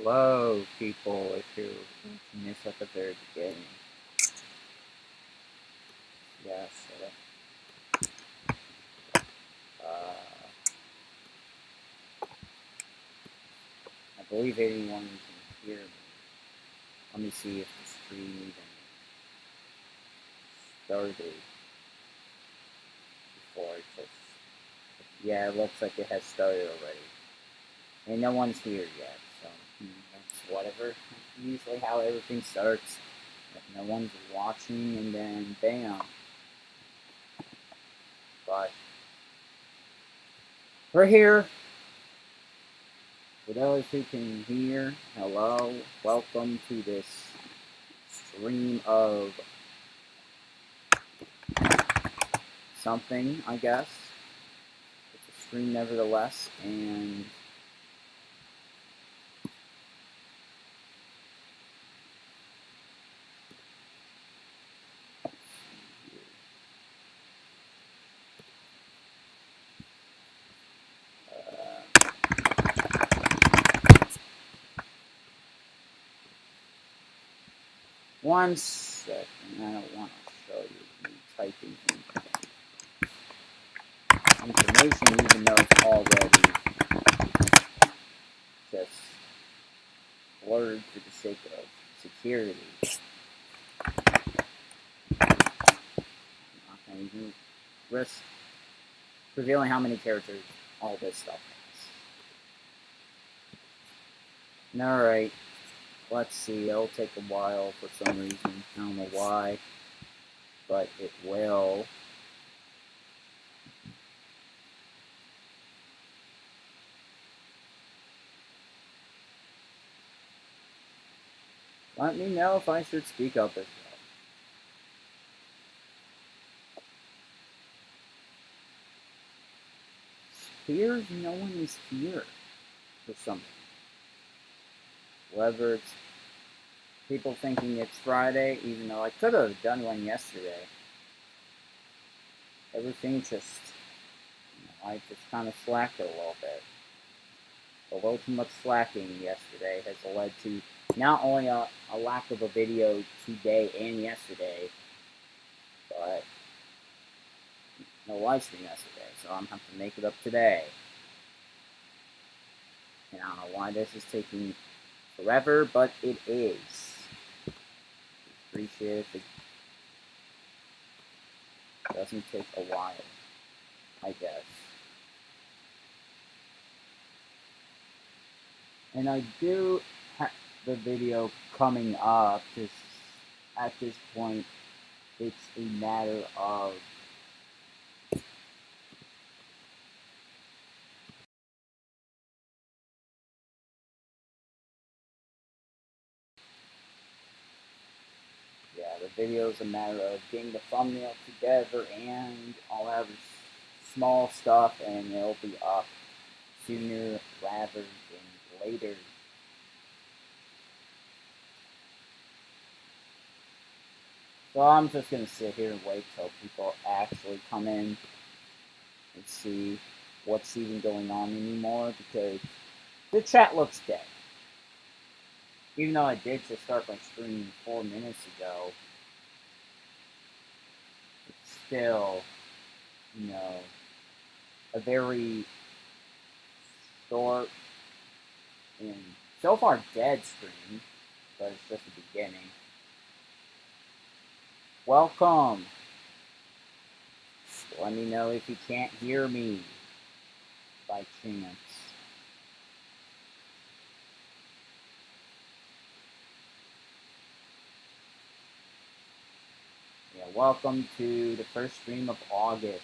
Hello, people, if you missed at the very beginning. Yes, uh, I believe anyone can hear me. Let me see if the stream even started before it just... Yeah, it looks like it has started already. And no one's here yet, so that's whatever. Usually how everything starts. If no one's watching, and then bam. But we're here. For those who can hear, hello, welcome to this stream of something, I guess. It's a stream nevertheless, and one second, I don't want to show you me typing information even though it's already just blurred for the sake of security. I'm not going to even risk revealing how many characters all this stuff has. Alright, let's see, it'll take a while for some reason, I don't know why, but it will. Let me know if I should speak up as well. Appears no one is here for some reason. Whether it's people thinking it's Friday, even though I could have done one yesterday. Everything just, I just kind of slacked it a little bit. A little too much slacking yesterday has led to not only a lack of a video today and yesterday, but no live stream yesterday, so I'm going to have to make it up today. And I don't know why this is taking forever, but it is. Appreciate it. It doesn't take a while, I guess. And I do have the video coming up, just at this point, it's a matter of the video is a matter of getting the thumbnail together, and I'll have small stuff, and it'll be up sooner rather than later. So I'm just going to sit here and wait till people actually come in and see what's even going on anymore, because the chat looks dead. Even though I did just start my stream 4 minutes ago, it's still, a very short and so far dead stream, but it's just the beginning. Welcome. Let me know if you can't hear me by chance. Yeah, welcome to the first stream of August.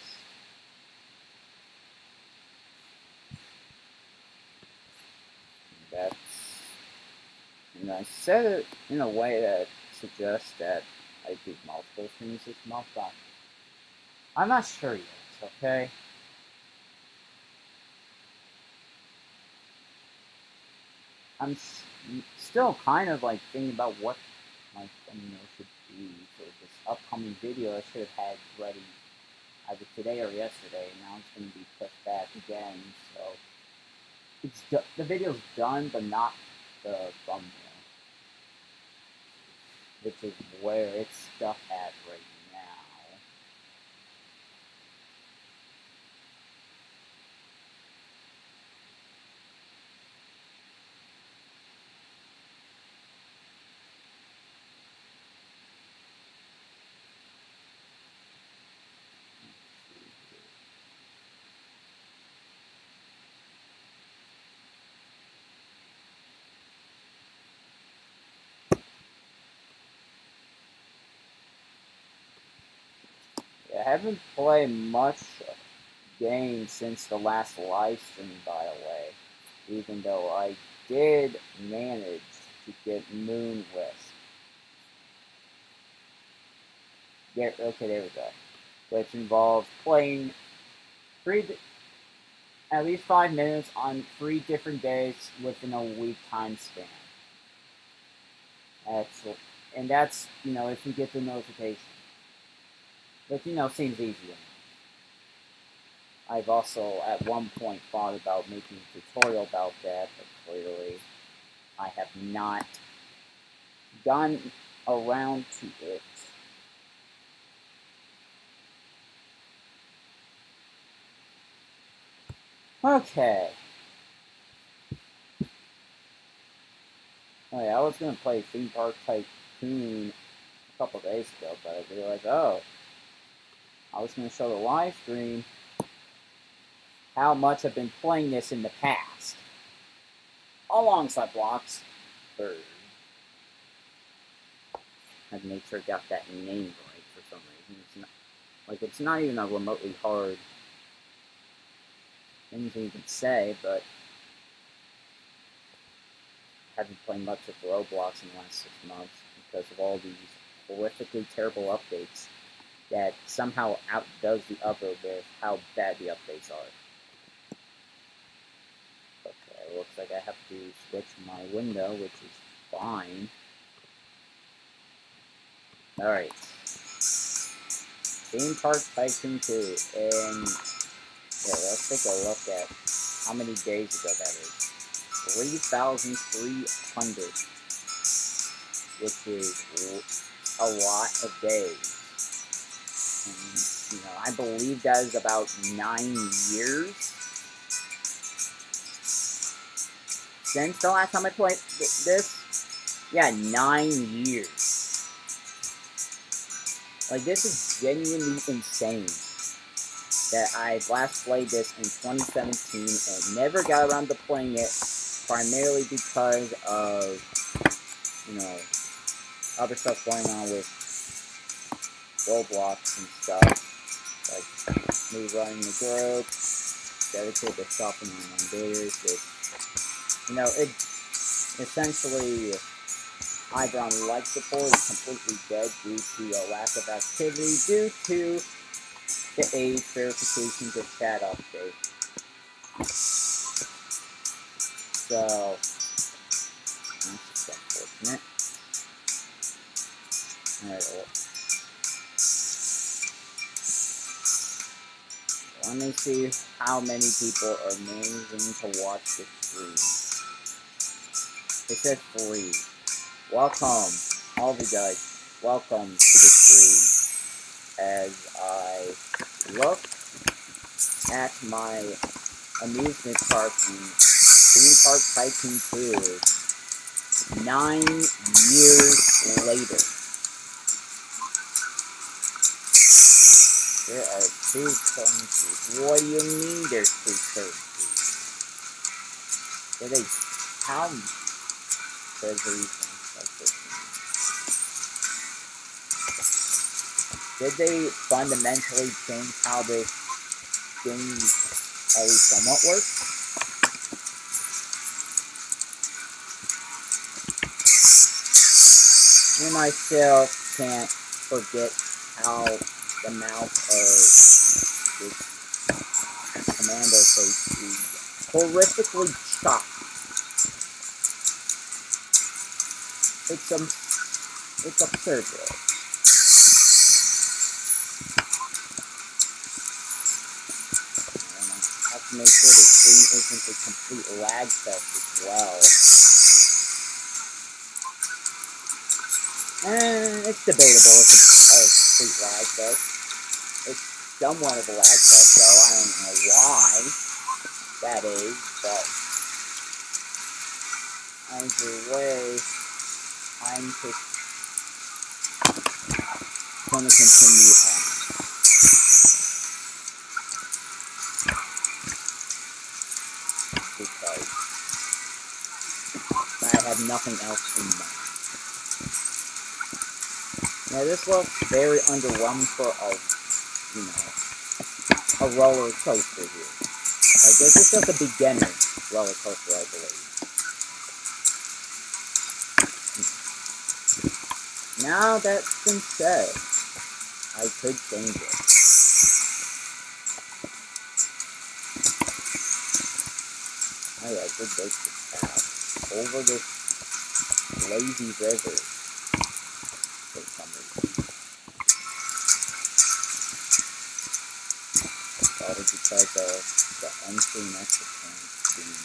And I said it in a way that suggests that I do multiple streams this month, but I'm not sure yet, okay? I'm still kind of like thinking about what my thumbnail should be for this upcoming video. I should have had ready either today or yesterday. Now it's going to be pushed back again, so the video's done, but not the thumbnail, which is where it's stuck at right now. I haven't played much game since the last live stream, by the way, even though I did manage to get Moon Wisp. Yeah, okay, there we go. Which involves playing at least 5 minutes on 3 different days within a week time span. That's, if you get the notification. But, seems easy enough. I've also, at one point, thought about making a tutorial about that, but clearly I have not gotten around to it. Okay. Oh, yeah, I was going to play Theme Park Tycoon a couple days ago, but I realized, I was going to show the live stream how much I've been playing this in the past. Alongside Blocks Bird. I had to make sure I got that name right for some reason. It's not even a remotely hard thing to even say, but I haven't played much of Roblox in the last 6 months because of all these horrifically terrible updates that somehow outdoes the other with how bad the updates are. Okay, looks like I have to switch my window, which is fine. Alright. Theme Park Tycoon 2, and let's take a look at how many days ago that is. 3,300, which is a lot of days. And, I believe that is about 9 years since the last time I played this. Yeah, 9 years. This is genuinely insane that I last played this in 2017 and never got around to playing it, primarily because of, other stuff going on with Roblox and stuff, like me running the group, dedicated to stopping my invaders, it essentially either on life support is completely dead due to a lack of activity due to the age verification to chat update. So, that's just unfortunate. Alright, let me see how many people are managing to watch the stream. It says 3. Welcome, all of you guys. Welcome to the stream. As I look at my amusement park in Theme Park Tycoon 2, 9 years later. There are 2 currencies. What do you mean there's 2 currencies? How did they fundamentally change how this game at least somewhat works? And I still can't forget how the mouth of this commando face is horrifically chopped. It's absurd, really. Make sure the stream isn't a complete lag fest as well. And it's debatable if it's a complete lag fest. It's somewhat of a lag fest, though. I don't know why that is, but either way, I'm just going to continue on. Because I have nothing else in mind. Now, this looks very underwhelming for a roller coaster here. Like, this is just a beginner roller coaster, I believe. Now that's been said, I could change it. Oh yeah, I could take this path over this lazy river for some reason. Probably because of the entry and exit points being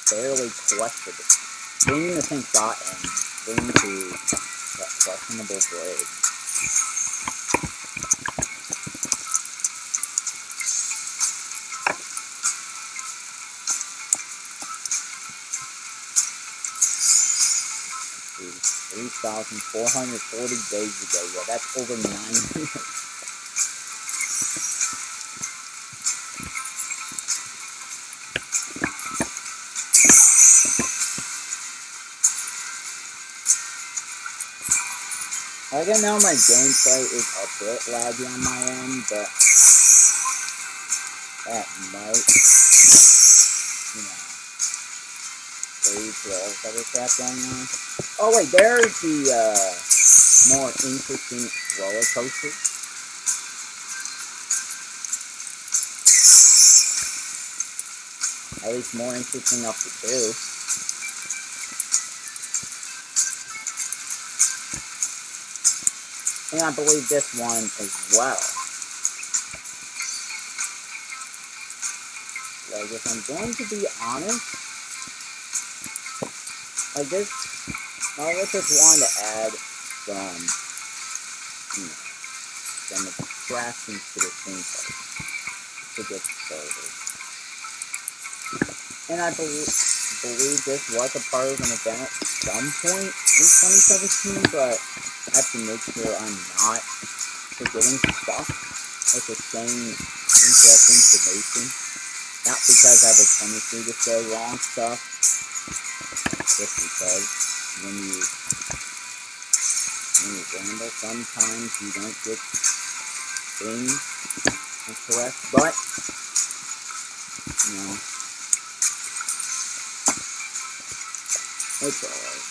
fairly questionable. Being in the same spot and being to that questionable bridge. See, 3,440 days ago. Yeah, that's over 9 years. Like, I know my gameplay is a bit laggy on my end, but that might, lead to all this other crap going on. Oh wait, there's the, more interesting roller coaster. At least more interesting enough to do. And I believe this one as well. Like, if I'm going to be honest, like this, I just wanted to add some attractions to the theme park to get started. And I believe this was a part of an event at some point in 2017, but I have to make sure I'm not forgetting stuff with the same incorrect information. Not because I have a tendency to say wrong stuff, just because when you ramble, sometimes you don't get things correct, but, it's alright.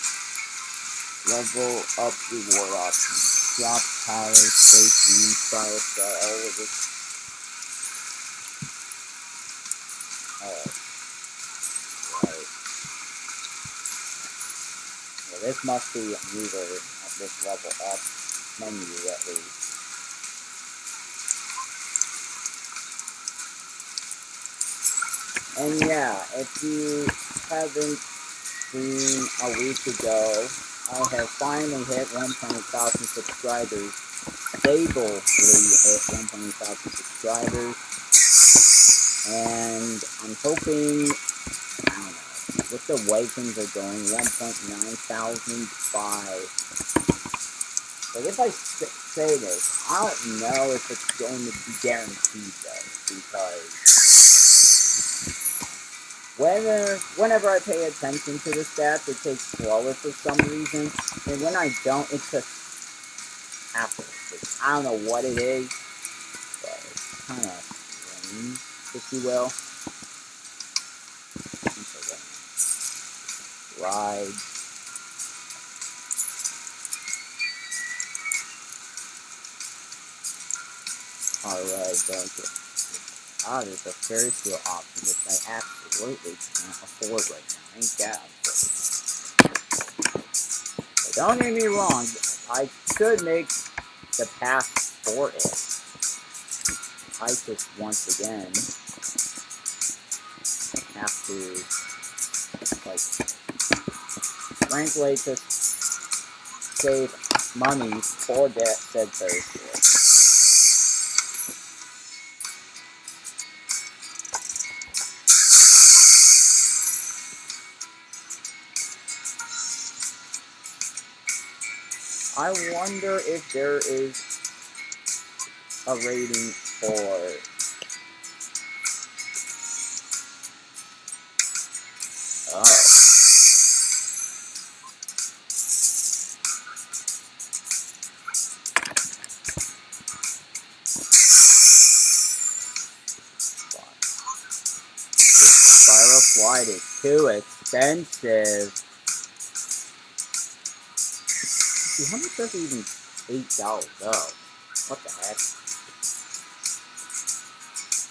Level up reward options. Drop power, space, room, style, all of this. Alright. Right. Well, this must be either at this level up menu at least. And yeah, if you haven't seen a week ago, I have finally hit 120,000 subscribers. Stably hit 120,000 subscribers. And I'm hoping, I don't know, with the way things are going, 1,900 by... But if I say this, I don't know if it's going to be guaranteed though, because whenever I pay attention to the stats, it takes slower for some reason, and when I don't, it just happens. I don't know what it is, but it's kind of strange, if you will. Ride. Alright, okay. There's a Ferris wheel option, which I absolutely can't afford right now. Ain't that unfortunate. But don't get me wrong, I could make the path for it. I just, once again, have to, like, frankly, just save money for that said Thursday. I wonder if there is a rating for Spiral Slide is too expensive. See, how much does it even $8? Oh, what the heck?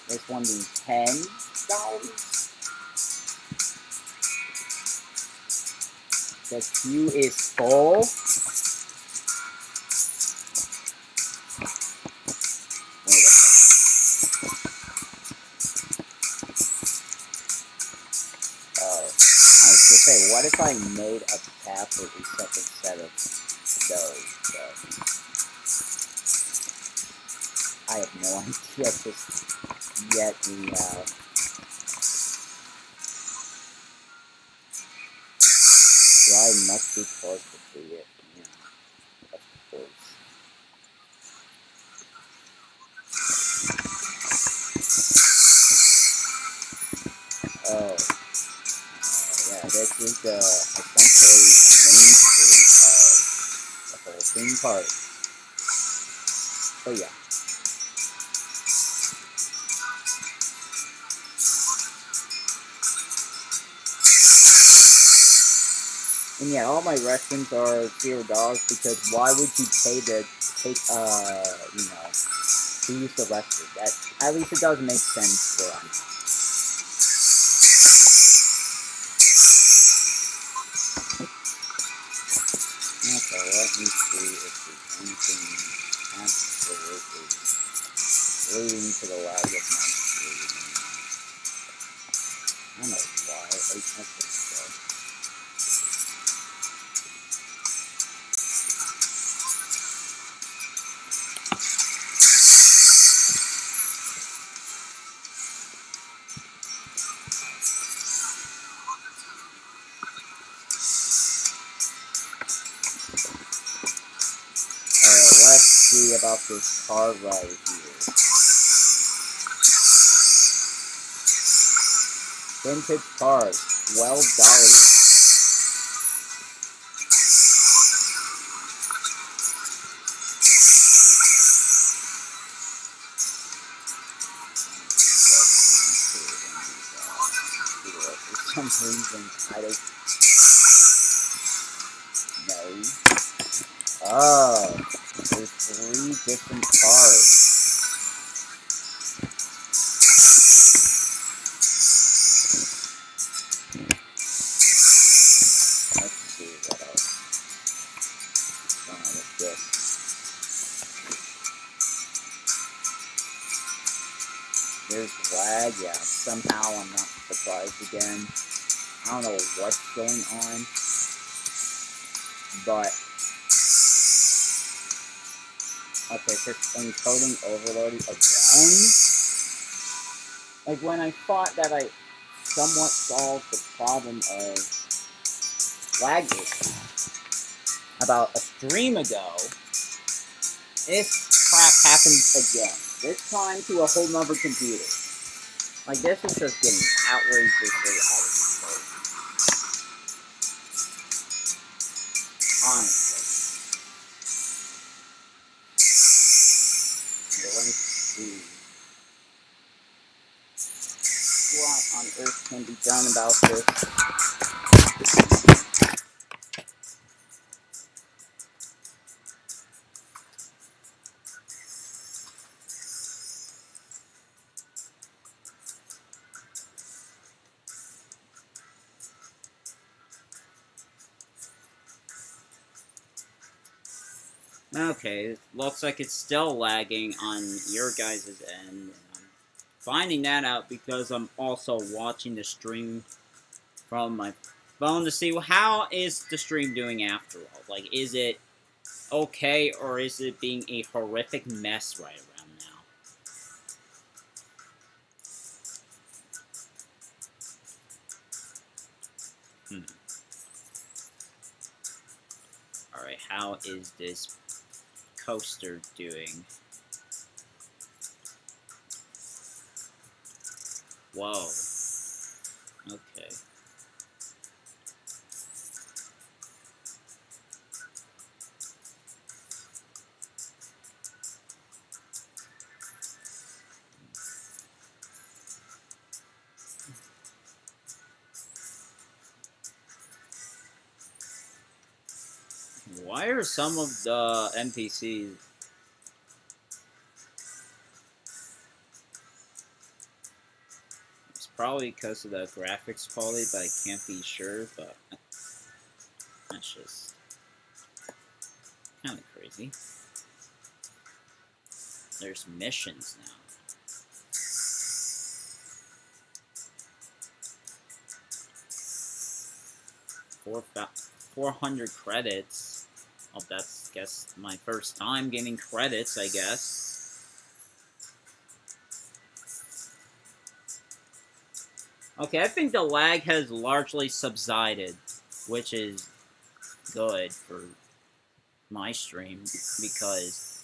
This one being $10. The queue is full. Wait a minute. Oh, I was gonna say, what if I made a path with a second set of those? I have no idea just yet we have. I must be close to see it. Yeah, of course. Oh, yeah, this is essentially the main street of the whole theme park. But yeah. And yeah, all my restrooms are $0 because why would you pay to take, to use the restroom? That, at least it doesn't make sense where I'm at. Okay, let me see if there's anything absolutely leading to the lag of my screen. I don't know why, I think so. Let's see about this car right here. Vintage cars, $12. For some reason, I don't know. Oh, there's 3 different cars. Let's see what else. What's this? There's lag, yeah. Somehow I'm not surprised again. I don't know what's going on, but okay, so it's encoding overloading again. Like when I thought that I somewhat solved the problem of lag issue about a stream ago, this crap happens again. This time to a whole nother computer. Like this is just getting outrageously out of control. Honestly. Okay, let me see. What on earth can be done about this? Okay, it looks like it's still lagging on your guys' end. And I'm finding that out because I'm also watching the stream from my phone to see how is the stream doing after all. Like, is it okay, or is it being a horrific mess right around now? Alright, how is this coaster doing? Whoa. Okay. Why are some of the NPCs... It's probably because of the graphics quality, but I can't be sure, but... That's just... kind of crazy. There's missions now. 400 credits. Oh, that's, guess, my first time getting credits, I guess. Okay, I think the lag has largely subsided, which is good for my stream, because,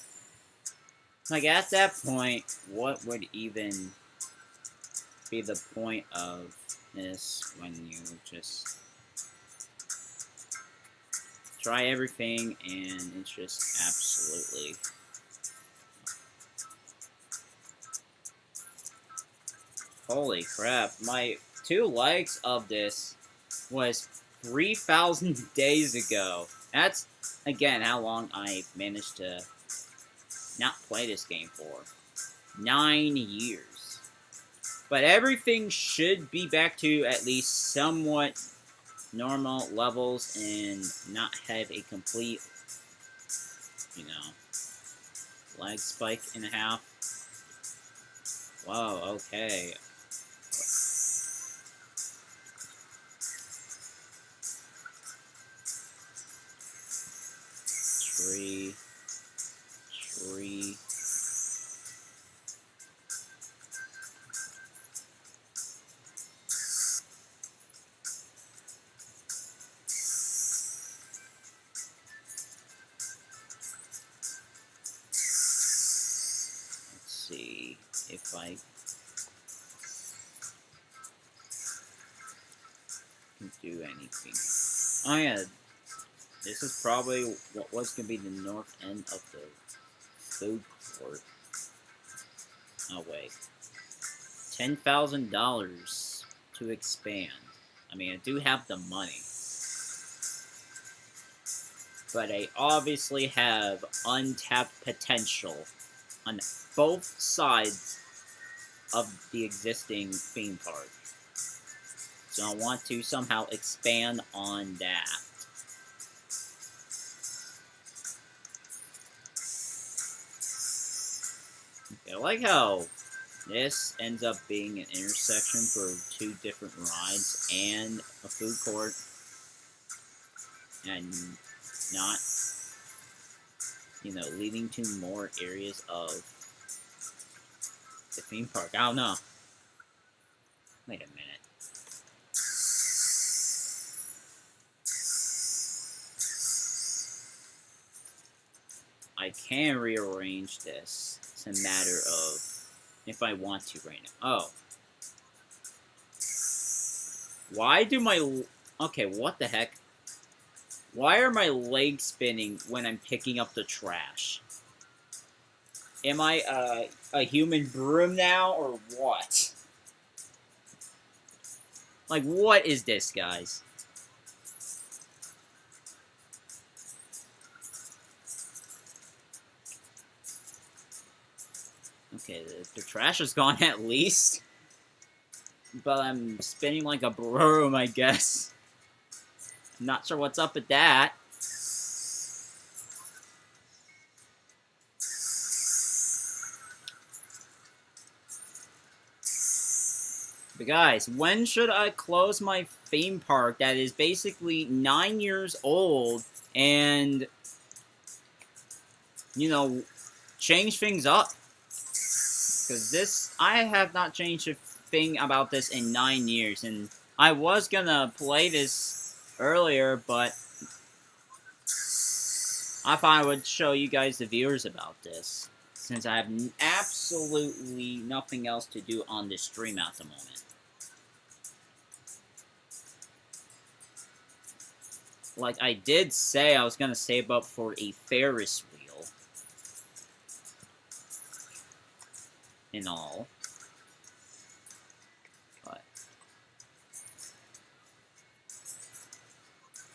like, at that point, what would even be the point of this when you just try everything and it's just absolutely... Holy crap, my 2 likes of this was 3,000 days ago. That's, again, how long I managed to not play this game for. 9 years. But everything should be back to at least somewhat normal levels and not have a complete, you know, lag spike and a half. Whoa, okay. Tree. Let's see if I can do anything. Oh yeah, this is probably what was going to be the north end of the food court. Oh wait, $10,000 to expand. I mean, I do have the money, but I obviously have untapped potential on both sides of the existing theme park. So I want to somehow expand on that. I like how this ends up being an intersection for 2 different rides and a food court. And not, you know, leading to more areas of the theme park. I don't know. Wait a minute. I can rearrange this. It's a matter of if I want to right now. Oh. Why do my... Okay, what the heck? Why are my legs spinning when I'm picking up the trash? Am I a human broom now, or what? Like, what is this, guys? Okay, the trash is gone at least. But I'm spinning like a broom, I guess. I'm not sure what's up with that. But guys, when should I close my theme park that is basically 9 years old and you know, change things up. Because this, I have not changed a thing about this in 9 years, and I was gonna play this earlier, but I thought I would show you guys, the viewers, about this, since I have absolutely nothing else to do on this stream at the moment. Like I did say, I was gonna save up for a Ferris wheel and all. But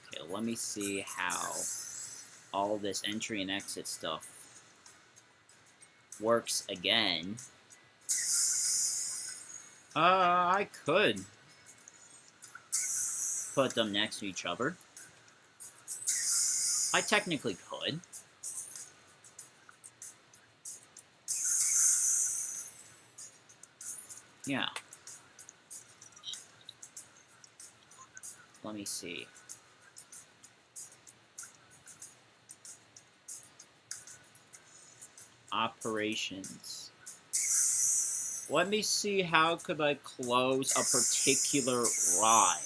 okay, let me see how all this entry and exit stuff works again. I could put them next to each other. I technically could. Yeah. Let me see. Operations. Let me see how could I close a particular ride.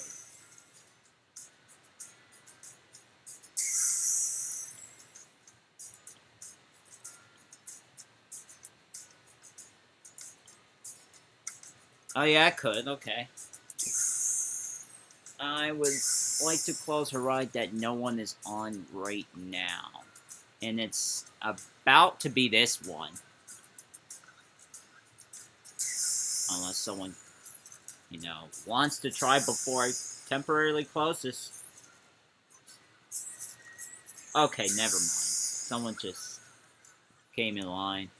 Oh yeah, I could, okay. I would like to close a ride that no one is on right now. And it's about to be this one. Unless someone, you know, wants to try before I temporarily close this. Okay, never mind. Someone just came in line.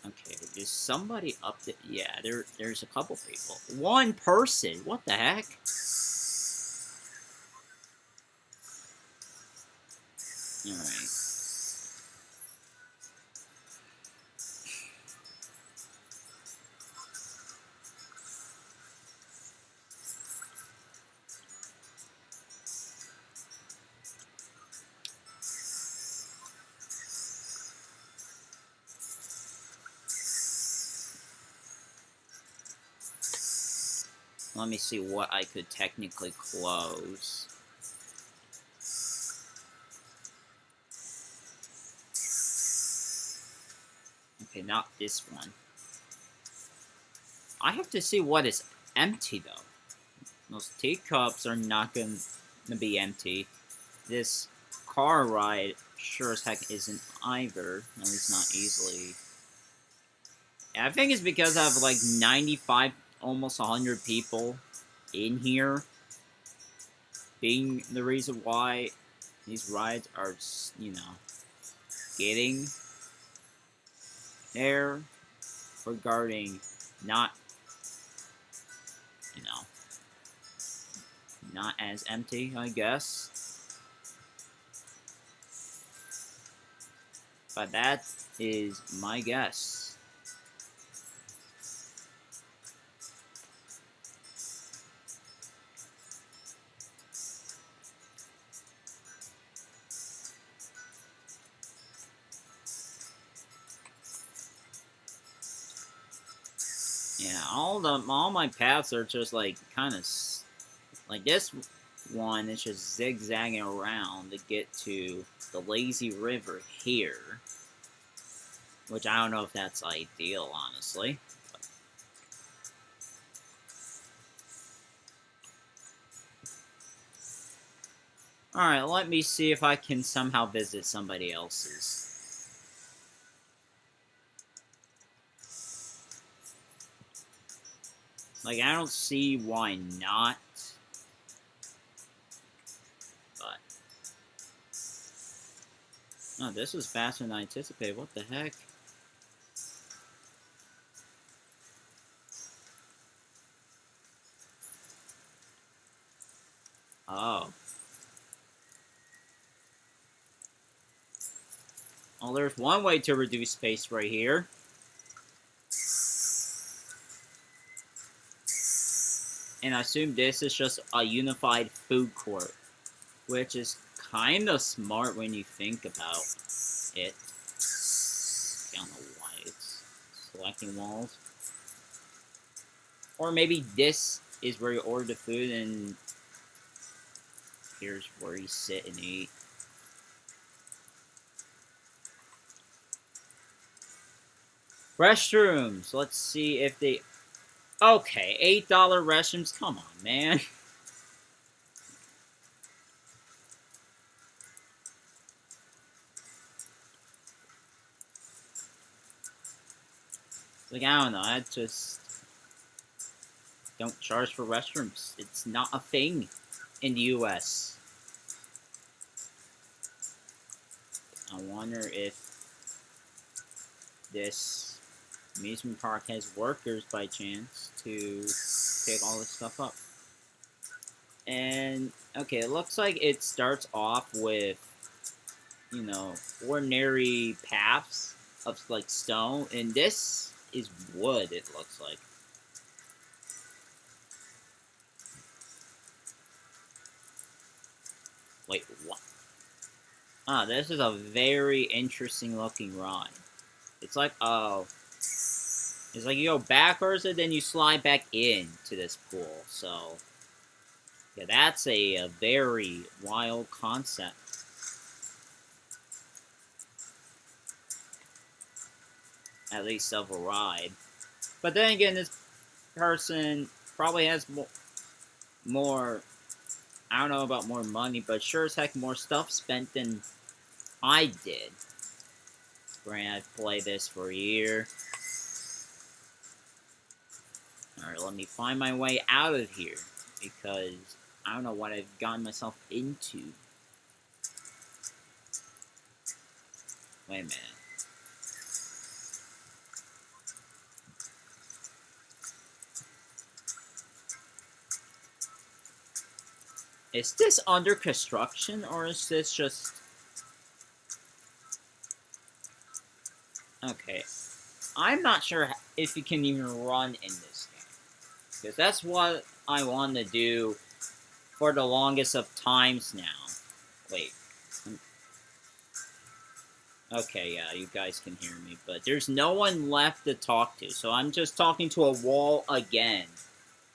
Okay, is somebody up there? Yeah, there's a couple people. One person? What the heck? Alright. Let me see what I could technically close. Okay, not this one. I have to see what is empty, though. Those teacups are not going to be empty. This car ride sure as heck isn't either. At least not easily. I think it's because I have like 95, almost 100 people in here, being the reason why these rides are, you know, getting there regarding not, you know, not as empty, I guess. But that is my guess. Yeah, all my paths are just like kind of like this one is just zigzagging around to get to the lazy river here, which I don't know if that's ideal, honestly. Alright, let me see if I can somehow visit somebody else's. Like, I don't see why not. But. Oh, this was faster than I anticipated. What the heck? Oh. Well, there's one way to reduce space right here. And I assume this is just a unified food court. which is kind of smart when you think about it. I don't know why it's selecting walls. Or maybe this is where you order the food and here's where you sit and eat. Restrooms. Let's see if they... Okay, $8 restrooms. Come on, man. Like, I don't know. I just don't charge for restrooms. It's not a thing in the US. I wonder if this amusement park has workers by chance to pick all this stuff up. And, okay, it looks like it starts off with, you know, ordinary paths of, like, stone. And this is wood, it looks like. Wait, what? Ah, this is a very interesting looking ride. It's like, oh, it's like you go backwards and then you slide back into this pool. So, yeah, that's a very wild concept. At least of a ride. But then again, this person probably has more, I don't know about more money, but sure as heck more stuff spent than I did. Granted, I've played this for a year. Alright, let me find my way out of here, because I don't know what I've gotten myself into. Wait a minute. Is this under construction, or is this just... Okay. I'm not sure if you can even run in this game. Because that's what I want to do for the longest of times now. Wait. Okay, yeah, you guys can hear me, but there's no one left to talk to, so I'm just talking to a wall again.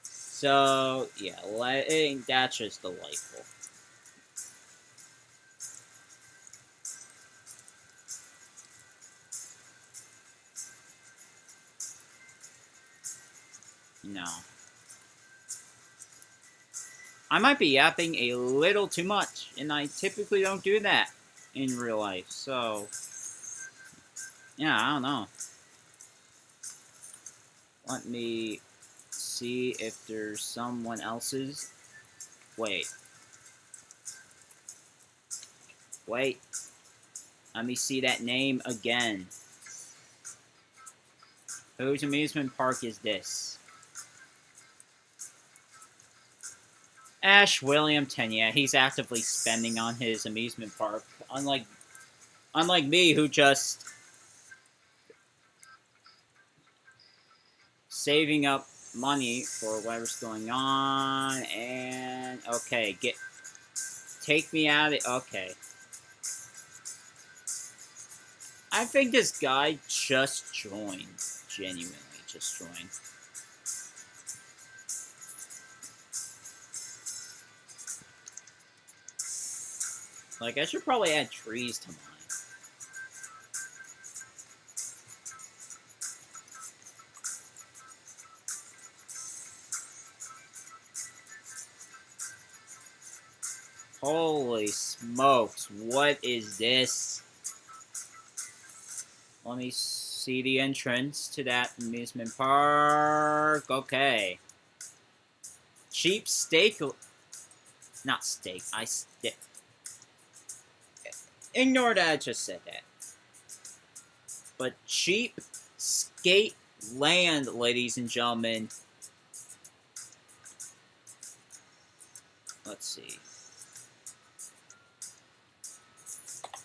So, yeah, that's just delightful. No. I might be yapping a little too much, and I typically don't do that in real life, so... Yeah, I don't know. Let me see if there's someone else's... Wait. Wait. Let me see that name again. Whose amusement park is this? Ash Williamson, yeah, he's actively spending on his amusement park. Unlike me, who just saving up money for whatever's going on, and okay, take me out of it. Okay. I think this guy just joined. Genuinely just joined. Like, I should probably add trees to mine. Holy smokes, what is this? Let me see the entrance to that amusement park. Okay. Cheap steak... Not steak, ignore that I just said that. But cheap skate land, ladies and gentlemen. Let's see.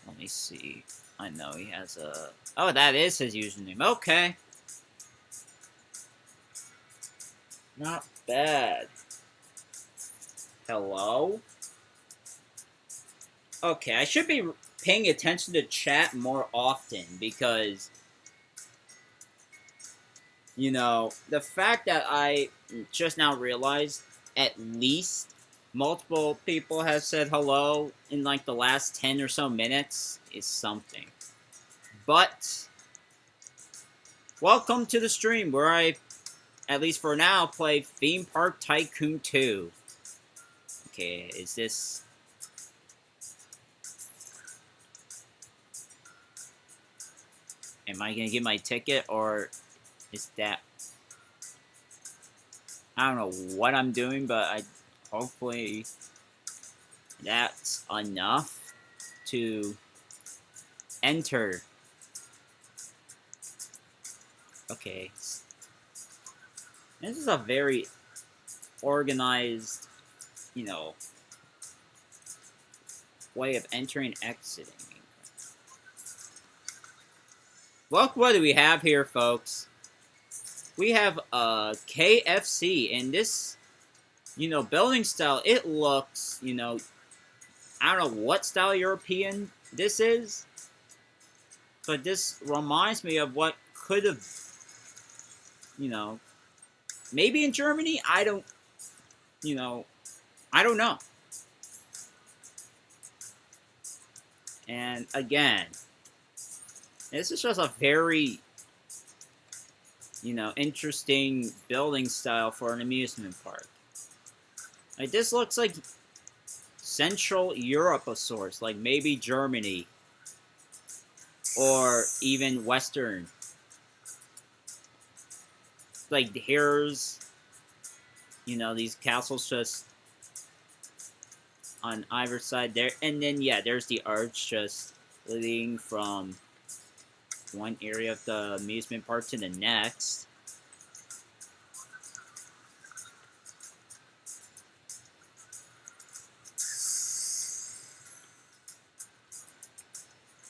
Let me see. I know he has a... Oh, that is his username. Okay. Not bad. Hello? Okay, I should be paying attention to chat more often because, you know, the fact that I just now realized at least multiple people have said hello in like the last 10 or so minutes is something. But, welcome to the stream where I, at least for now, play Theme Park Tycoon 2. Okay, is this... Am I gonna get my ticket, or is that... I don't know what I'm doing, but hopefully that's enough to enter. Okay. This is a very organized, you know, way of entering and exiting. Look what do we have here, folks. We have a KFC, and this, you know, building style, it looks, you know, I don't know what style European this is, but this reminds me of what could have, you know, maybe in Germany, I don't know. And again, this is just a very, you know, interesting building style for an amusement park. Like, this looks like Central Europe of sorts, like maybe Germany, or even Western. Like, here's, you know, these castles just on either side there, and then, yeah, there's the arch just leading from one area of the amusement park to the next.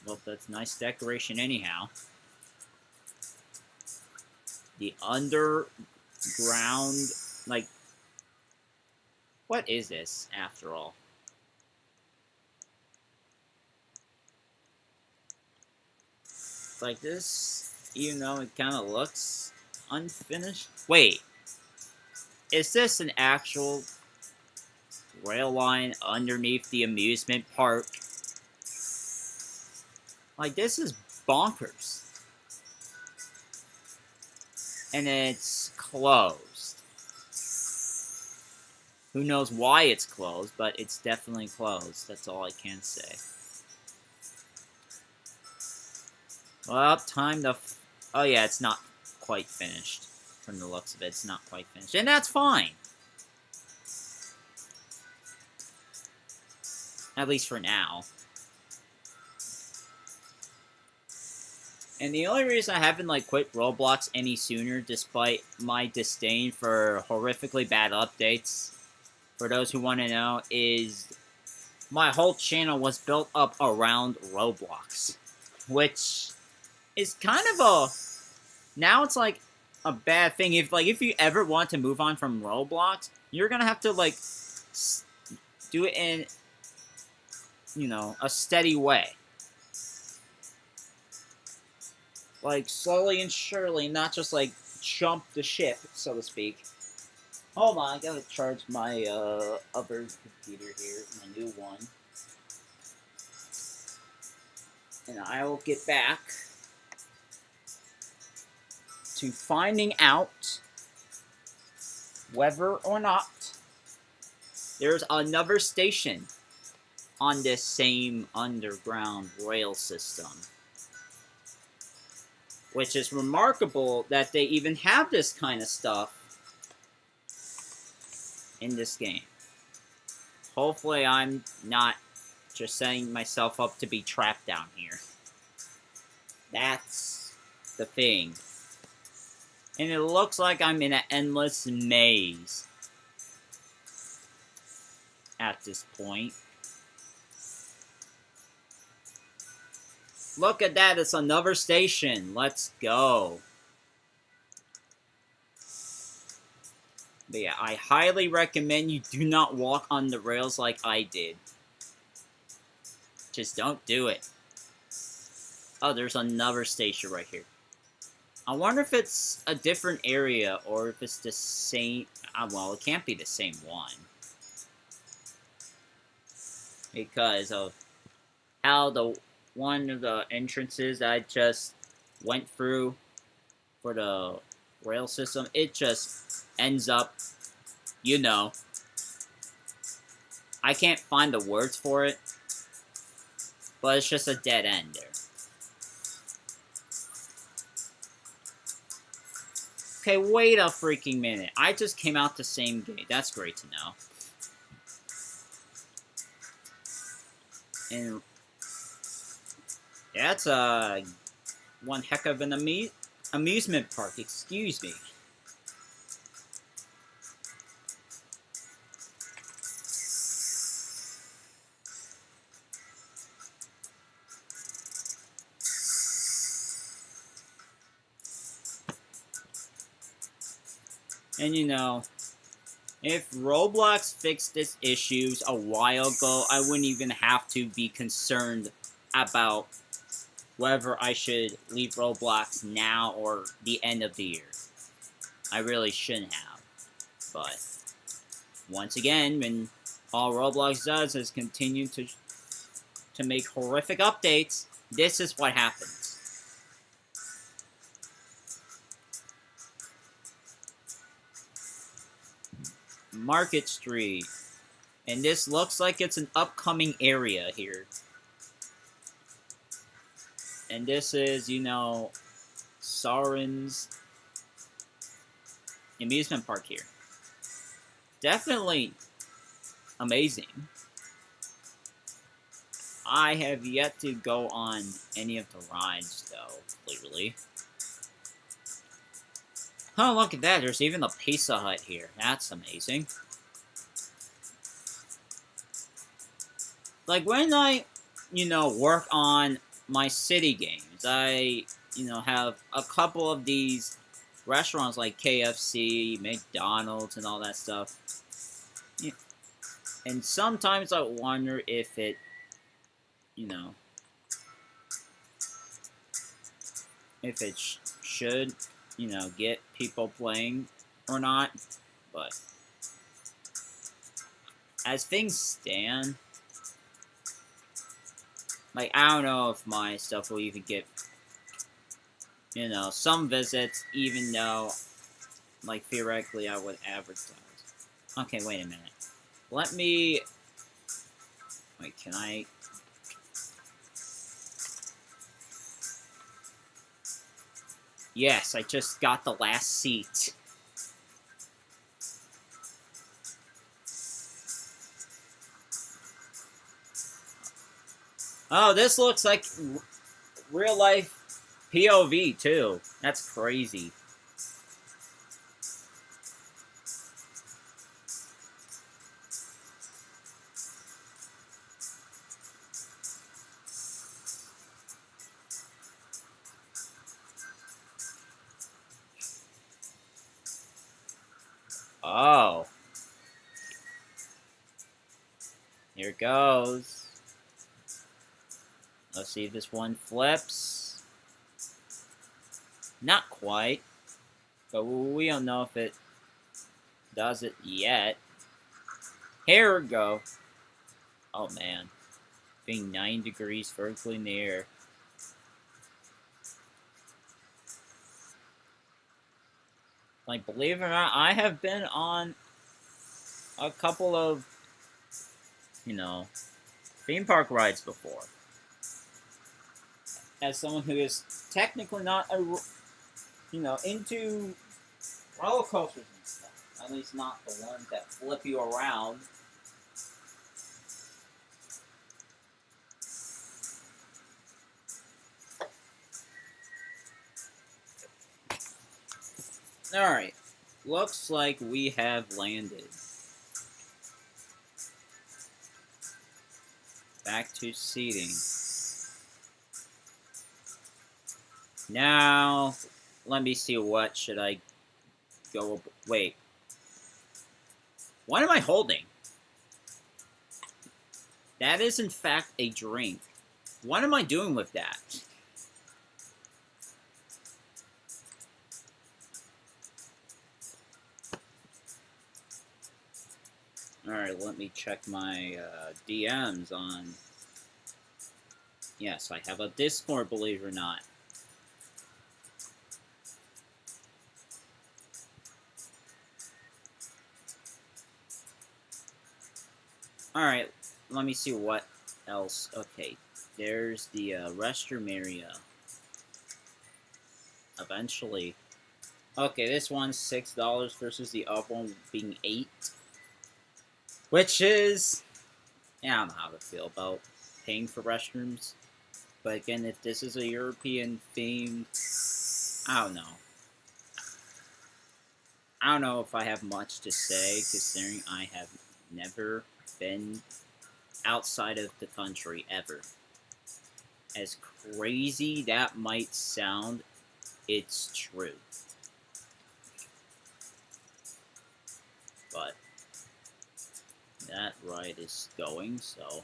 Well, that's nice decoration anyhow. The underground, like, what is this, after all? Like this, even though it kind of looks unfinished. Wait, is this an actual rail line underneath the amusement park? Like, this is bonkers. And it's closed. Who knows why it's closed, but it's definitely closed. That's all I can say. Well, time to... Oh yeah, it's not quite finished. From the looks of it, it's not quite finished. And that's fine! At least for now. And the only reason I haven't, like, quit Roblox any sooner, despite my disdain for horrifically bad updates, for those who want to know, is my whole channel was built up around Roblox. Which is kind of a... Now it's, like, a bad thing. If you ever want to move on from Roblox, you're gonna have to, like, do it in, you know, a steady way. Like, slowly and surely, not just, like, jump the ship, so to speak. Hold on, I gotta charge my, other computer here, my new one. And I will get back to finding out whether or not there's another station on this same underground rail system. Which is remarkable that they even have this kind of stuff in this game. Hopefully I'm not just setting myself up to be trapped down here. That's the thing. And it looks like I'm in an endless maze at this point. Look at that, it's another station. Let's go. But yeah, I highly recommend you do not walk on the rails like I did. Just don't do it. Oh, there's another station right here. I wonder if it's a different area or if it's the same. Well, it can't be the same one. Because of how one of the entrances I just went through for the rail system, it just ends up, you know. I can't find the words for it, but it's just a dead end there. Okay, wait a freaking minute. I just came out the same gate. That's great to know. And that's one heck of an amusement park. Excuse me. And you know, if Roblox fixed its issues a while ago, I wouldn't even have to be concerned about whether I should leave Roblox now or the end of the year. I really shouldn't have. But, once again, when all Roblox does is continue to make horrific updates, this is what happens. Market Street. And this looks like it's an upcoming area here. And this is, you know, Soren's amusement park here. Definitely amazing. I have yet to go on any of the rides, though, clearly. Oh, look at that. There's even a Pizza Hut here. That's amazing. Like, when I, you know, work on my city games, I, you know, have a couple of these restaurants like KFC, McDonald's, and all that stuff. Yeah. And sometimes I wonder if it, you know, if it should, you know, get people playing or not. But as things stand, like, I don't know if my stuff will even get, you know, some visits, even though, like, theoretically I would advertise. Okay, wait a minute. Let me... Wait, can I... Yes, I just got the last seat. Oh, this looks like real life POV too. That's crazy. Oh. Here it goes. Let's see if this one flips. Not quite. But we don't know if it does it yet. Here we go. Oh man. Being 9 degrees vertically in the air. Like, believe it or not, I have been on a couple of, you know, theme park rides before. As someone who is technically not, you know, into roller coasters and stuff. At least not the ones that flip you around. Alright. Looks like we have landed. Back to seating. Now, let me see, what should I go... Wait. What am I holding? That is, in fact, a drink. What am I doing with that? Alright, let me check my DMs on... Yes, I have a Discord, believe it or not. Alright, let me see what else. Okay, there's the restroom area. Eventually. Okay, this one's $6 versus the other one being $8. Which is... Yeah, I don't know how to feel about paying for restrooms. But again, if this is a European theme, I don't know. I don't know if I have much to say, considering I have never been outside of the country ever. As crazy that might sound, it's true. But that ride is going, so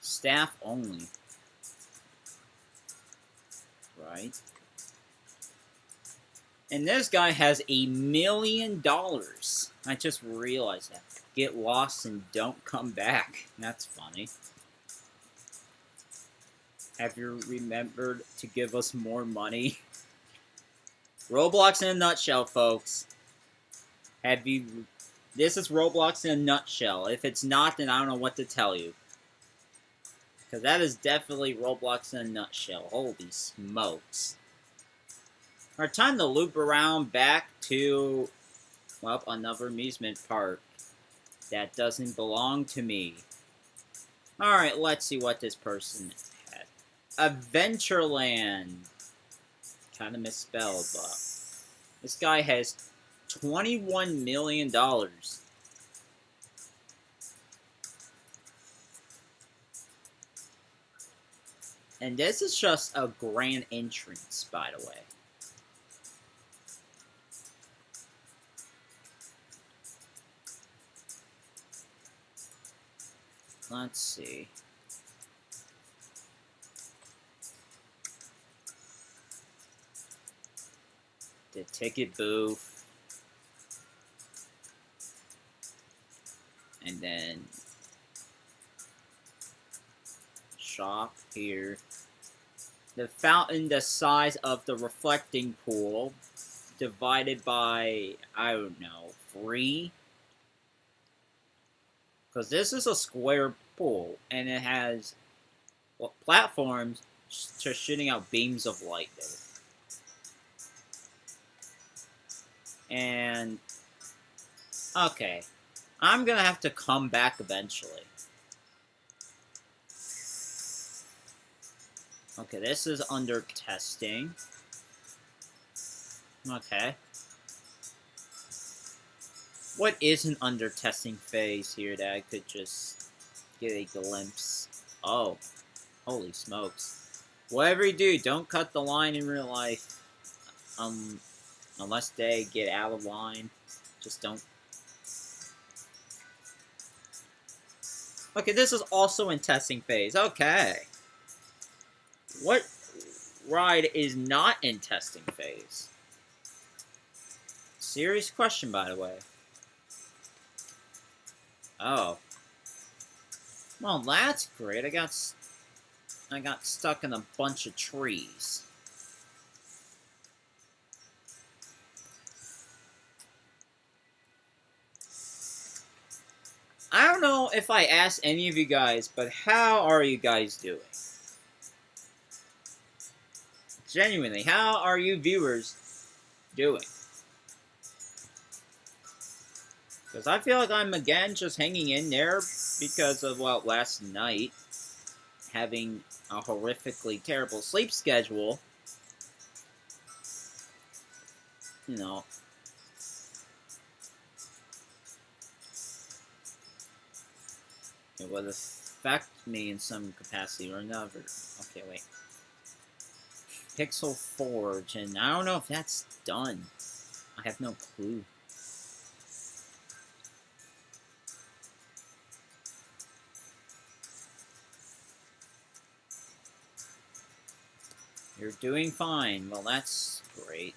staff only, right? And this guy has $1 million. I just realized that. Get lost and don't come back. That's funny. Have you remembered to give us more money? Roblox in a nutshell, folks. Have you... This is Roblox in a nutshell. If it's not, then I don't know what to tell you. Because that is definitely Roblox in a nutshell. Holy smokes. Alright, time to loop around back to, well, another amusement park that doesn't belong to me. Alright, let's see what this person had. Adventureland. Kind of misspelled, but this guy has $21 million. And this is just a grand entrance, by the way. Let's see. The ticket booth. And then shop here. The fountain the size of the reflecting pool divided by, I don't know, 3. Because this is a square pool, and it has platforms just shooting out beams of light there. And, okay, I'm gonna have to come back eventually. Okay, this is under testing. Okay. What is an under testing phase here that I could just get a glimpse? Oh, holy smokes. Whatever you do, don't cut the line in real life. Unless they get out of line. Just don't. Okay, this is also in testing phase. Okay. What ride is not in testing phase? Serious question, by the way. Oh. Well, that's great. I got stuck in a bunch of trees. I don't know if I asked any of you guys, but how are you guys doing? Genuinely, how are you viewers doing? Because I feel like I'm, again, just hanging in there because of, well, last night, having a horrifically terrible sleep schedule. You know. It would affect me in some capacity or another. Okay, wait. Pixel Forge, and I don't know if that's done. I have no clue. You're doing fine. Well, that's great.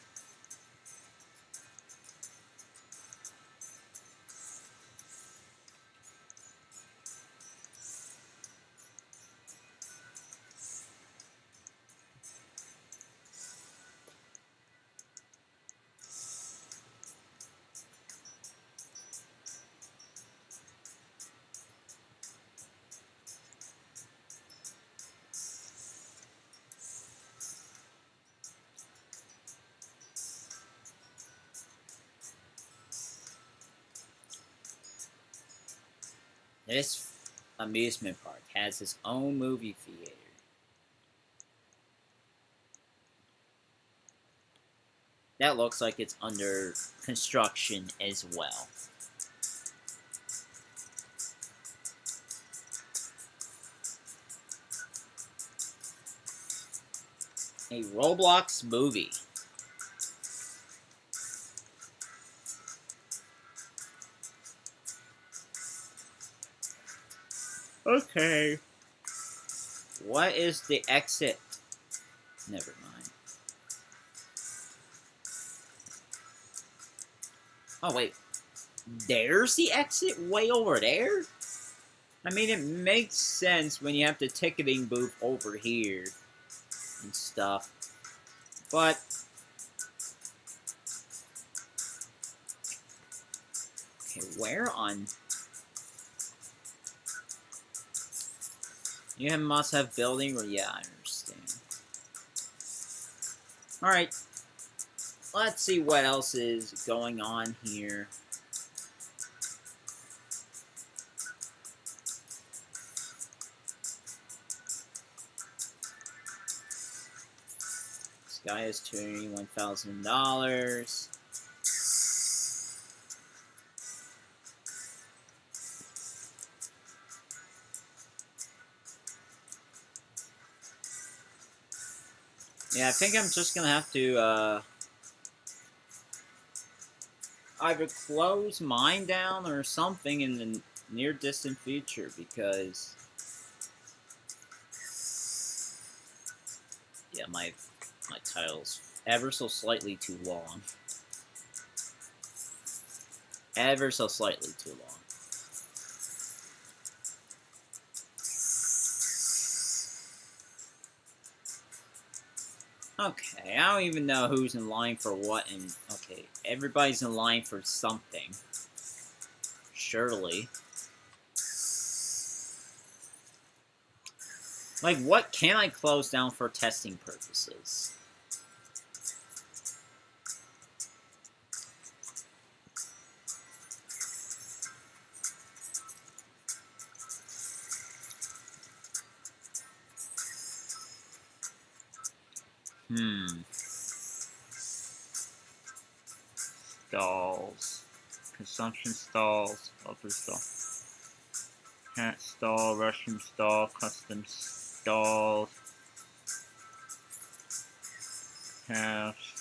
This amusement park has its own movie theater. That looks like it's under construction as well. A Roblox movie. Okay. What is the exit? Never mind. Oh, wait. There's the exit way over there? I mean, it makes sense when you have the ticketing booth over here and stuff. But okay, where on? You must have building, or yeah, I understand. All right, let's see what else is going on here. This guy is $21,000. Yeah, I think I'm just gonna have to either close mine down or something in the near distant future, because yeah, my title's ever so slightly too long. Ever so slightly too long. Okay, I don't even know who's in line for what, and okay, everybody's in line for something. Surely. Like, what can I close down for testing purposes? Stalls. Consumption stalls. Upper stall. Cat stall. Restroom stall. Custom stalls. Cash.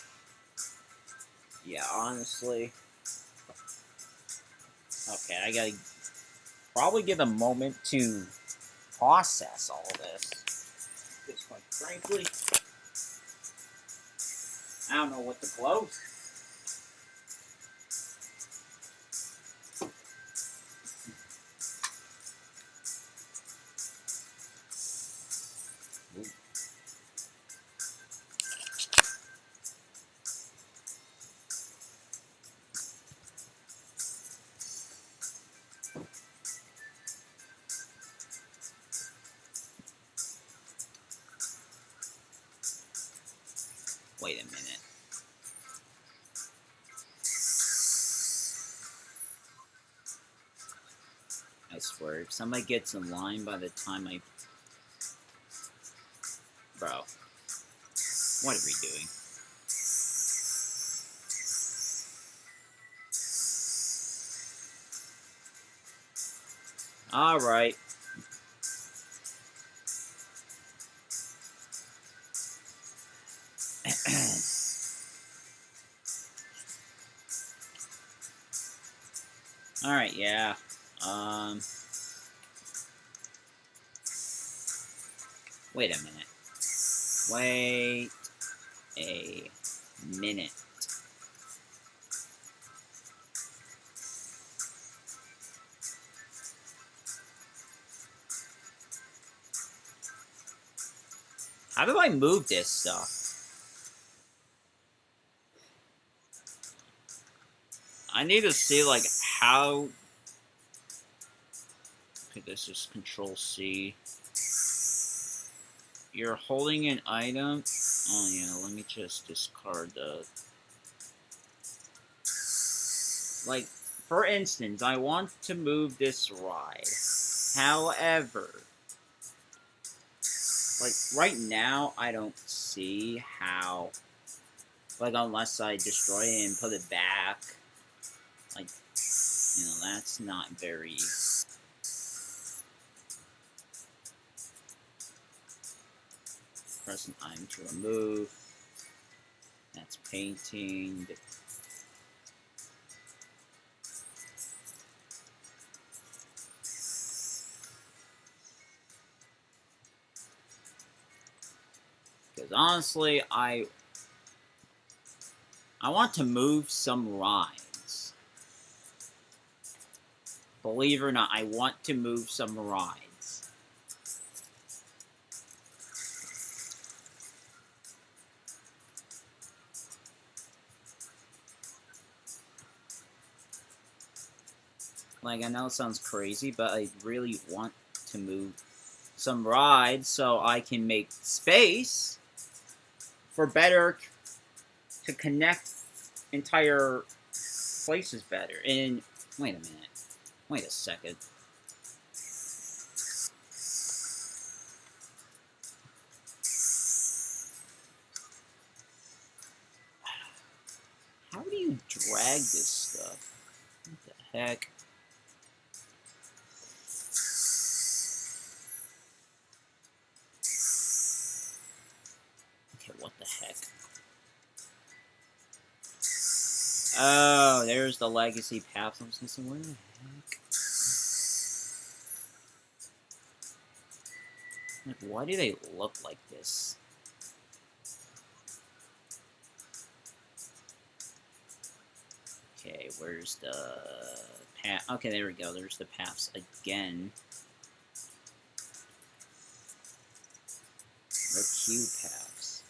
Yeah, honestly. Okay, I gotta probably give a moment to process all this. Because quite frankly, I don't know what to close. Wait a minute. I swear, if somebody gets in line by the time I... Bro. What are we doing? Alright. Alright, yeah. Wait a minute. Wait. a minute. How do I move this stuff? I need to see, like, how... Okay, this is Control C. You're holding an item. Oh, yeah, let me just discard the... Like, for instance, I want to move this ride. However, like, right now, I don't see how... Like, unless I destroy it and put it back. Like, you know, that's not very... Press an item to remove. That's painting. Because honestly, I want to move some rides. Believe it or not, I want to move some rides. Like, I know it sounds crazy, but I really want to move some rides so I can make space for better to connect entire places better. And wait a minute. Wait a second. How do you drag this stuff? What the heck? Okay, what the heck? Oh, there's the legacy path. I was gonna say, where the heck? Like, why do they look like this? Okay, where's the path? Okay, there we go. There's the paths again. The Q paths.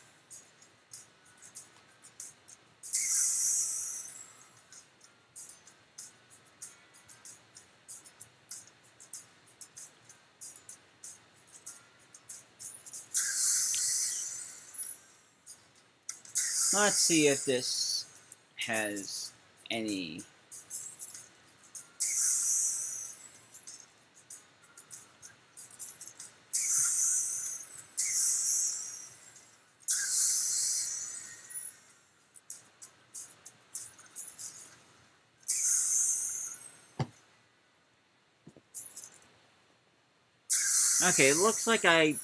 Let's see if this has any... Okay, it looks like I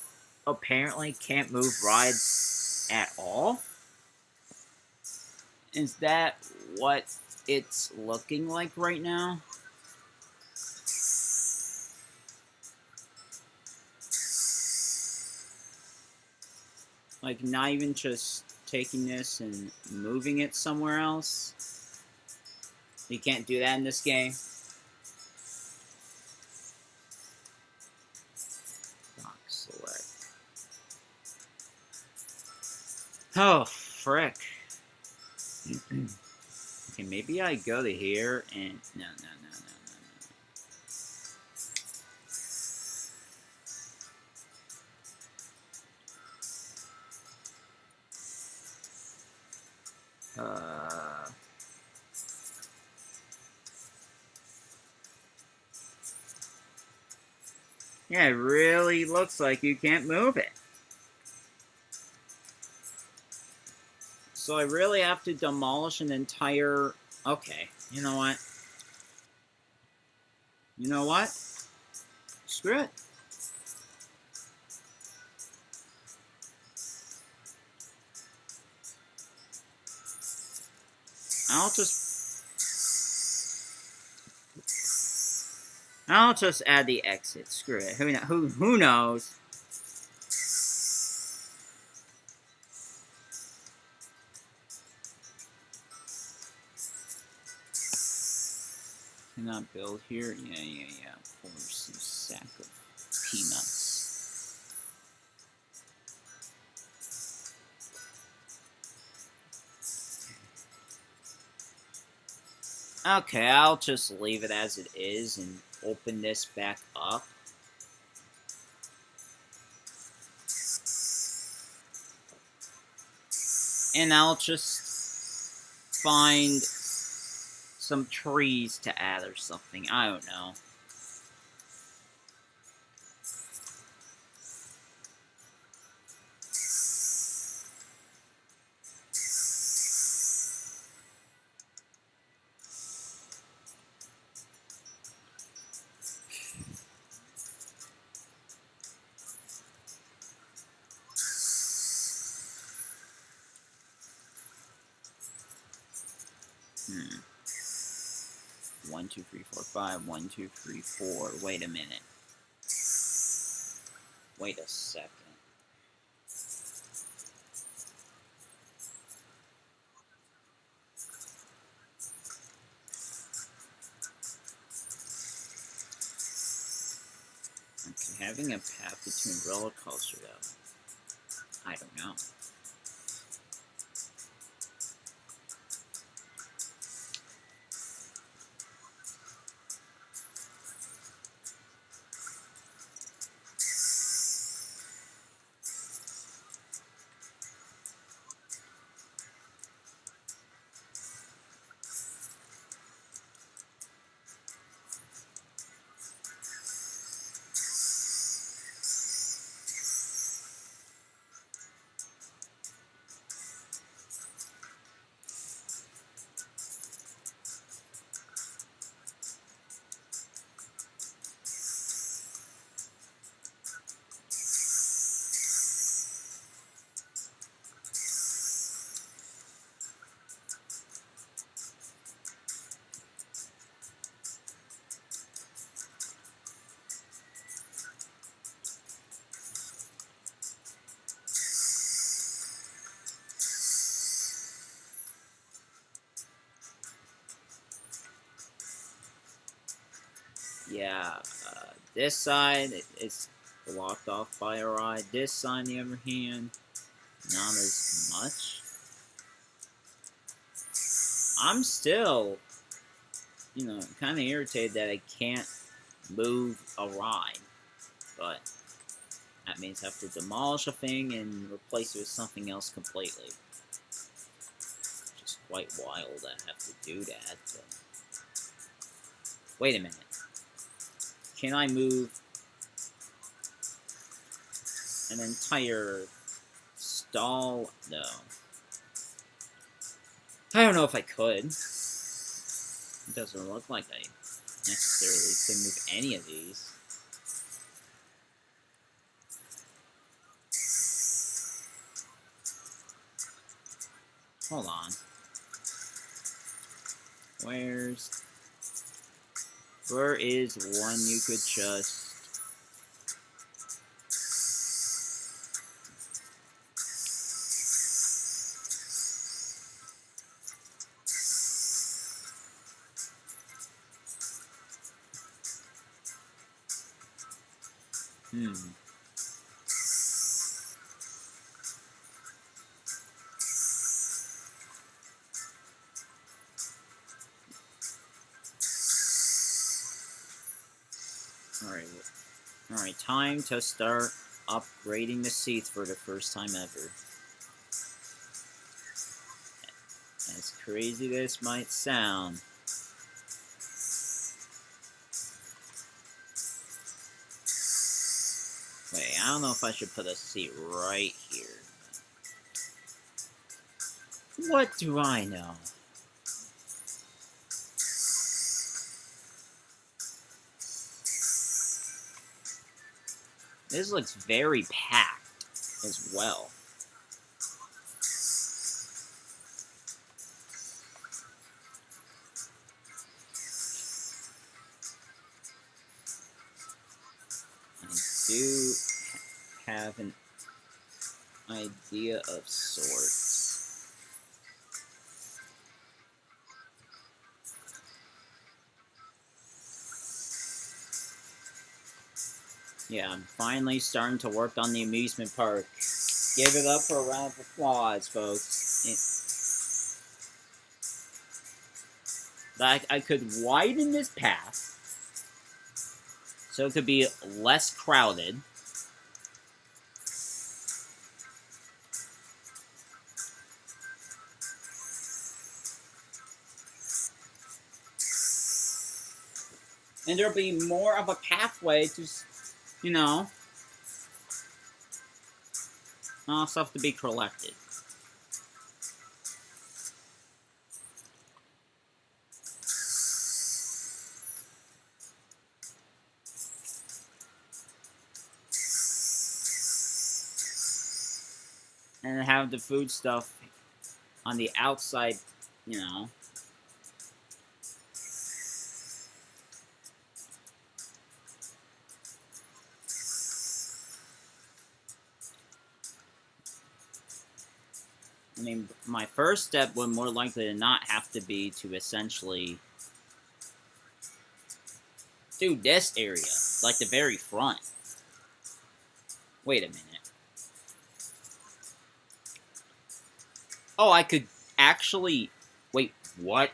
apparently can't move rides at all. Is that what it's looking like right now? Like, not even just taking this and moving it somewhere else? You can't do that in this game? Dock select. Oh, frick. Okay, maybe I go to here and... No. Yeah, it really looks like you can't move it. So I really have to demolish an entire... Okay, you know what? You know what? Screw it. I'll just add the exit. Screw it. Who knows? Cannot build here? Yeah. Pour some sack of peanuts. Okay, I'll just leave it as it is and open this back up. And I'll just find some trees to add or something. I don't know. Hmm. 1, 2, 3, 4, 5. 1, 2, 3, 4. Wait a minute. Wait a second. Okay, having a path between roller coaster though. I don't know. Yeah, this side is blocked off by a ride. This side, on the other hand, not as much. I'm still, kind of irritated that I can't move a ride. But that means I have to demolish a thing and replace it with something else completely. Which is quite wild that I have to do that. But wait a minute. Can I move an entire stall? No. I don't know if I could. It doesn't look like I necessarily could move any of these. Hold on. Where is one you could just... Alright, time to start upgrading the seats for the first time ever. As crazy this might sound. Wait, I don't know if I should put a seat right here. What do I know? This looks very packed as well. I do have an idea of sorts. Yeah, I'm finally starting to work on the amusement park. Give it up for a round of applause, folks. I could widen this path so it could be less crowded. And there'll be more of a pathway to, you know, stuff to be collected. And have the food stuff on the outside, you know. I mean, my first step would more likely than not have to be to essentially do this area, like the very front. Wait a minute. Oh, I could actually... Wait, what?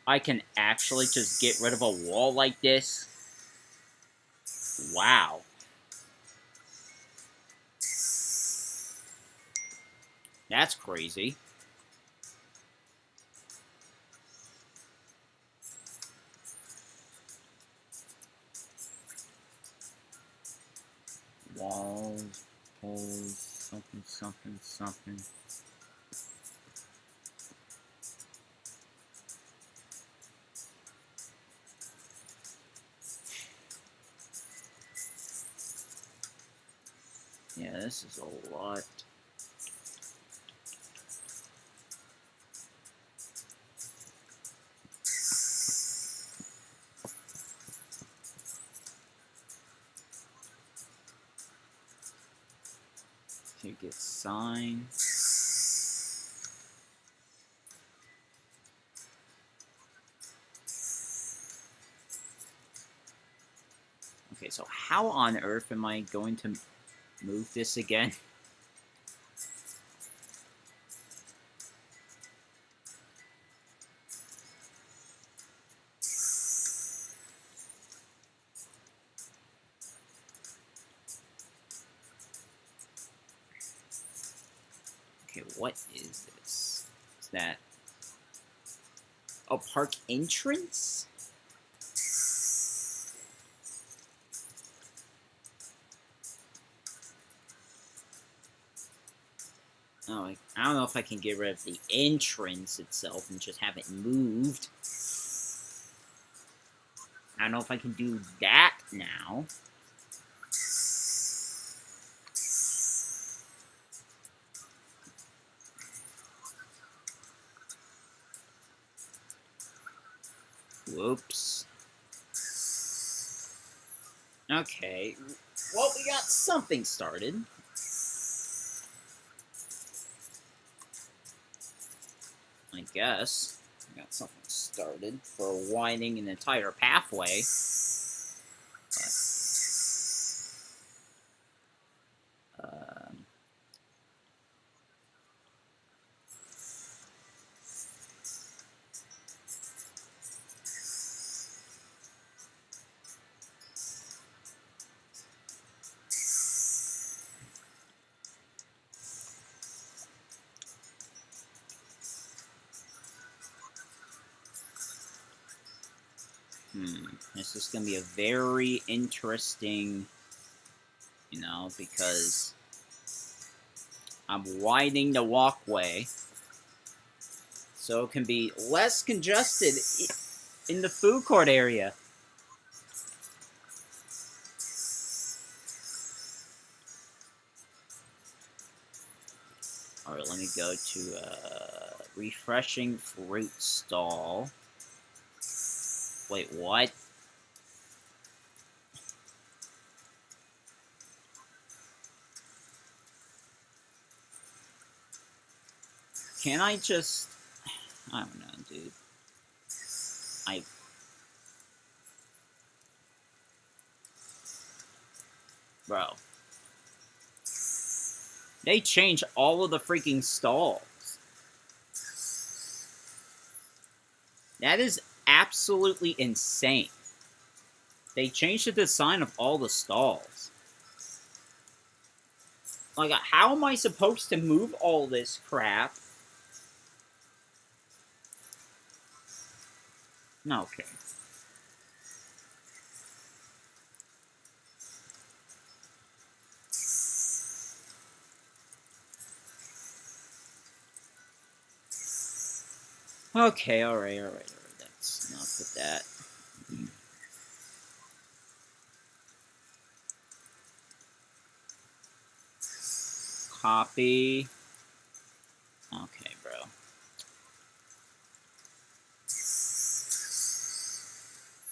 I can actually just get rid of a wall like this? Wow. That's crazy. Walls, poles, something, something, something. Yeah, this is a lot. Okay, get sign. Okay, so how on earth am I going to move this again? Okay, what is this? Is that a park entrance? Oh, I don't know if I can get rid of the entrance itself and just have it moved. I don't know if I can do that now. Whoops. Okay. Well, we got something started. I guess. We got something started for widening an entire pathway. But, this is going to be a very interesting, you know, because I'm widening the walkway so it can be less congested in the food court area. Alright, let me go to refreshing fruit stall. Wait, what? Can I just... I don't know, dude. Bro. They changed all of the freaking stalls. That is absolutely insane. They changed the design of all the stalls. Like, how am I supposed to move all this crap? Okay. Okay, alright. That's enough with that. Copy. Okay, bro.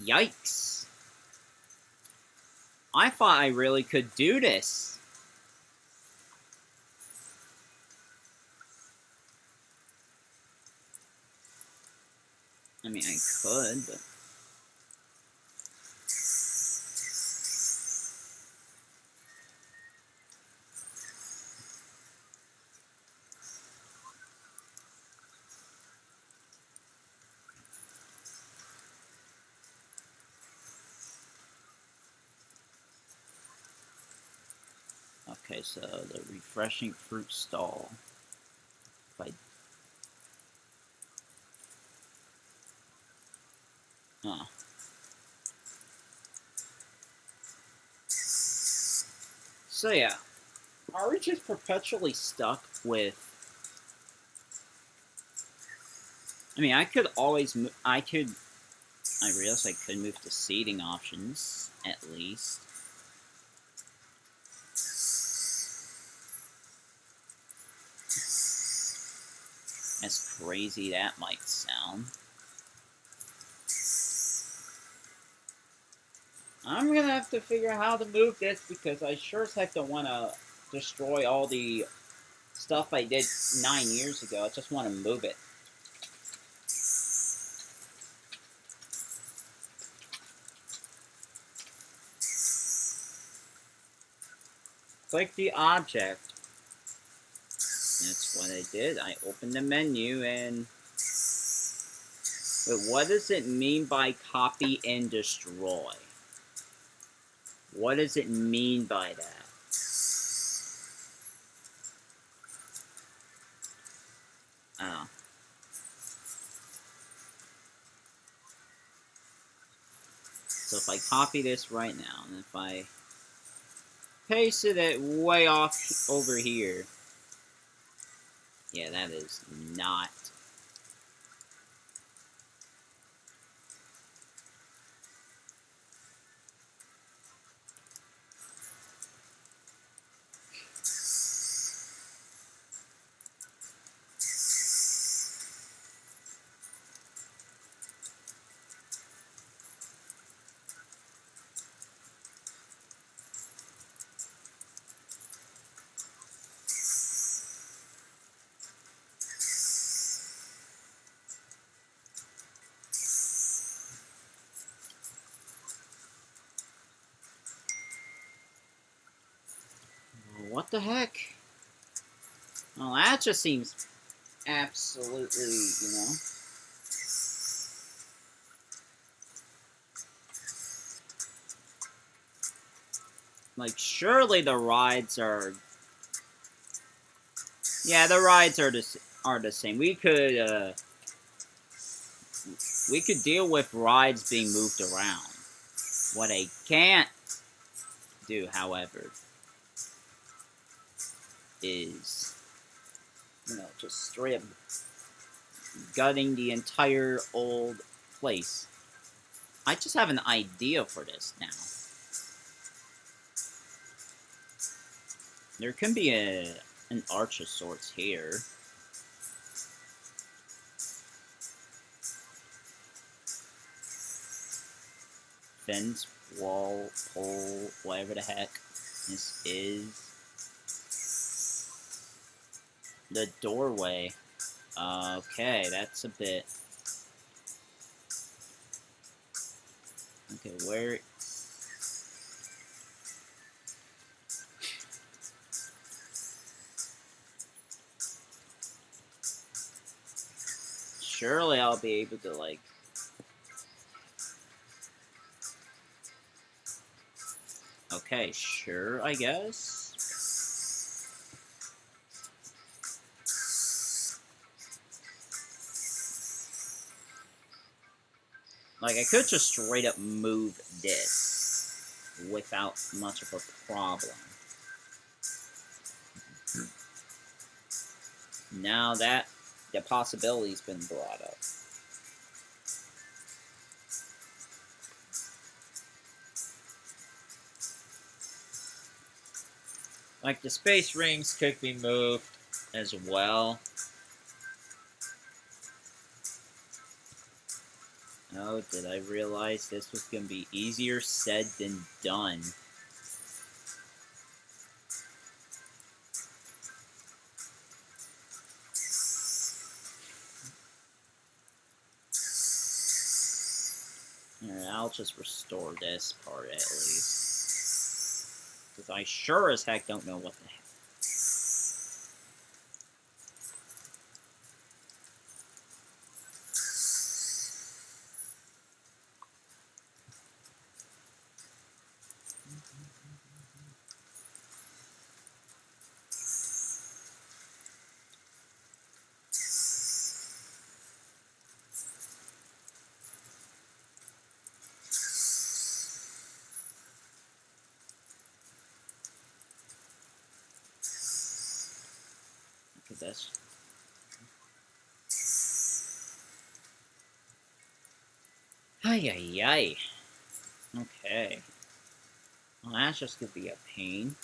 Yikes. I thought I really could do this. I mean, I could, but... Okay, so the refreshing fruit stall. If I... Oh. So yeah, are we just perpetually stuck with... I mean, I could always I realized I could move to seating options, at least. As crazy that might sound. I'm gonna have to figure out how to move this, because I sure as heck don't want to destroy all the stuff I did 9 years ago. I just want to move it. Click the object. That's what I did. I opened the menu and... But what does it mean by copy and destroy? What does it mean by that? Oh. So if I copy this right now, and if I paste it way off over here, yeah, that is not... What the heck? Well, that just seems absolutely, you know... Like, surely the rides are... Yeah, the rides are the same. We could deal with rides being moved around. What I can't do, however, is, you know, just straight up gutting the entire old place. I just have an idea for this now. There can be an arch of sorts here. Fence, wall, pole, whatever the heck this is. The doorway. Okay, that's a bit... Okay, where... surely I'll be able to, like... Okay, sure, I guess. Like, I could just straight up move this without much of a problem. Now that the possibility's been brought up. Like, the space rings could be moved as well. Oh, did I realize this was going to be easier said than done? Alright, I'll just restore this part at least. Because I sure as heck don't know what the heck. Because that's... Ay, ay, ay. Okay. Well, that's just gonna be a pain.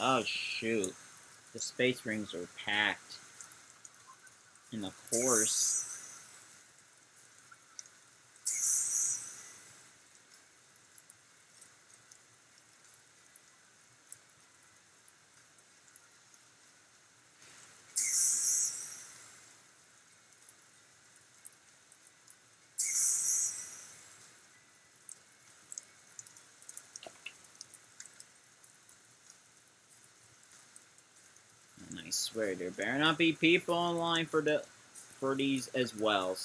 Oh, shoot. The space rings are packed. And of course... And I swear there better not be people in line for these as well.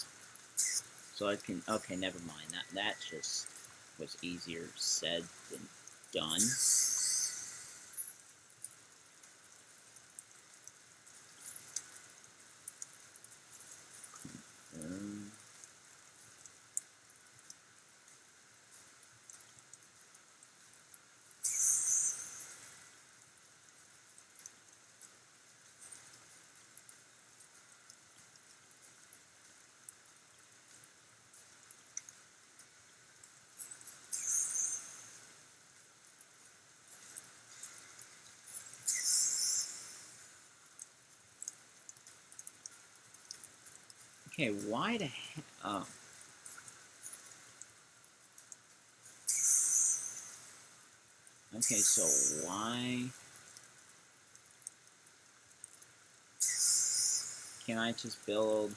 So I can... Okay, never mind. That just was easier said than done. Okay, why the heck? Oh. Okay, so why can't I just build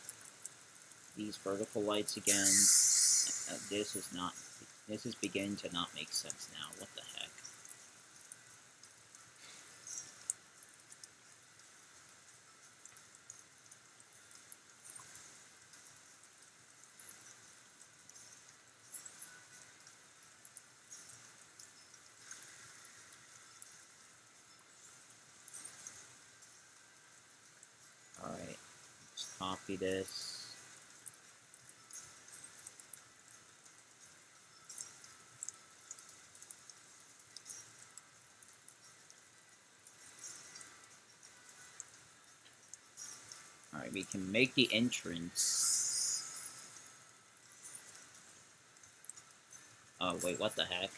these vertical lights again? This is beginning to not make sense now. What the heck? Alright, just copy this. Alright, we can make the entrance. Oh, wait, what the heck?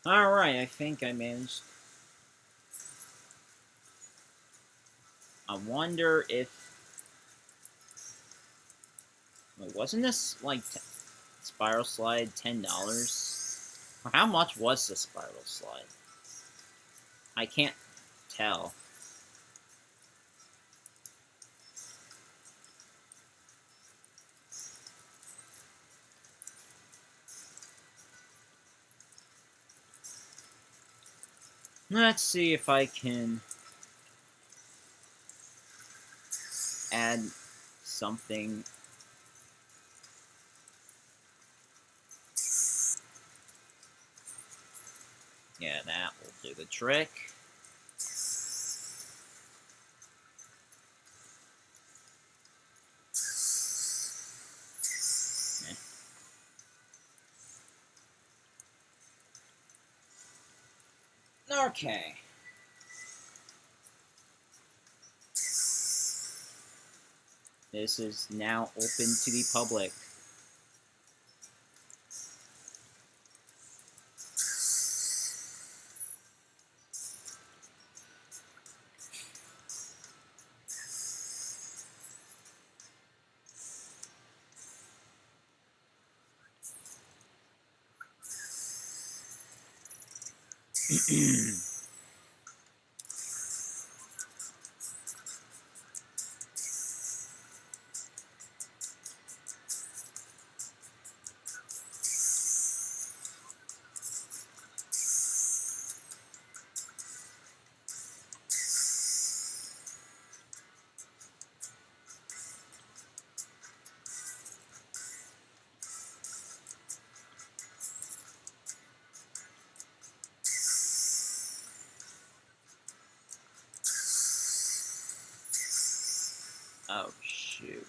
Alright, I think I managed. I wonder if... Wait, wasn't this, like, spiral slide $10? Or how much was the spiral slide? I can't tell. Let's see if I can add something. Yeah, that will do the trick. Okay. This is now open to the public. Oh, shoot.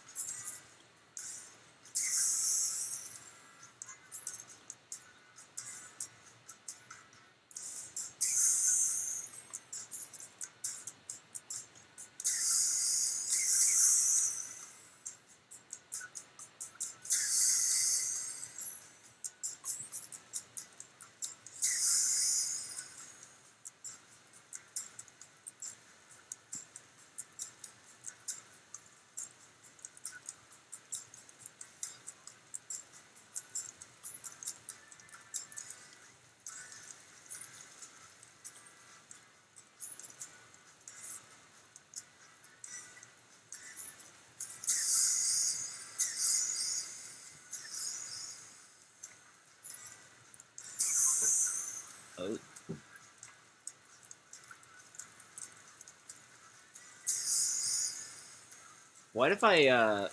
Oh. What if I,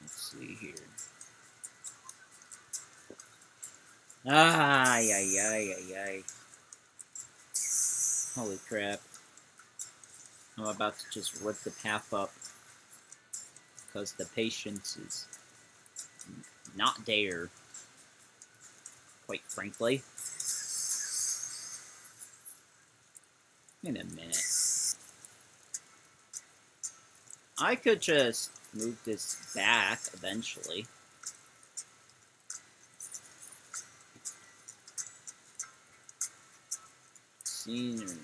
let's see here. Ay, ay, ay, ay, ay. Holy crap. I'm about to just rip the path up. Because the patience is not there. Quite frankly. In a minute. I could just move this back eventually. Scenery.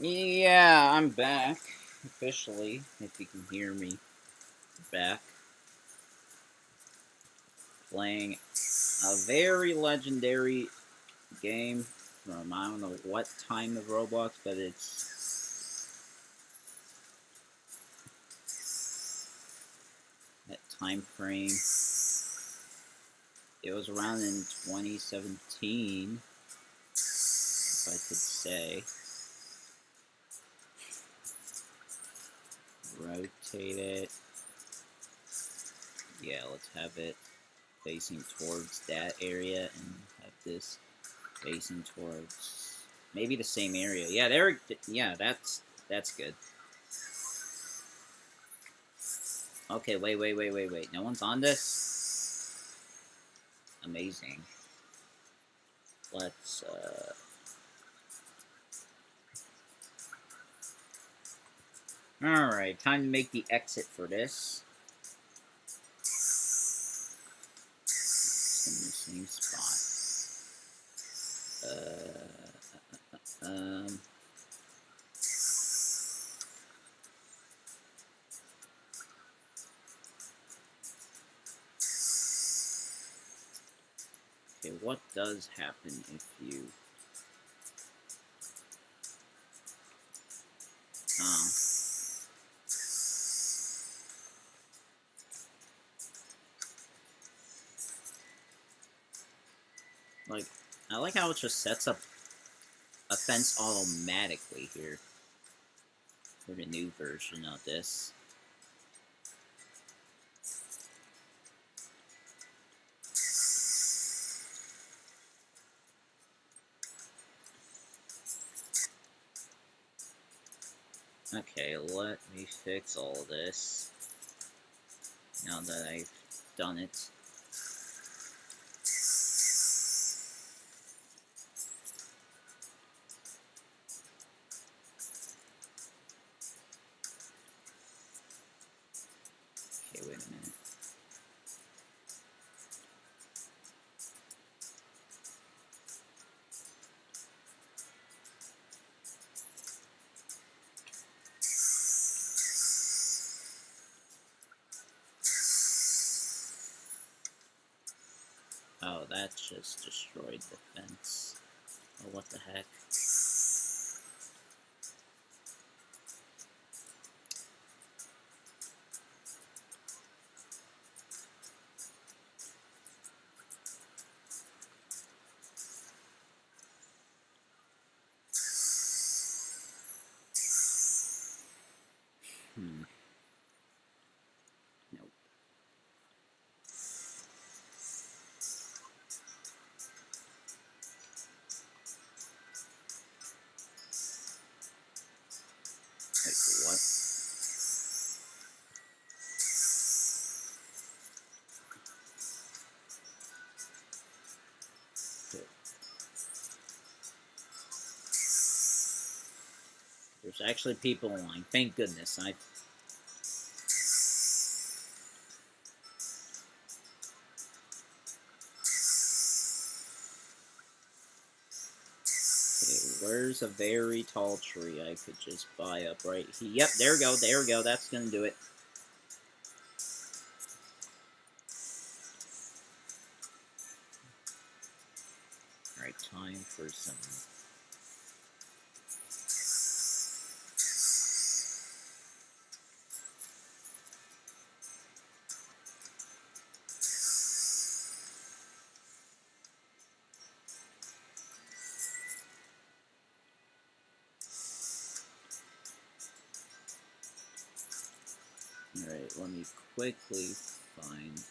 Yeah, I'm back. Officially, if you can hear me. Back. Playing a very legendary game from I don't know what time of Roblox, but it's that time frame. It was around in 2017, if I could say. Rotate it. Yeah, let's have it facing towards that area and have this facing towards maybe the same area. Yeah, there. Yeah, that's good. Okay, wait. No one's on this? Amazing. Let's, Alright, time to make the exit for this. It's in the same spot. Okay, what does happen if you... Like, I like how it just sets up a fence automatically here for the new version of this. Okay, let me fix all this now that I've done it. Okay, wait a minute. Oh, that just destroyed the fence. Oh, what the heck? Nope. Wait, what? There's actually people online. Thank goodness. Okay, where's a very tall tree I could just buy up right here? Yep, there we go. There we go. That's gonna do it. Alright, time for some... Alright, let me quickly find...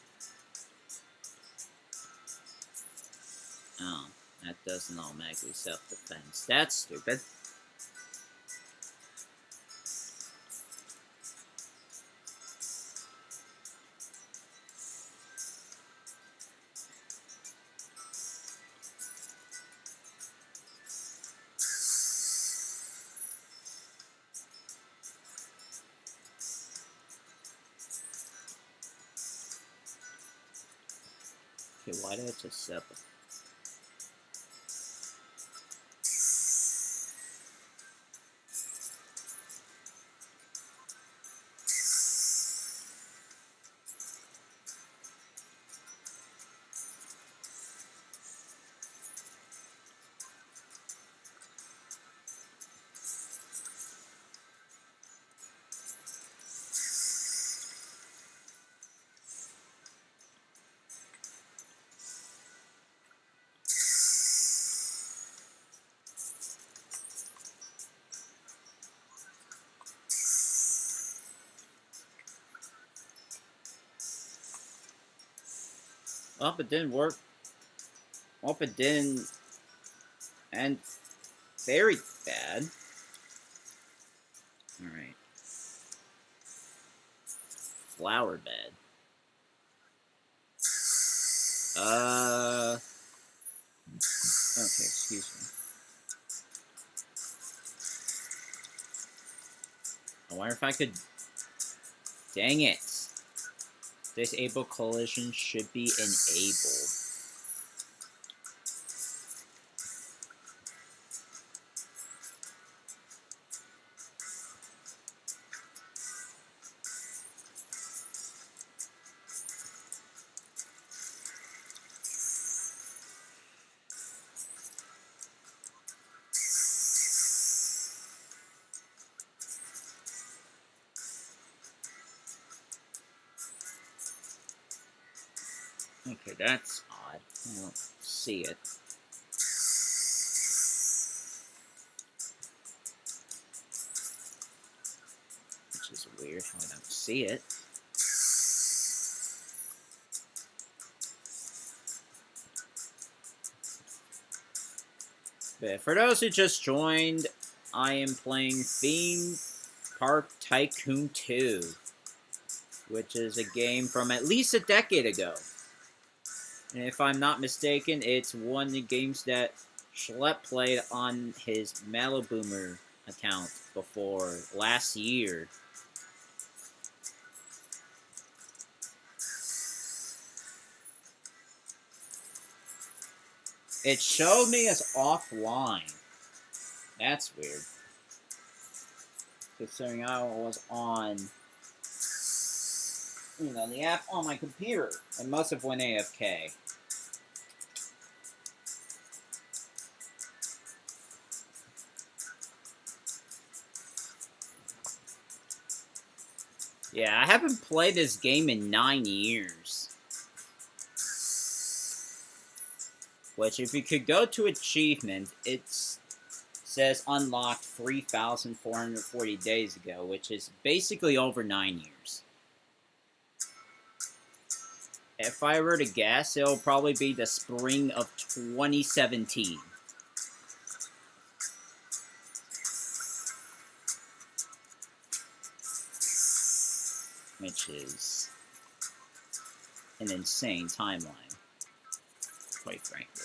Oh, that doesn't automatically set up the fence. That's stupid. Okay, why did I just set up a... Well, it didn't work. Well, it didn't end very bad. Alright. Flower bed. Okay, excuse me. I wonder if I could... Dang it. Disable collision should be enabled. Okay, that's odd. I don't see it. Which is weird how I don't see it. But for those who just joined, I am playing Theme Park Tycoon 2, which is a game from at least a decade ago. And if I'm not mistaken, it's one of the games that Schlep played on his Maliboomer account before last year. It showed me as offline. That's weird. Considering I was on, the app on my computer. It must have went AFK. Yeah, I haven't played this game in 9 years. Which, if you could go to achievement, it says unlocked 3,440 days ago, which is basically over 9 years. If I were to guess, it'll probably be the spring of 2017. Which is an insane timeline, quite frankly.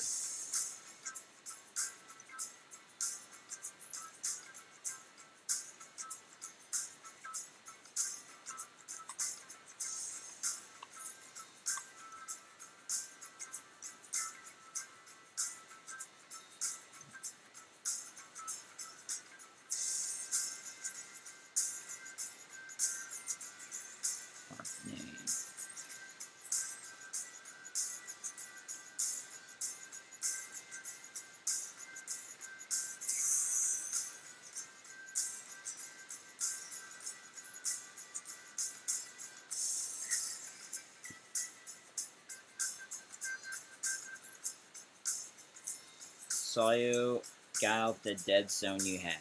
Saw you got out the dead zone you had.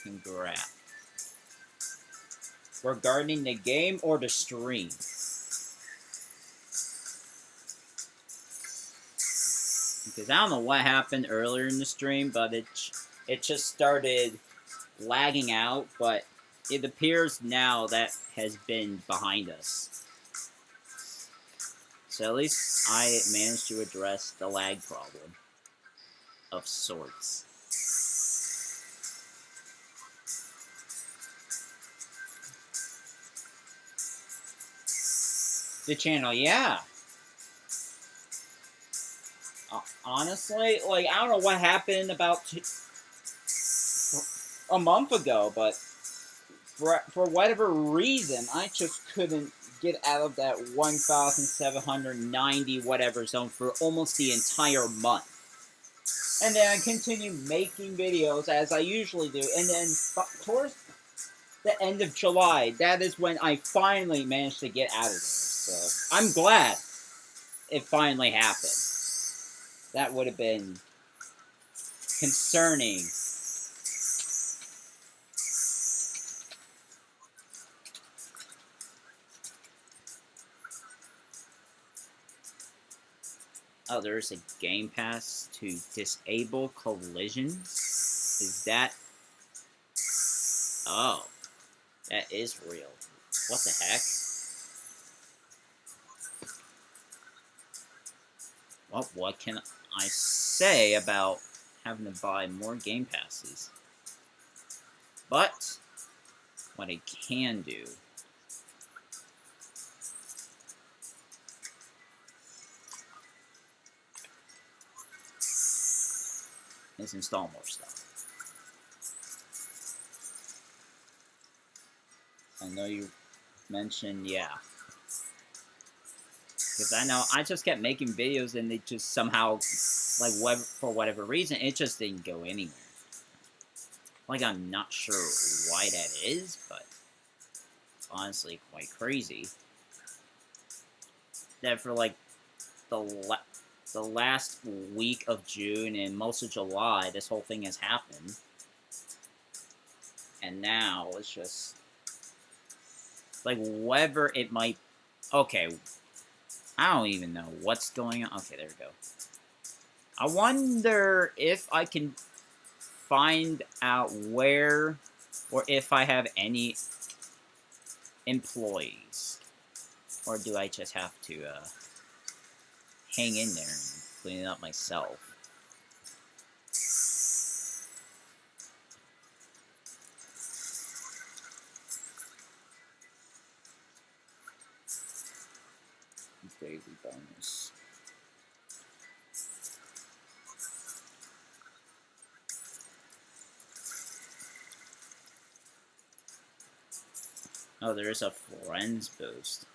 Congrats. Regarding the game or the stream? Because I don't know what happened earlier in the stream, but it just started lagging out, but it appears now that has been behind us. So at least I managed to address the lag problem. Of sorts. The channel, yeah. Honestly, I don't know what happened about a month ago, but for whatever reason, I just couldn't get out of that 1,790 whatever zone for almost the entire month. And then I continued making videos as I usually do. And then towards the end of July, that is when I finally managed to get out of there. So I'm glad it finally happened. That would have been concerning. Oh, there's a game pass to disable collisions? Is that... Oh, that is real. What the heck? Well, what can I say about having to buy more game passes? But what I can do is install more stuff. I know you mentioned, yeah. Because I know I just kept making videos and they just somehow, like, for whatever reason, it just didn't go anywhere. Like, I'm not sure why that is, but it's honestly quite crazy. That for, like, the last week of June and most of July, this whole thing has happened. And now, it's just... like, whether it might... Okay, I don't even know what's going on. Okay, there we go. I wonder if I can find out where, or if I have any employees. Or do I just have to hang in there and clean it up myself? Daily bonus. Oh, there's a friends boost.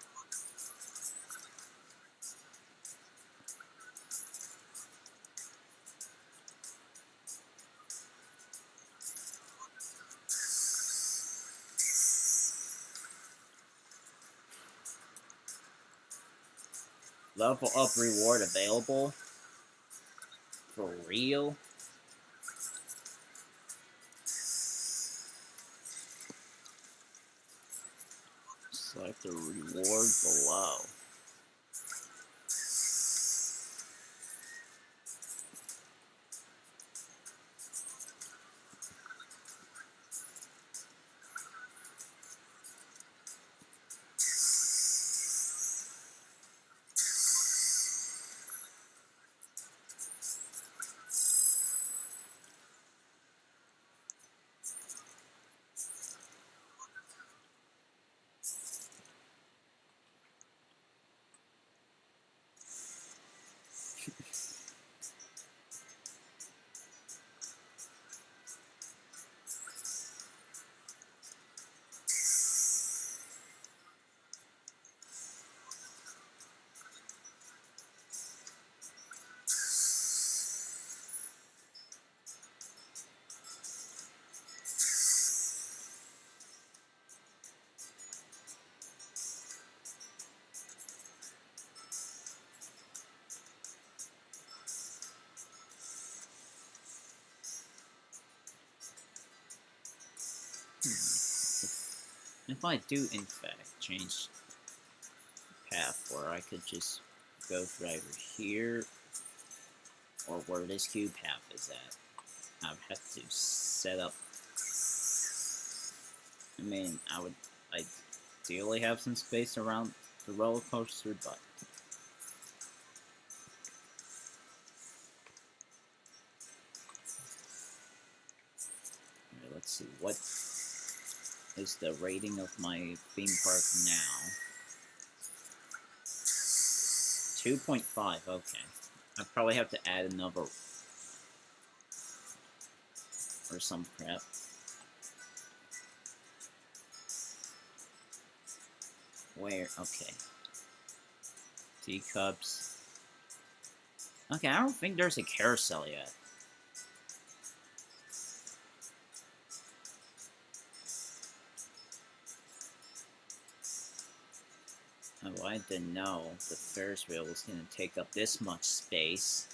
Level up reward available? For real? Select the reward below. If I do, in fact, change the path where I could just go through either here or where this cube path is at, I would have to set up... I mean, I would ideally have some space around the roller coaster, but... Alright, let's see, what is the rating of my theme park now? 2.5, okay. I probably have to add another... or some crap. Where? Okay. Teacups. Okay, I don't think there's a carousel yet. Oh, I didn't know the Ferris wheel was going to take up this much space.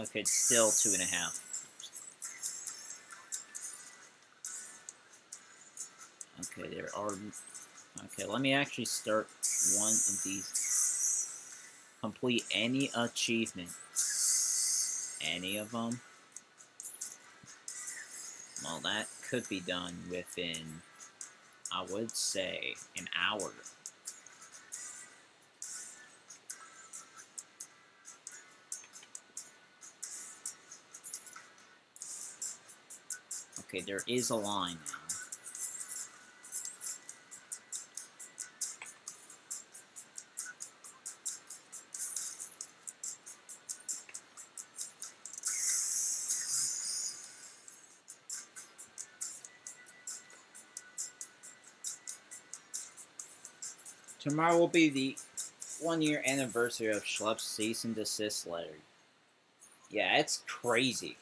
Okay, it's still 2.5. Okay, there are... Okay, let me actually start one of these. Complete any achievement. Any of them? Well, that could be done within, I would say, an hour. Okay, there is a line now. Tomorrow will be the 1-year anniversary of Schlepp's cease and desist letter. Yeah, it's crazy.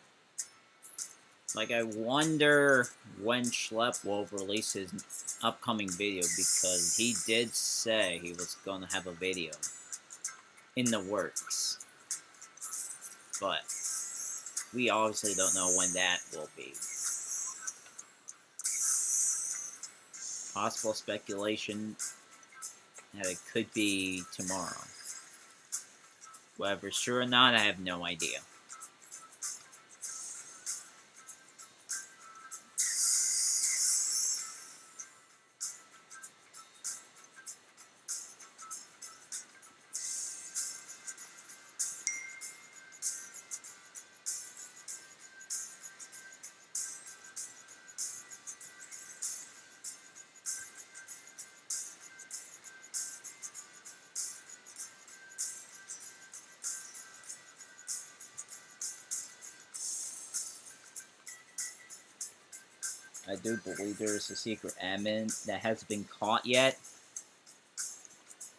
Like, I wonder when Schlepp will release his upcoming video, because he did say he was going to have a video in the works. But we obviously don't know when that will be. Possible speculation that it could be tomorrow. Whether it's true or not, I have no idea. I do believe there is a secret admin that hasn't been caught yet.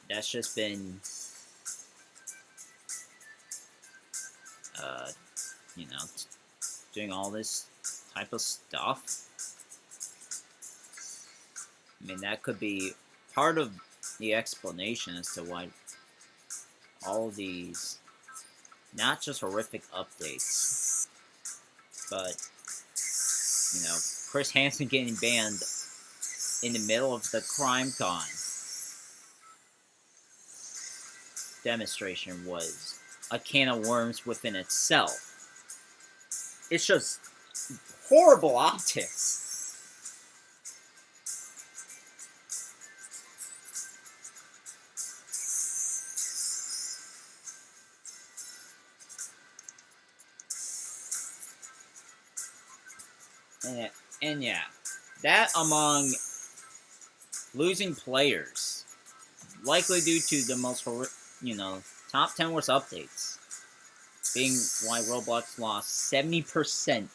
That's just been, you know, doing all this type of stuff. I mean, that could be part of the explanation as to why all these, not just horrific updates, but, you know, Chris Hansen getting banned in the middle of the CrimeCon demonstration was a can of worms within itself. It's just horrible optics. And yeah, that among losing players, likely due to the most, you know, top 10 worst updates, being why Roblox lost 70%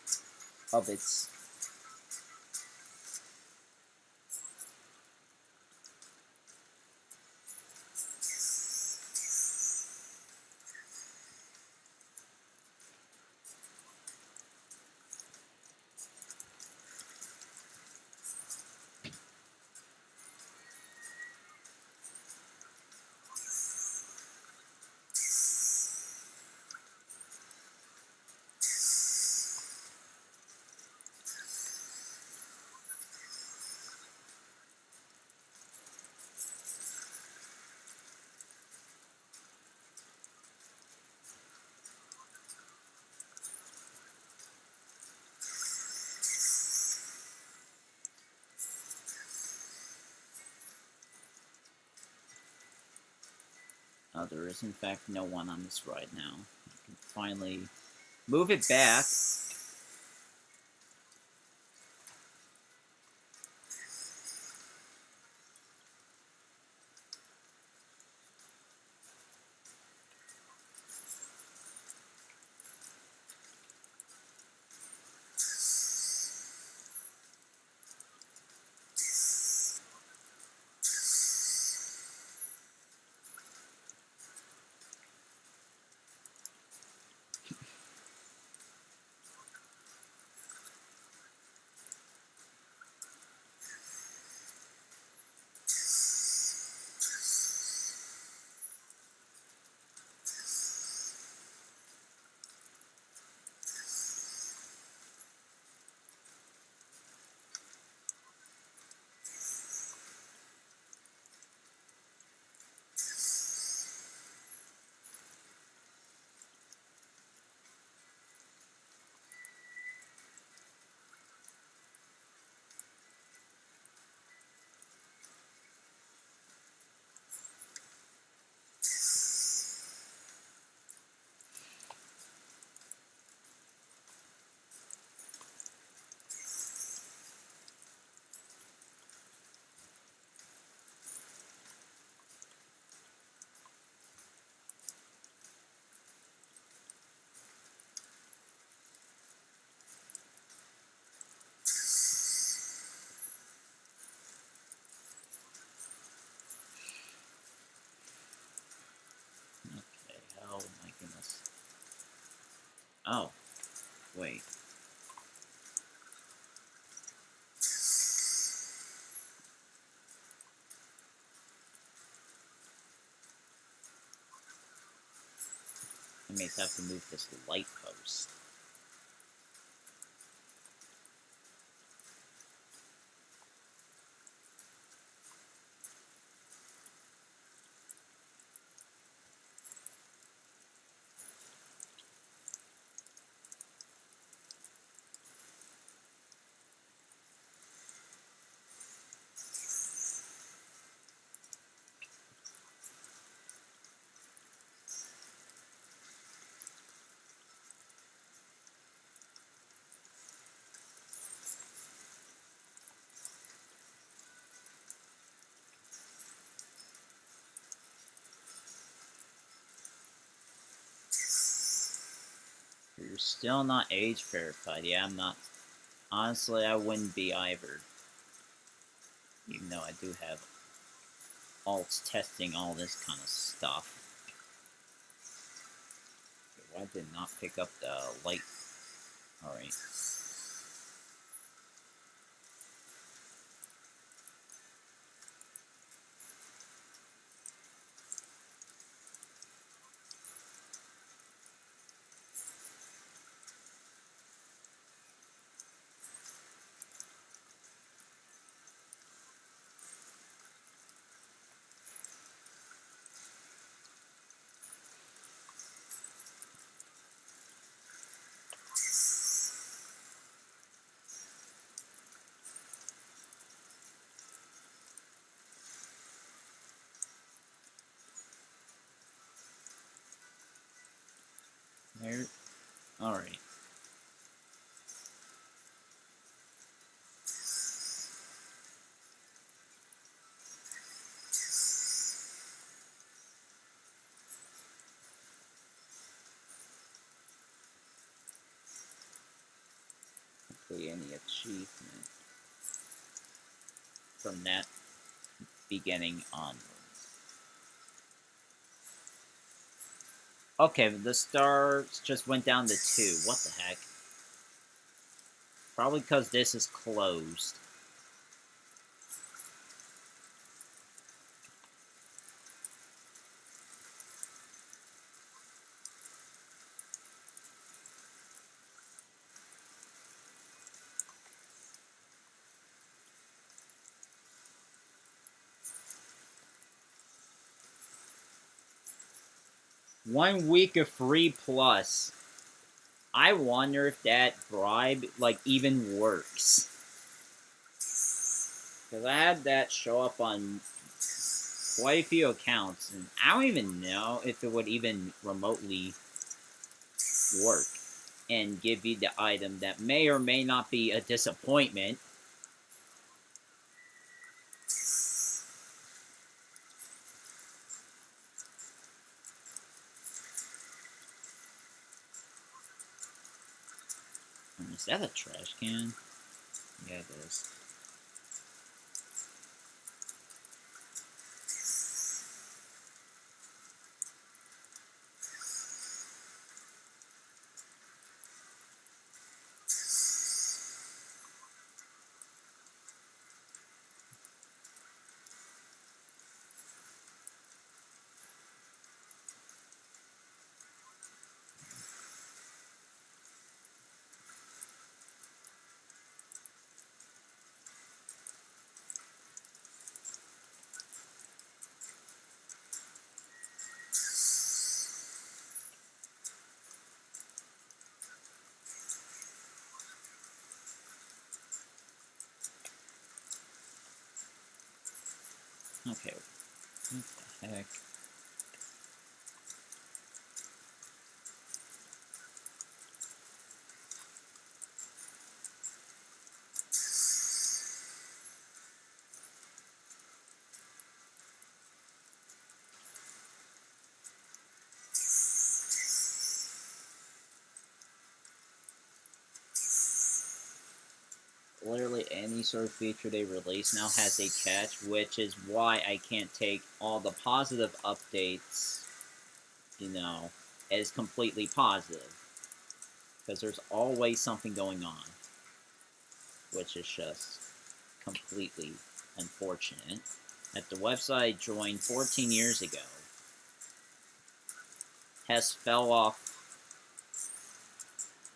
of its there is in fact no one on this ride now. I can finally move it back. Oh, wait. I may have to move this light post. You're still not age verified. Yeah, I'm not. Honestly, I wouldn't be either. Even though I do have alts testing all this kind of stuff. Why did not pick up the light? Alright. There. Alright. Hopefully any achievement from that beginning onwards. Okay, the stars just went down to 2. What the heck? Probably because this is closed. One week of free plus. I wonder if that bribe, like, even works. Because I had that show up on quite a few accounts, and I don't even know if it would even remotely work and give you the item that may or may not be a disappointment. Is that a trash can? Yeah, it is. Okay, what the heck? Literally any sort of feature they release now has a catch, which is why I can't take all the positive updates, as completely positive. because there's always something going on, which is just completely unfortunate. That the website I joined 14 years ago has fell off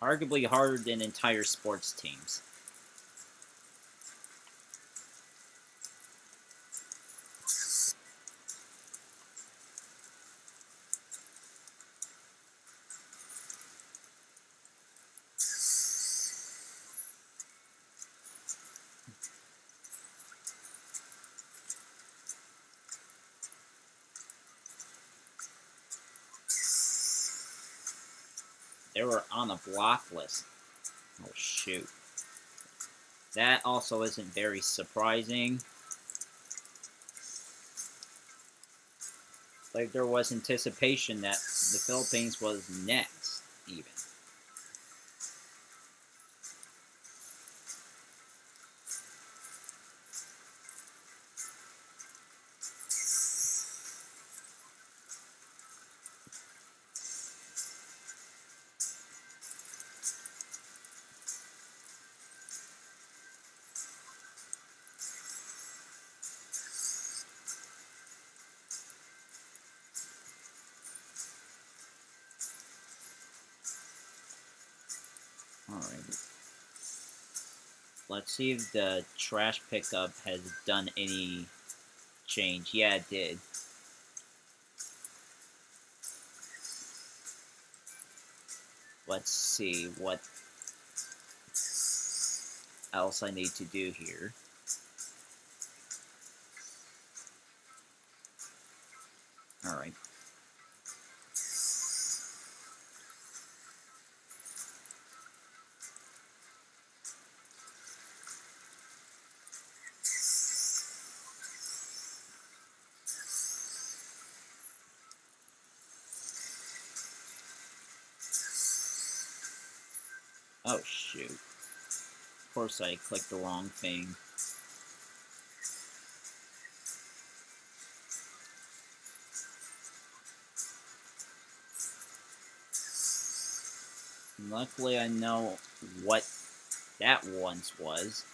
arguably harder than entire sports teams. They were on a block list. Oh, shoot. That also isn't very surprising. Like, there was anticipation that the Philippines was next, even. Alright. Let's see if the trash pickup has done any change. Yeah, it did. Let's see what else I need to do here. Alright. Oh, shoot. Of course I clicked the wrong thing. Luckily I know what that once was.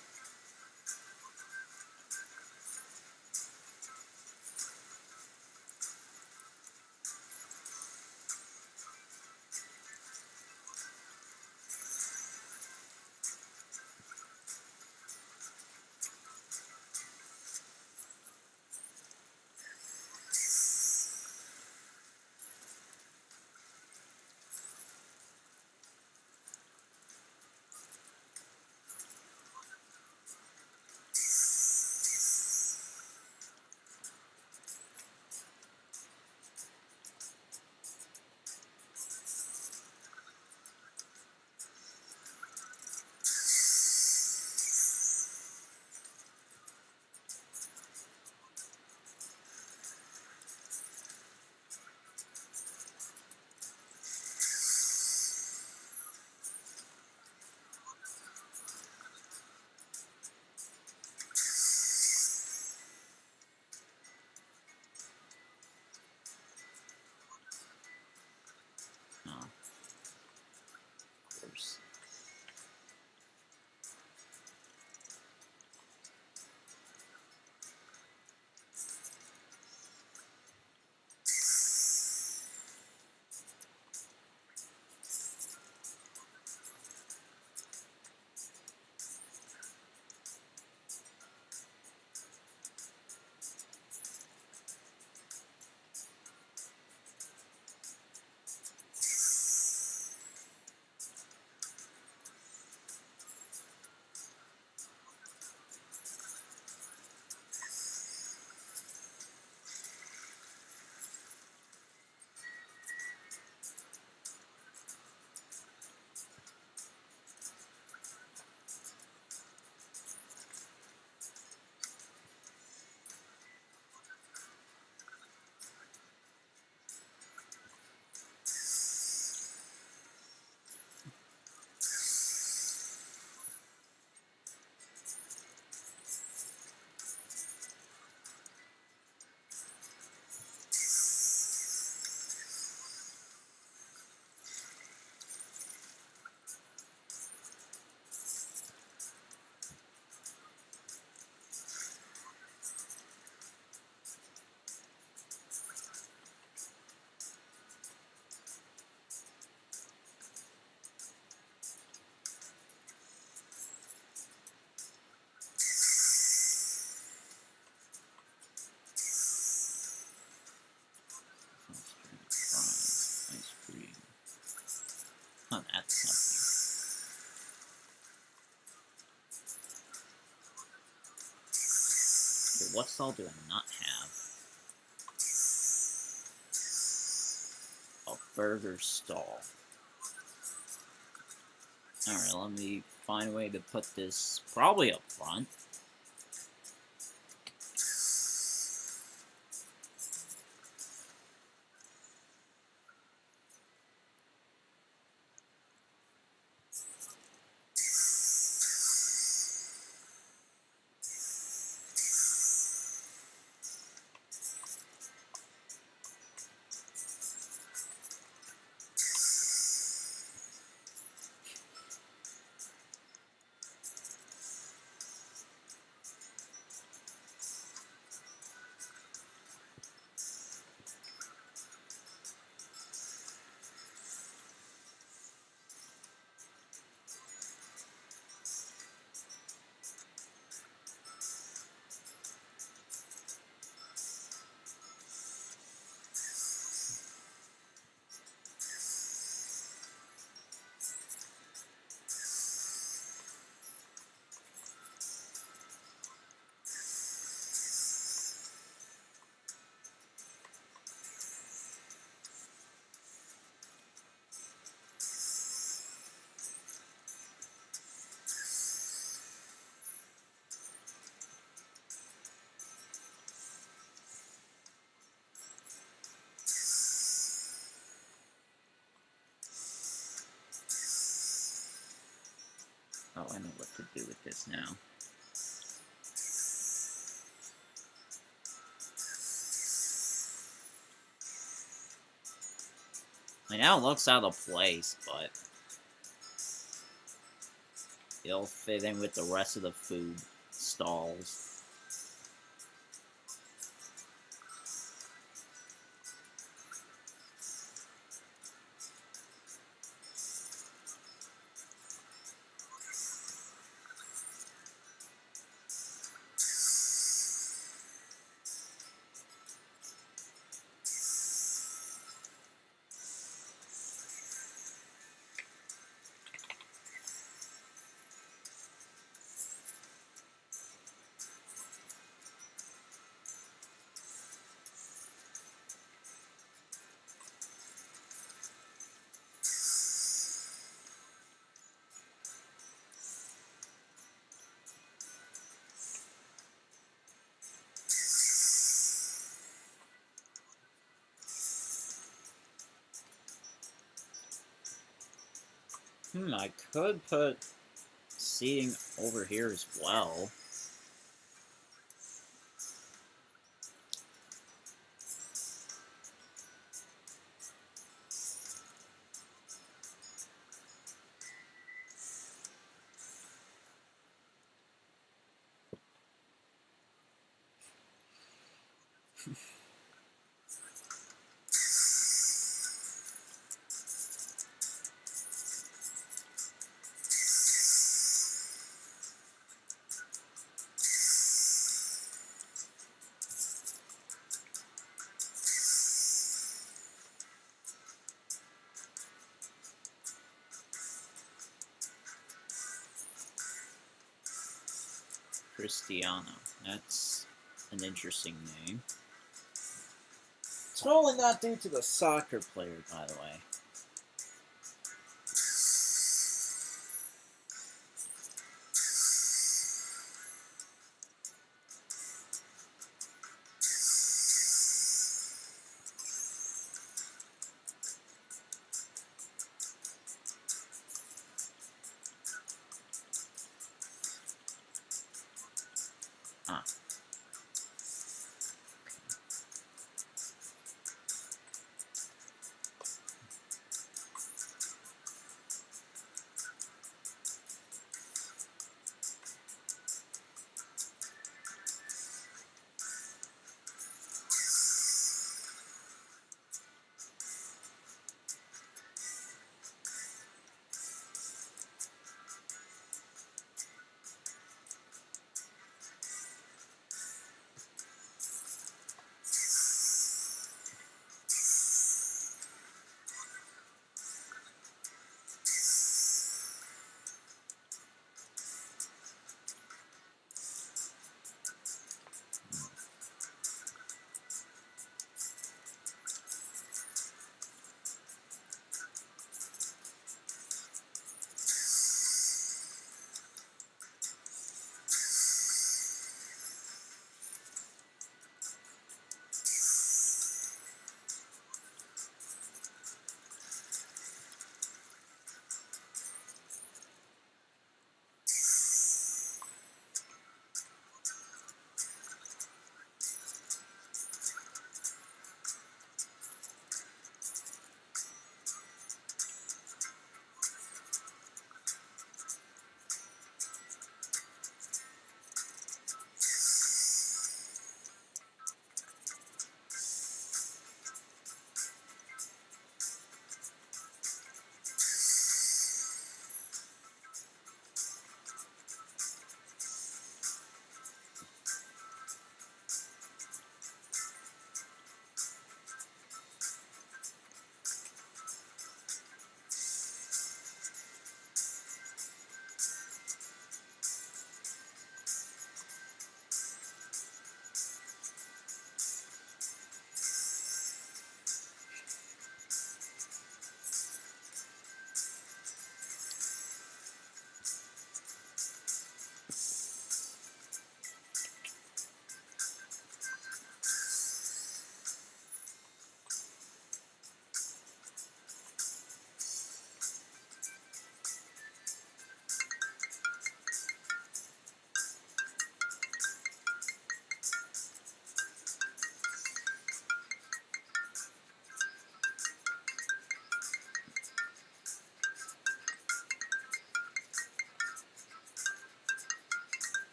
Okay, what stall do I not have? A burger stall. Alright, let me find a way to put this probably up front. Oh, I know what to do with this now. I know it looks out of place, but it'll fit in with the rest of the food stalls. I could put seating over here as well. Cristiano. That's an interesting name. Totally not due to the soccer player, by the way. Ah.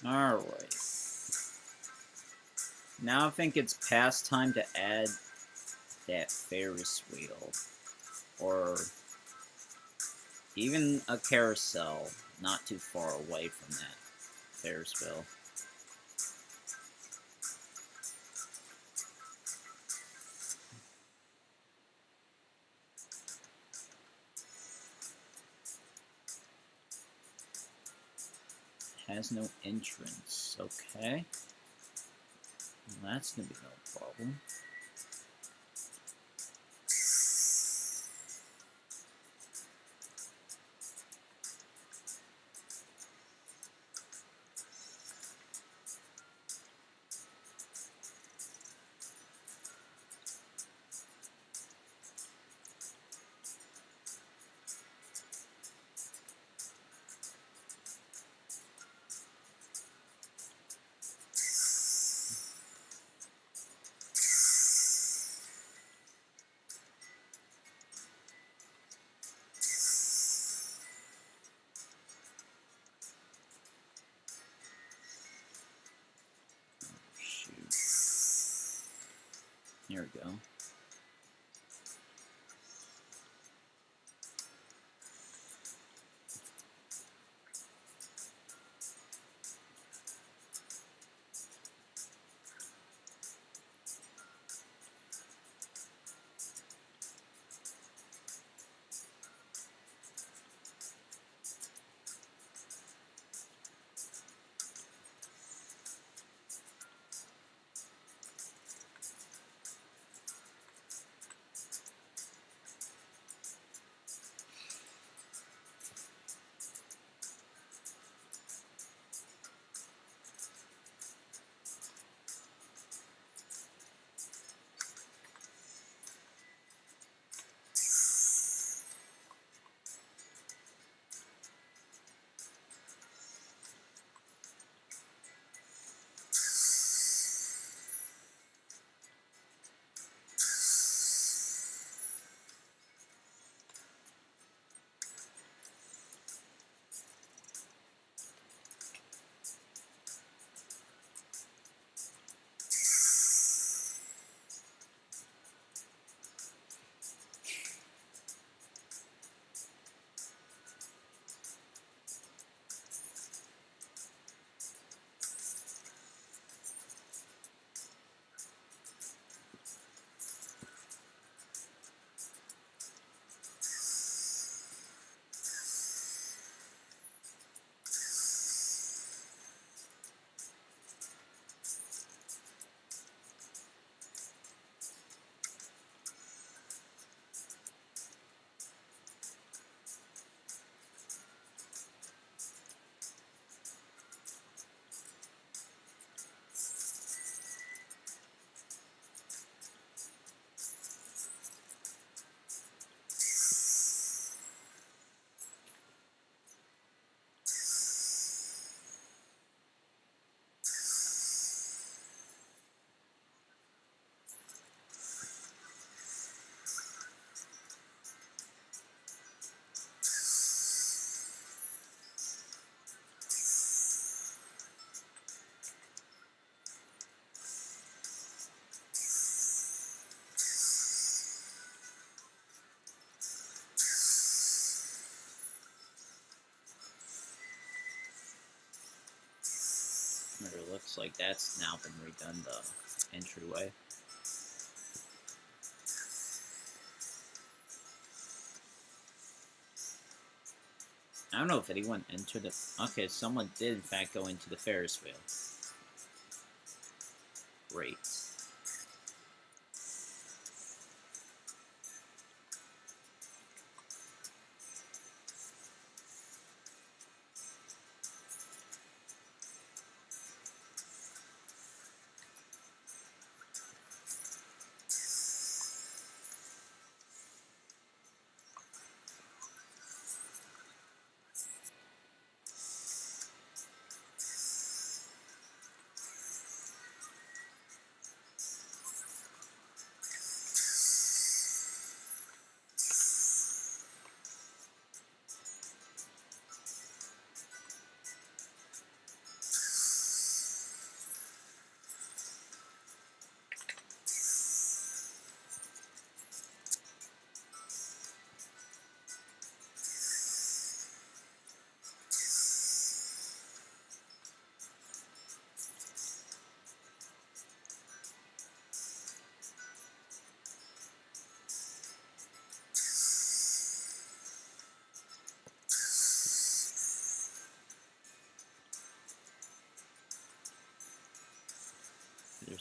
Alright. Now I think it's past time to add that Ferris wheel. Or even a carousel not too far away from that Ferris wheel. Has no entrance. Okay. Well, that's gonna be no problem. Shoot. Here we go. It looks like that's now been redone, the entryway. I don't know if anyone entered it. Okay, someone did in fact go into the Ferris wheel. Great.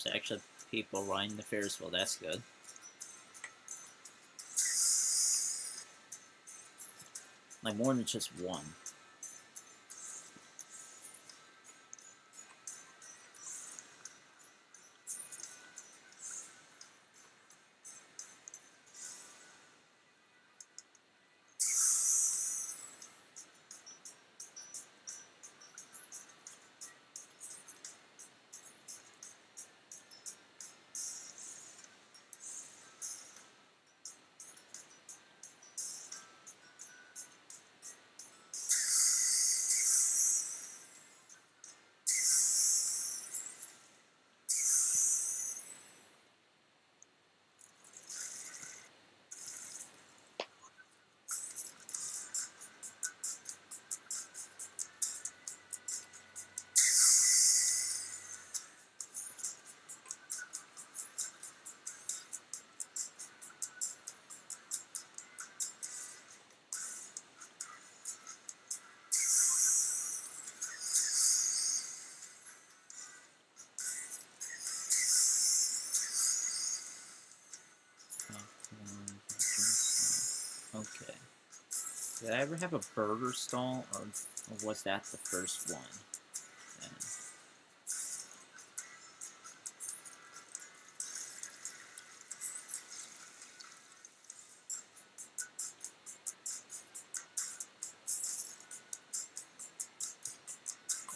there's actually people riding the Ferris wheel. That's good. Like more than just one. Okay. Did I ever have a burger stall, or was that the first one? Yeah.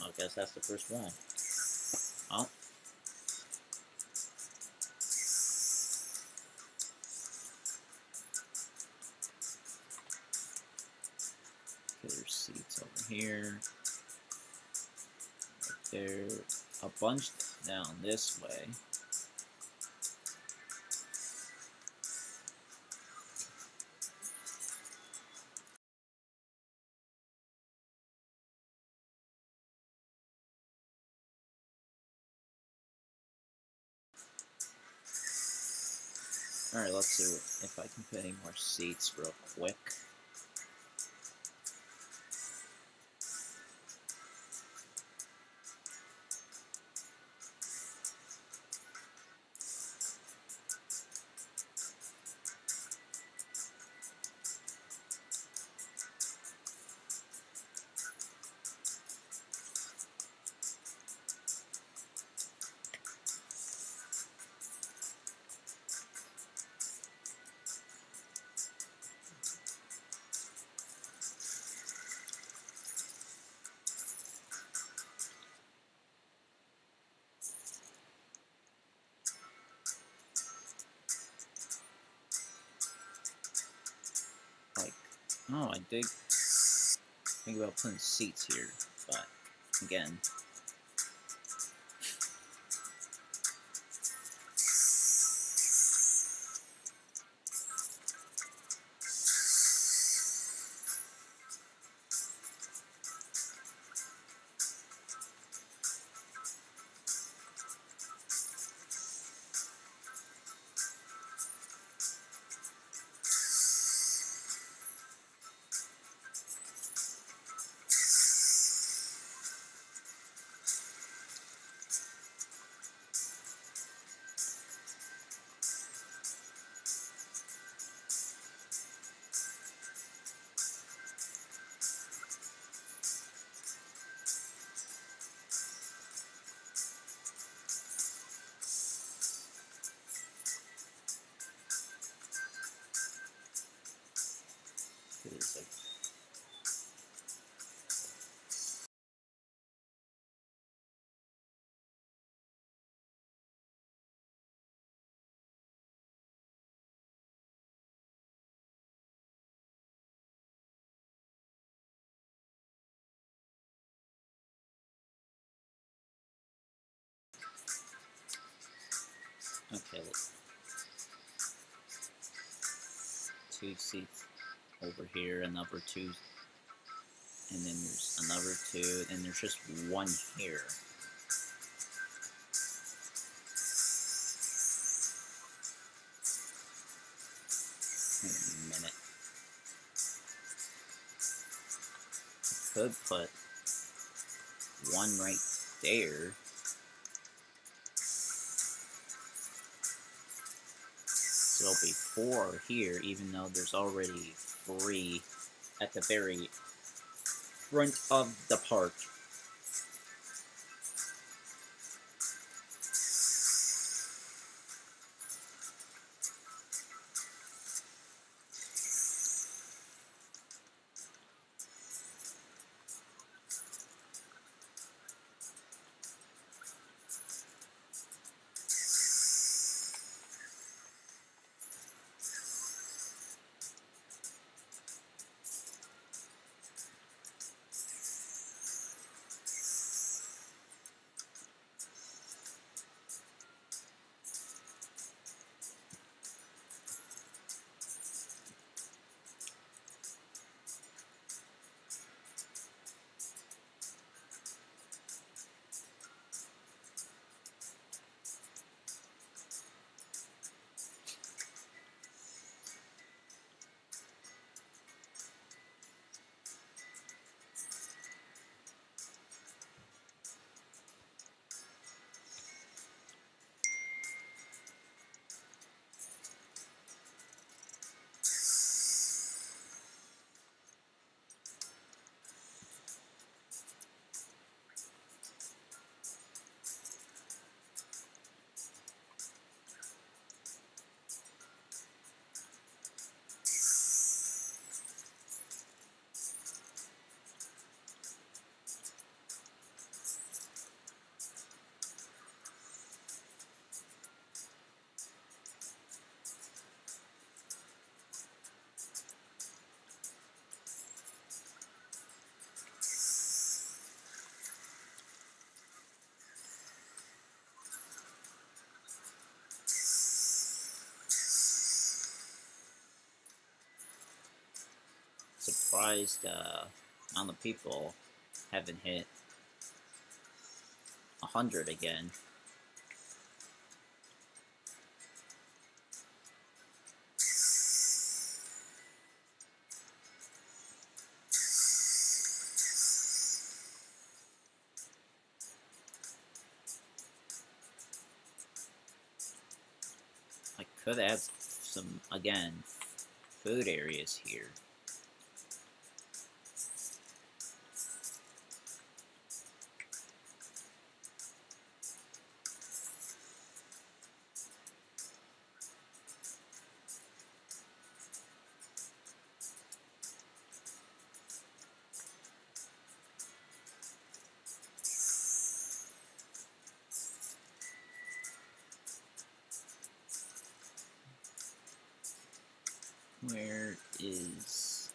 I guess that's the first one. Oh. Okay, there's seats over here. Right there. A bunch down this way. Alright, let's see if I can put any more seats real quick. Like, oh, I did think about putting seats here, but again. It's like, okay, look. 2 seats over here, another 2, and then there's another 2, and there's just 1 here. Wait a minute. Could put 1 right there. guess it'll be 4 here, even though there's already 3 at the very front of the park. Surprised amount of people haven't hit 100 again. I could add some, again, food areas here. Where is...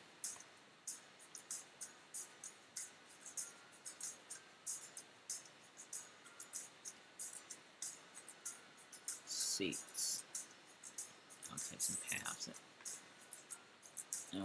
seats? Okay, some paths. Okay.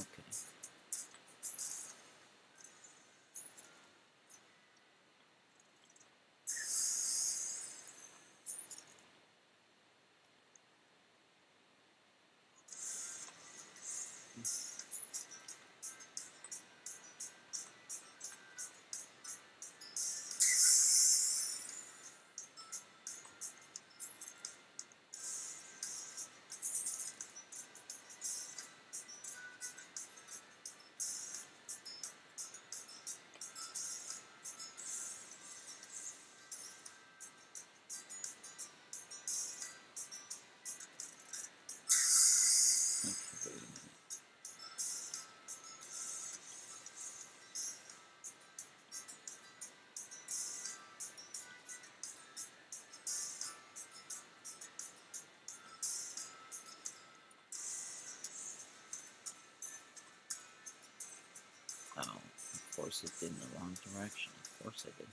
Wait a minute. Oh, of course it did in the wrong direction. Of course I did.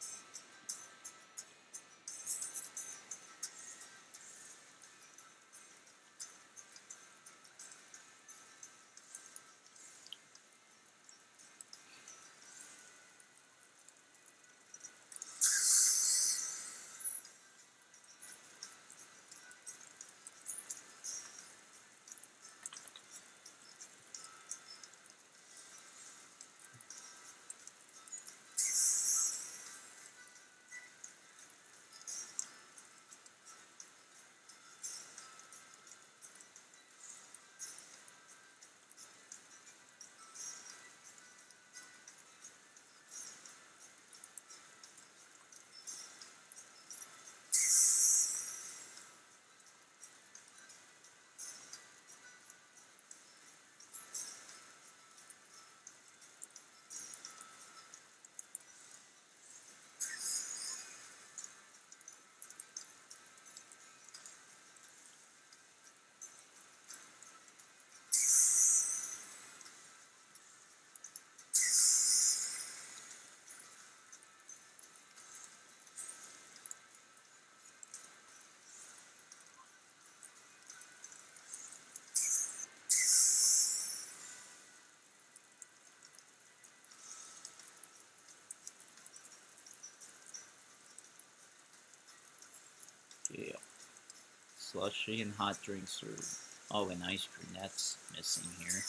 slushy and hot drinks are... Oh, and ice cream. That's missing here.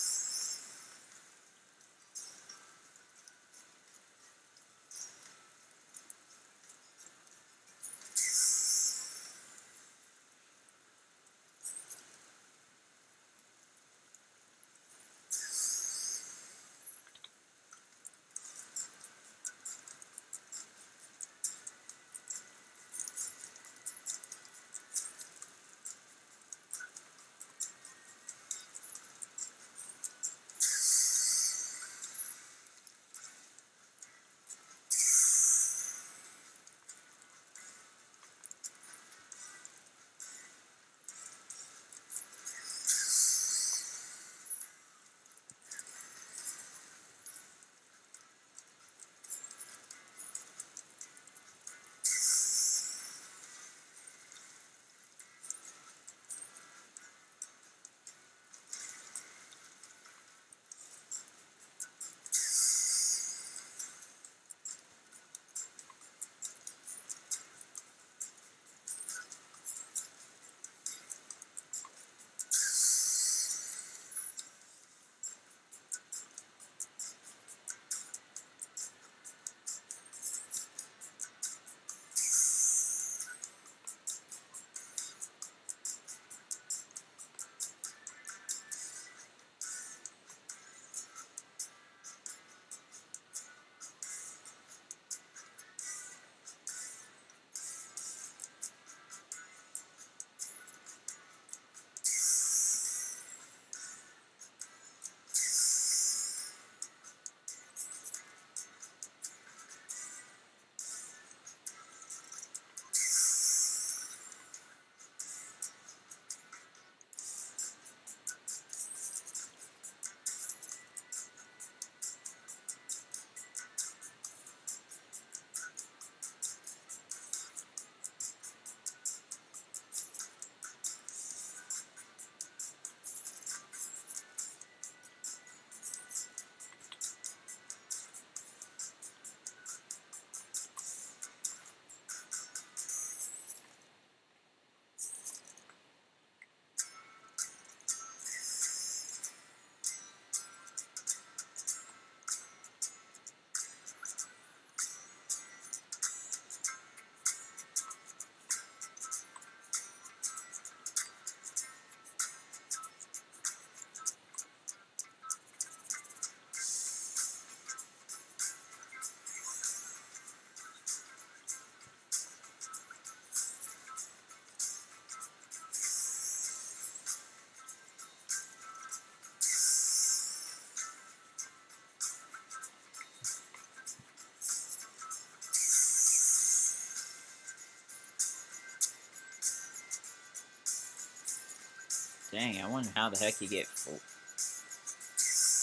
Dang, I wonder how the heck you get a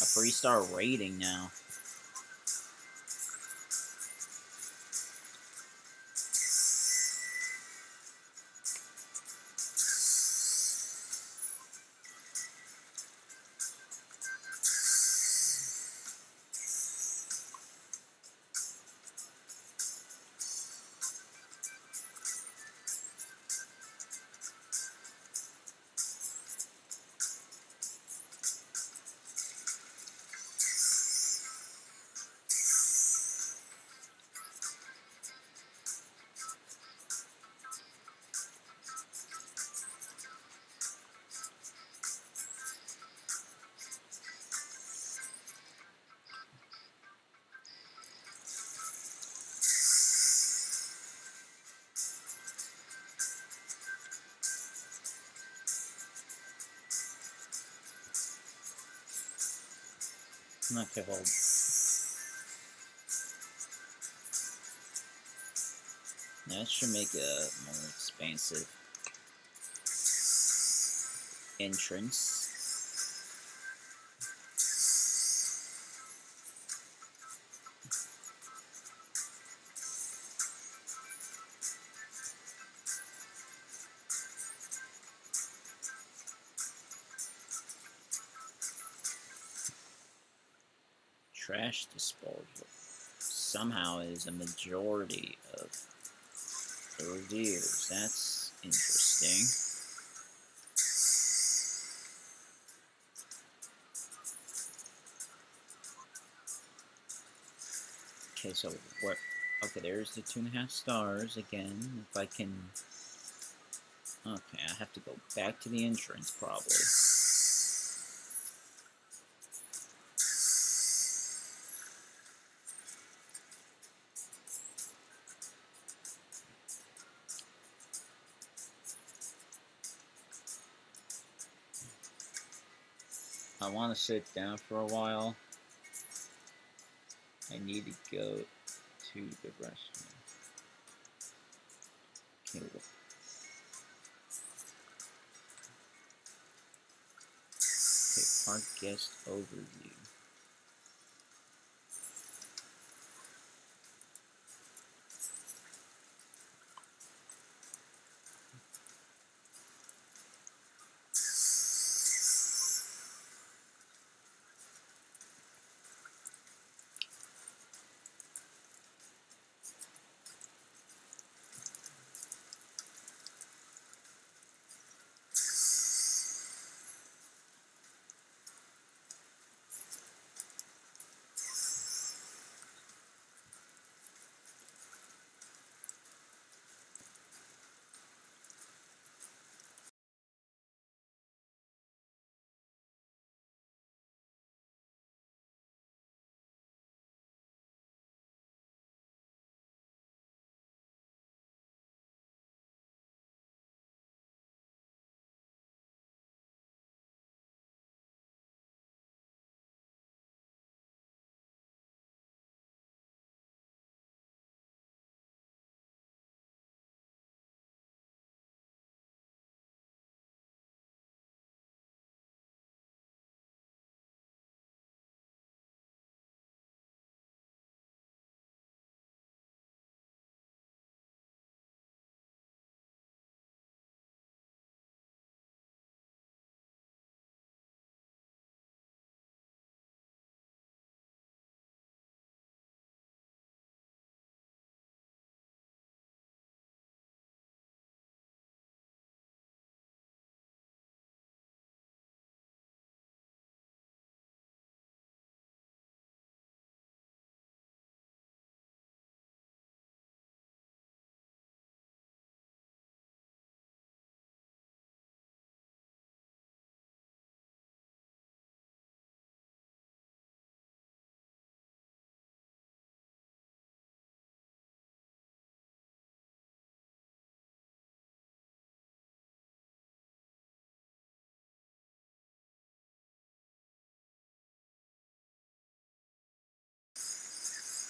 3-star rating now. Okay, hold. That should make a more expansive entrance. Trash disposal somehow is a majority of the reviews. That's interesting. Okay, so what? Okay, there's the 2.5 stars again. If I can. Okay, I have to go back to the entrance probably. I want to sit down for a while. I need to go to the restroom. Okay, park guest overview.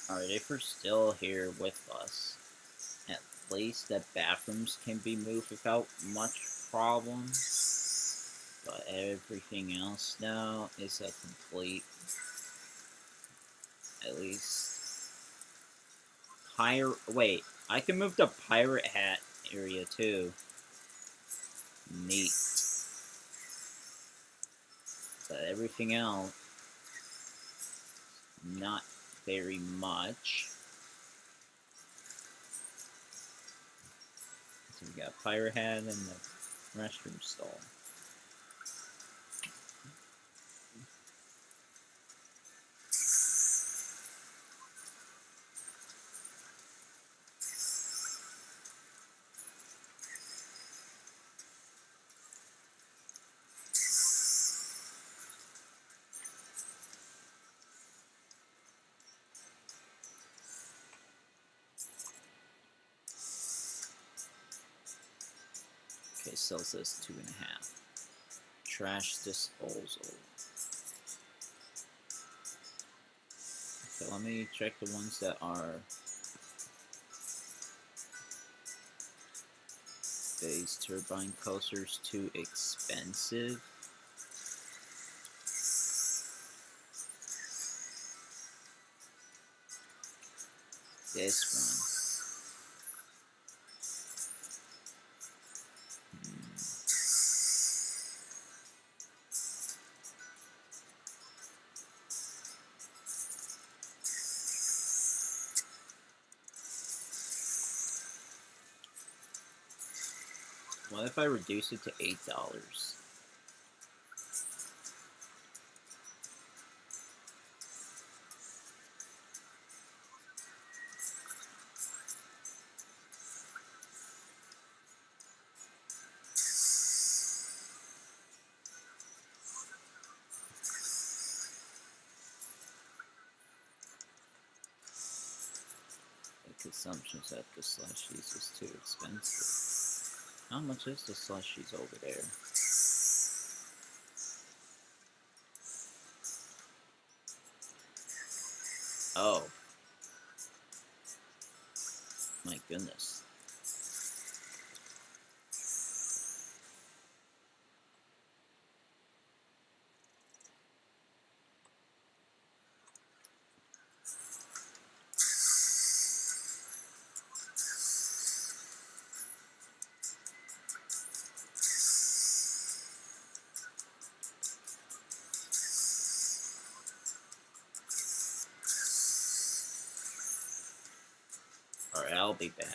Alright, if you're still here with us, at least the bathrooms can be moved without much problem. But everything else now is a complete, at least, wait, I can move the pirate hat area too. Neat. But everything else, not very much. So we got pirate hat and the restroom stall. Okay, so it says 2.5. Trash disposal. Okay, let me check the ones that are phase turbine coasters too expensive. This one. What if I reduce it to $8? assumptions that the slushies is too expensive. How much is the slushies over there? Oh. My goodness. Alright, I'll be back.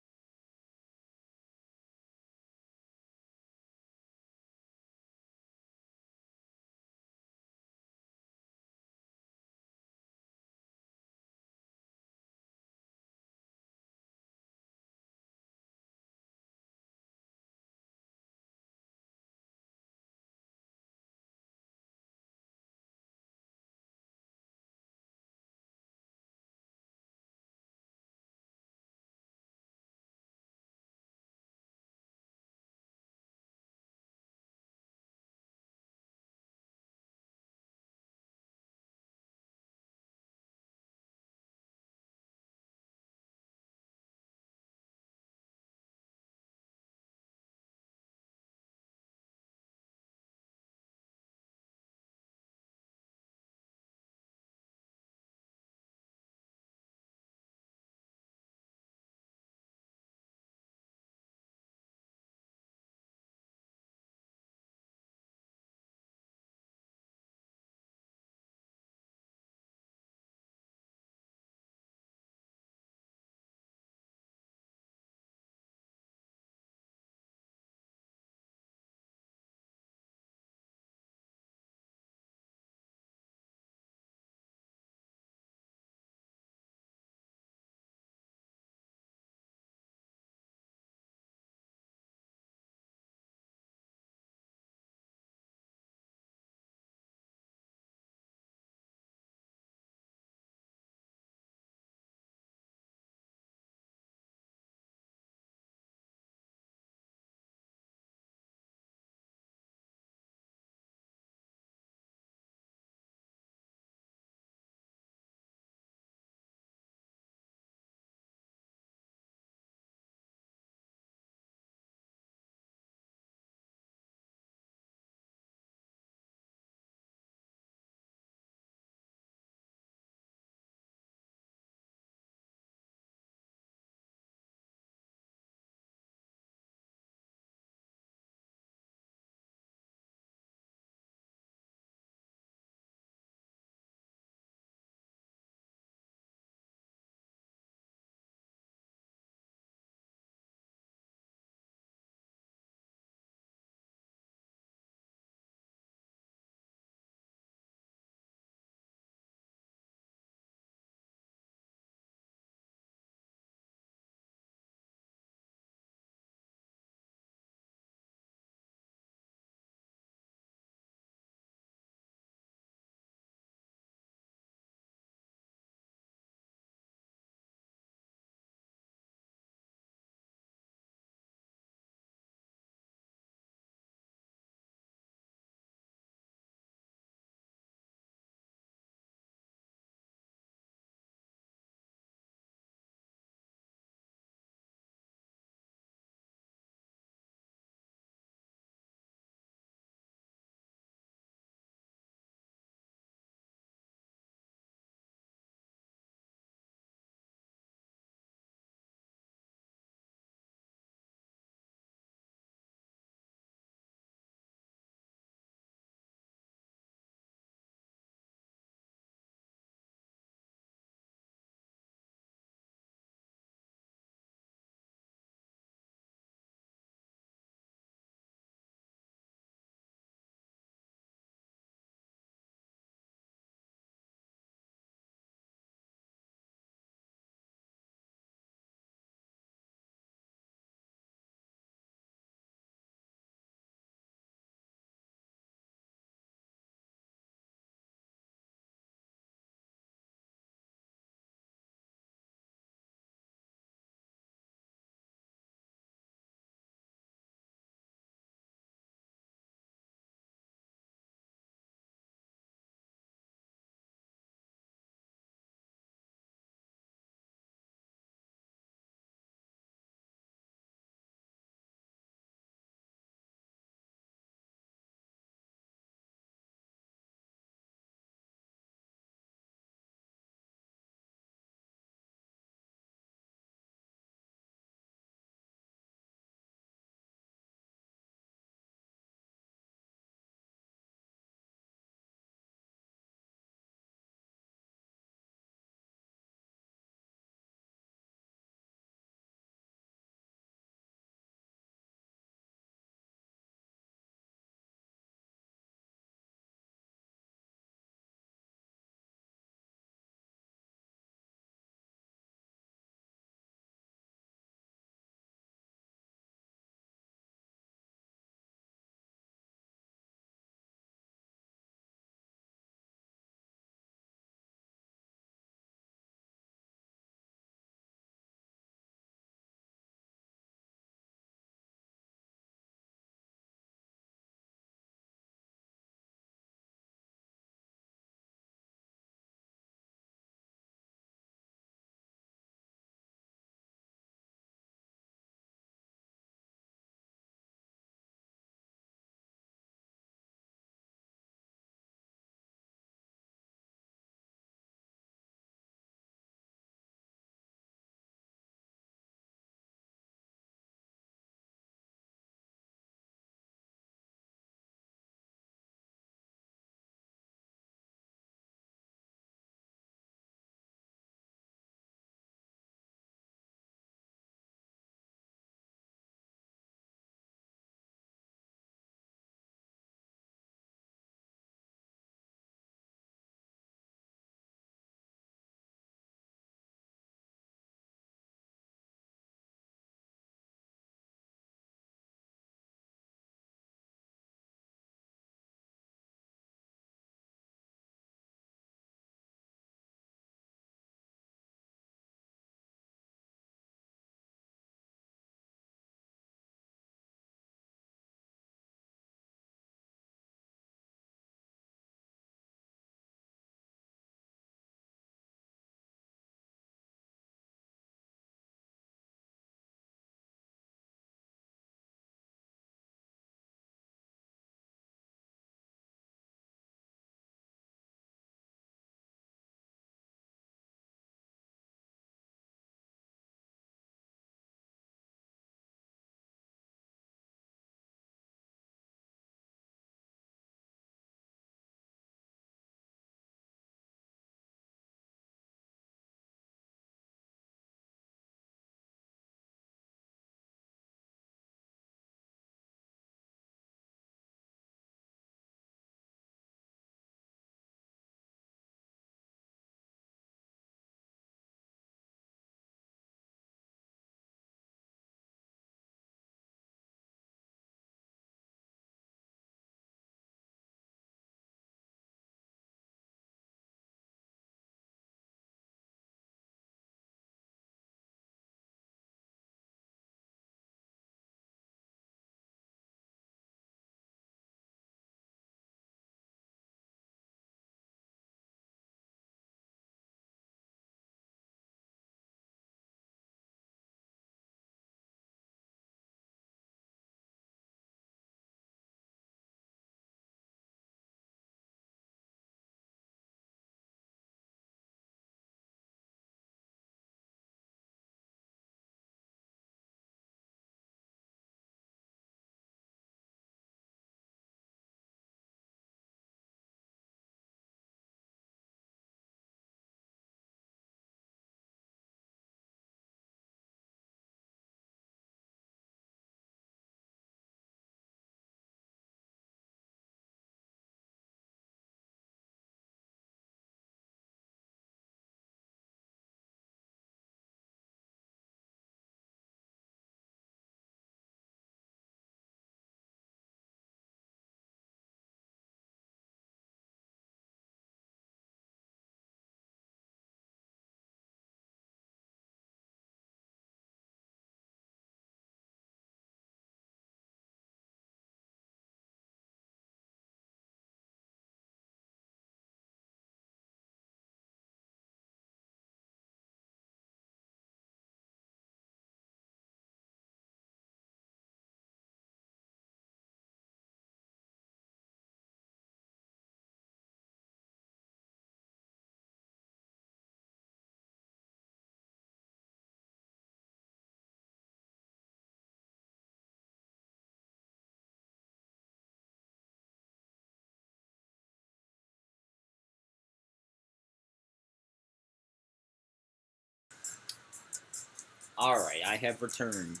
Alright, I have returned.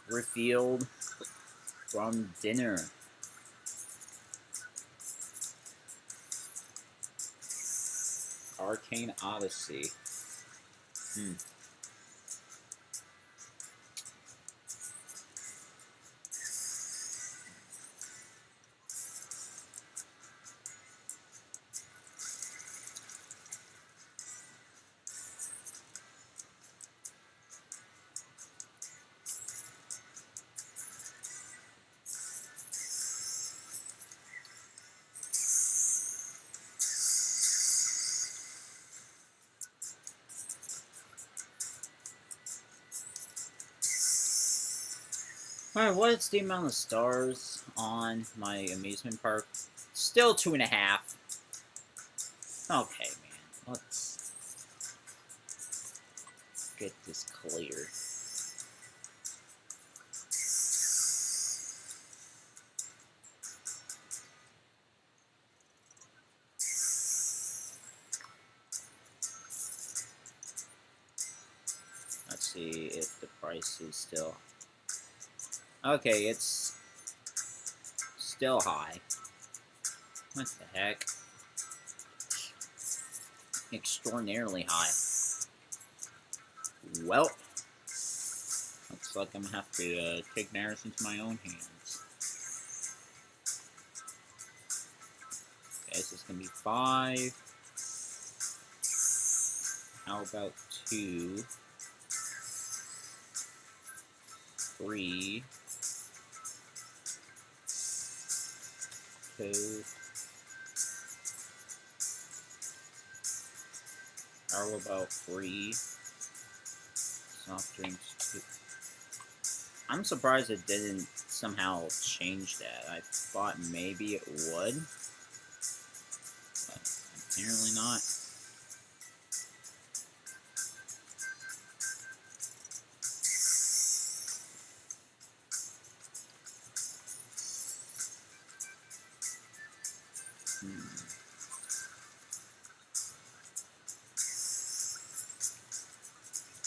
Refilled from dinner. Arcane Odyssey. Alright, what is the amount of stars on my amusement park? Still 2.5. Okay, man. Let's get this clear. Let's see if the price is still... Okay, it's still high. What the heck? Extraordinarily high. Well, looks like I'm gonna have to take matters into my own hands. Okay, so it's gonna be 5. How about 2? 3. 2. How about 3? Soft drinks 2. I'm surprised it didn't somehow change that. I thought maybe it would, but apparently not.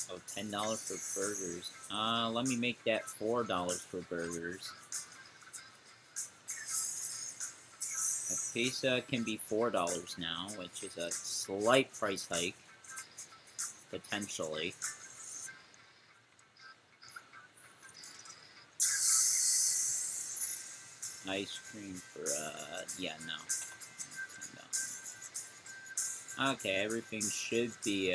Oh, $10 for burgers. Let me make that $4 for burgers. A pizza can be $4 now, which is a slight price hike, potentially. Ice cream for, yeah, no. $10. Okay, everything should be,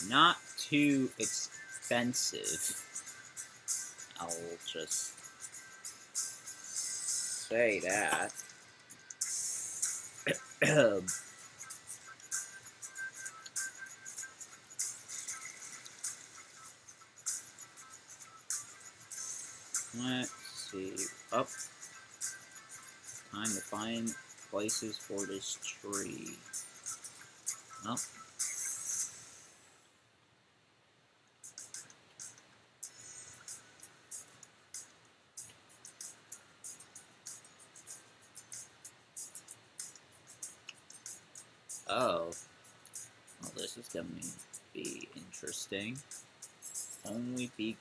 not too expensive. I'll just say that. Let's see. Up. Time to find places for this tree. Oh. Oh. Well, this is gonna be interesting. Only be...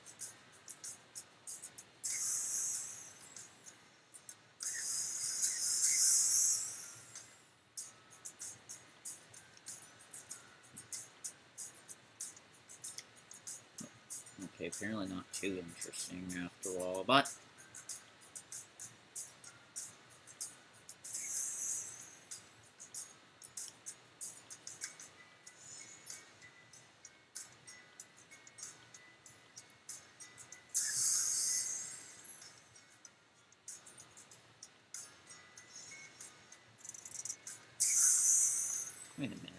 Okay, apparently not too interesting after all, but... Wait a minute.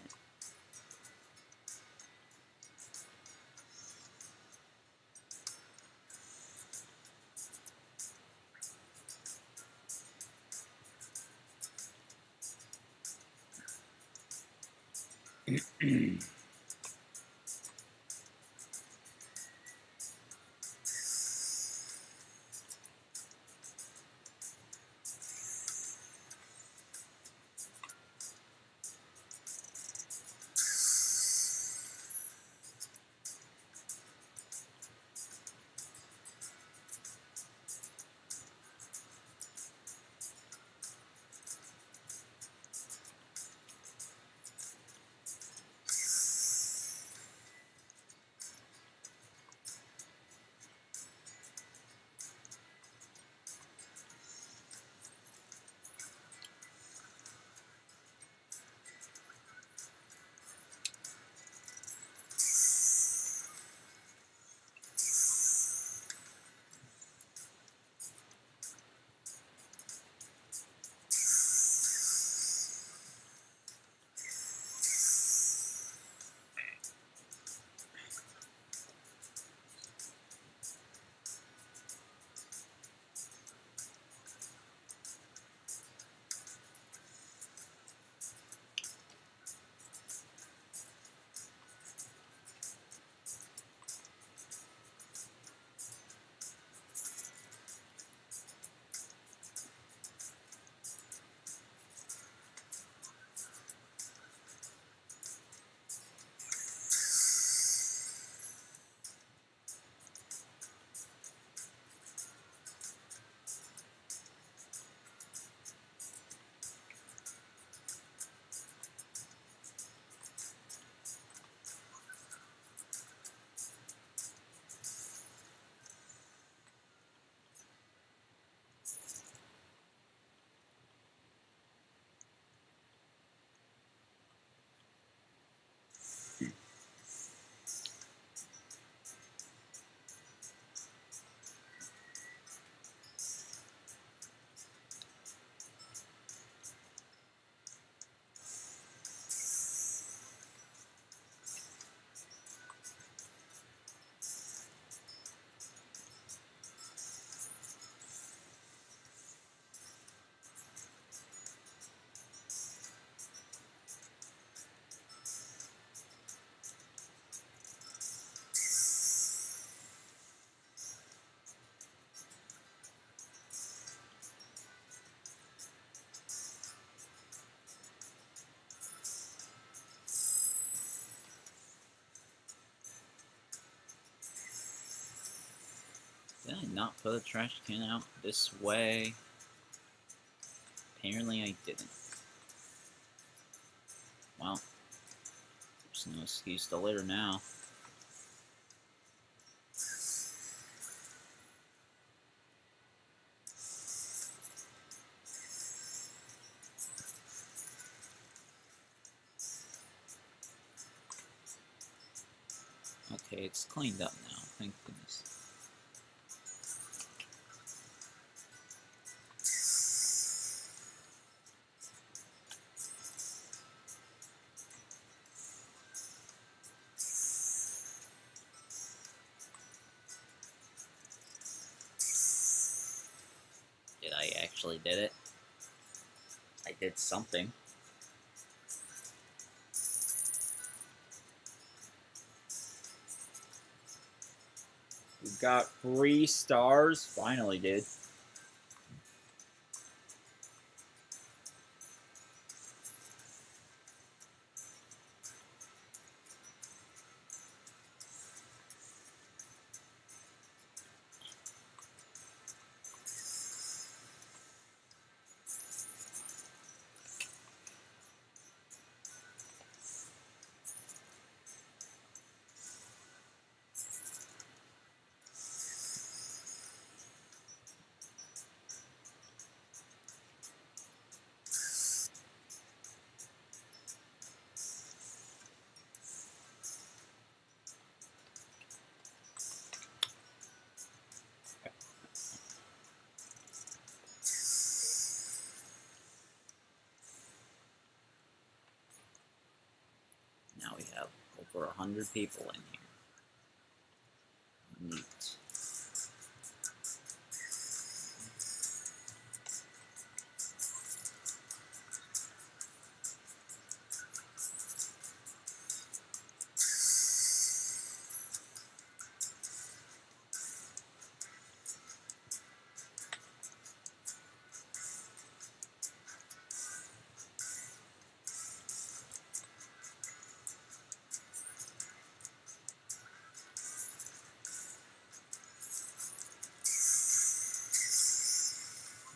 not put a trash can out this way? Apparently I didn't. Well, there's no excuse to litter now. Okay, it's cleaned up now, thank goodness. I actually did it. I did something. We got 3 stars. Finally did. Now we have over 100 people in here. Neat.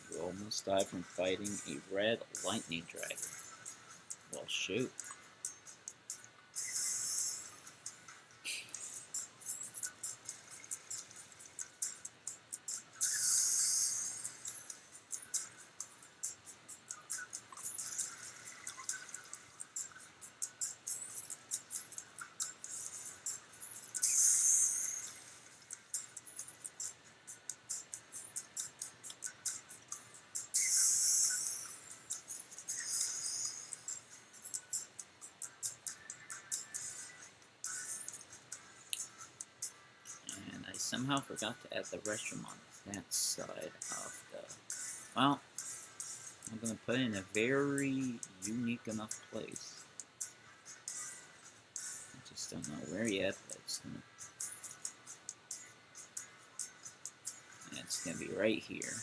You almost died from fighting a red lightning dragon. Well, shoot. And I somehow forgot to add the restroom on that side of the... Well, I'm going to put it in a very unique enough place. I just don't know where yet, but it's going to be right here.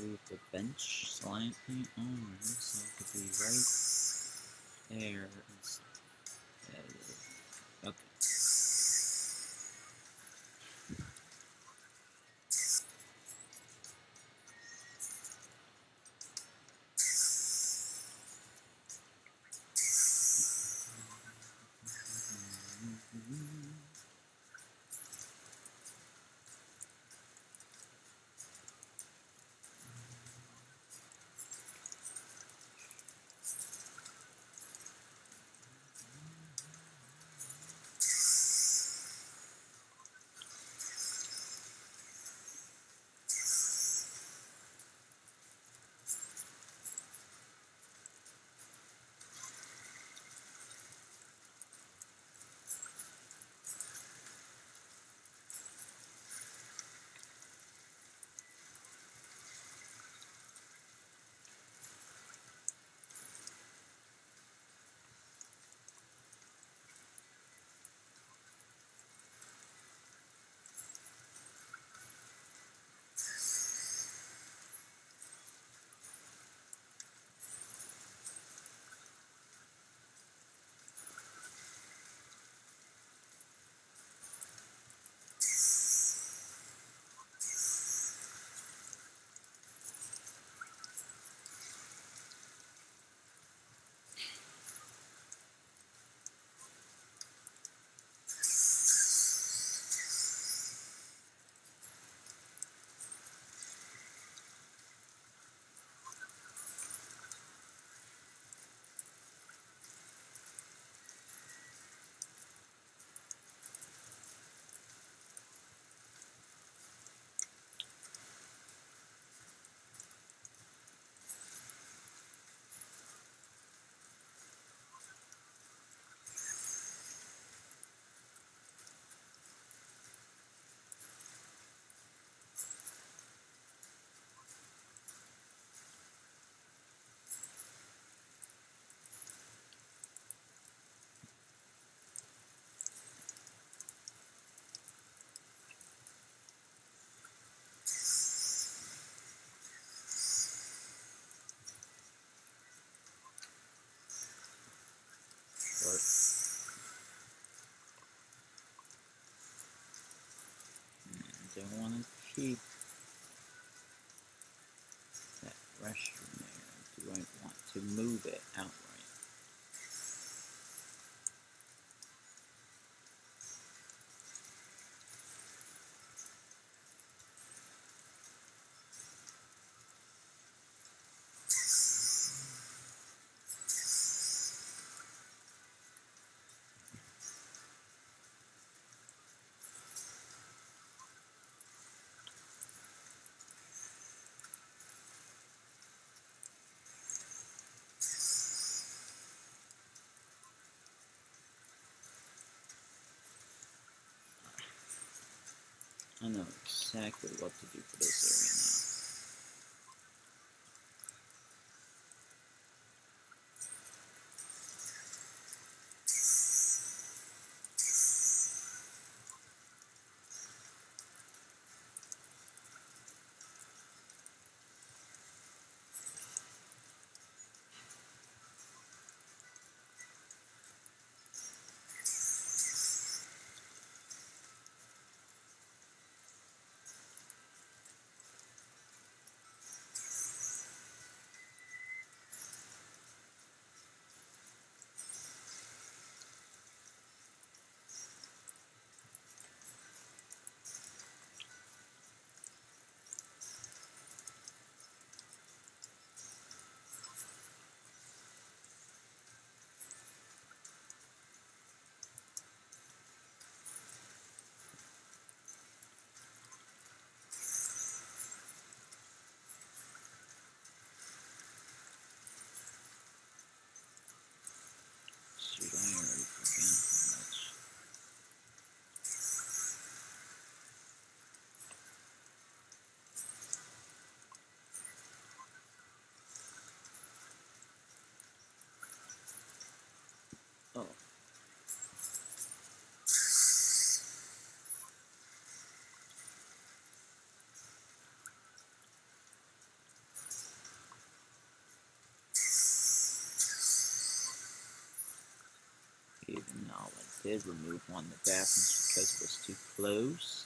Leave the bench slightly on so it could be right there instead of. Okay. Don't want to keep that restroom there. Do I want to move it outright? I know exactly what to do for this did remove one of the bathrooms because it was too close.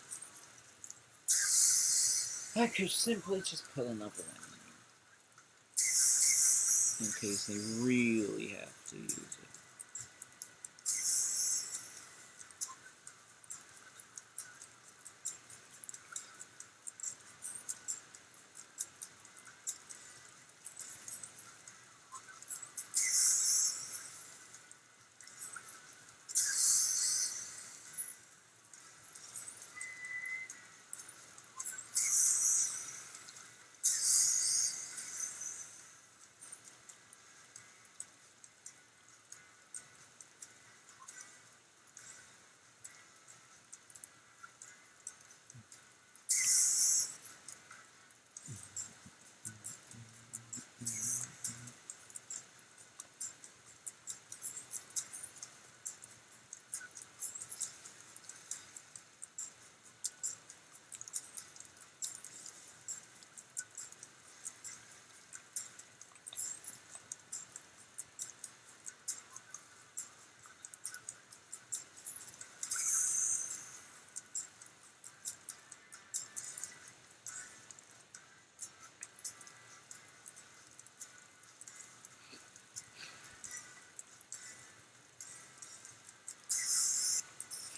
I could simply just put another one in case they really have to use it.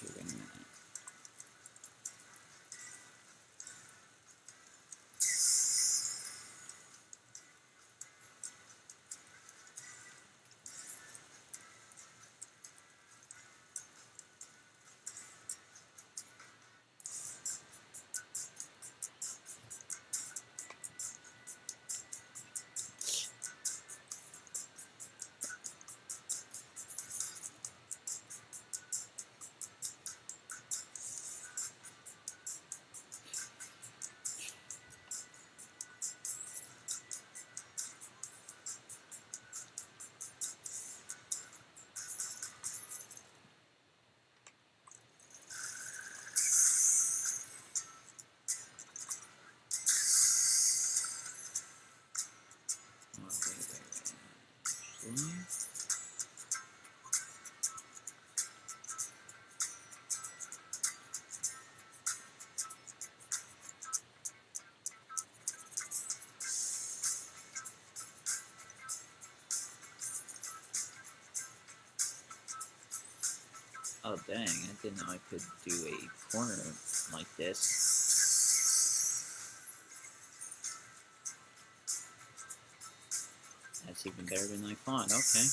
Here in a minute. Actually, oh dang, I didn't know I could do a corner like this. That's even better than I thought, okay.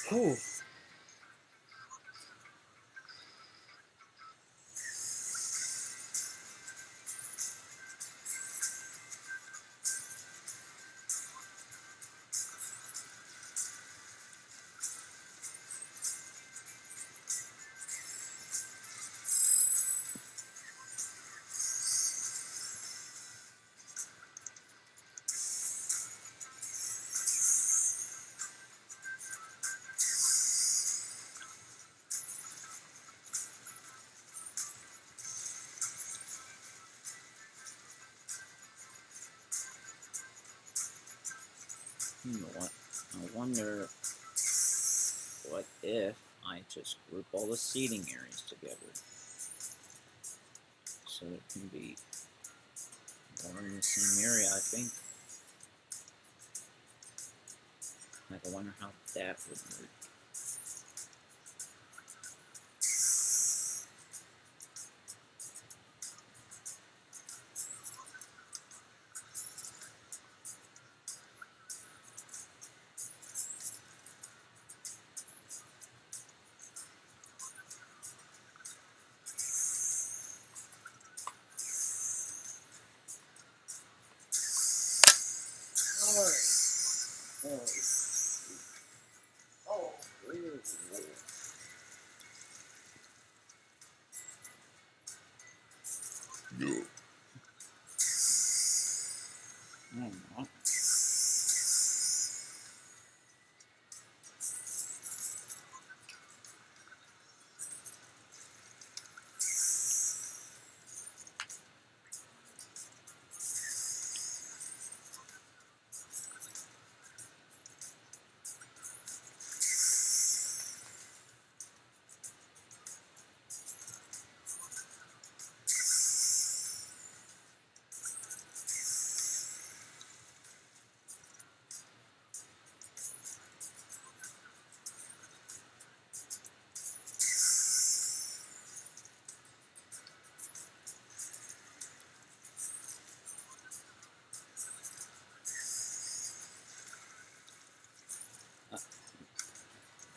Whew. What? I wonder what if I just group all the seating areas together so it can be all in the same area, I think. I wonder how that would work.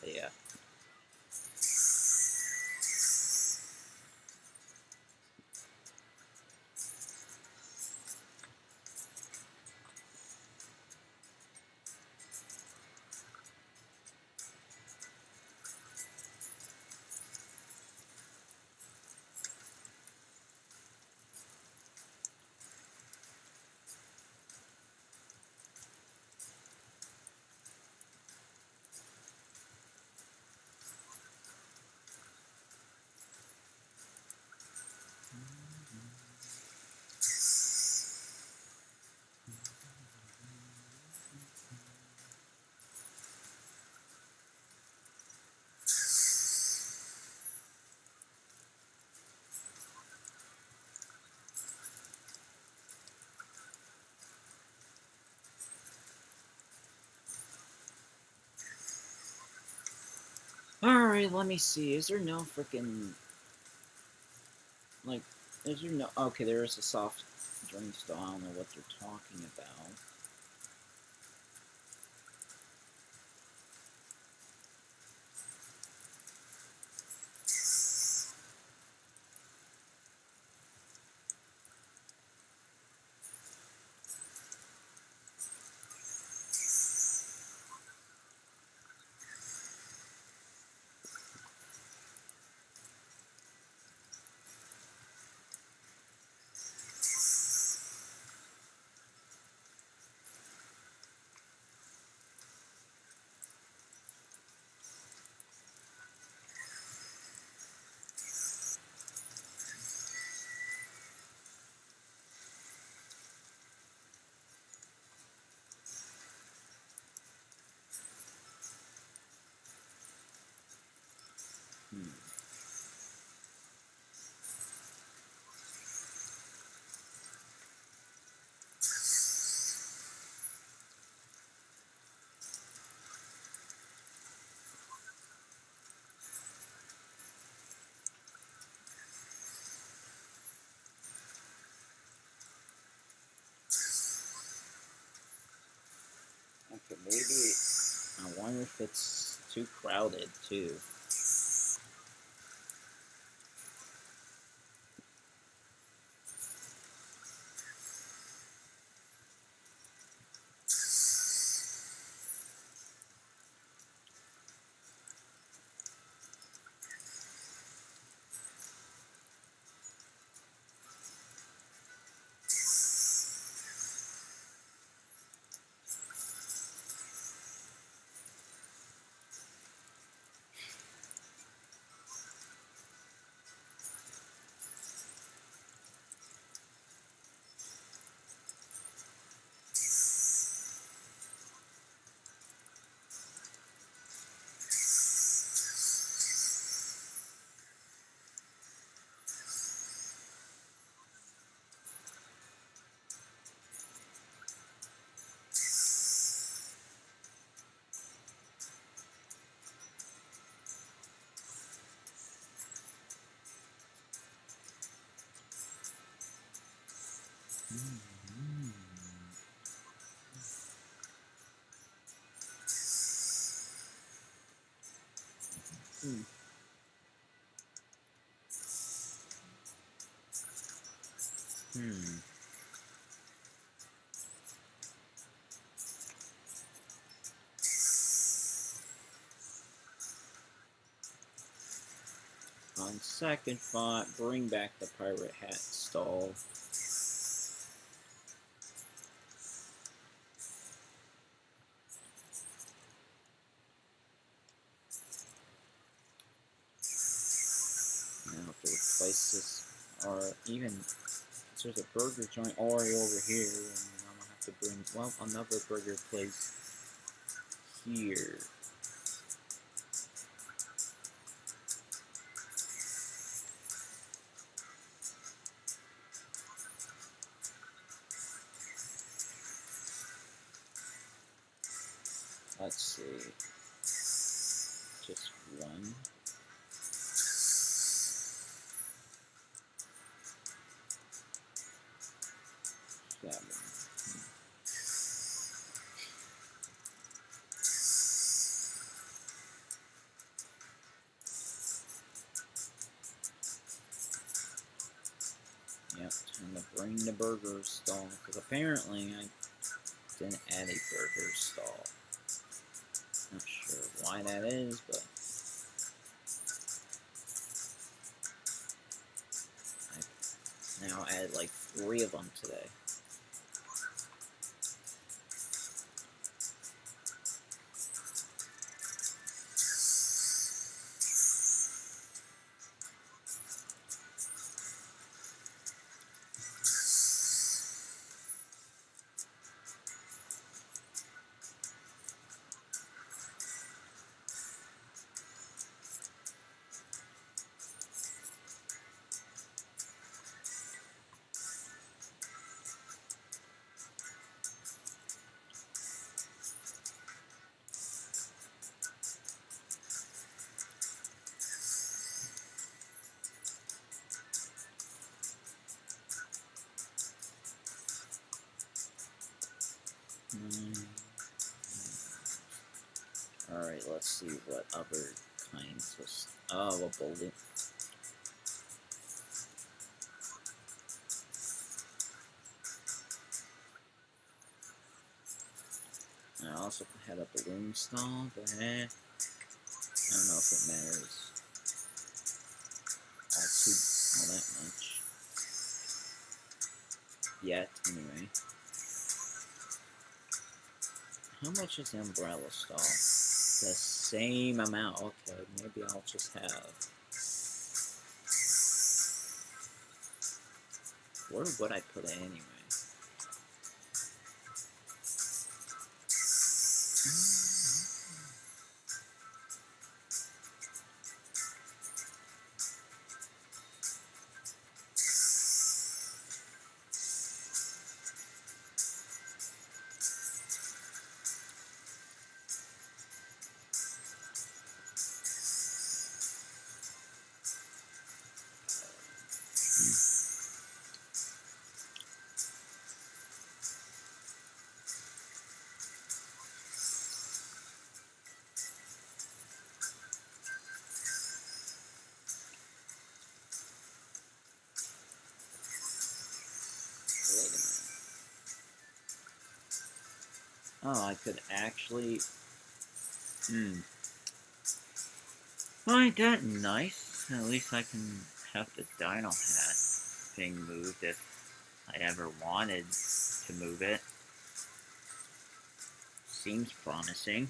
Yeah. Alright, let me see. Is there no freaking. Like, is there no. Okay, there is a soft drink stall. I don't know what they're talking about. Hmm. Okay, maybe. I wonder if it's too crowded, too. Hmm. Hmm. on second thought, bring back the pirate hat stall. Now to replace this, or even there's a burger joint already over here, and I'm gonna have to bring another burger place here. Let's see, just one. 7. Yep, time to bring the burger stall, because apparently I didn't add a burger stall. Not sure why that is, but I now added like 3 of them today. Alright, let's see what other kinds of... Oh, a balloon. I also had a balloon stall, but I don't know if it matters all that much. Yet, anyway. How much is the umbrella stall? The same amount. Okay, maybe I'll just have... Where would I put it anyway? Oh, I could actually... Well, ain't that nice? At least I can have the dino hat thing moved if I ever wanted to move it. Seems promising.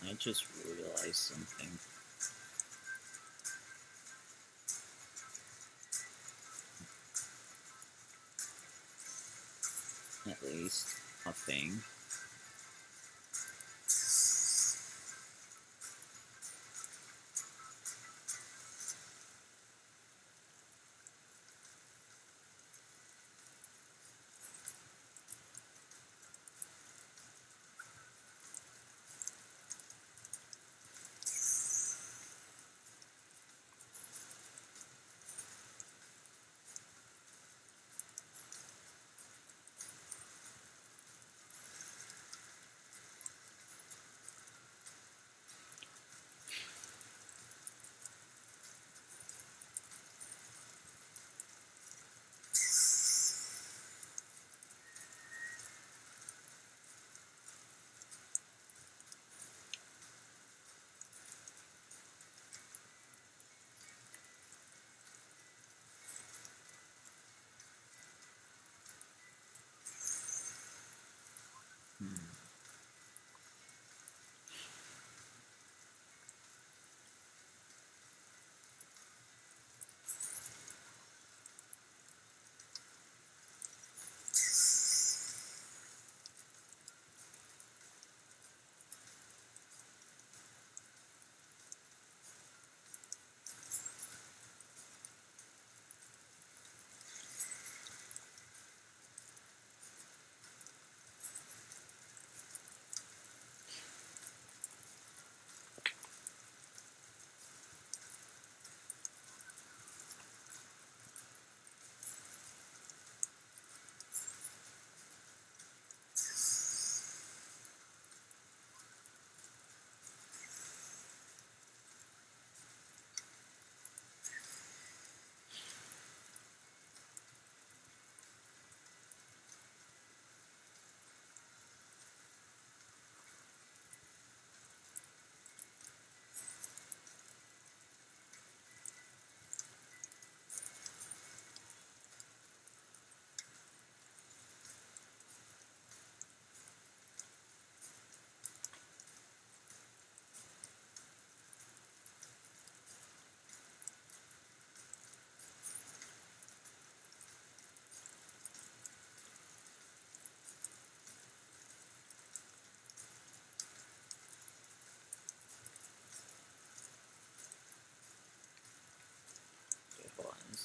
I just realized something. At least a thing.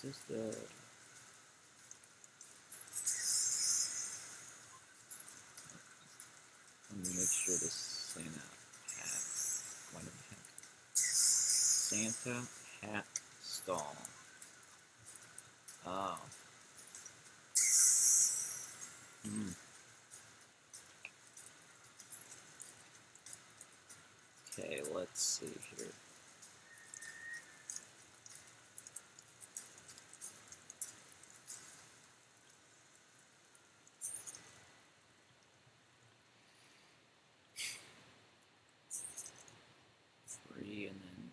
this the... Let me make sure this Santa hat... What the heck? Santa hat stall. Oh. Okay, let's see here. Three and then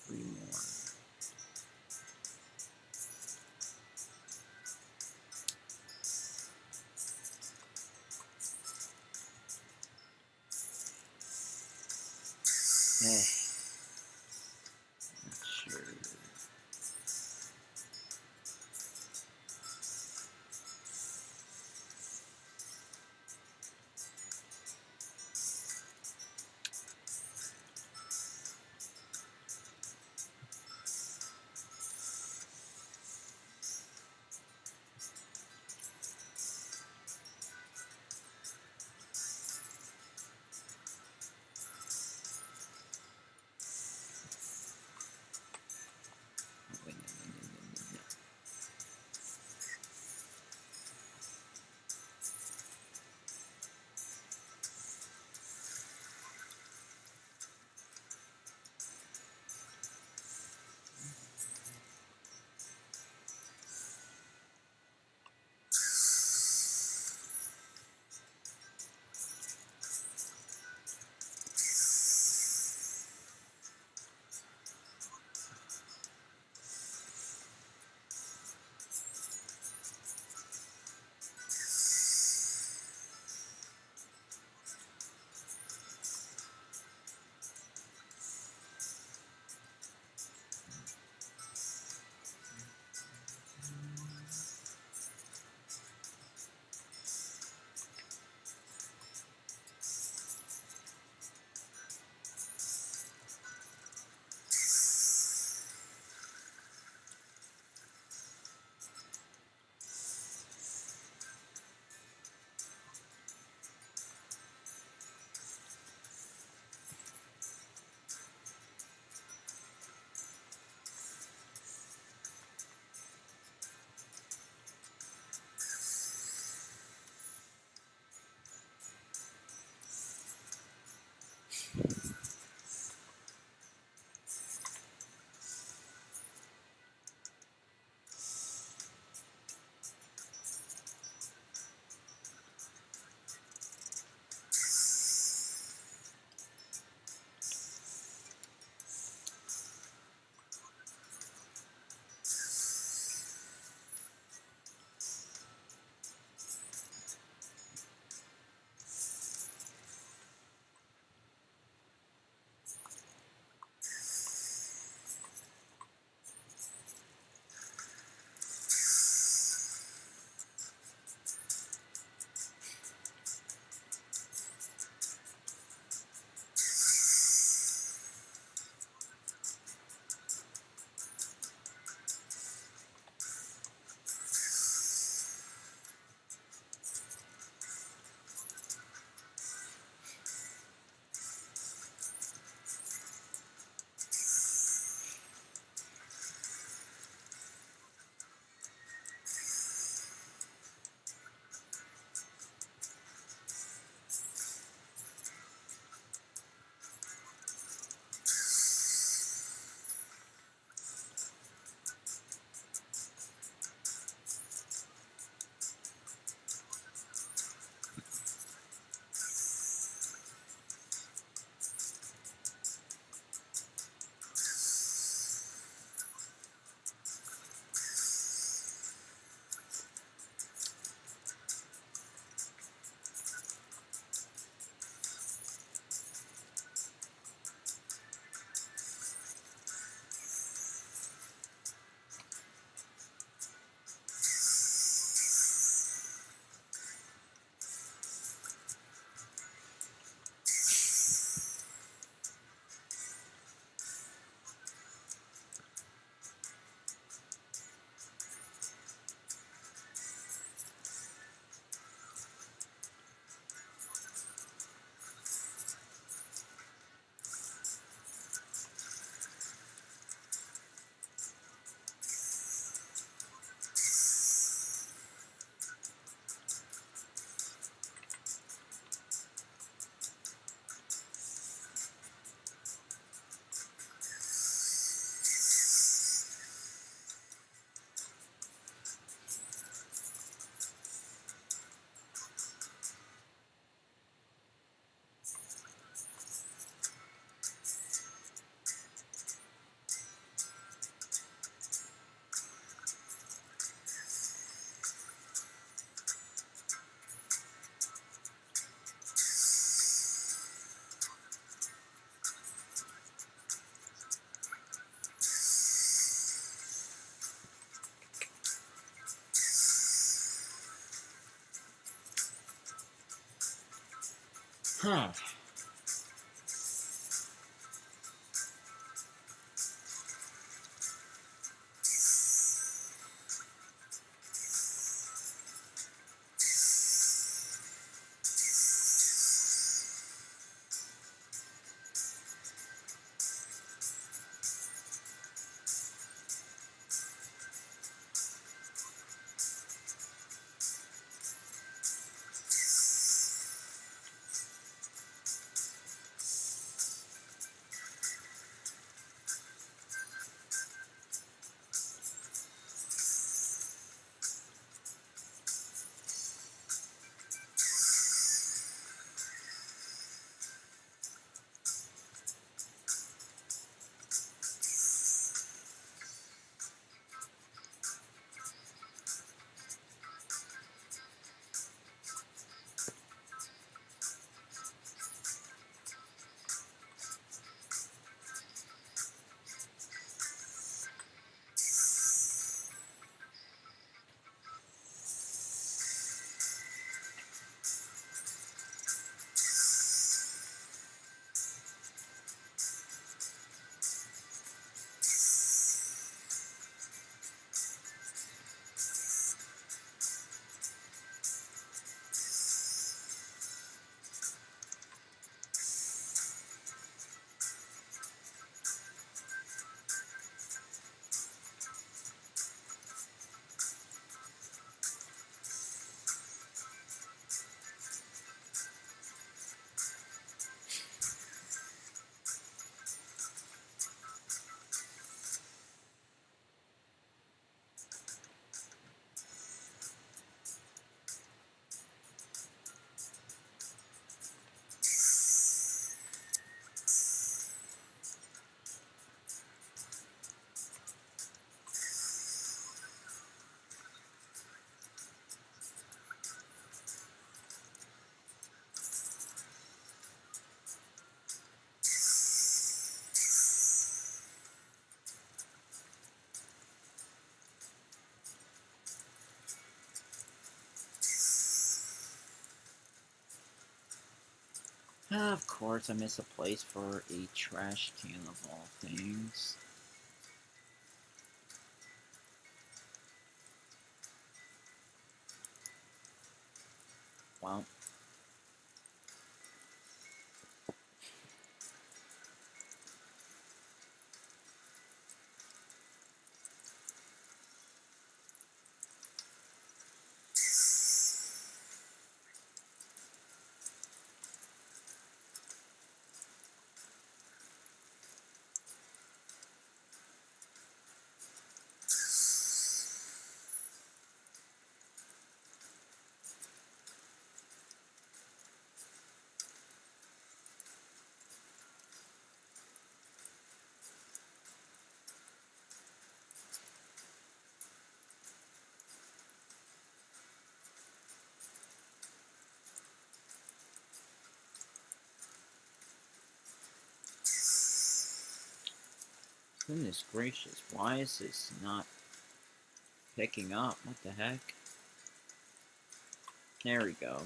three more. Not sure. Huh. Of course, I miss a place for a trash can of all things. Well, goodness gracious, why is this not picking up? What the heck? There we go.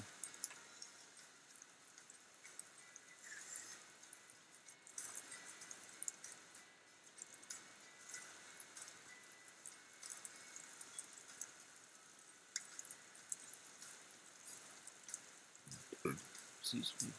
Excuse me.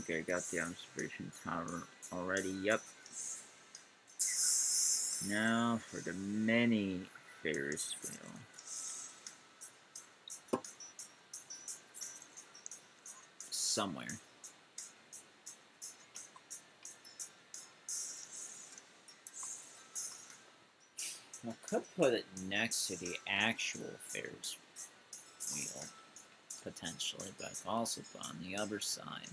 think I got the observation tower already. Yep. Now for the mini Ferris wheel. Somewhere. I could put it next to the actual Ferris wheel, potentially, but I could also put on the other side.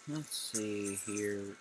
Let's see here.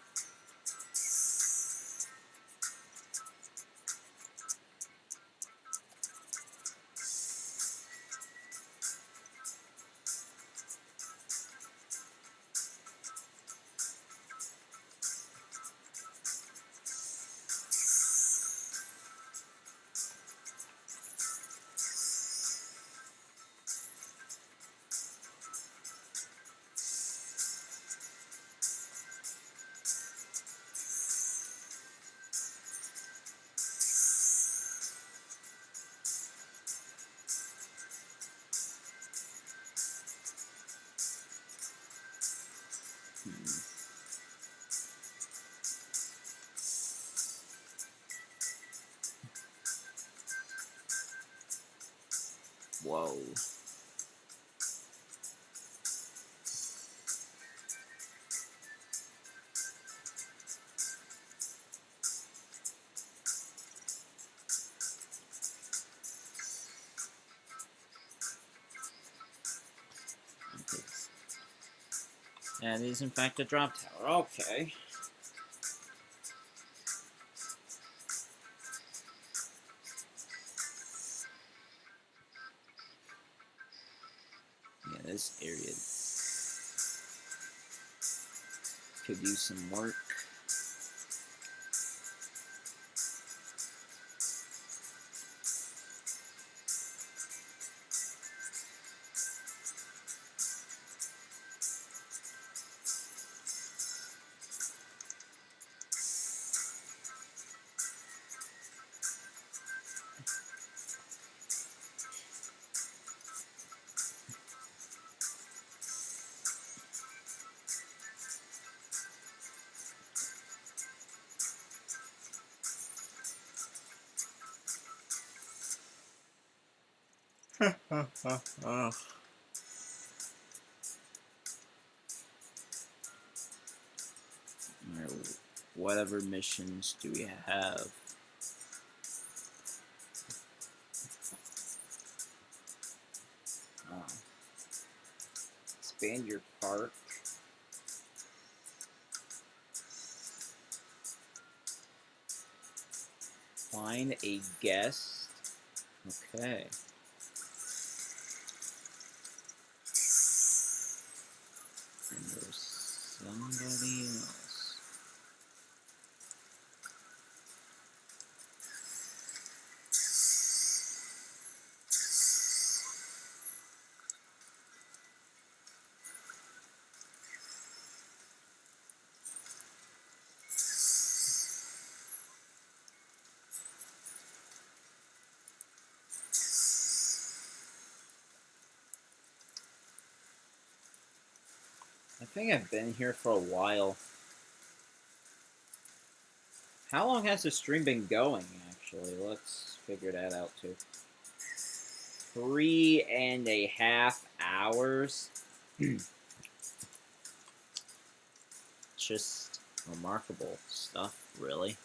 Whoa. That is in fact a drop tower. Okay. Yeah, this area could use some work. Alright, whatever missions do we have? Expand your park. Find a guest. Okay. And there's somebody else. I think I've been here for a while. How long has the stream been going, actually? Let's figure that out, too. 3.5 hours. Just remarkable stuff, really.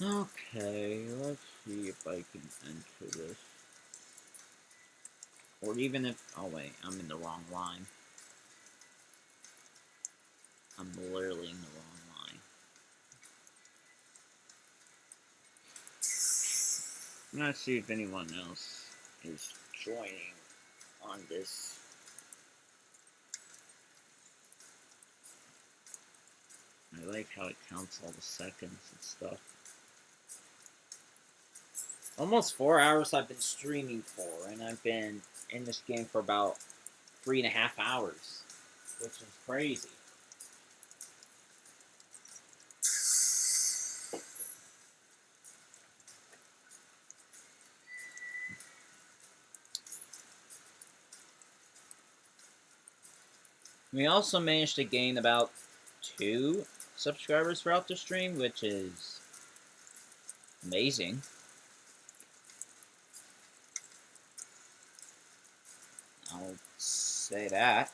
Okay, let's see if I can enter this. Or even if... Oh, wait, I'm in the wrong line. I'm literally in the wrong line. Let's see if anyone else is joining on this. I like how it counts all the seconds and stuff. Almost 4 hours I've been streaming for, and I've been in this game for about 3.5 hours, which is crazy. We also managed to gain about 2 subscribers throughout the stream, which is amazing. I'll say that.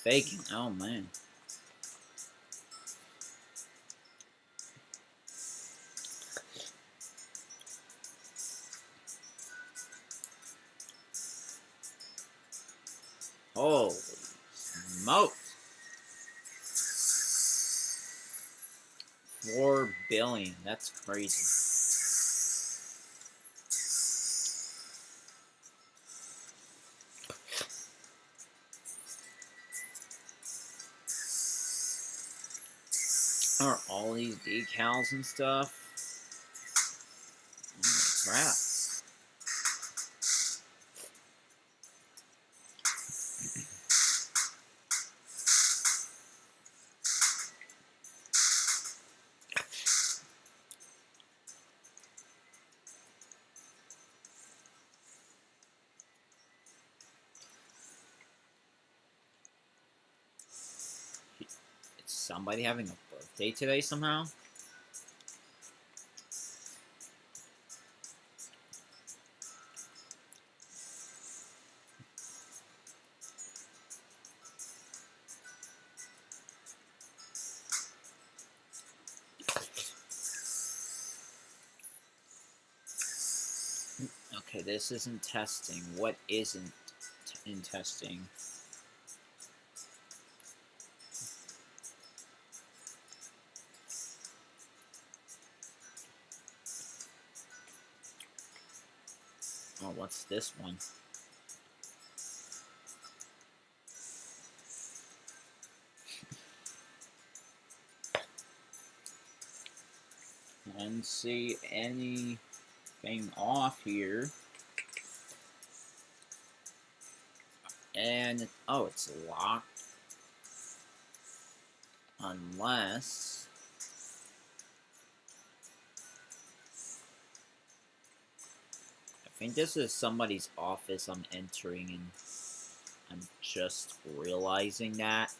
Faking. Oh, man. Holy smokes. 4 billion. That's crazy. Are all these decals and stuff? Holy crap. Is somebody having a birthday today somehow? Okay, this isn't testing. What isn't in testing? Oh, what's this one? I didn't see anything off here. And, oh, it's locked. Unless... I think this is somebody's office I'm entering, and I'm just realizing that.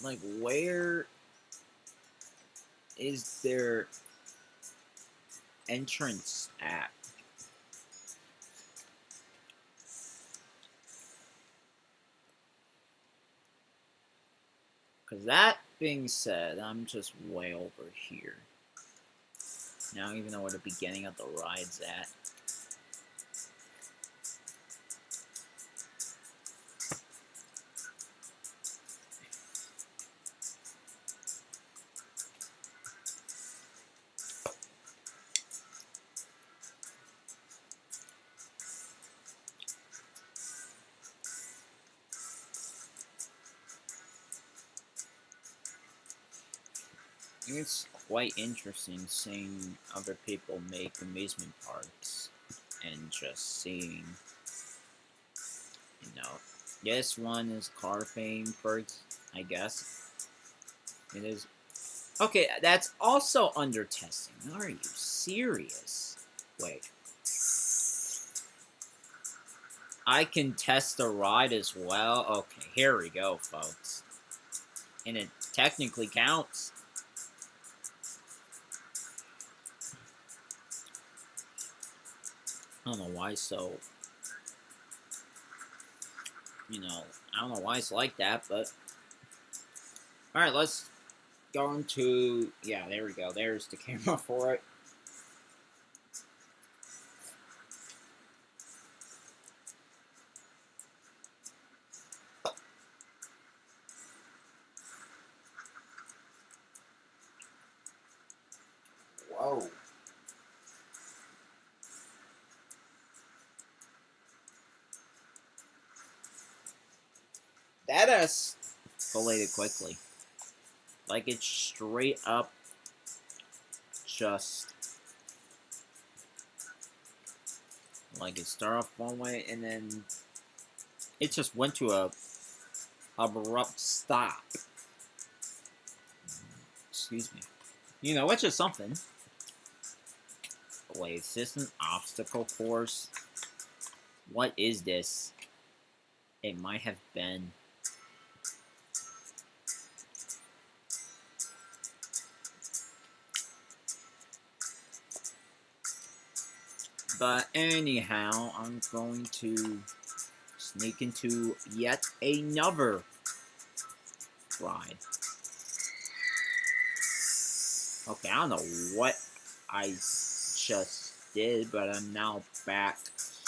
Like, where is their entrance at? Because that being said, I'm just way over here. Now I don't even know where the beginning of the ride's at. It's quite interesting seeing other people make amusement parks and just seeing, you know, this one is car fame first, I guess. It is. Okay, that's also under testing. Are you serious? Wait. I can test the ride as well? Okay, here we go, folks. And it technically counts. I don't know why so... You know, I don't know why it's like that, but... Alright, let's go into... Yeah, there we go. There's the camera for it. Whoa. That escalated quickly. Like, it's straight up just... Like, it started off one way, and then... It just went to a abrupt stop. Excuse me. You know, which is something. Wait, is this an obstacle course? What is this? It might have been... But anyhow, I'm going to sneak into yet another ride. Okay, I don't know what I just did, but I'm now back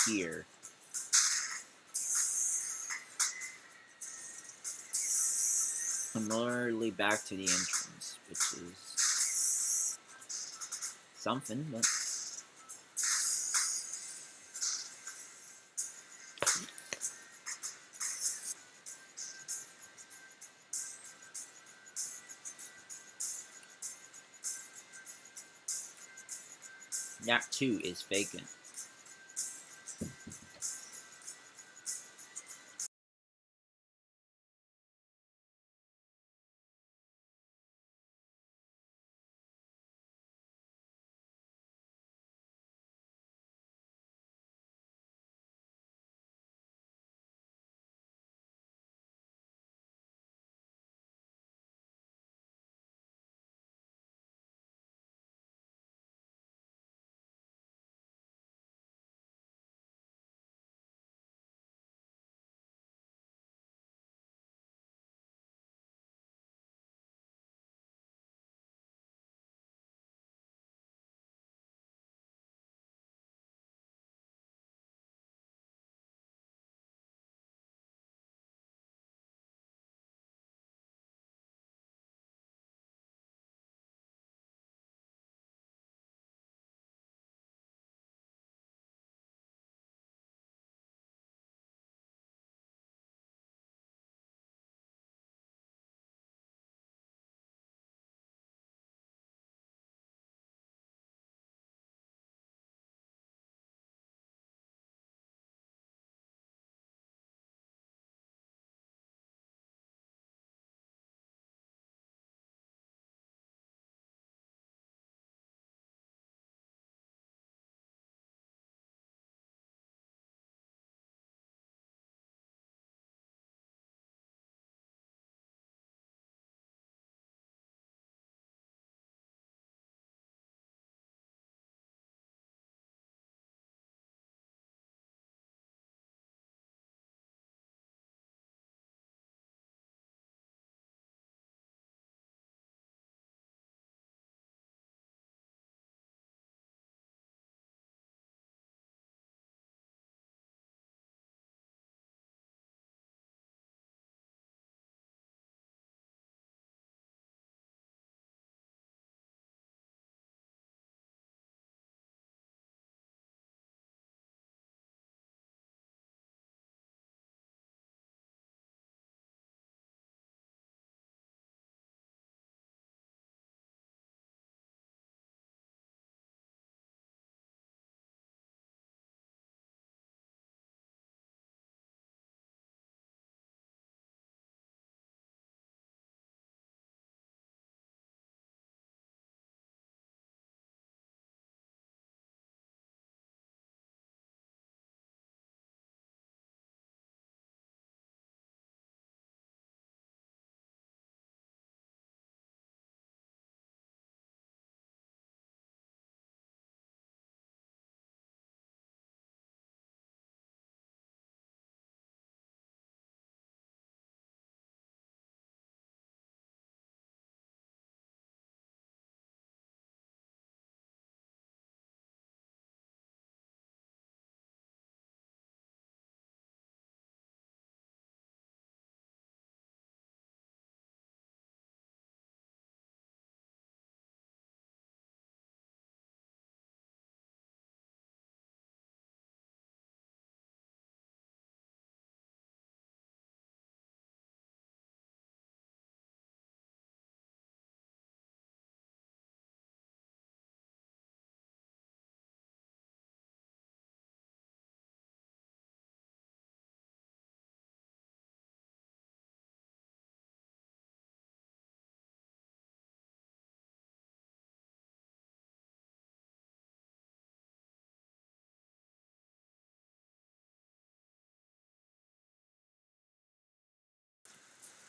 here. I'm literally back to the entrance, which is something, but... That too is vacant.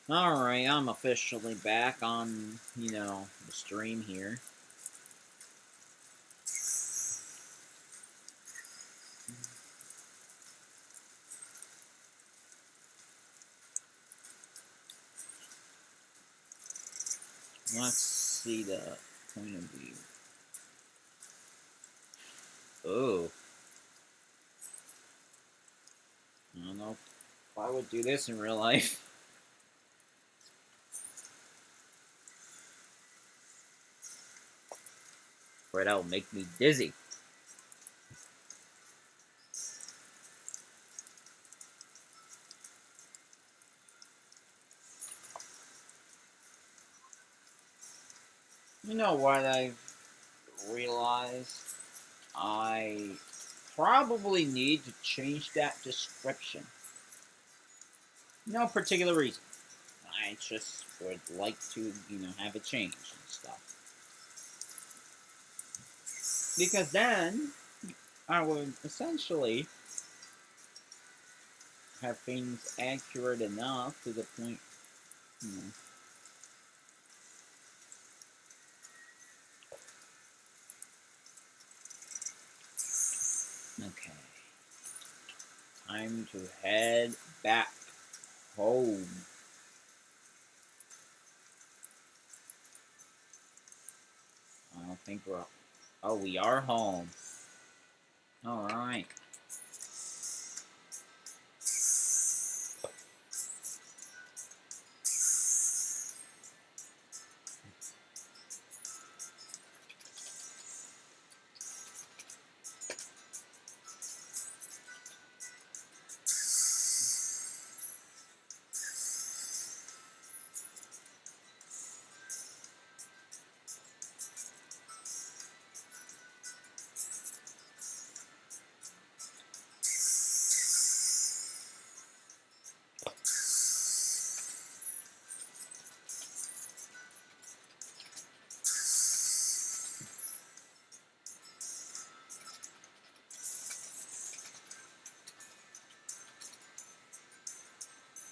Alright, I'm officially back on, the stream here. Let's see the point of view. Oh. I don't know if I would do this in real life. Or that'll make me dizzy. You know what I've realized? I probably need to change that description. No particular reason. I just would like to, have it changed and stuff. Because then I would essentially have things accurate enough to the point, Okay. Time to head back home. I don't think we're... Oh, we are home. Alright.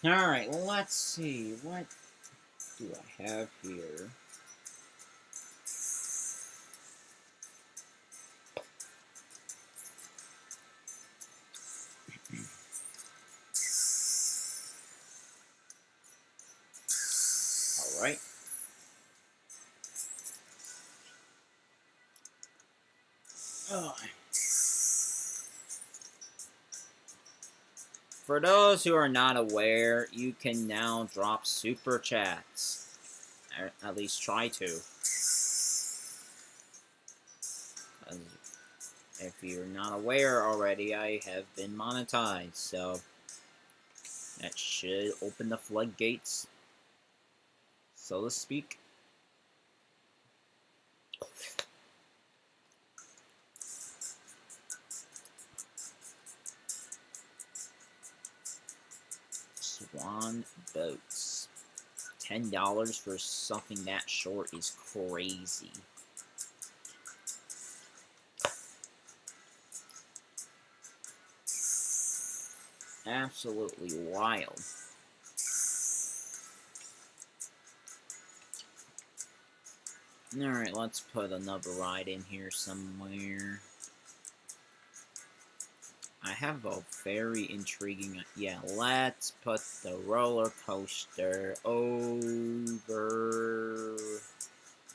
Alright, let's see. What do I have here? Alright. Oh. For those who are not aware, you can now drop super chats. Or at least try to. If you're not aware already, I have been monetized, so that should open the floodgates, so to speak. Swan boats. $10 for something that short is crazy. Absolutely wild. Alright, let's put another ride in here somewhere. I have a very intriguing... Yeah, let's put the roller coaster over...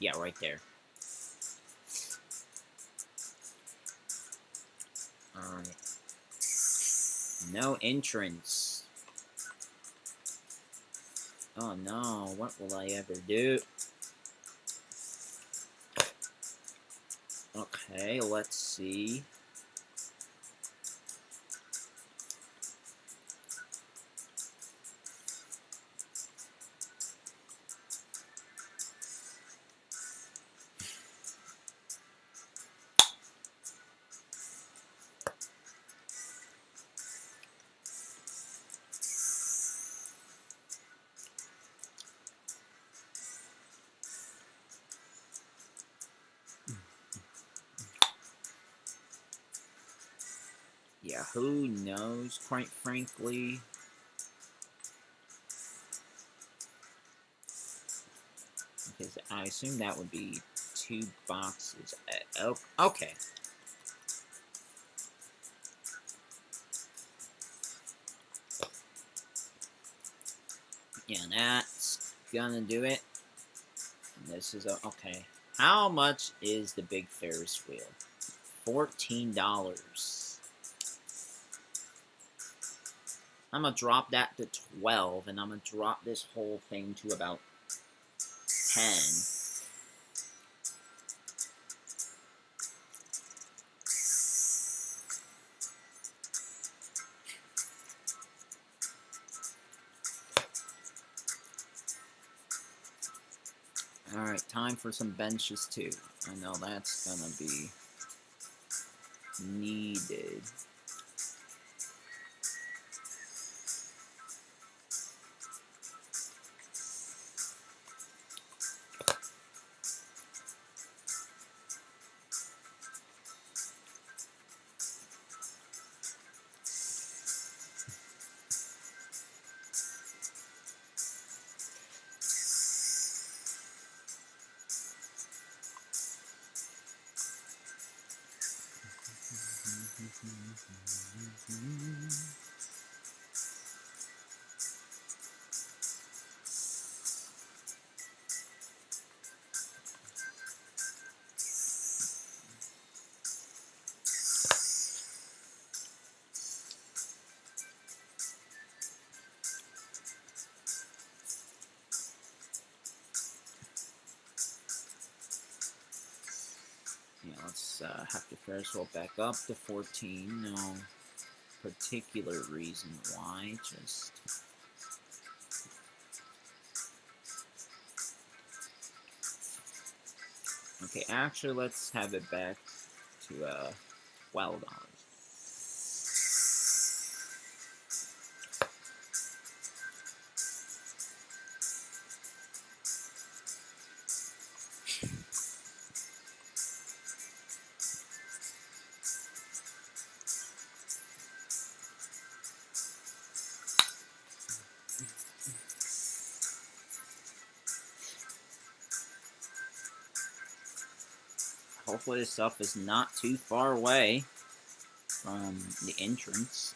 Yeah, right there. Alright. No entrance. Oh no, what will I ever do? Okay, let's see. Yeah, who knows, quite frankly. I assume that would be 2 boxes. Oh, okay. Yeah, that's gonna do it. And this is okay. How much is the big Ferris wheel? $14. I'm gonna drop that to 12, and I'm gonna drop this whole thing to about 10. Alright, time for some benches too. I know that's gonna be needed. Yeah, let's have to Ferris wheel back up to 14. No particular reason why, just... Okay, actually, let's have it back to $12. Hopefully this stuff is not too far away from the entrance.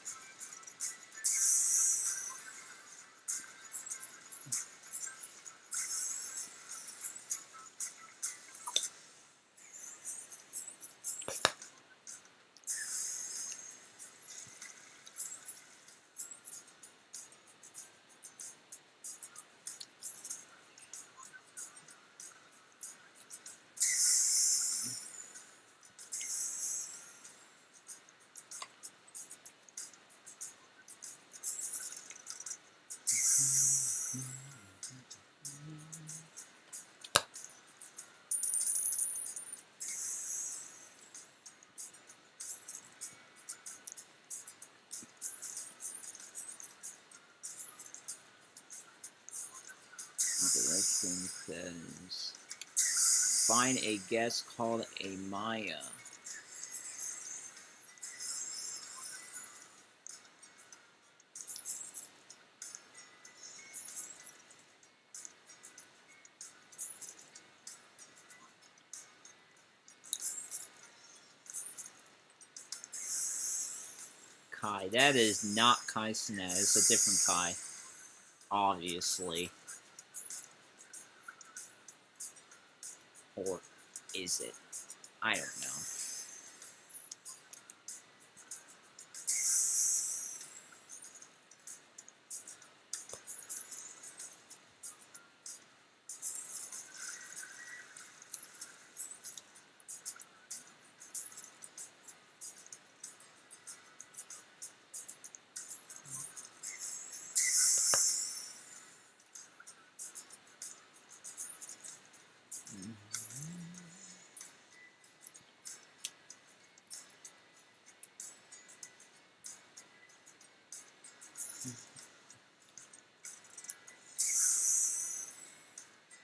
The restroom says, find a guest called a Maya. Kai. That is not Kai Sinet. It's a different Kai. Obviously. Or is it? I don't know.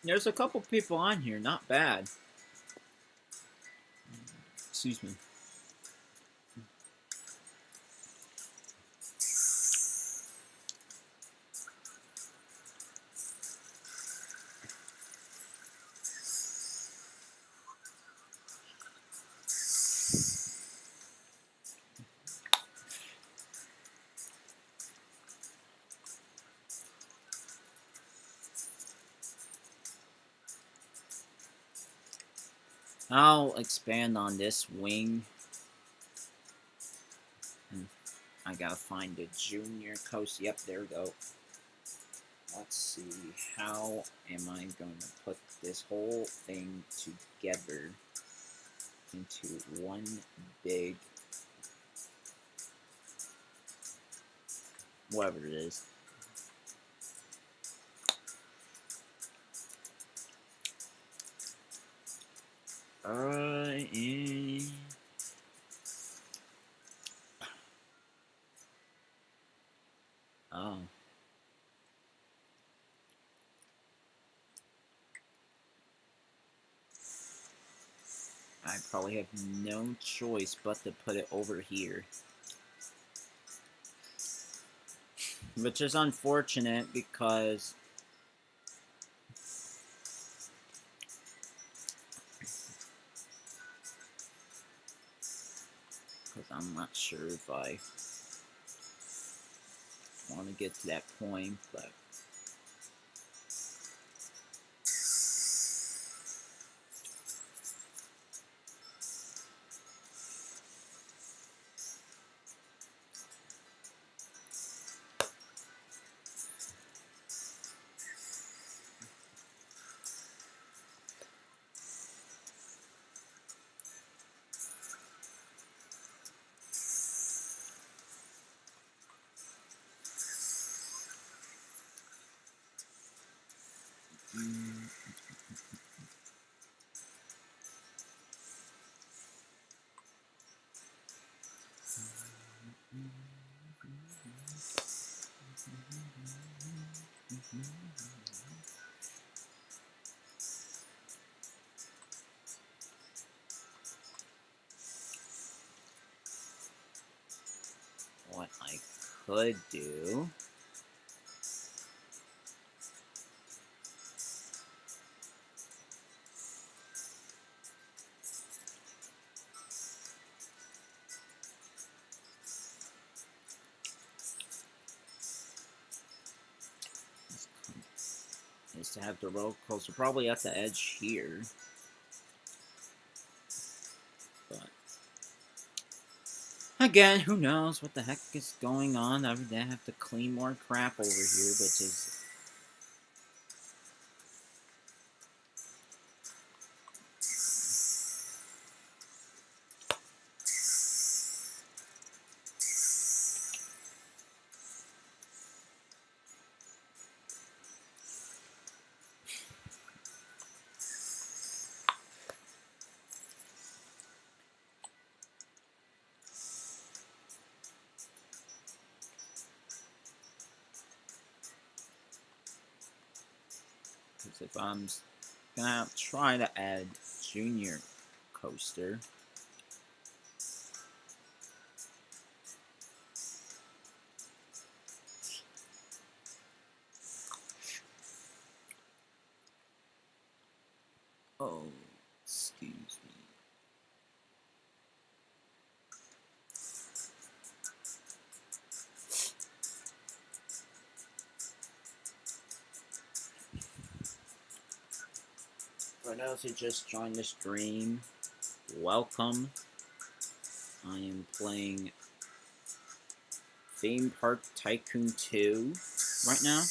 There's a couple people on here, not bad. Excuse me. I'll expand on this wing. And I gotta find the junior coast. Yep, there we go. Let's see, how am I going to put this whole thing together into one big, whatever it is. Oh. I probably have no choice but to put it over here. Which is unfortunate because I'm not sure if I want to get to that point, but what I could do is to have the roller coaster probably at the edge here. But again, who knows what the heck is going on? I would have to clean more crap over here, which is because if I'm gonna try to add junior coaster. Oh, excuse me. For those who just joined the stream, welcome. I am playing Theme Park Tycoon 2 right now.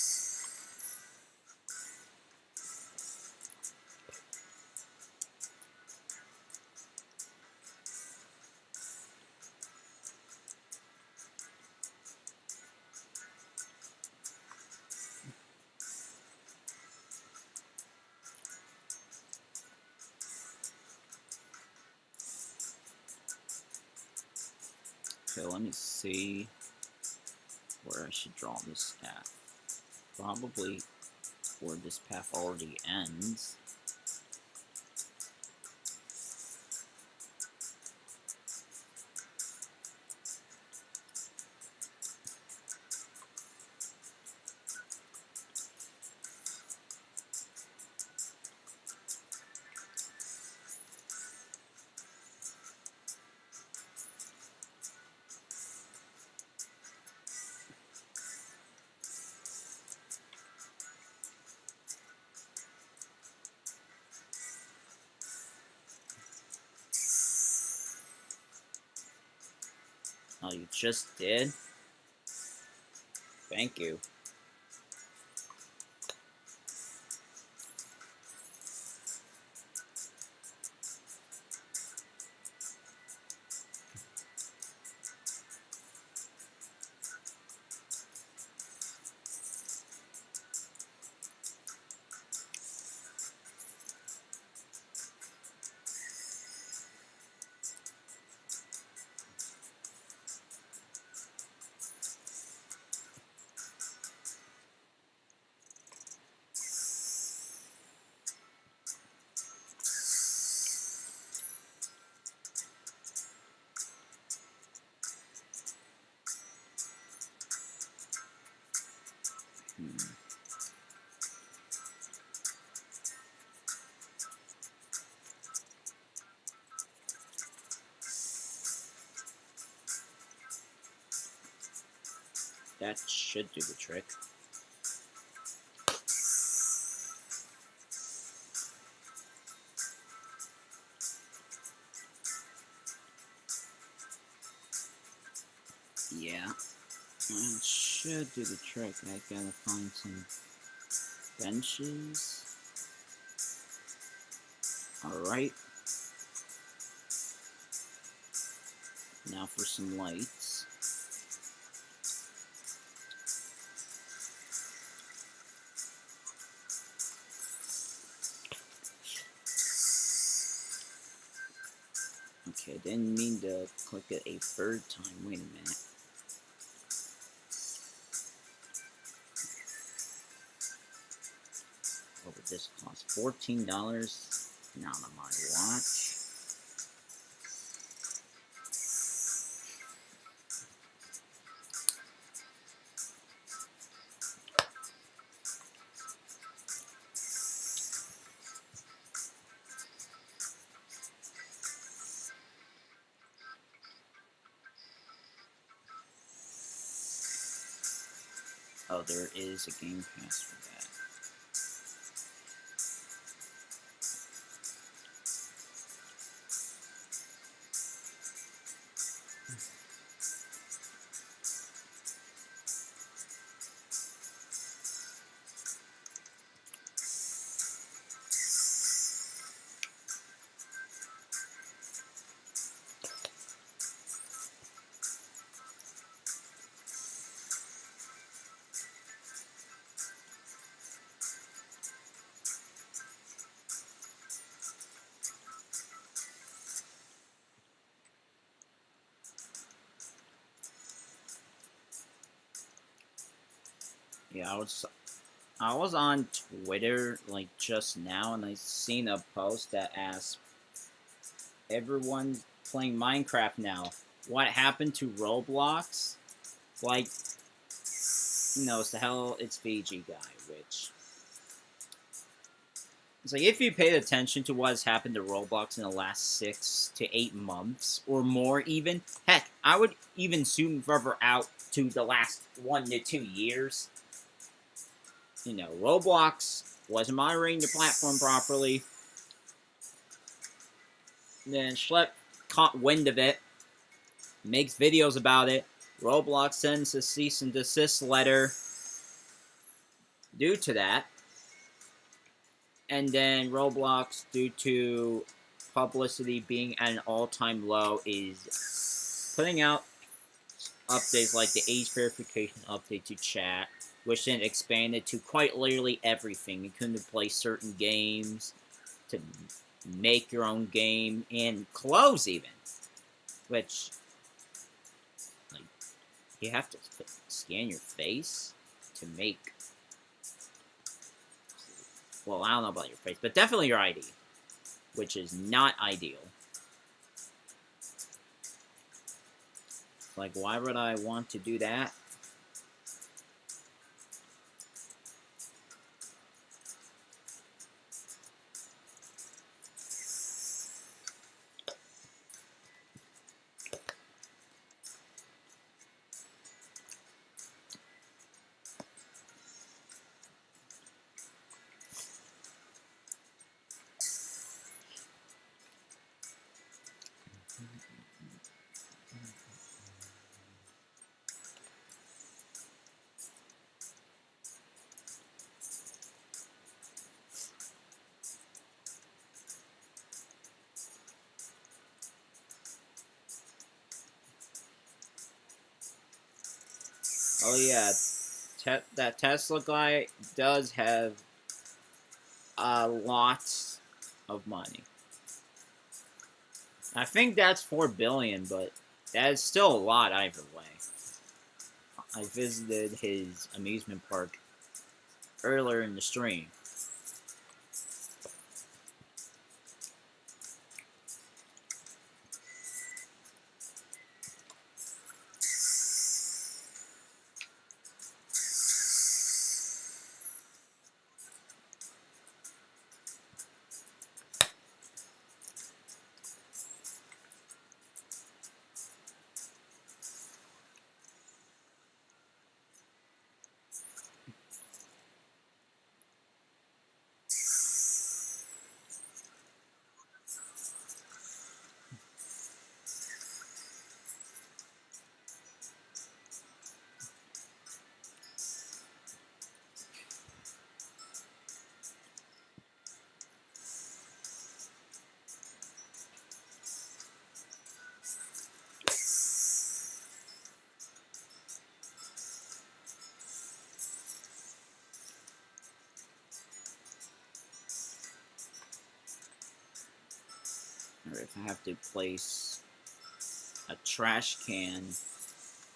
Okay, let me see where I should draw this at. Probably where this path already ends. Oh, you just did? Thank you. That should do the trick. Yeah, that should do the trick. I gotta find some benches. Alright. Now for some lights. Okay, didn't mean to click it a third time. Wait a minute. What would this cost? $14? Not on my watch. Oh, there is a Game Pass for that. Yeah, I was on Twitter like just now, and I seen a post that asked, "Everyone's playing Minecraft now. What happened to Roblox?" Like, it's the hell it's Fiji guy, which it's like if you paid attention to what has happened to Roblox in the last 6 to 8 months or more, even heck, I would even zoom further out to the last 1 to 2 years. Roblox wasn't monitoring the platform properly. Then Schlepp caught wind of it, makes videos about it. Roblox sends a cease and desist letter due to that. And then Roblox, due to publicity being at an all-time low, is putting out updates like the age verification update to chat, which then expanded to quite literally everything. You couldn't play certain games, to make your own game, and close even. Which, like, you have to scan your face to make... Well, I don't know about your face, but definitely your ID, which is not ideal. Like, why would I want to do that? Oh yeah, that Tesla guy does have lots of money. I think that's 4 billion, but that's still a lot either way. I visited his amusement park earlier in the stream. Or if I have to place a trash can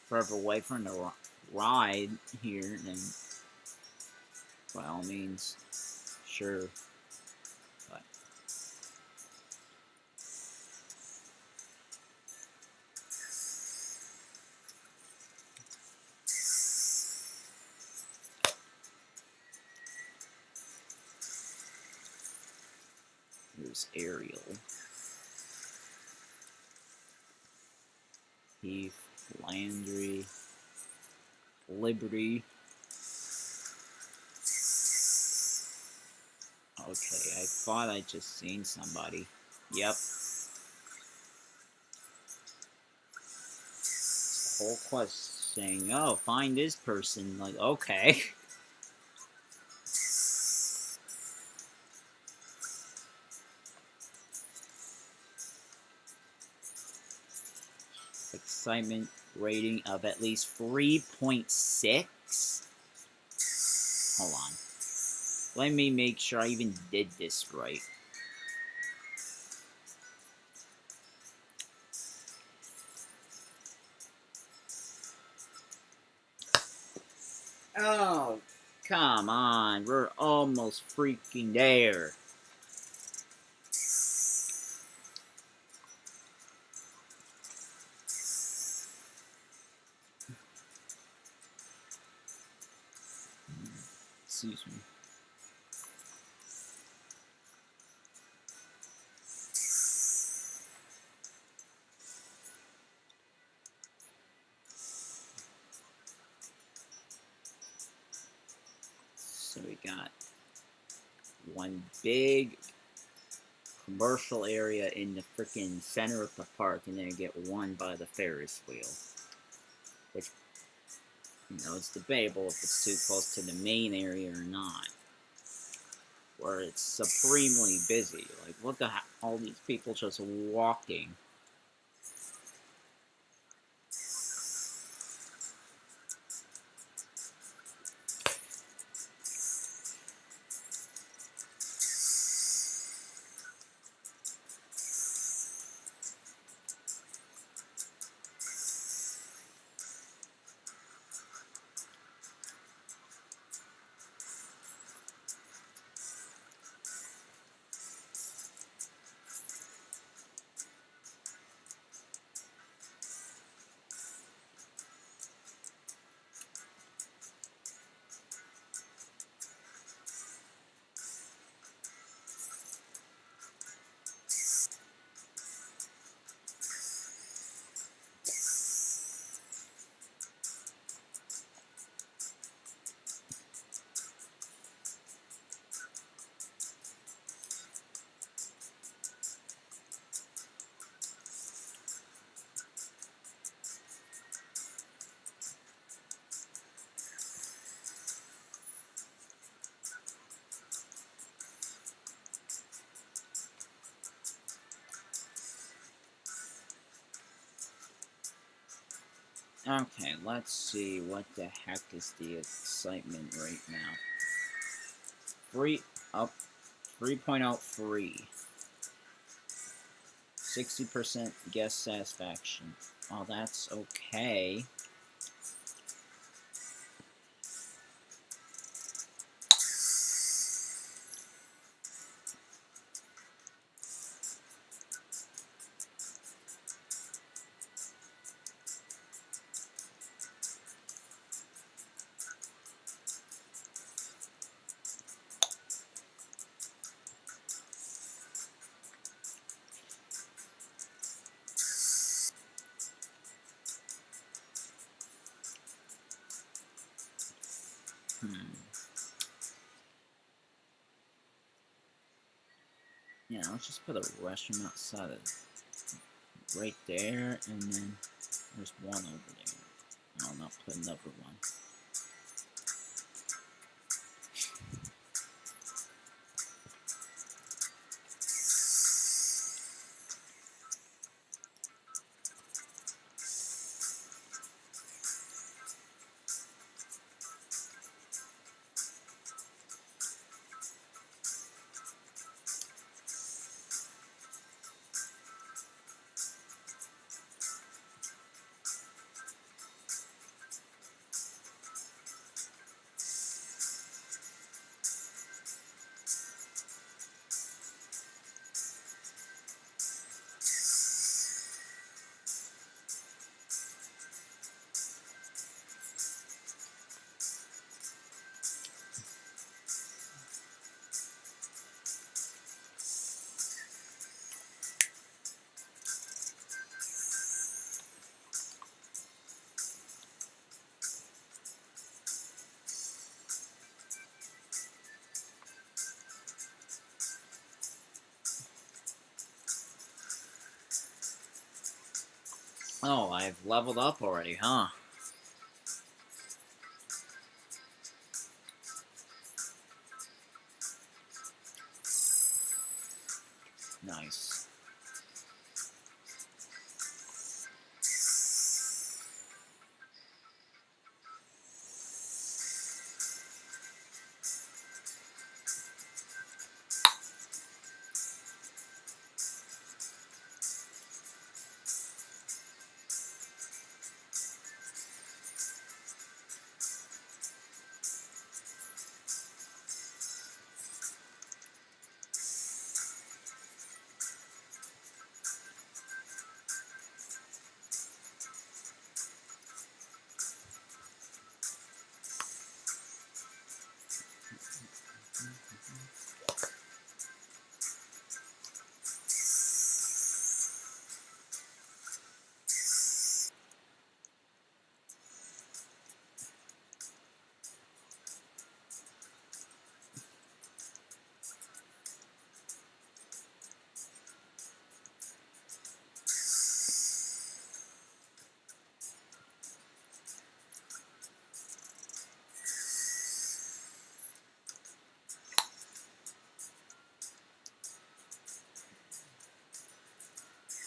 further away from the ride here, then by all means, sure. But here's Ariel, Heath, Landry, Liberty. Okay, I thought I just seen somebody. Yep. Whole quest saying, oh, find this person. Like, okay. Excitement rating of at least 3.6. Hold on. Let me make sure I even did this right. Oh, come on. We're almost freaking there. Excuse me. So we got one big commercial area in the freaking center of the park, and then get one by the Ferris wheel. Which, you know, it's debatable if it's too close to the main area or not. Where it's supremely busy. Like, look at all these people just walking. Okay, let's see what the heck is the excitement right now. Up 3.03. 60% guest satisfaction. Oh, that's okay. Yeah, let's just put a restroom outside of right there, and then there's one over there. I'll not put another one. Oh, I've leveled up already, huh? Nice.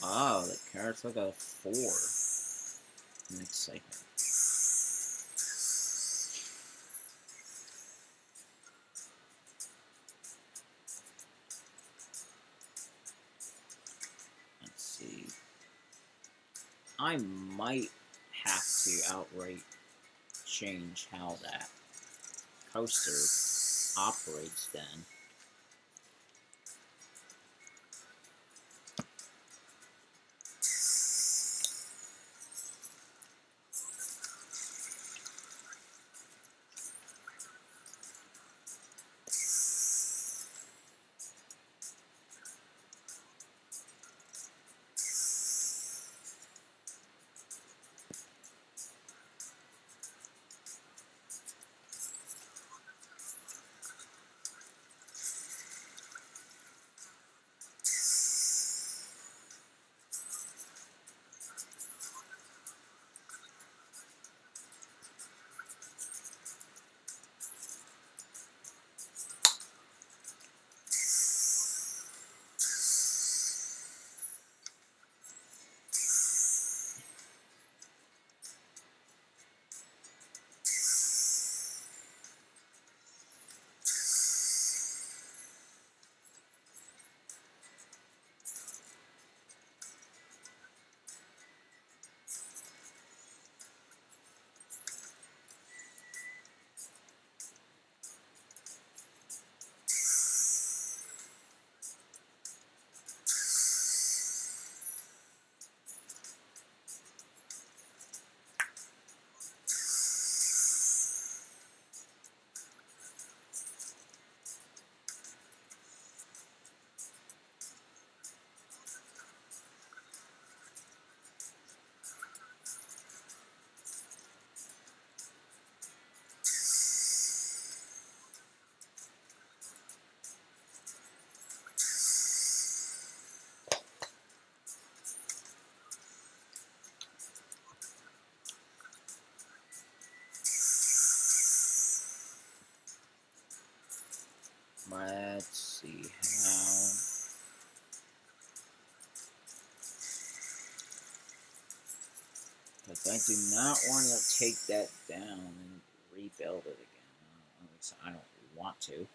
Oh, the carrots look at a 4. An excitement. Let's see. I might have to outright change how that coaster operates then. But I do not want to take that down and rebuild it again. At least I don't want to.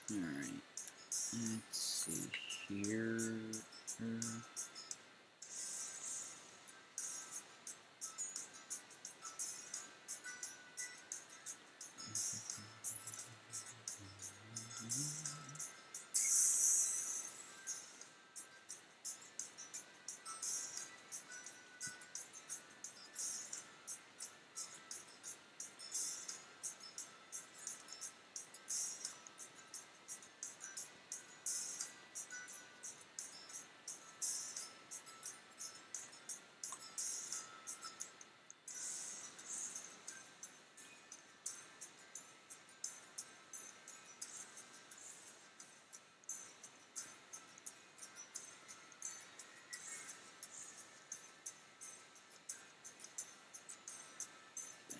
Alright. Let's see here.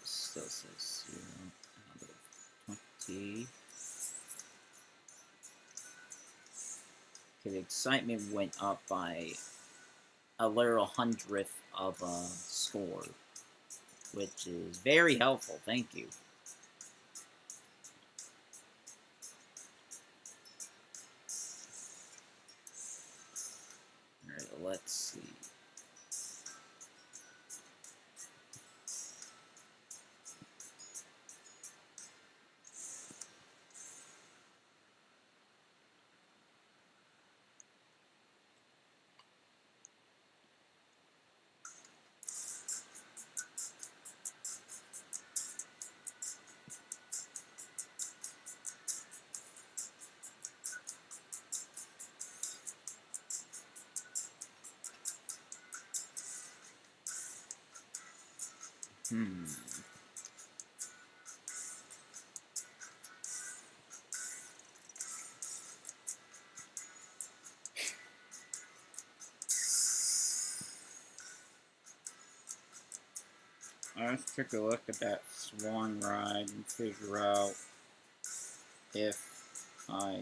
Still says 0 out of 20. Okay, the excitement went up by a literal hundredth of a score, which is very helpful. Thank you. Alright, let's see. Let's take a look at that swan ride and figure out if I...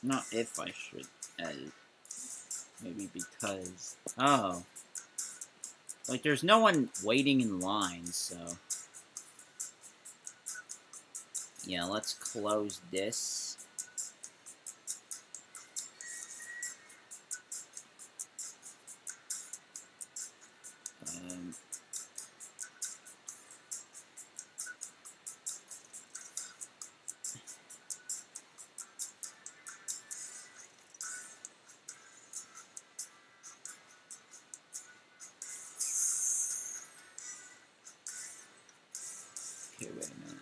Not if I should edit. Maybe because... Oh. Like, there's no one waiting in line, so... Yeah, let's close this. Okay, wait a minute.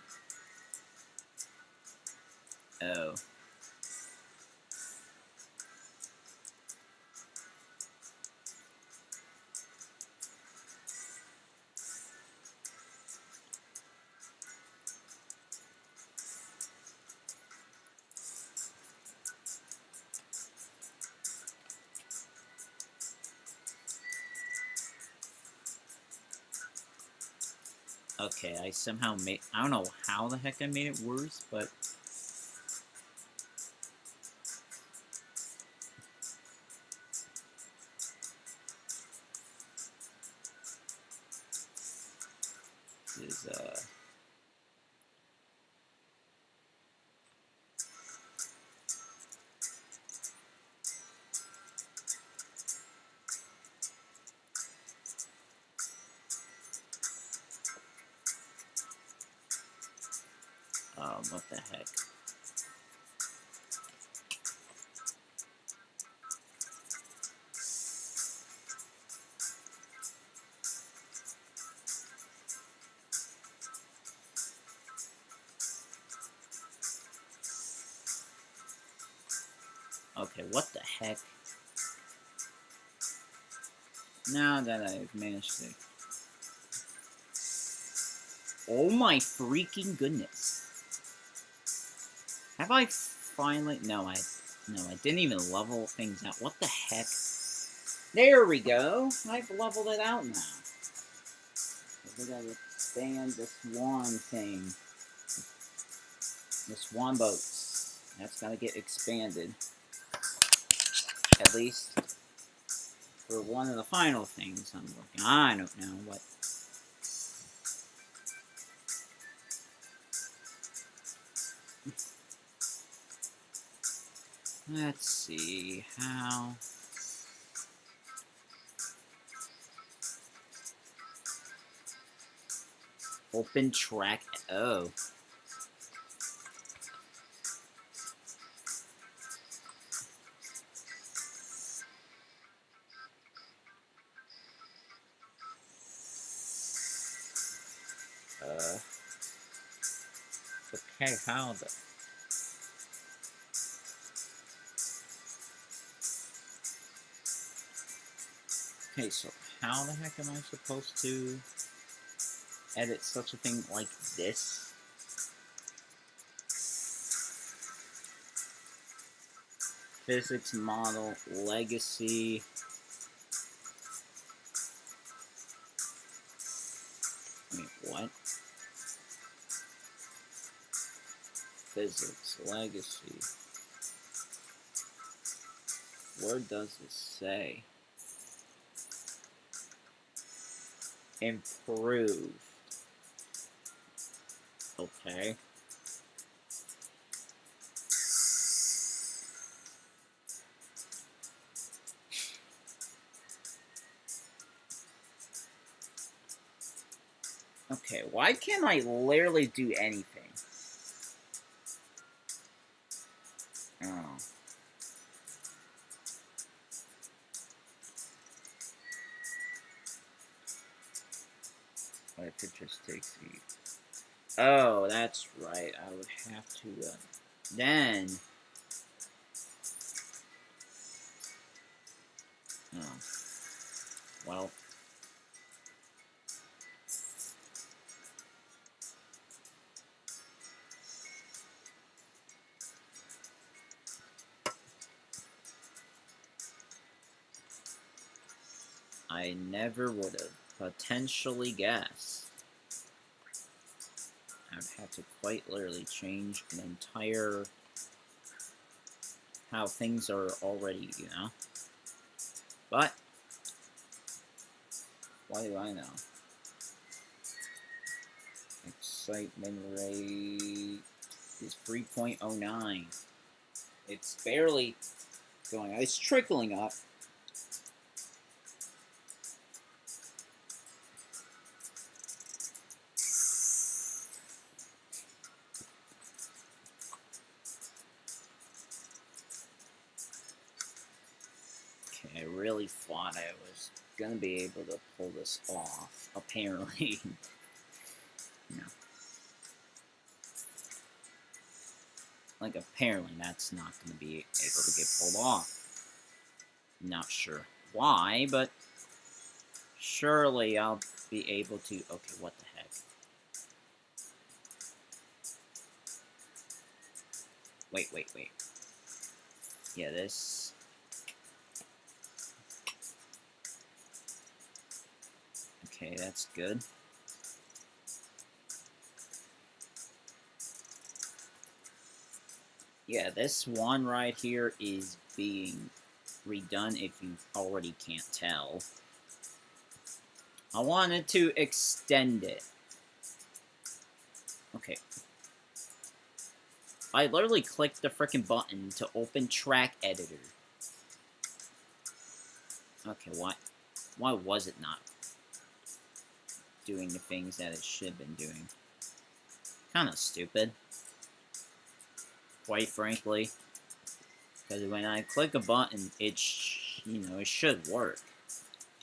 Oh. Okay, I somehow made... I don't know how the heck I made it worse, but... is, what the heck? Okay, what the heck? Now that I've managed to... Oh my freaking goodness. Have I finally... No, I didn't even level things out. What the heck? There we go. I've leveled it out now. We're gonna expand the swan thing. The swan boats. That's gonna get expanded. At least for one of the final things I'm working on. I don't know what. Let's see how. Open track. Oh. Okay, how the... Okay, so how the heck am I supposed to edit such a thing like this? Physics model, legacy. Wait, what? Physics, legacy. Where does it say? Improved. Okay. Okay, why can't I literally do anything? Oh. What if it just takes the... Oh, that's right. I would have to, then... Oh. Well... I never would have potentially guessed. I would have to quite literally change an entire... how things are already, you know? But... why do I know? Excitement rate is 3.09. It's barely going up. It's trickling up. Okay, I really thought I was gonna be able to pull this off. Apparently. No. Like, apparently that's not going to be able to get pulled off. Not sure why, but surely I'll be able to... Okay, what the heck? Wait. Yeah, this... Okay, that's good. Yeah, this one right here is being redone if you already can't tell. I wanted to extend it. Okay. I literally clicked the frickin' button to open track editor. Okay, why was it not doing the things that it should have been doing? Kind of stupid. Quite frankly. Because when I click a button, it should work.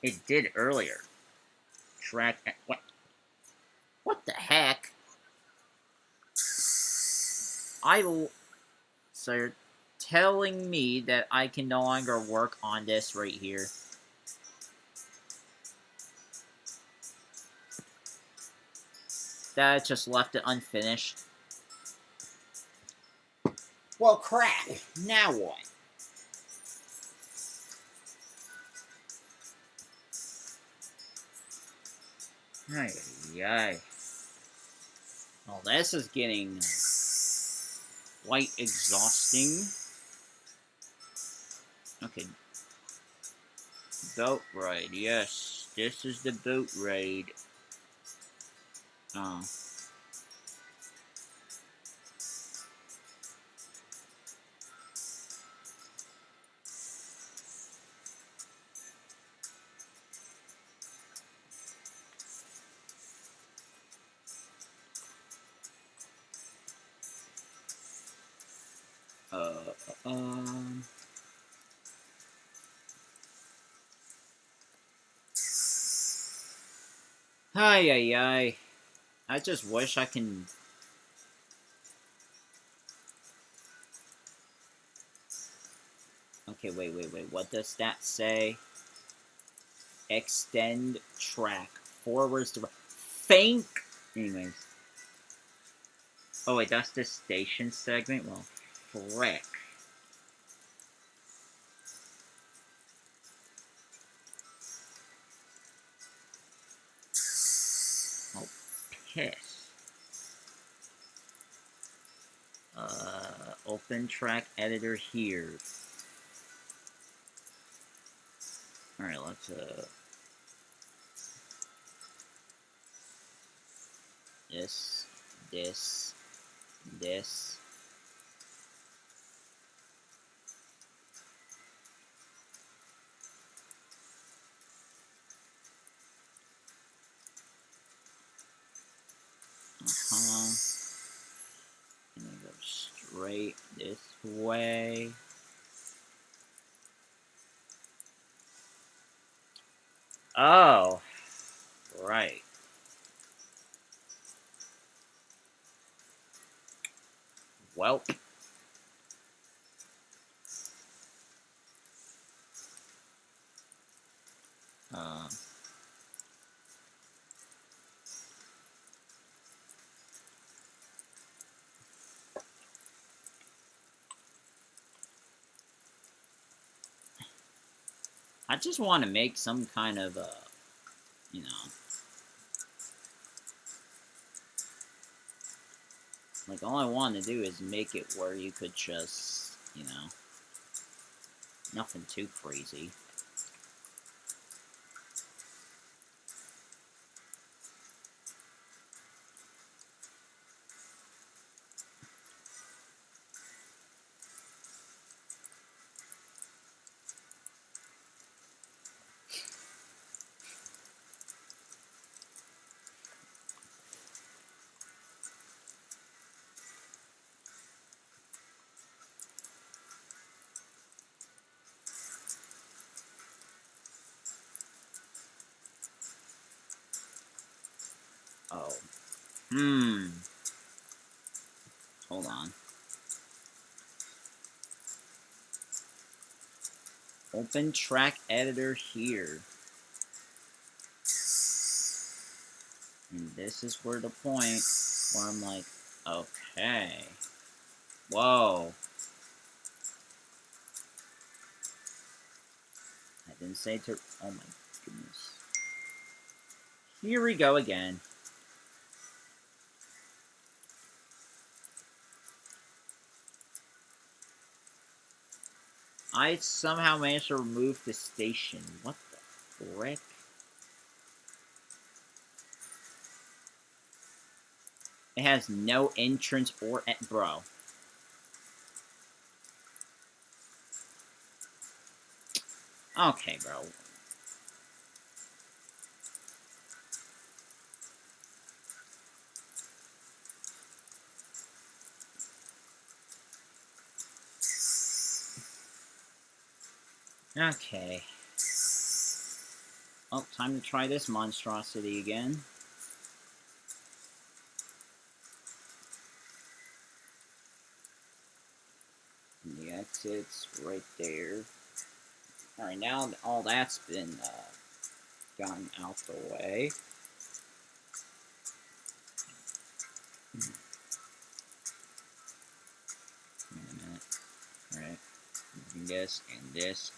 It did earlier. Track... What the heck? So you're telling me that I can no longer work on this right here? That I just left it unfinished? Well, crap. Now what? Ay. Well, this is getting quite exhausting. Okay. Boat ride, yes. This is the boat ride. Oh. Ay. I just wish I can... Okay, wait. What does that say? Extend track. Forwards to... Think! Anyways. Oh, wait, that's the station segment? Well, frick. Oh, piss. Open track editor here. Alright, let's, this. And then go straight this way. Oh, right. Well. I just want to make some kind of, you know... Like, all I want to do is make it where you could just, you know... Nothing too crazy. Oh. Hold on. Open track editor here. And this is where the point where I'm like, okay. Whoa. I didn't say to... Oh my goodness. Here we go again. I somehow managed to remove the station. What the frick? It has no entrance or... Bro. Okay, bro. Okay. Oh, time to try this monstrosity again. The exit's right there. Alright, now all that's been gotten out the way. Wait a minute. Alright. This and this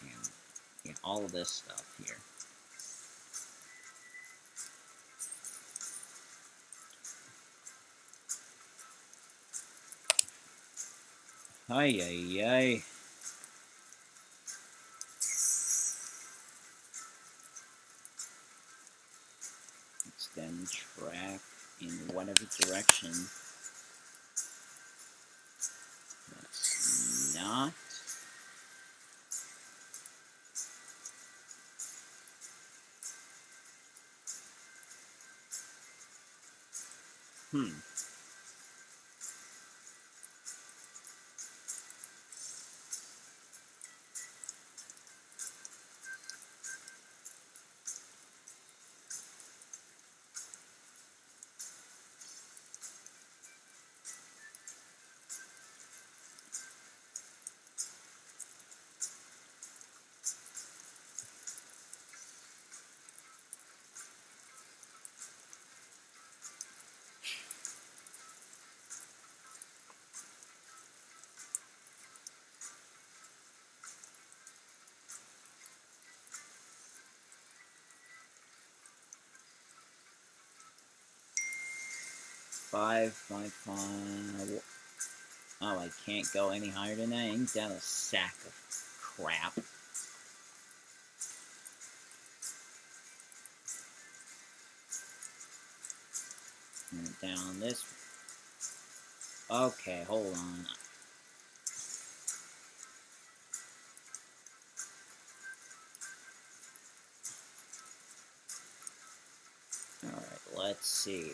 and all of this stuff here. Ay, ay, ay. Extend track in whatever direction. That's not. Five. Oh, I can't go any higher than that. Ain't that a sack of crap? And down this. Okay, hold on. Alright, let's see.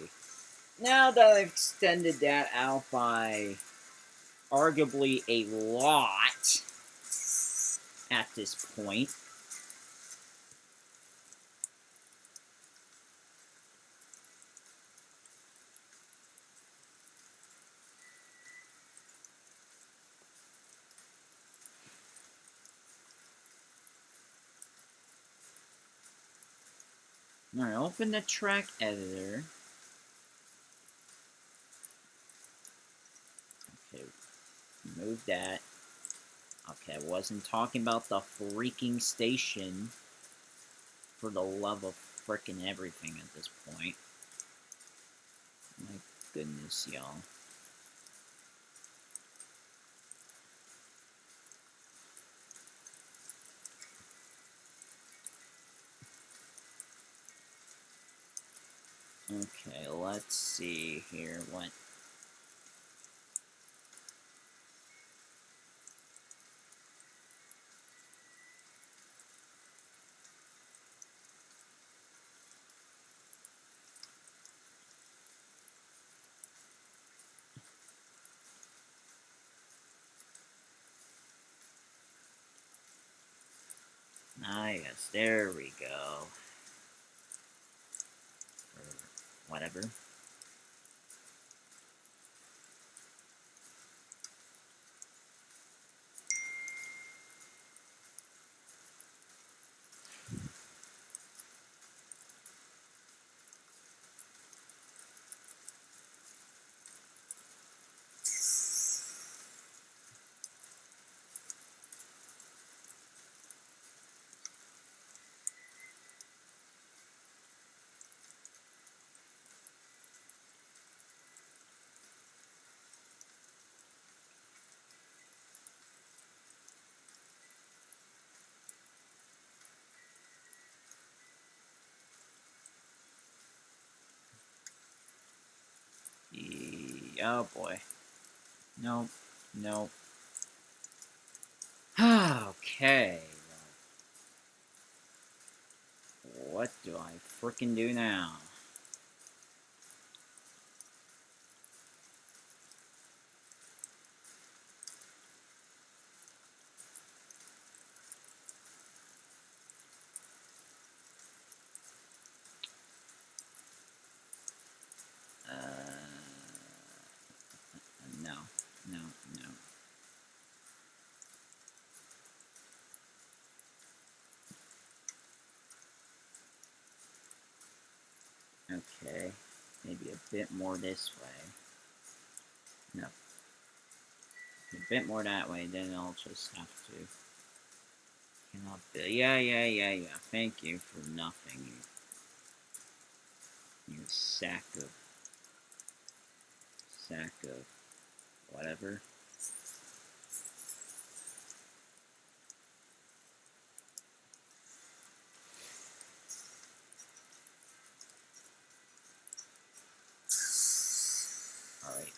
Now that I've extended that out by arguably a lot at this point. Alright, open the track editor. Okay, remove that. Okay, I wasn't talking about the freaking station. For the love of frickin' everything at this point. My goodness, y'all. Okay, let's see here what... Ah, yes, there we go. Or whatever. Oh boy. Nope. Nope. Okay. What do I frickin' do now? No. No. No. Okay. Maybe a bit more this way. No. A bit more that way, then I'll just have to. Cannot be. Yeah. Thank you for nothing, you sack of whatever. Alright.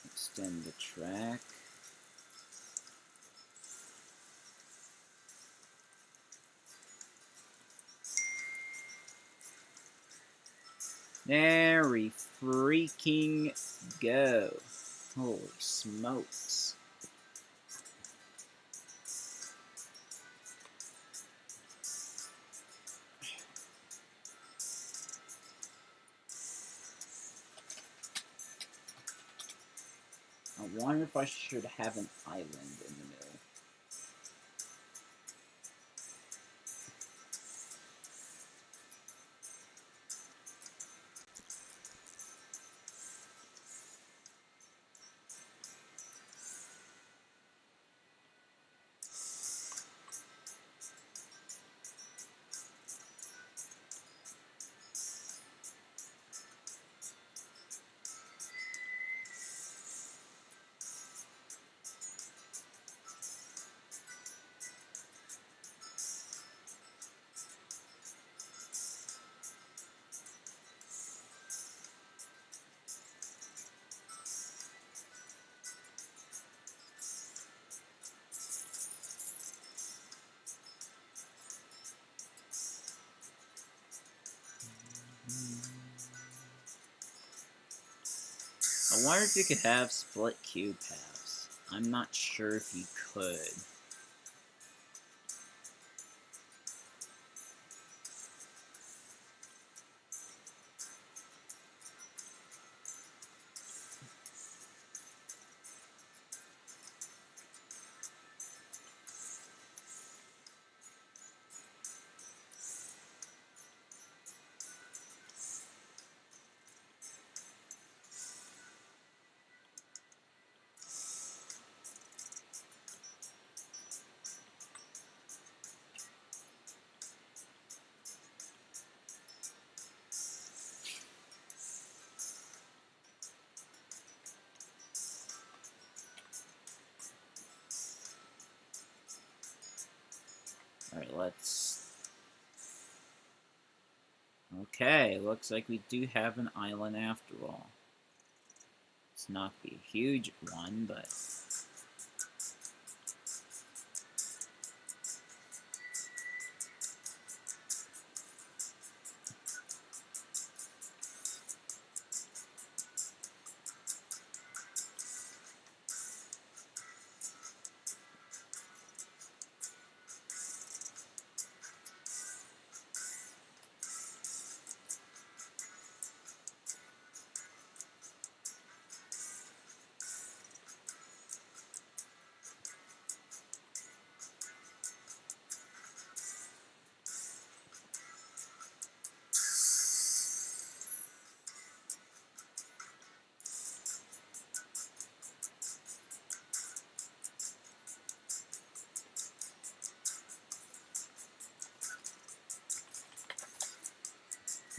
Extend the track. There we freaking go. Holy smokes. I wonder if I should have an island in the middle. I wonder if you could have split cube paths. I'm not sure if you could. Alright, let's... Okay, looks like we do have an island after all. It's not be a huge one, but...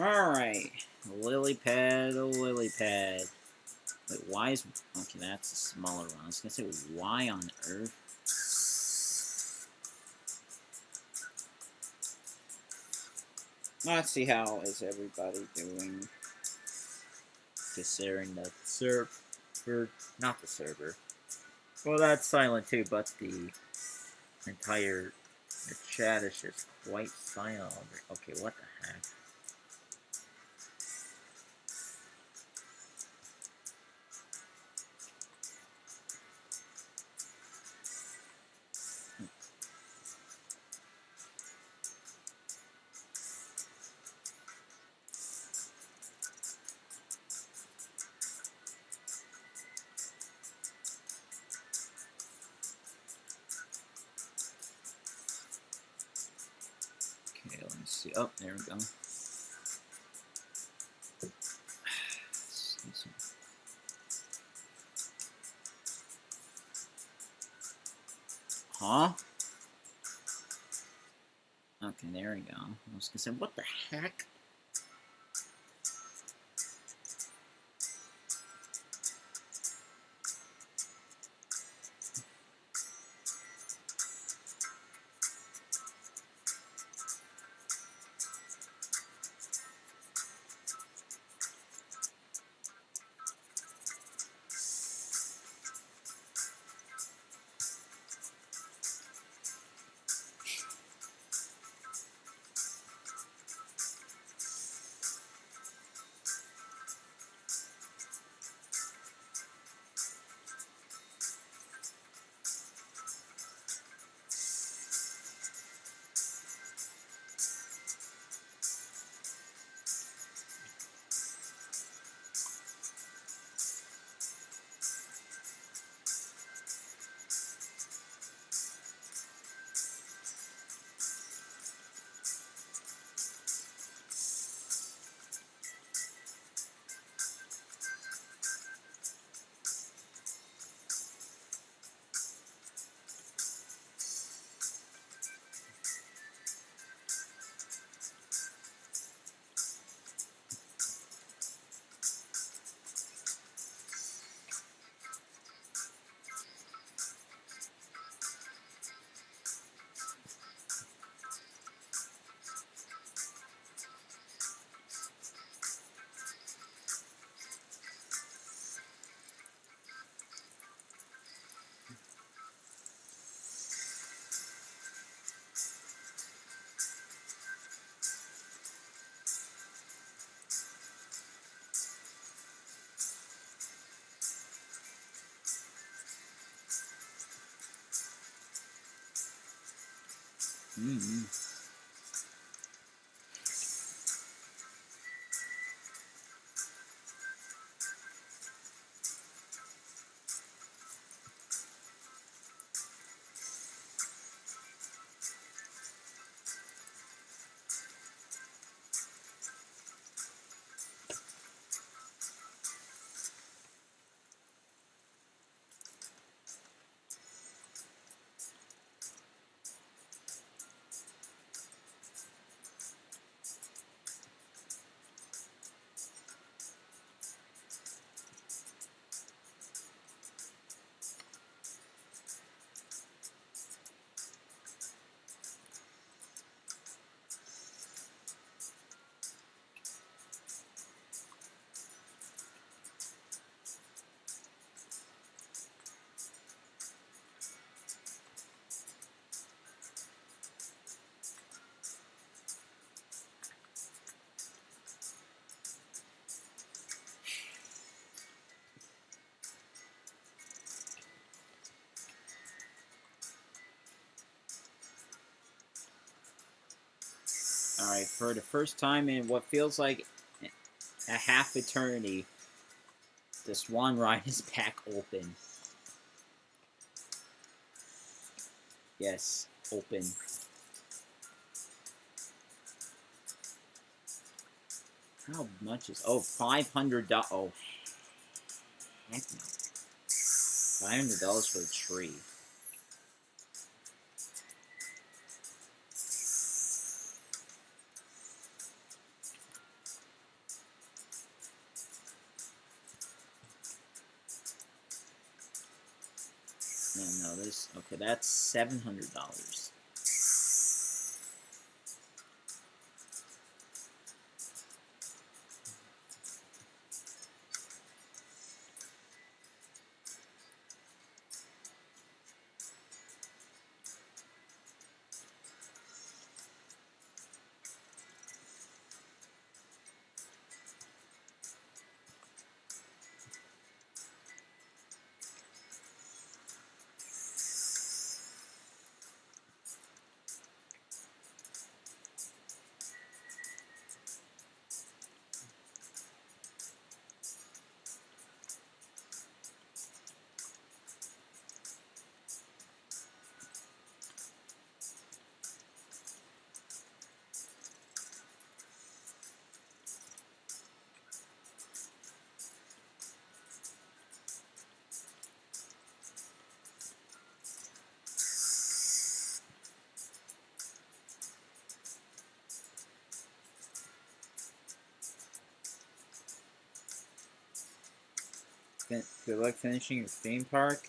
Alright, a lily pad, a lily pad. Wait, why is... Okay, that's a smaller one. I was gonna say, why on earth? Let's see how is everybody doing. Considering the server, not the server. Well, that's silent too, but the chat is just quite silent. Okay, what the heck? Okay, let me see. Oh, there we go. Huh? Okay, there we go. I was gonna say, what the heck? Mm-hmm. Alright, for the first time in what feels like a half eternity, the Swan Ride is back open. Yes, open. How much is... Oh, $500. Oh, heck no. $500 for a tree. No, this... Okay, that's $700. Good luck finishing your theme park.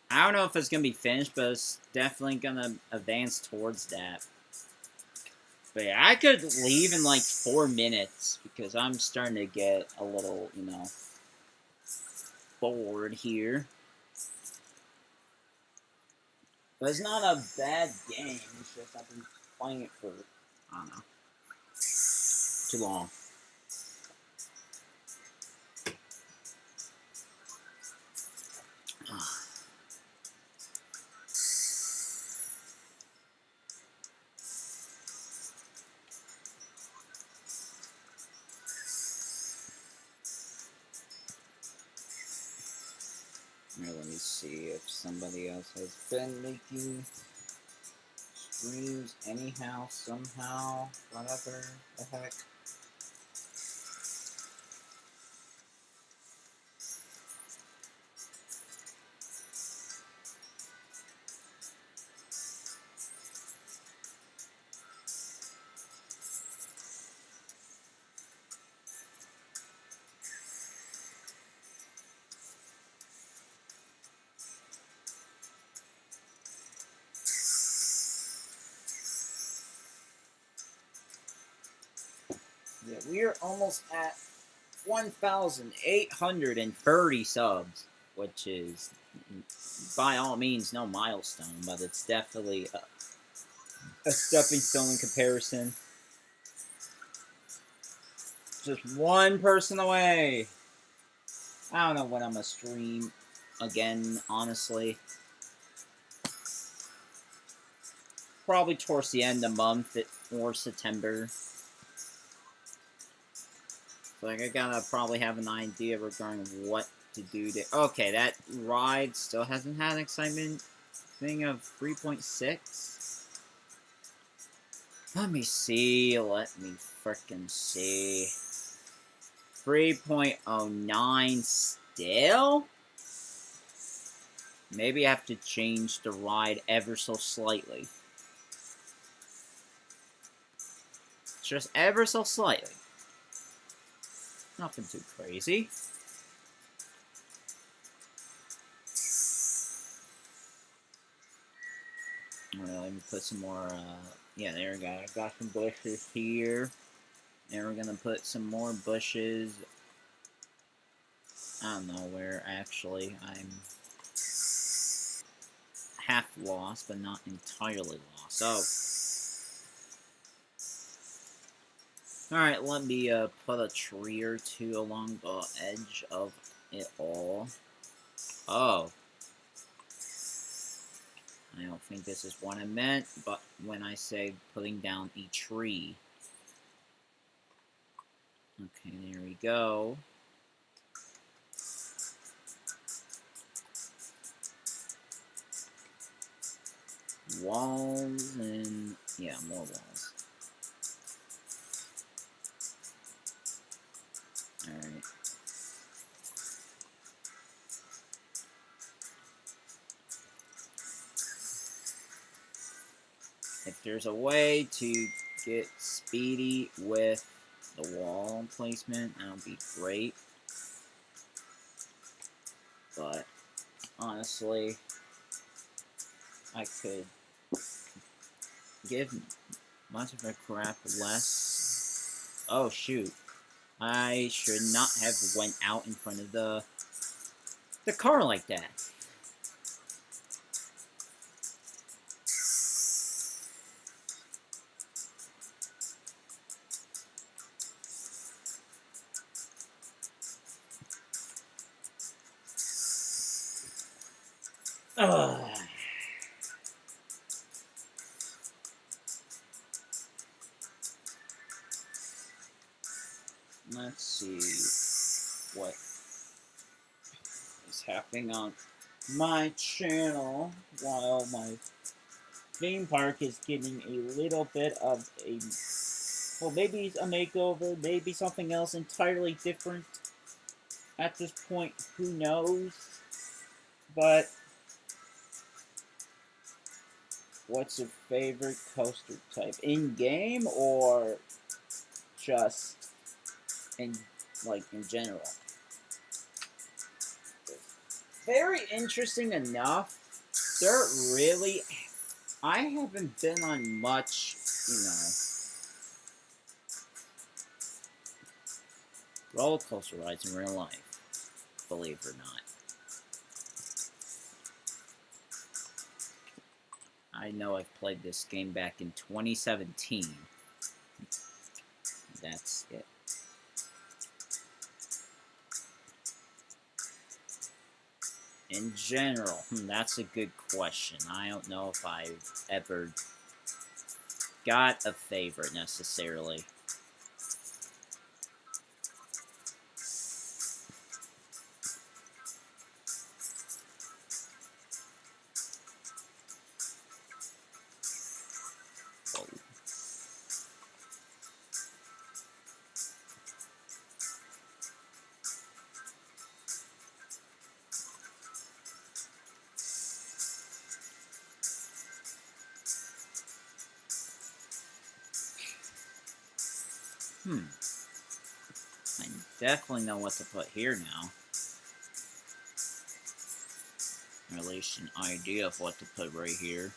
I don't know if it's gonna be finished, but it's definitely gonna advance towards that. But yeah, I could leave in like 4 minutes because I'm starting to get a little, bored here. But it's not a bad game. It's just I've been playing it for, I don't know, too long. Here, let me see if somebody else has been making streams anyhow, somehow, whatever the heck. Yeah, we are almost at 1,830 subs, which is, by all means, no milestone, but it's definitely a stepping stone in comparison. Just one person away. I don't know when I'm gonna stream again, honestly. Probably towards the end of the month or September. Like, I gotta probably have an idea regarding what to do to... Okay, that ride still hasn't had an excitement thing of 3.6. Let me see. Let me frickin' see. 3.09 still? Maybe I have to change the ride ever so slightly. Just ever so slightly. Nothing too crazy. Alright, let me put some more, yeah, there we go. I got some bushes here. And we're gonna put some more bushes. I don't know where, actually. I'm half lost, but not entirely lost. So, alright, let me put a tree or two along the edge of it all. Oh. I don't think this is what I meant, but when I say putting down a tree. Okay, there we go. Walls and... yeah, more walls. Alright. If there's a way to get speedy with the wall placement, that would be great. But, honestly, I could give much of a crap less. Oh, shoot. I should not have went out in front of the car like that. Ugh. Let's see what is happening on my channel while my theme park is getting a little bit of a, well, maybe a makeover, maybe something else entirely different. At this point, who knows? But what's your favorite coaster type? In-game or just in general. Very interesting enough, there really, I haven't been on much, roller coaster rides in real life, believe it or not. I know I've played this game back in 2017. That's it. In general, that's a good question. I don't know if I've ever got a favorite necessarily. I definitely know what to put here now. Or at least an idea of what to put right here.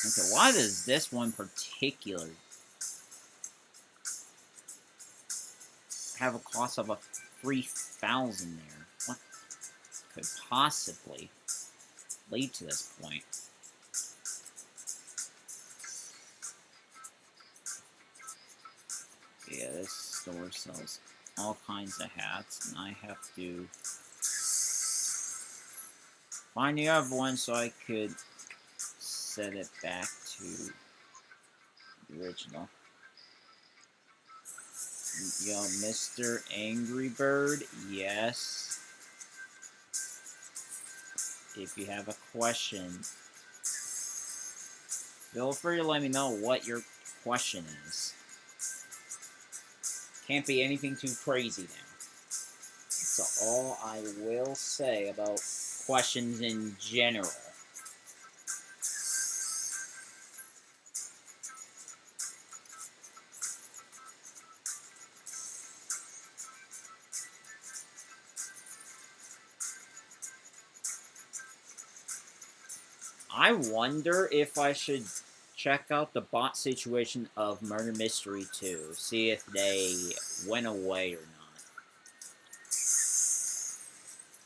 Okay, why does this one particular have a cost of a 3,000 there? What could possibly lead to this point? Yeah, this store sells all kinds of hats, and I have to find the other one so I could set it back to the original. Yo, Mr. Angry Bird, yes. If you have a question, feel free to let me know what your question is. Can't be anything too crazy now. That's all I will say about questions in general. I wonder if I should check out the bot situation of Murder Mystery 2. See if they went away or not.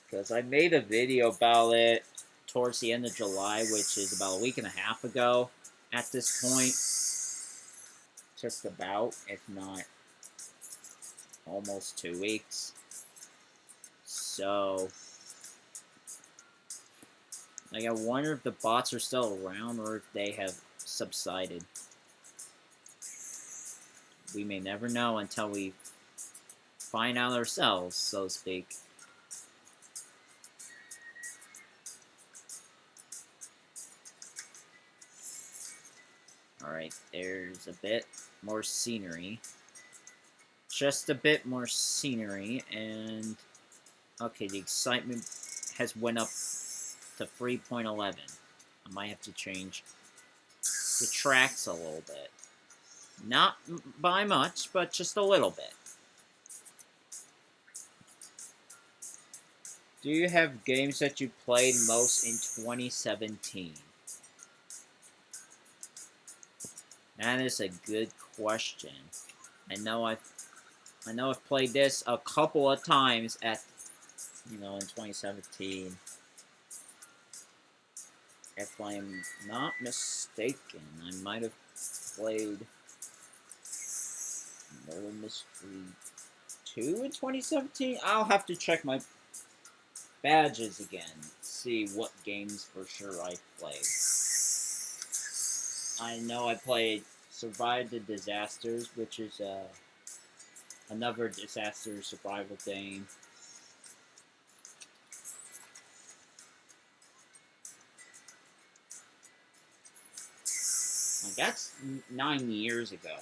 Because I made a video about it towards the end of July, which is about a week and a half ago at this point. Just about, if not almost 2 weeks. So, I wonder if the bots are still around or if they have subsided. We may never know until we find out ourselves, so to speak. Alright, there's a bit more scenery. Just a bit more scenery, and okay, the excitement has went up to 3.11. I might have to change the tracks a little bit. Not by much, but just a little bit. Do you have games that you played most in 2017? That is a good question. I know I've played this a couple of times at, in 2017. If I'm not mistaken, I might have played Murder Mystery 2 in 2017. I'll have to check my badges again, see what games for sure I played. I know I played Survive the Disasters, which is another disaster survival game. Like, that's 9 years ago,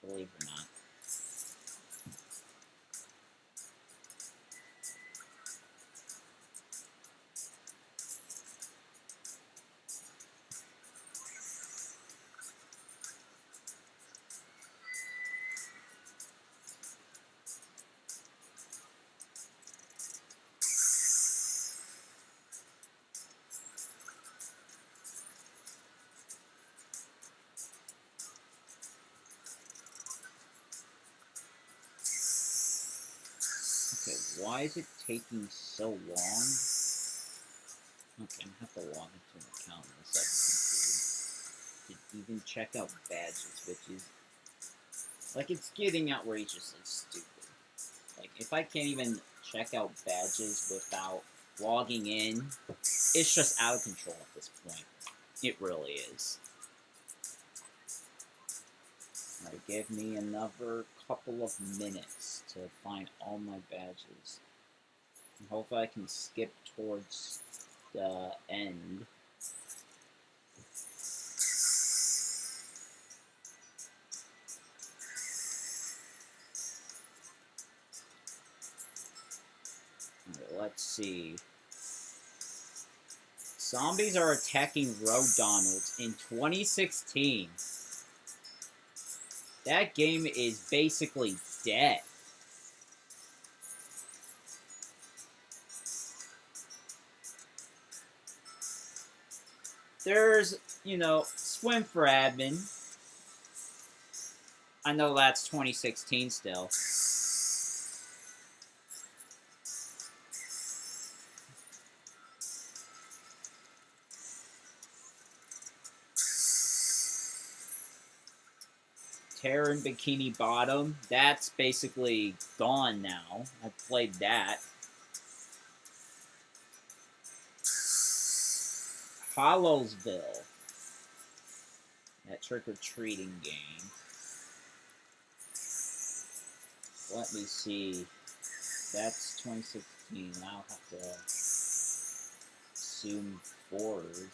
believe it or not. Why is it taking so long? Okay, I'm gonna have to log into an account on this other computer to even check out badges, which is like, it's getting outrageously stupid. Like, if I can't even check out badges without logging in, it's just out of control at this point. It really is. Alright, give me another couple of minutes to find all my badges. And hopefully I can skip towards the end. Alright, let's see. Zombies are attacking Road Donalds in 2016. That game is basically dead. There's, you know, Swim for Admin. I know that's 2016 still. Terror in Bikini Bottom, that's basically gone now. I played that. Hollowsville, that trick-or-treating game. Let me see. That's 2016. I'll have to zoom forward.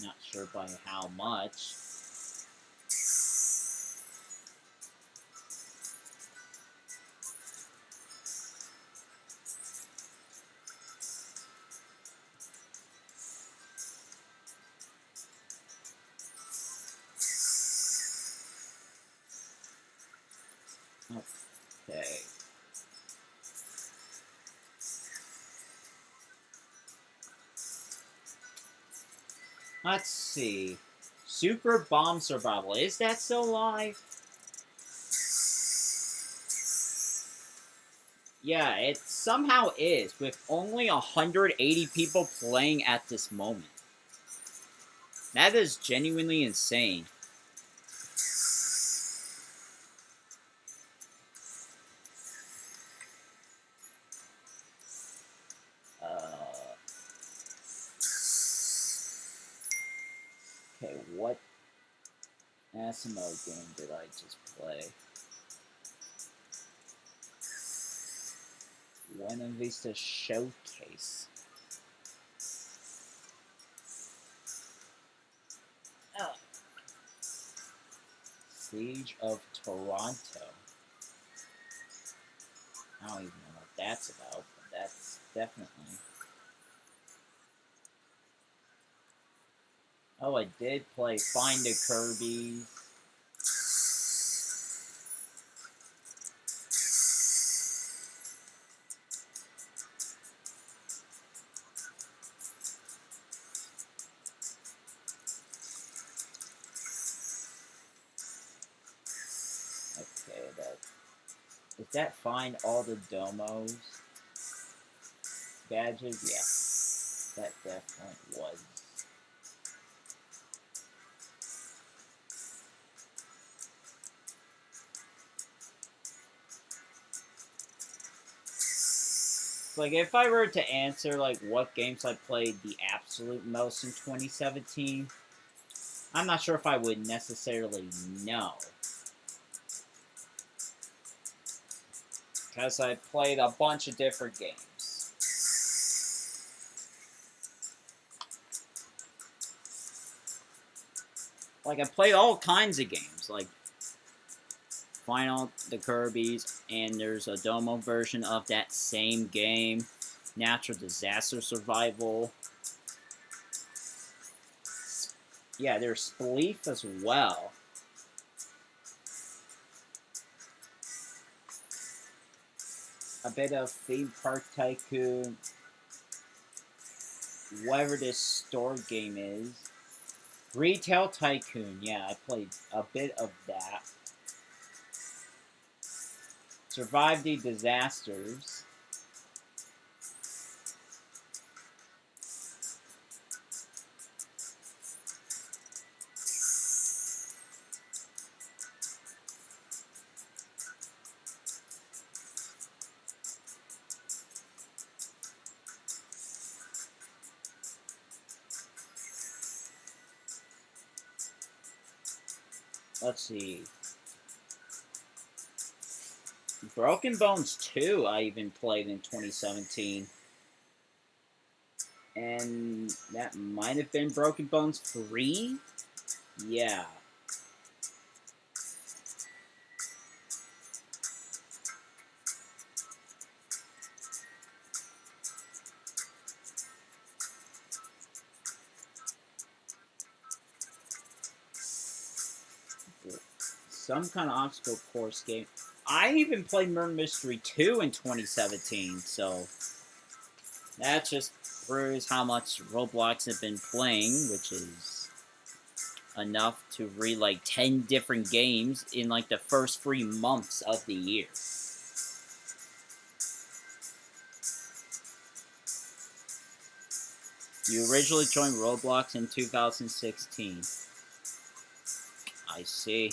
Not sure by how much. Okay. Let's see. Super Bomb Survival. Is that still live? Yeah, it somehow is, with only 180 people playing at this moment. That is genuinely insane. Okay, what SMO game did I just play? Buena Vista Showcase. Oh. Siege of Toronto. I don't even know what that's about, but that's definitely... Oh, I did play Find a Kirby. Okay, did that find all the domos? Badges? Yeah, that definitely was. Like, if I were to answer, like, what games I played the absolute most in 2017, I'm not sure if I would necessarily know. Because I played a bunch of different games. Like, I played all kinds of games, like Final the Kirby's, and there's a Domo version of that same game, Natural Disaster Survival. Yeah, there's Spleef as well. A bit of Theme Park Tycoon. Whatever this store game is. Retail Tycoon, yeah, I played a bit of that. Survive the Disasters. let's see. Broken Bones 2 I even played in 2017. And that might have been Broken Bones 3? Yeah. Some kind of obstacle course game. I even played Murder Mystery 2 in 2017, so that just proves how much Roblox have been playing, which is enough to read like 10 different games in like the first 3 months of the year. You originally joined Roblox in 2016. I see.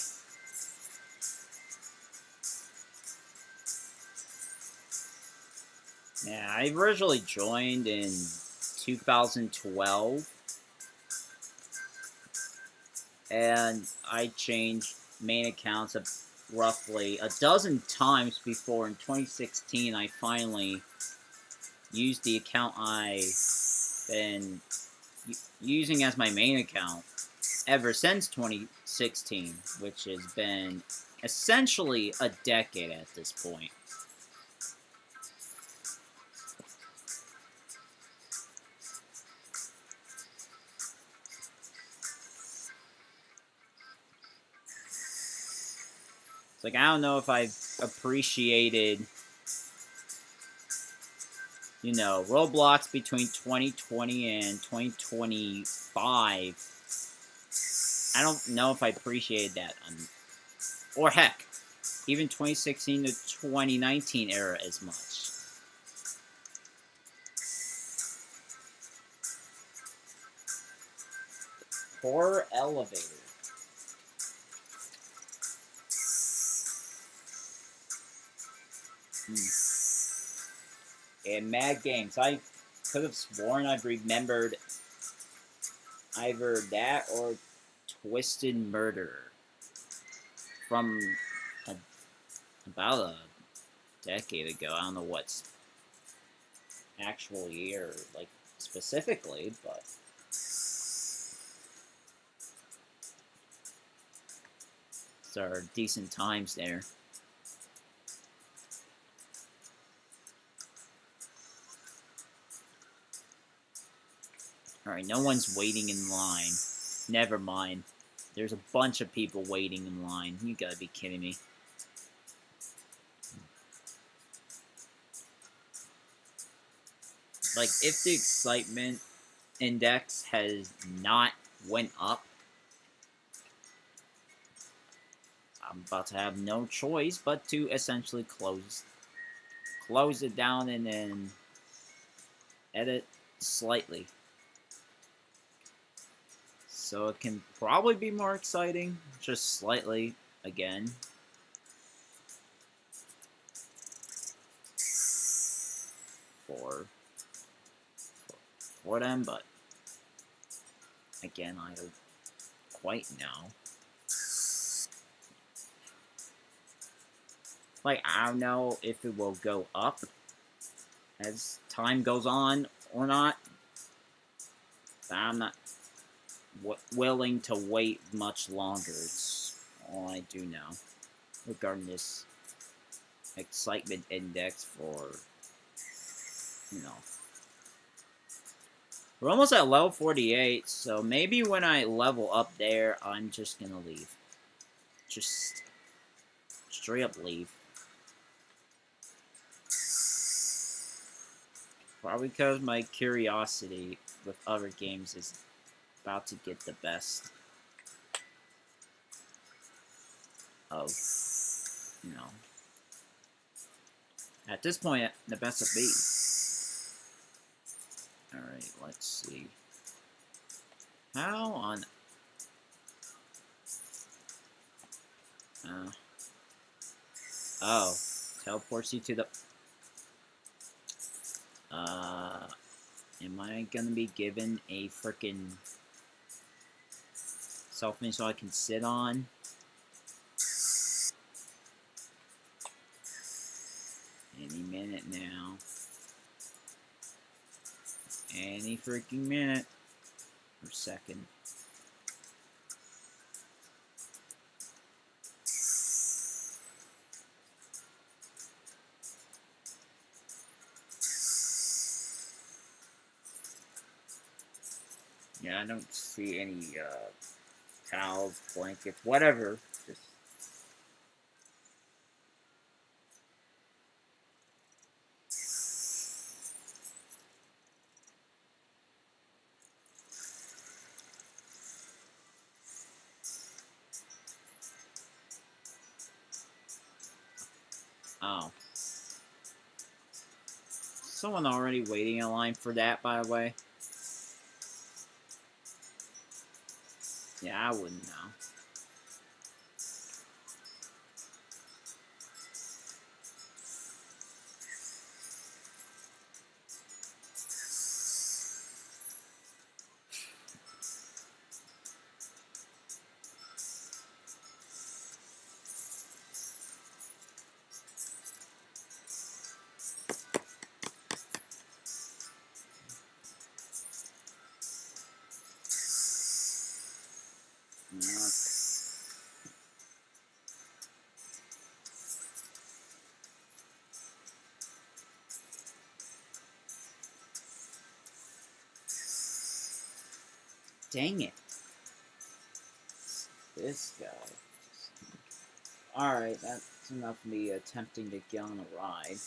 Yeah, I originally joined in 2012. And I changed main accounts roughly a dozen times before in 2016 I finally used the account I've been using as my main account ever since 2016, which has been essentially a decade at this point. It's like, I don't know if I've appreciated, you know, Roblox between 2020 and 2025. I don't know if I appreciated that. Or heck, even 2016 to 2019 era as much. Horror Elevator. And Mad Games. I could have sworn I've remembered either that or Twisted Murder from about a decade ago. I don't know what's actual year, like, specifically, but there are decent times there. Alright, no one's waiting in line. Never mind. There's a bunch of people waiting in line. You gotta be kidding me. Like, if the excitement index has not went up, I'm about to have no choice but to essentially close it down and then edit slightly. So it can probably be more exciting, just slightly, again. For them, but again, I don't quite know. Like, I don't know if it will go up as time goes on or not. I'm not willing to wait much longer. It's all I do know regarding this excitement index for, you know. We're almost at level 48, so maybe when I level up there, I'm just gonna leave. Just straight up leave. Probably because my curiosity with other games is about to get the best of, you know, at this point, the best of me. Alright, let's see. How on... oh, teleports you to the... am I gonna be given a frickin' something so I can sit on? minute now. Any freaking minute. Or second. Yeah, I don't see any towels, blankets, whatever. Just oh. Someone already waiting in line for that, by the way. Yeah, I wouldn't know. Dang it. This guy. Alright, that's enough of me attempting to get on a ride.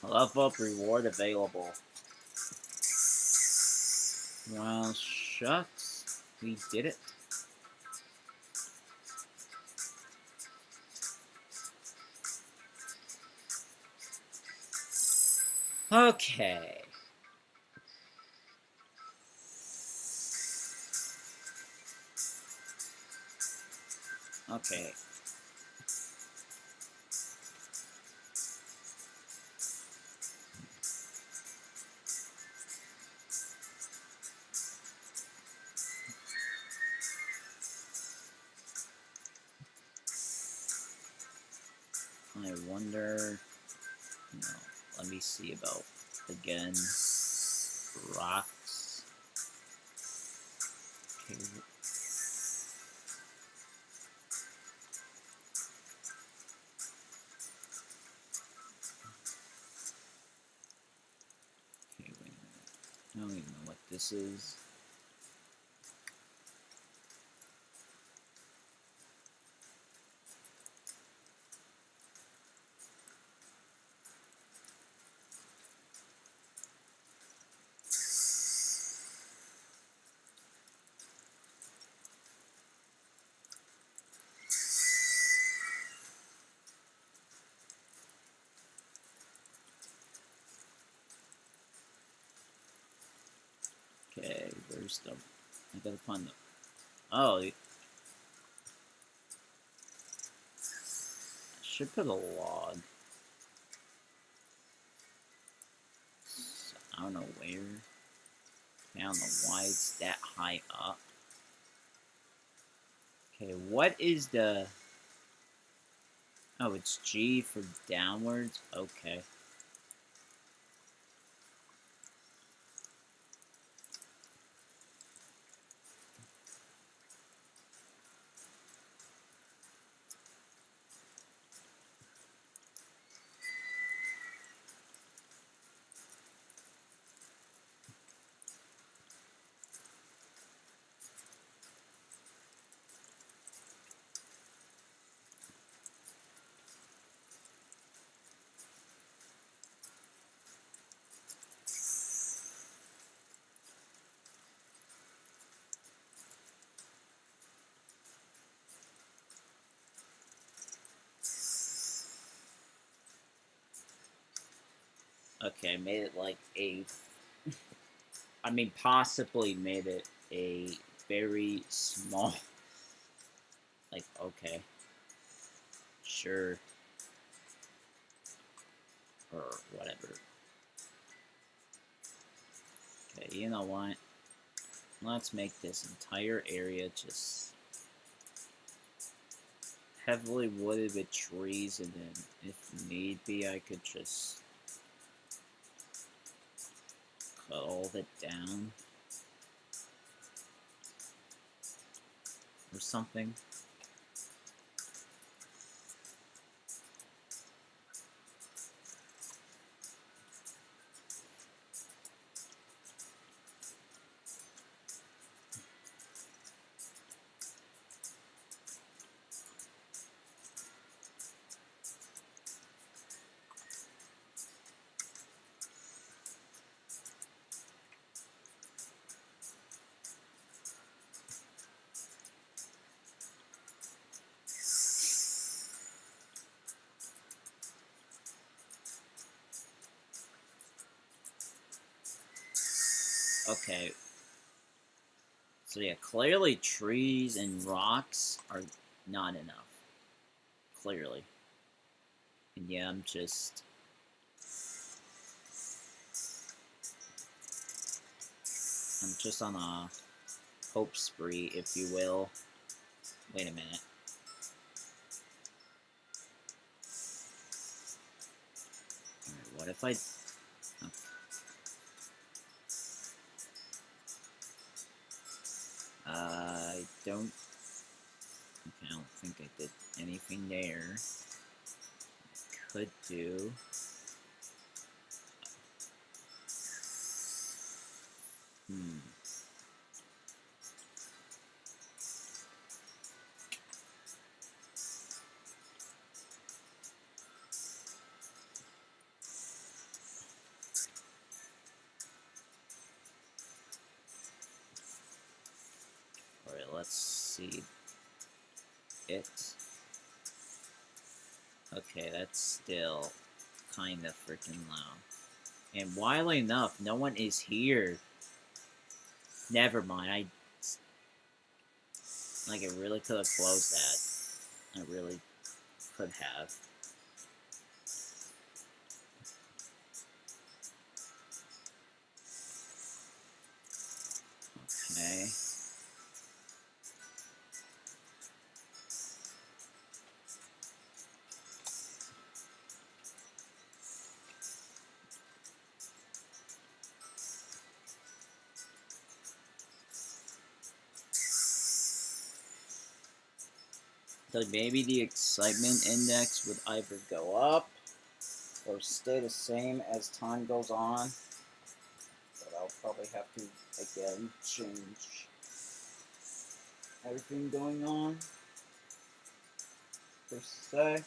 Level up reward available. Well, shucks. We did it. Okay. Okay. I wonder. No, let me see about again. Rocks. Okay. Okay, wait a minute. I don't even know what this is. Okay, where's the... I gotta find the... Oh, I should put a log. I don't know where. I don't know why it's that high up. Okay, what is the... Oh, it's G for downwards? Okay. Okay, made it like a... I mean, possibly made it a very small... Like, okay. Sure. Or whatever. Okay, you know what? Let's make this entire area just heavily wooded with trees, and then if need be, I could just cut all of it down or something. Okay. So yeah, clearly trees and rocks are not enough. Clearly. And yeah, I'm just on a hope spree, if you will. Wait a minute. Alright, what if I... Okay. I don't... Okay, I don't think I did anything there. Could do... let's see. It. Okay, that's still kind of freaking loud. And wildly enough, no one is here. Never mind. I really could have closed that. I really could have. Okay. So maybe the excitement index would either go up or stay the same as time goes on. But I'll probably have to, again, change everything going on, per se.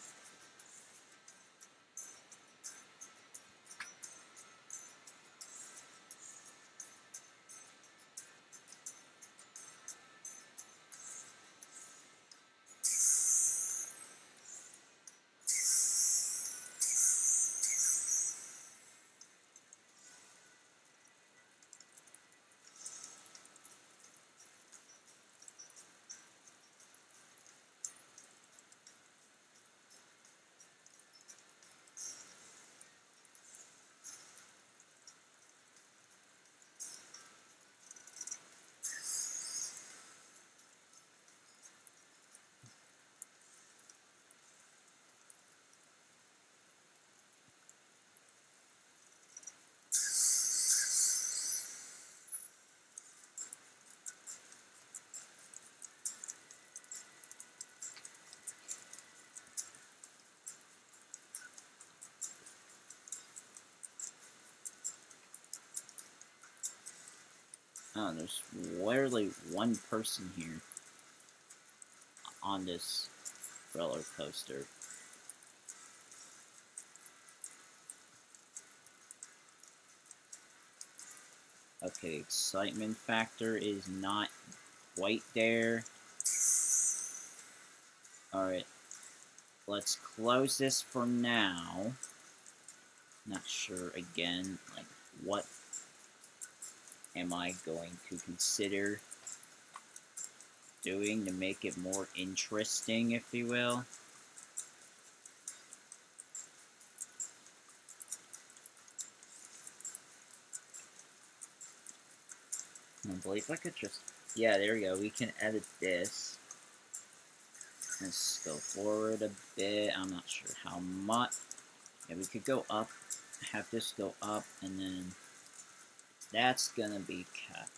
Oh, there's literally one person here on this roller coaster. Okay, excitement factor is not quite there. Alright, let's close this for now. Not sure again, like, what am I going to consider doing to make it more interesting, if you will. I believe I could just... Yeah, there we go. We can edit this. Let's go forward a bit. I'm not sure how much. Yeah, we could go up. Have this go up, and then that's gonna be kept.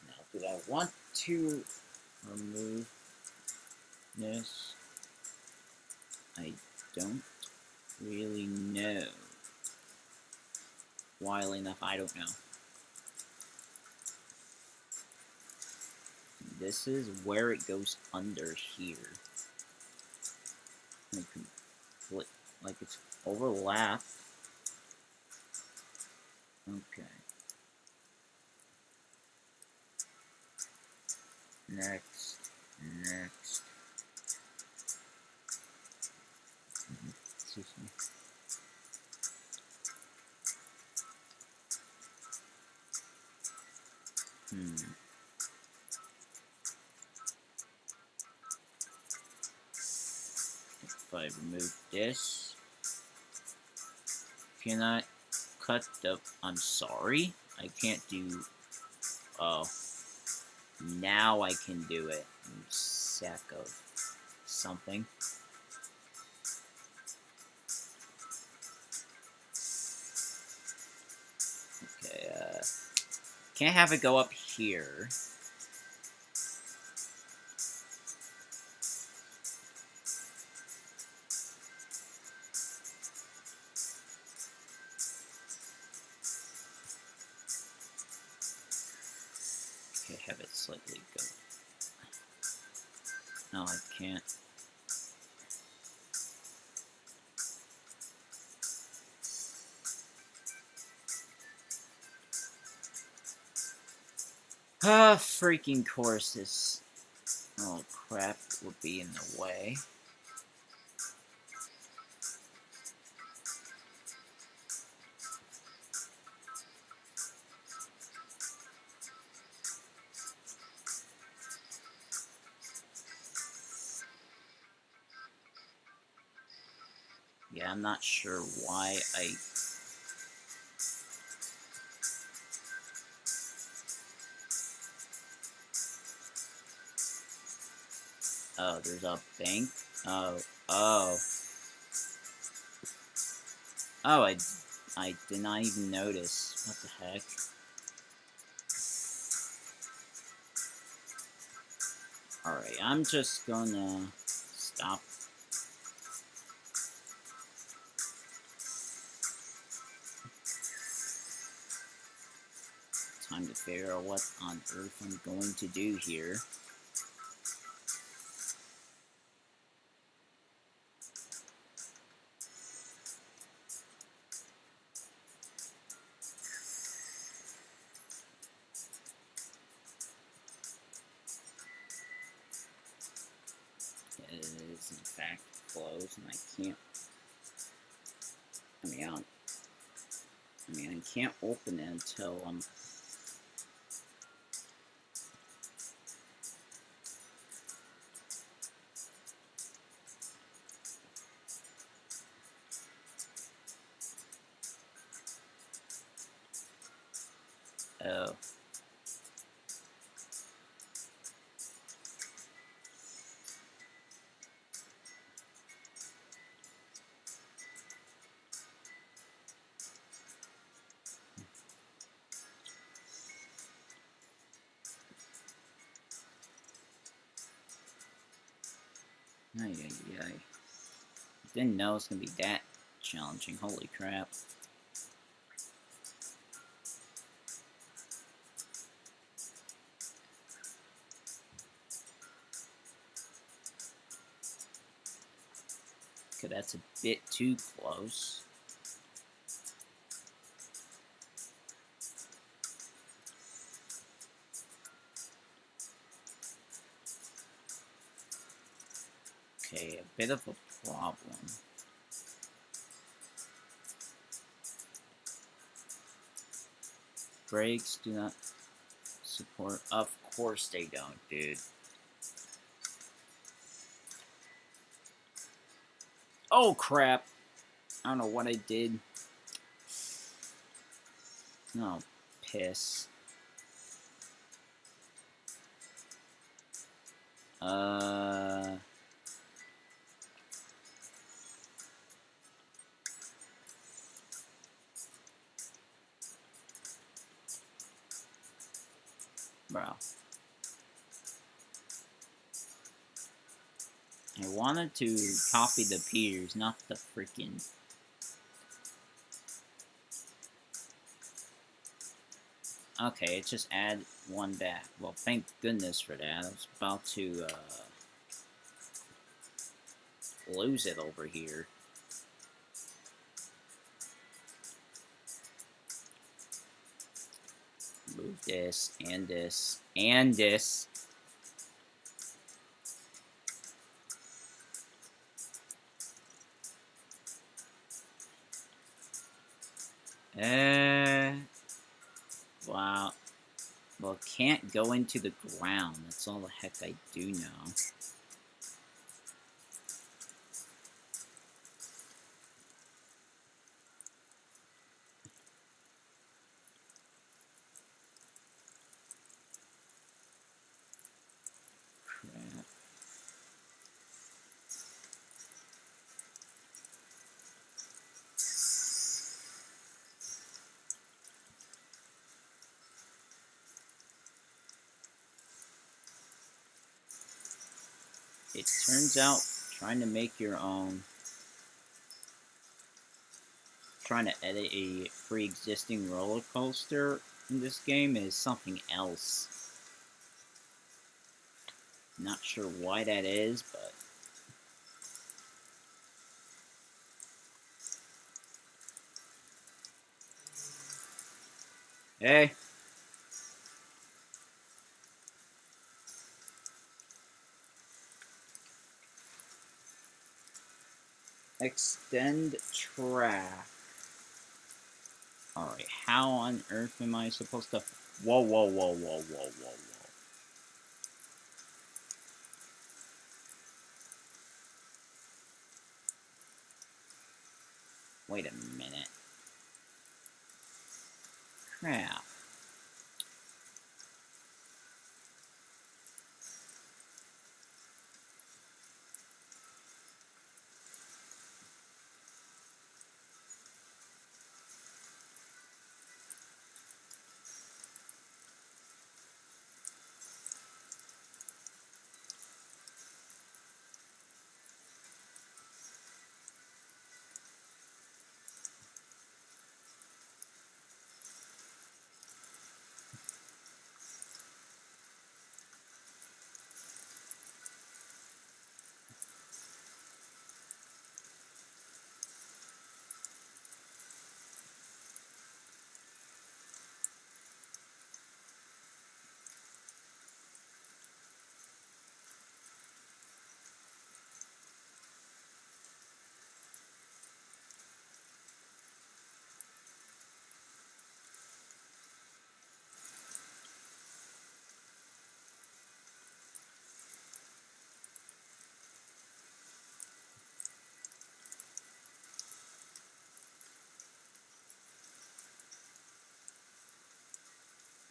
Now, do I want to remove this? I don't really know. Wildly enough, I don't know. This is where it goes under here. Like it's overlapped. Okay. Next. Excuse me. If I remove this, can I cut the... I'm sorry, I can't do... Oh. Now I can do it. You sack of something. Okay, can't have it go up here. likely go. No, I can't. Ah, freaking course, this little crap would be in the way. Yeah, I'm not sure why I... Oh, there's a bank? Oh. Oh, I did not even notice. What the heck? Alright, I'm just gonna stop. Time to figure out what on earth I'm going to do here. It is in fact closed, and I can't. I can't open it until I'm. Oh. Ay, ay, ay. Didn't know it was gonna be that challenging. Holy crap. Okay, that's a bit too close. Okay, a bit of a problem. Brakes do not support. Of course they don't, dude. Oh crap! I don't know what I did. Oh, piss. Bro. I wanted to copy the peers, not the freaking... Okay, it just add one back. Well, thank goodness for that. I was about to, lose it over here. Move this, and this, and this. Wow. Well, can't go into the ground. That's all the heck I do know. Crap. It turns out trying to make your own, trying to edit a pre-existing roller coaster in this game is something else. Not sure why that is, but... Hey! Extend track. Alright, how on earth am I supposed to... Whoa, whoa, whoa, whoa, whoa, whoa, whoa. Wait a minute. Crap.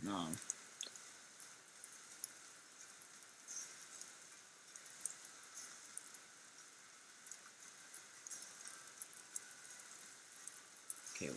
No. Okay.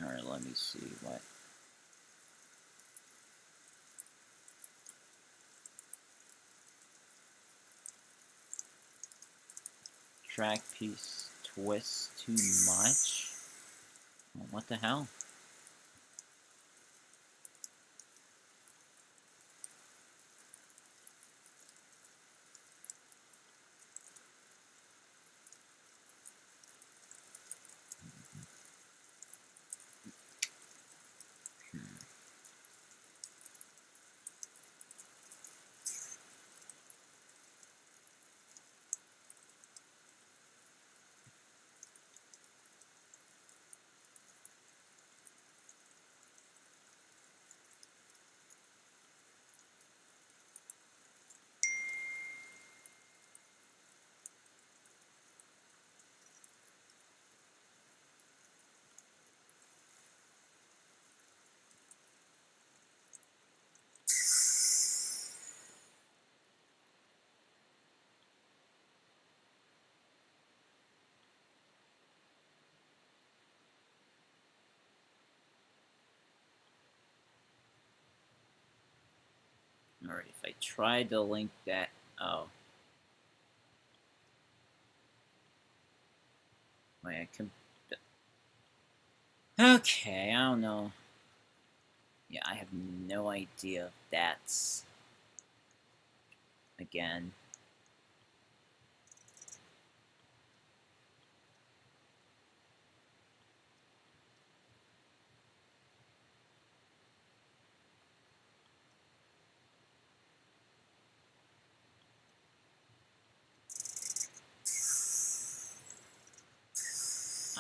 Alright, let me see what... Track piece twists too much? Well, what the hell? tried to link that. Oh. Wait, I can. Okay, I don't know. Yeah, I have no idea if that's. Again.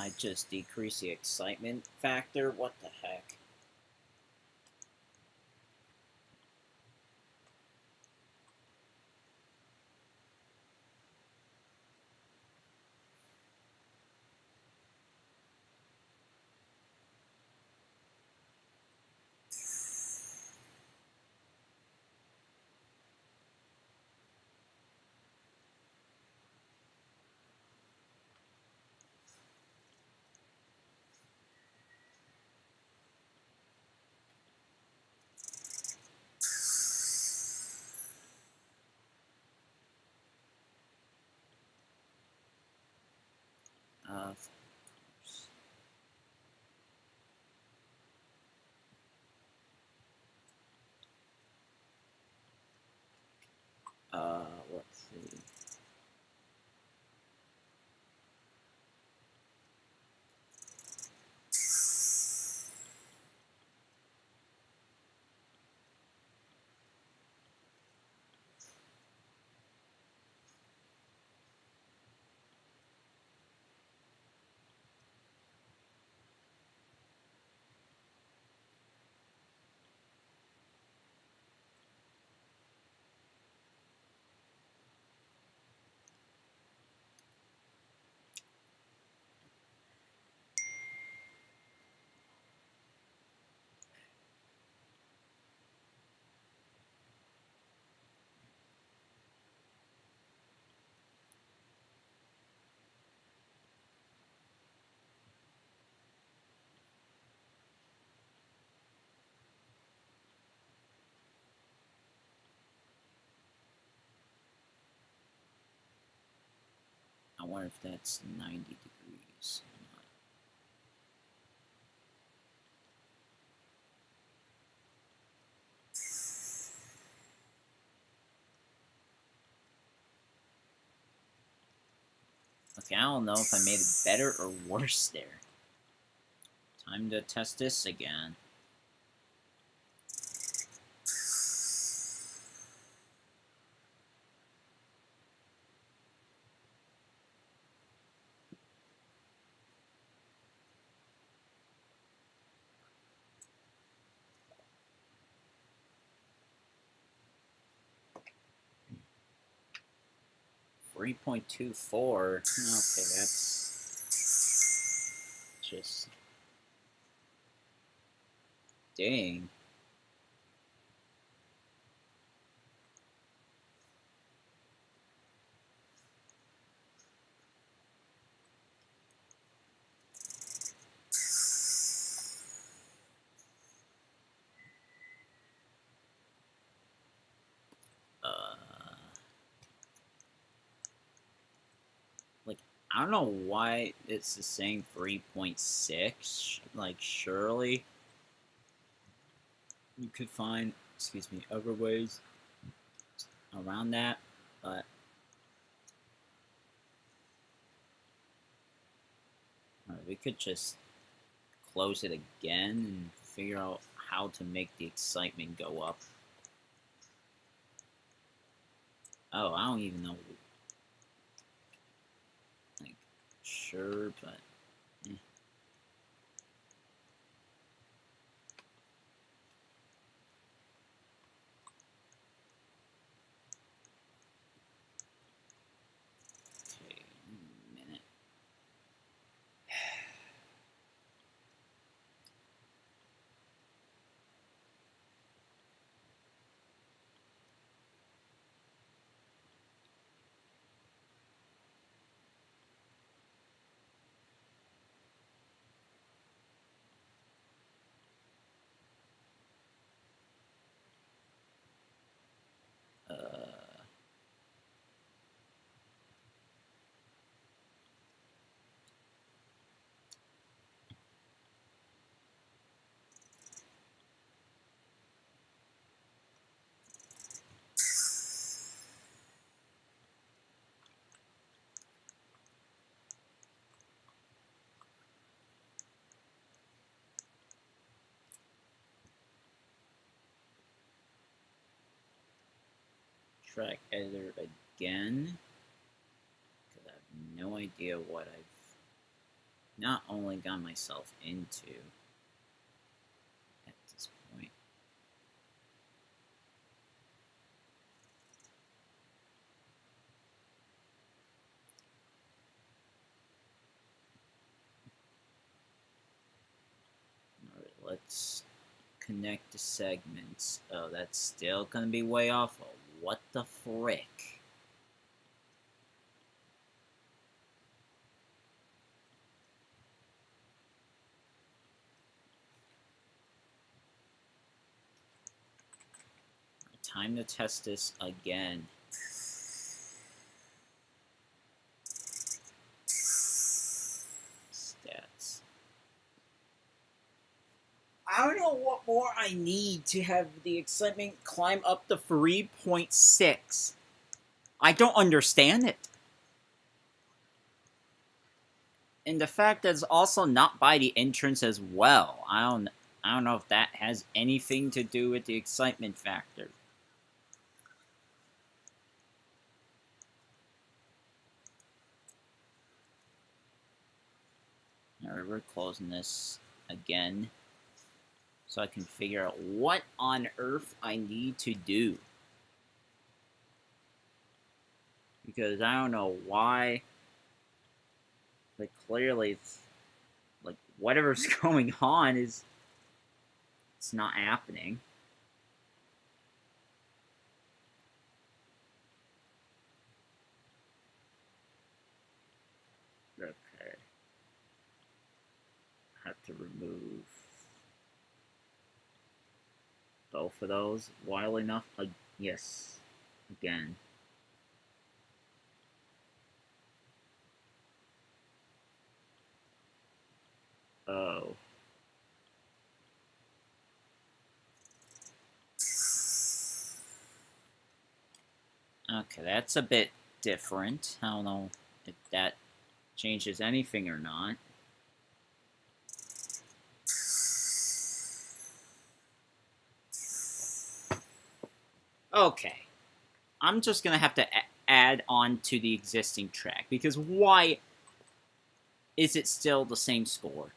I just decrease the excitement factor? What the heck? Of course. Let's see. I wonder if that's 90 degrees or not. Okay, I don't know if I made it better or worse there. Time to test this again. .24. Okay, that's just dang. Like, I don't know why it's the same 3.6. Like, surely you could find, excuse me, other ways around that, but we could just close it again and figure out how to make the excitement go up. Oh, I don't even know. Like, sure, but eh. Okay, a minute. track editor again, because I have no idea what I've not only got myself into at this point. Alright, let's connect the segments. Oh, that's still gonna be way off. Oh, what the frick? Time to test this again. Stats. I don't know what more I need to have the excitement climb up to 3.6. I don't understand it. And the fact that it's also not by the entrance as well. I don't know if that has anything to do with the excitement factor. Alright, we're closing this again, so I can figure out what on earth I need to do. Because I don't know why, like, clearly it's, like, whatever's going on is, it's not happening. Okay. Have to remove both of those while enough. Yes, again. Oh. Okay, that's a bit different. I don't know if that changes anything or not. Okay. I'm just gonna have to add on to the existing track, because why is it still the same score?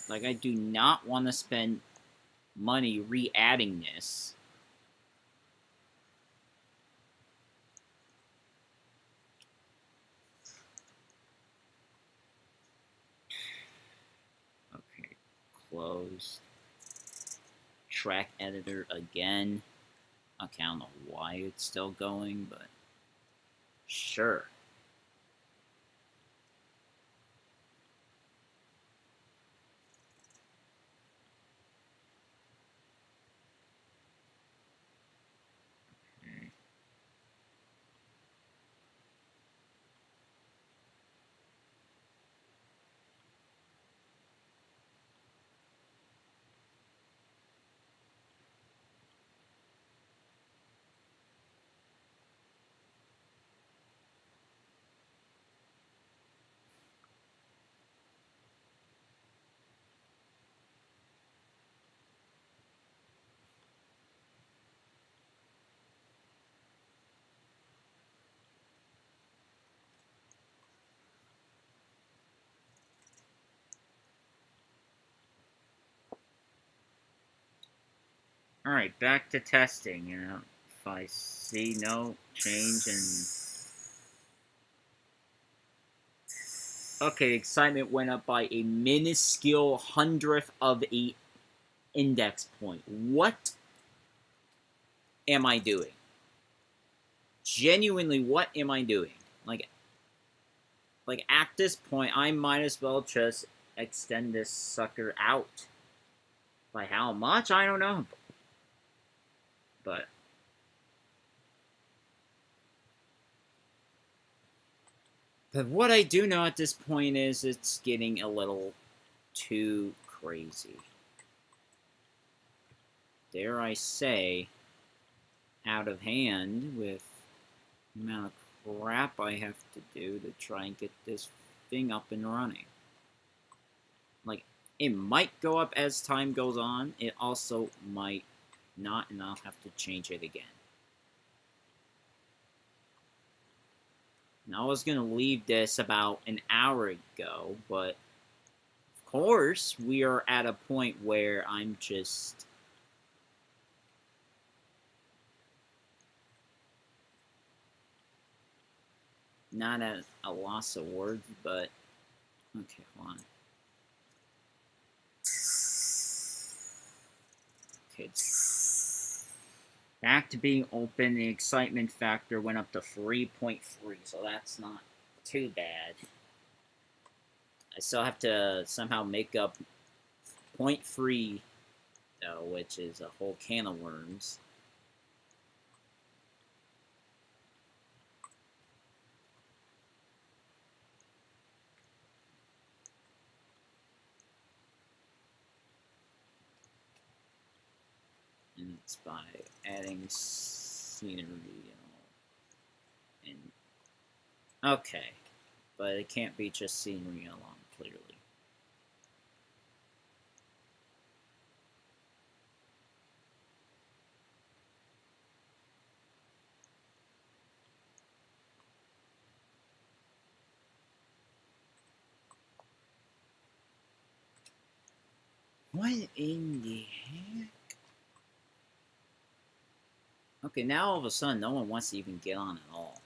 Like, I do not want to spend money re-adding this. Okay, close. Track editor again. Okay, I don't know why it's still going, but sure. Okay. Alright, back to testing. If I see no change in... Okay, excitement went up by a minuscule hundredth of a index point. What am I doing? Genuinely, what am I doing? Like at this point, I might as well just extend this sucker out. By how much? I don't know. But what I do know at this point is it's getting a little too crazy. Dare I say, out of hand with the amount of crap I have to do to try and get this thing up and running. Like, it might go up as time goes on. It also might not, and I'll have to change it again. Now, I was going to leave this about an hour ago, but of course, we are at a point where I'm just not at a loss of words, but okay, hold on. Okay, back to being open. The excitement factor went up to 3.3, so that's not too bad. I still have to somehow make up 0.3, though, which is a whole can of worms. And it's by adding scenery and okay, but it can't be just scenery alone, clearly. What in the heck? Okay, now all of a sudden, no one wants to even get on at all.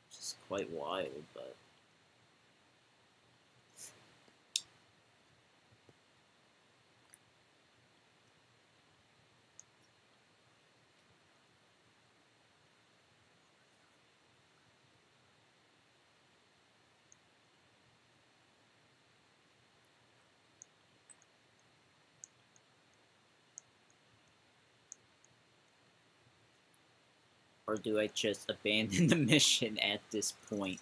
Which is quite wild, but... Or do I just abandon the mission at this point?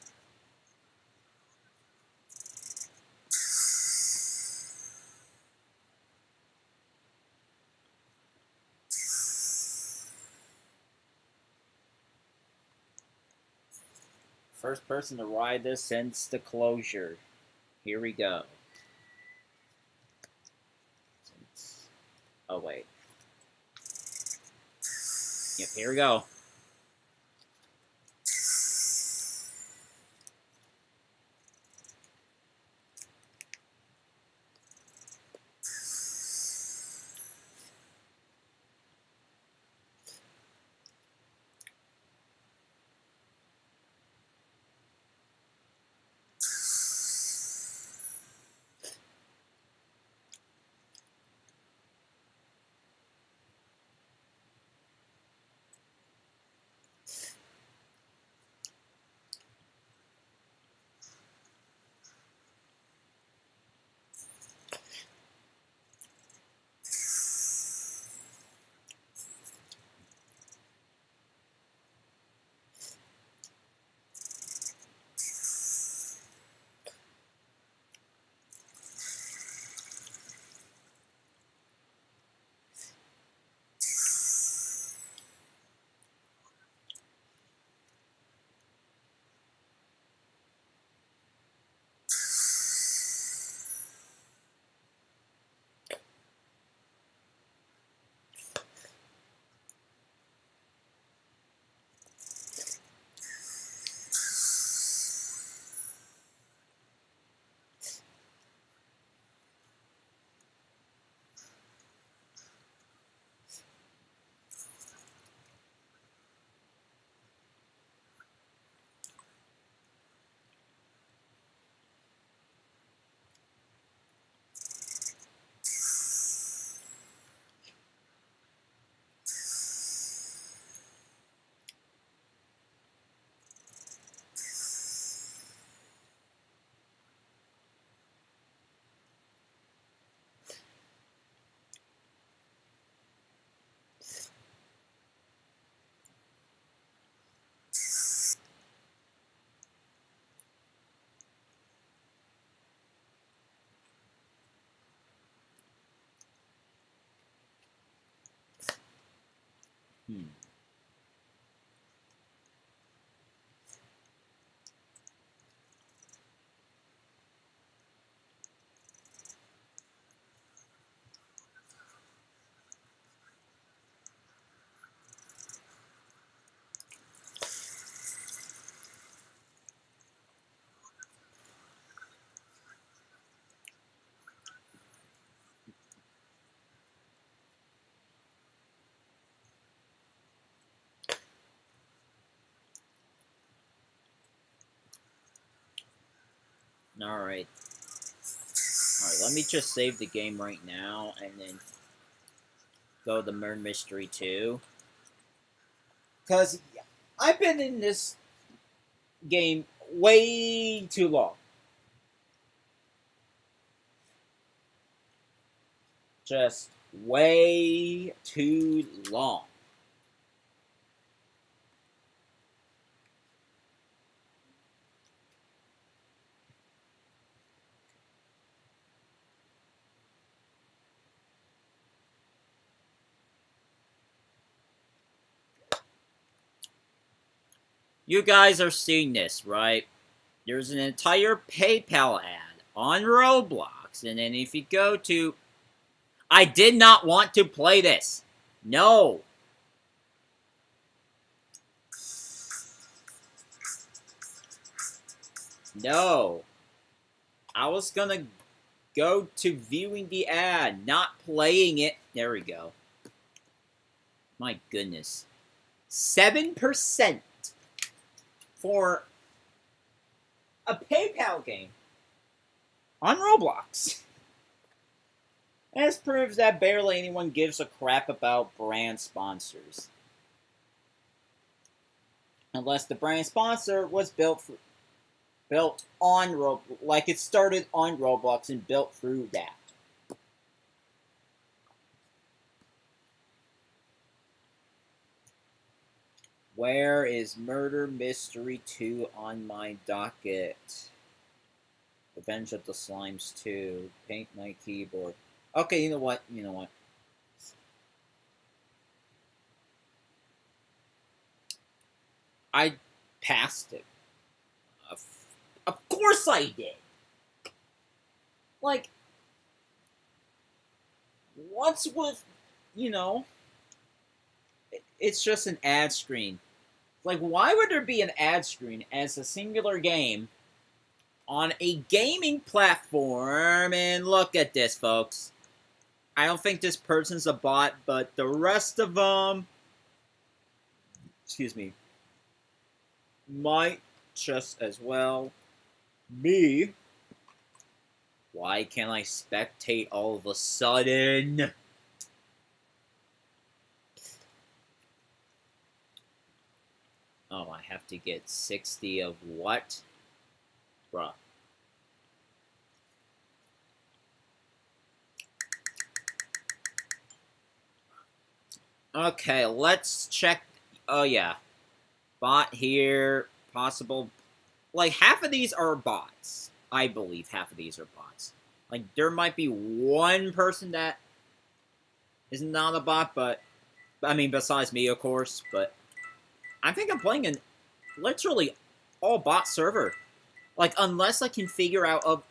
First person to ride this since the closure. Here we go. Oh, wait. Yep, here we go. Alright. Alright, let me just save the game right now, and then go to Murder Mystery 2. Because I've been in this game way too long. Just way too long. You guys are seeing this, right? There's an entire PayPal ad on Roblox, and then if you go to... I did not want to play this. No. No. I was gonna go to viewing the ad, not playing it. There we go. My goodness. 7% for a PayPal game on Roblox. This proves that barely anyone gives a crap about brand sponsors. Unless the brand sponsor was built on Roblox, like it started on Roblox and built through that. Where is Murder Mystery 2 on my docket? Revenge of the Slimes 2. Paint my keyboard. Okay, you know what? I passed it. Of course I did! Like, what's with, it's just an ad screen. Like, why would there be an ad screen as a singular game on a gaming platform? And look at this, folks. I don't think this person's a bot, but the rest of them, excuse me, might just as well be. Why can't I spectate all of a sudden? Oh, I have to get 60 of what? Bruh. Okay, let's check. Oh, yeah. Bot here. Possible. Like, half of these are bots. I believe half of these are bots. Like, there might be one person that is not a bot, but... I mean, besides me, of course, but... I think I'm playing an literally all-bot server. Like, unless I can figure out of...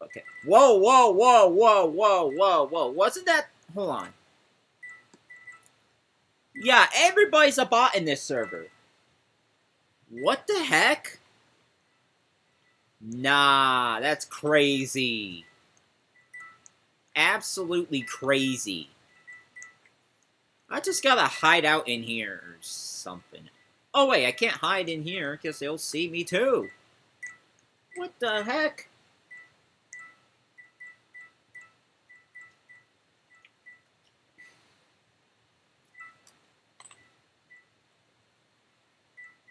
Okay. Whoa, whoa, whoa, whoa, whoa, whoa, whoa. Wasn't that... Hold on. Yeah, everybody's a bot in this server. What the heck? Nah, that's crazy. Absolutely crazy. I just gotta hide out in here or something. Oh wait, I can't hide in here because they'll see me too. What the heck?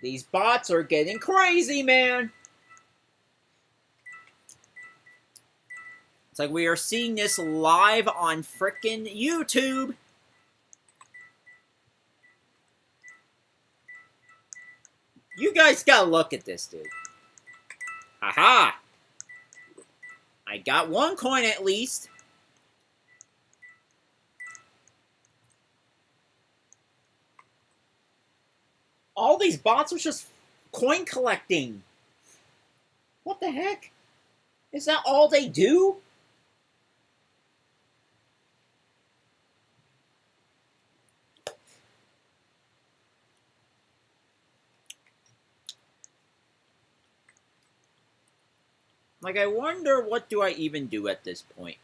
These bots are getting crazy, man! It's like we are seeing this live on frickin' YouTube. You guys gotta look at this, dude. Aha! I got one coin at least. All these bots are just coin collecting. What the heck? Is that all they do? Like, I wonder what do I even do at this point.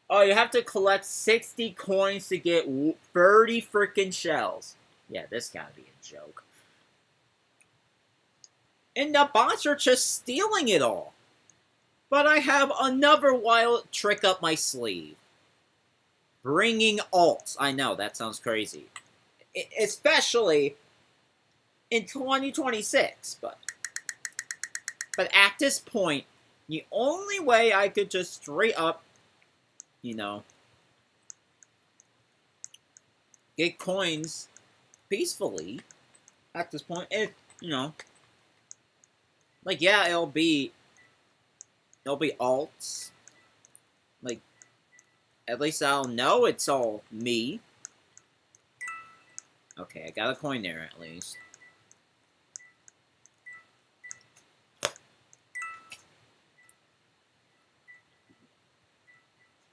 Oh, you have to collect 60 coins to get 30 freaking shells. Yeah, this gotta be a joke. And the bots are just stealing it all. But I have another wild trick up my sleeve. Bringing alts. I know, that sounds crazy. Especially in 2026. But at this point, the only way I could just straight up, you know, get coins peacefully at this point, if, you know, like, yeah, it'll be alts. Like, at least I'll know it's all me. Okay, I got a coin there at least.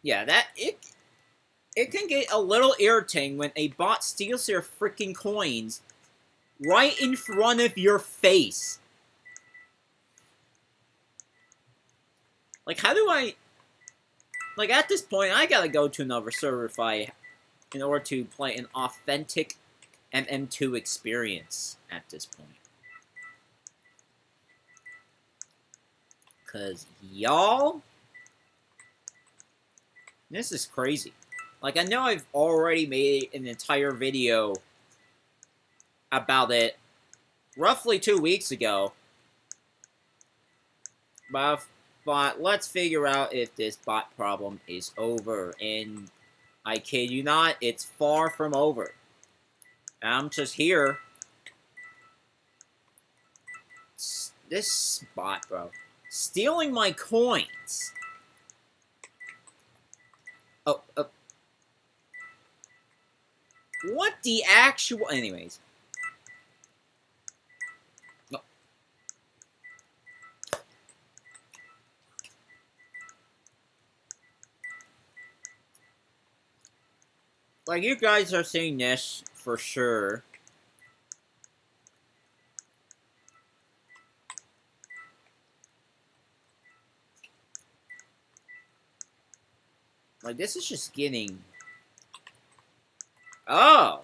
Yeah, it can get a little irritating when a bot steals your freaking coins right in front of your face. Like, how do I... Like, at this point, I gotta go to another server in order to play an authentic MM2 experience at this point. Because, y'all... This is crazy. Like, I know I've already made an entire video about it roughly 2 weeks ago. But let's figure out if this bot problem is over. And I kid you not, it's far from over. I'm just here. This bot, bro. Stealing my coins. Oh, what the actual... Anyways. No. Like, you guys are seeing this for sure. Like, this is just getting... Oh!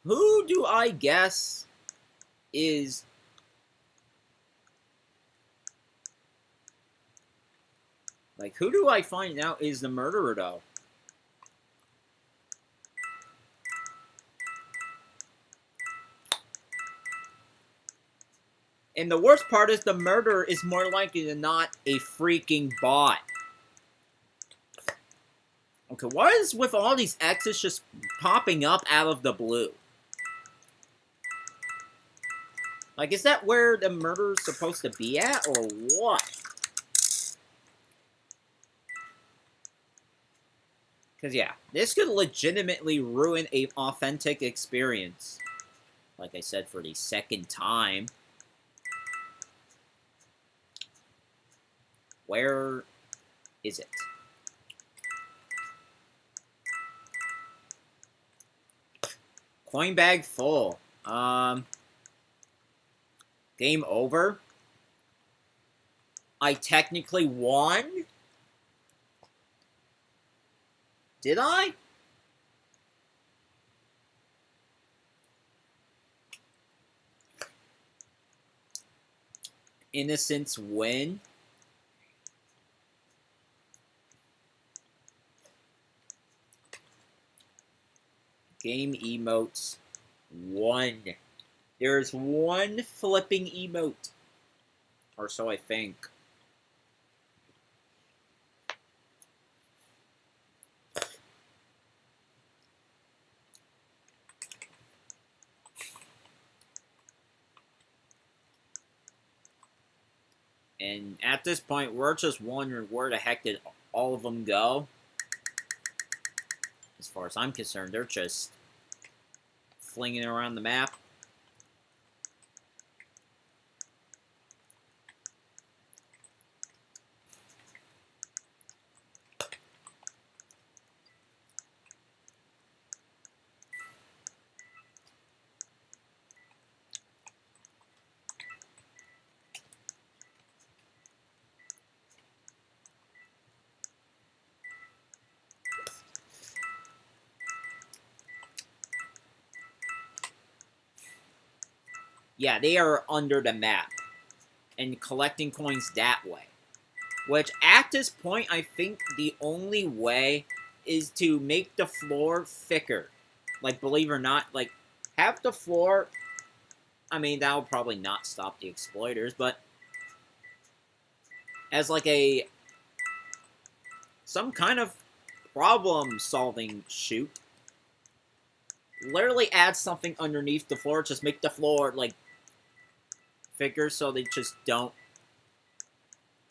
Who do I guess is... Like, who do I find out is the murderer, though? And the worst part is the murderer is more likely than not a freaking bot. Okay, what is with all these X's just popping up out of the blue? Like, is that where the murderer's supposed to be at, or what? Because, yeah, this could legitimately ruin an authentic experience. Like I said, for the second time. Where is it? Coin bag full. Game over. I technically won? Did I? Innocents win. Game emotes. One. There's one flipping emote. Or so I think. And at this point, we're just wondering where the heck did all of them go. As far as I'm concerned, they're just flinging around the map. Yeah, they are under the map and collecting coins that way. Which, at this point, I think the only way is to make the floor thicker. Like, believe it or not, like, have the floor... I mean, that will probably not stop the exploiters, but... as, like, a... some kind of problem-solving shoot. Literally add something underneath the floor. Just make the floor, like, thicker so they just don't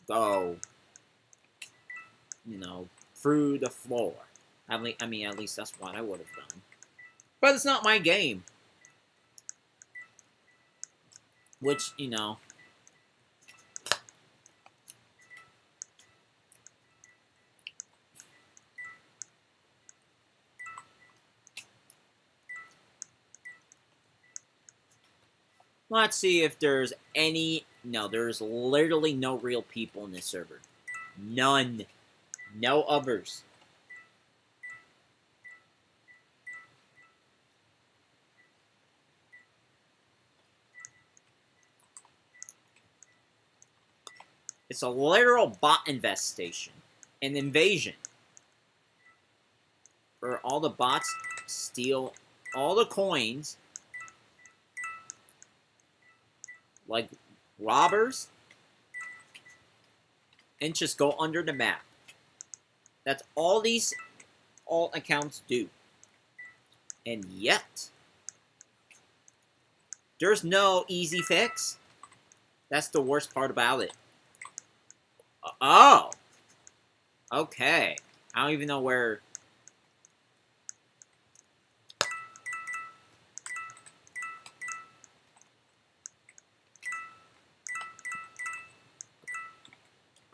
go, you know, through the floor. I mean, at least that's what I would have done. But it's not my game. Which, you know... let's see if there's any... no, there's literally no real people in this server. None. No others. It's a literal bot infestation. An invasion. Where all the bots steal all the coins. Like robbers. And just go under the map. That's all these alt accounts do. And yet, there's no easy fix. That's the worst part about it. Oh! Okay. I don't even know where...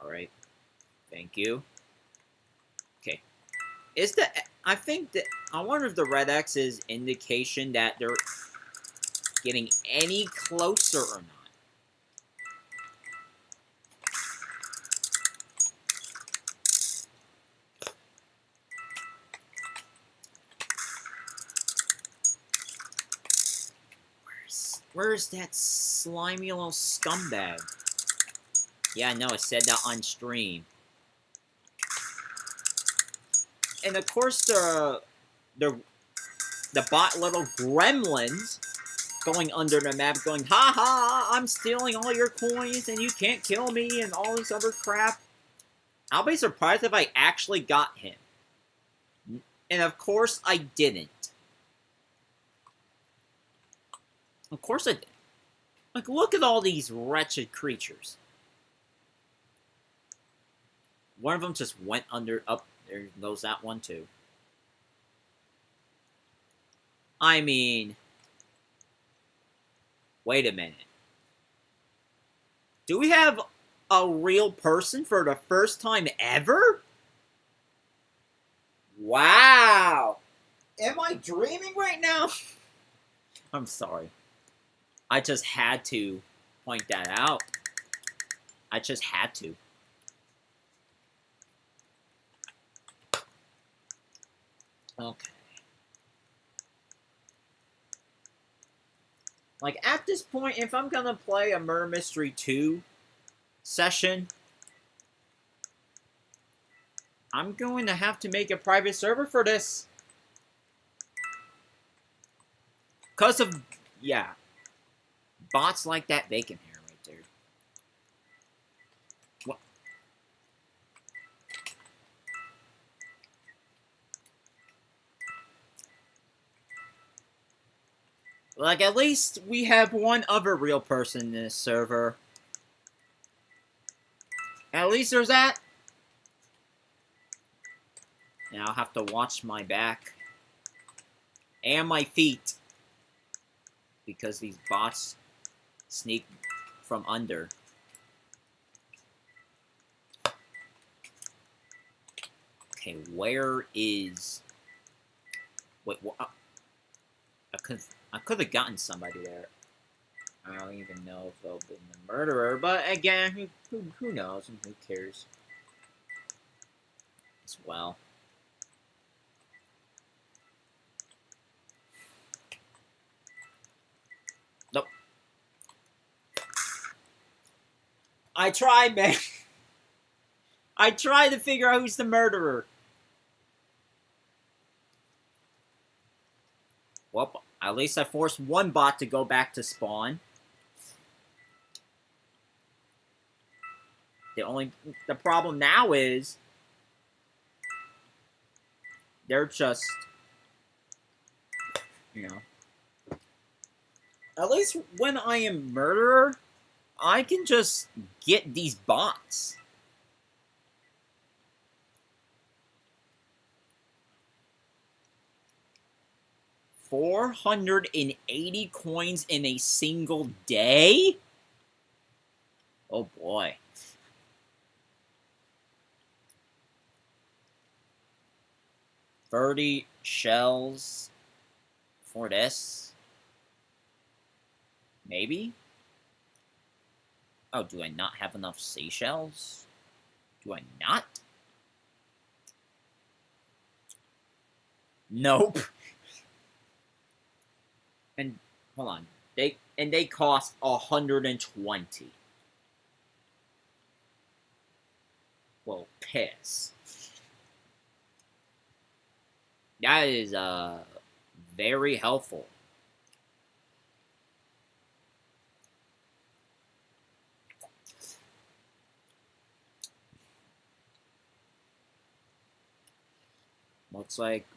alright. Thank you. Okay. Is the... I think that... I wonder if the red X is indication that they're getting any closer or not. Where's that slimy little scumbag? Yeah, I know, I said that on stream. And of course the bot little gremlins going under the map going, ha ha, I'm stealing all your coins and you can't kill me and all this other crap. I'll be surprised if I actually got him. And of course I didn't. Of course I did. Like, look at all these wretched creatures. One of them just went under... up. There goes that one, too. I mean... wait a minute. Do we have a real person for the first time ever? Wow! Am I dreaming right now? I'm sorry. I just had to point that out. I just had to. Okay. Like, at this point, if I'm gonna play a Murder Mystery 2 session, I'm going to have to make a private server for this. Because of, yeah, bots like that bacon hair right there. What? Like, at least we have one other real person in this server. At least there's that. And I'll have to watch my back. And my feet. Because these bots sneak from under. Okay, where is... wait, what? I could have gotten somebody there. I don't even know if they'll be the murderer, but again, who knows and who cares? As well. Nope. I tried, man. I tried to figure out who's the murderer. Well, at least I forced one bot to go back to spawn. The problem now is they're just, you know. At least when I am murderer, I can just get these bots. $480 coins in a single day? Oh boy. $30 shells for this. Maybe? Oh, do I not have enough seashells? Do I not? Nope. And hold on. They cost 120. Well, piss. That is very helpful. Looks like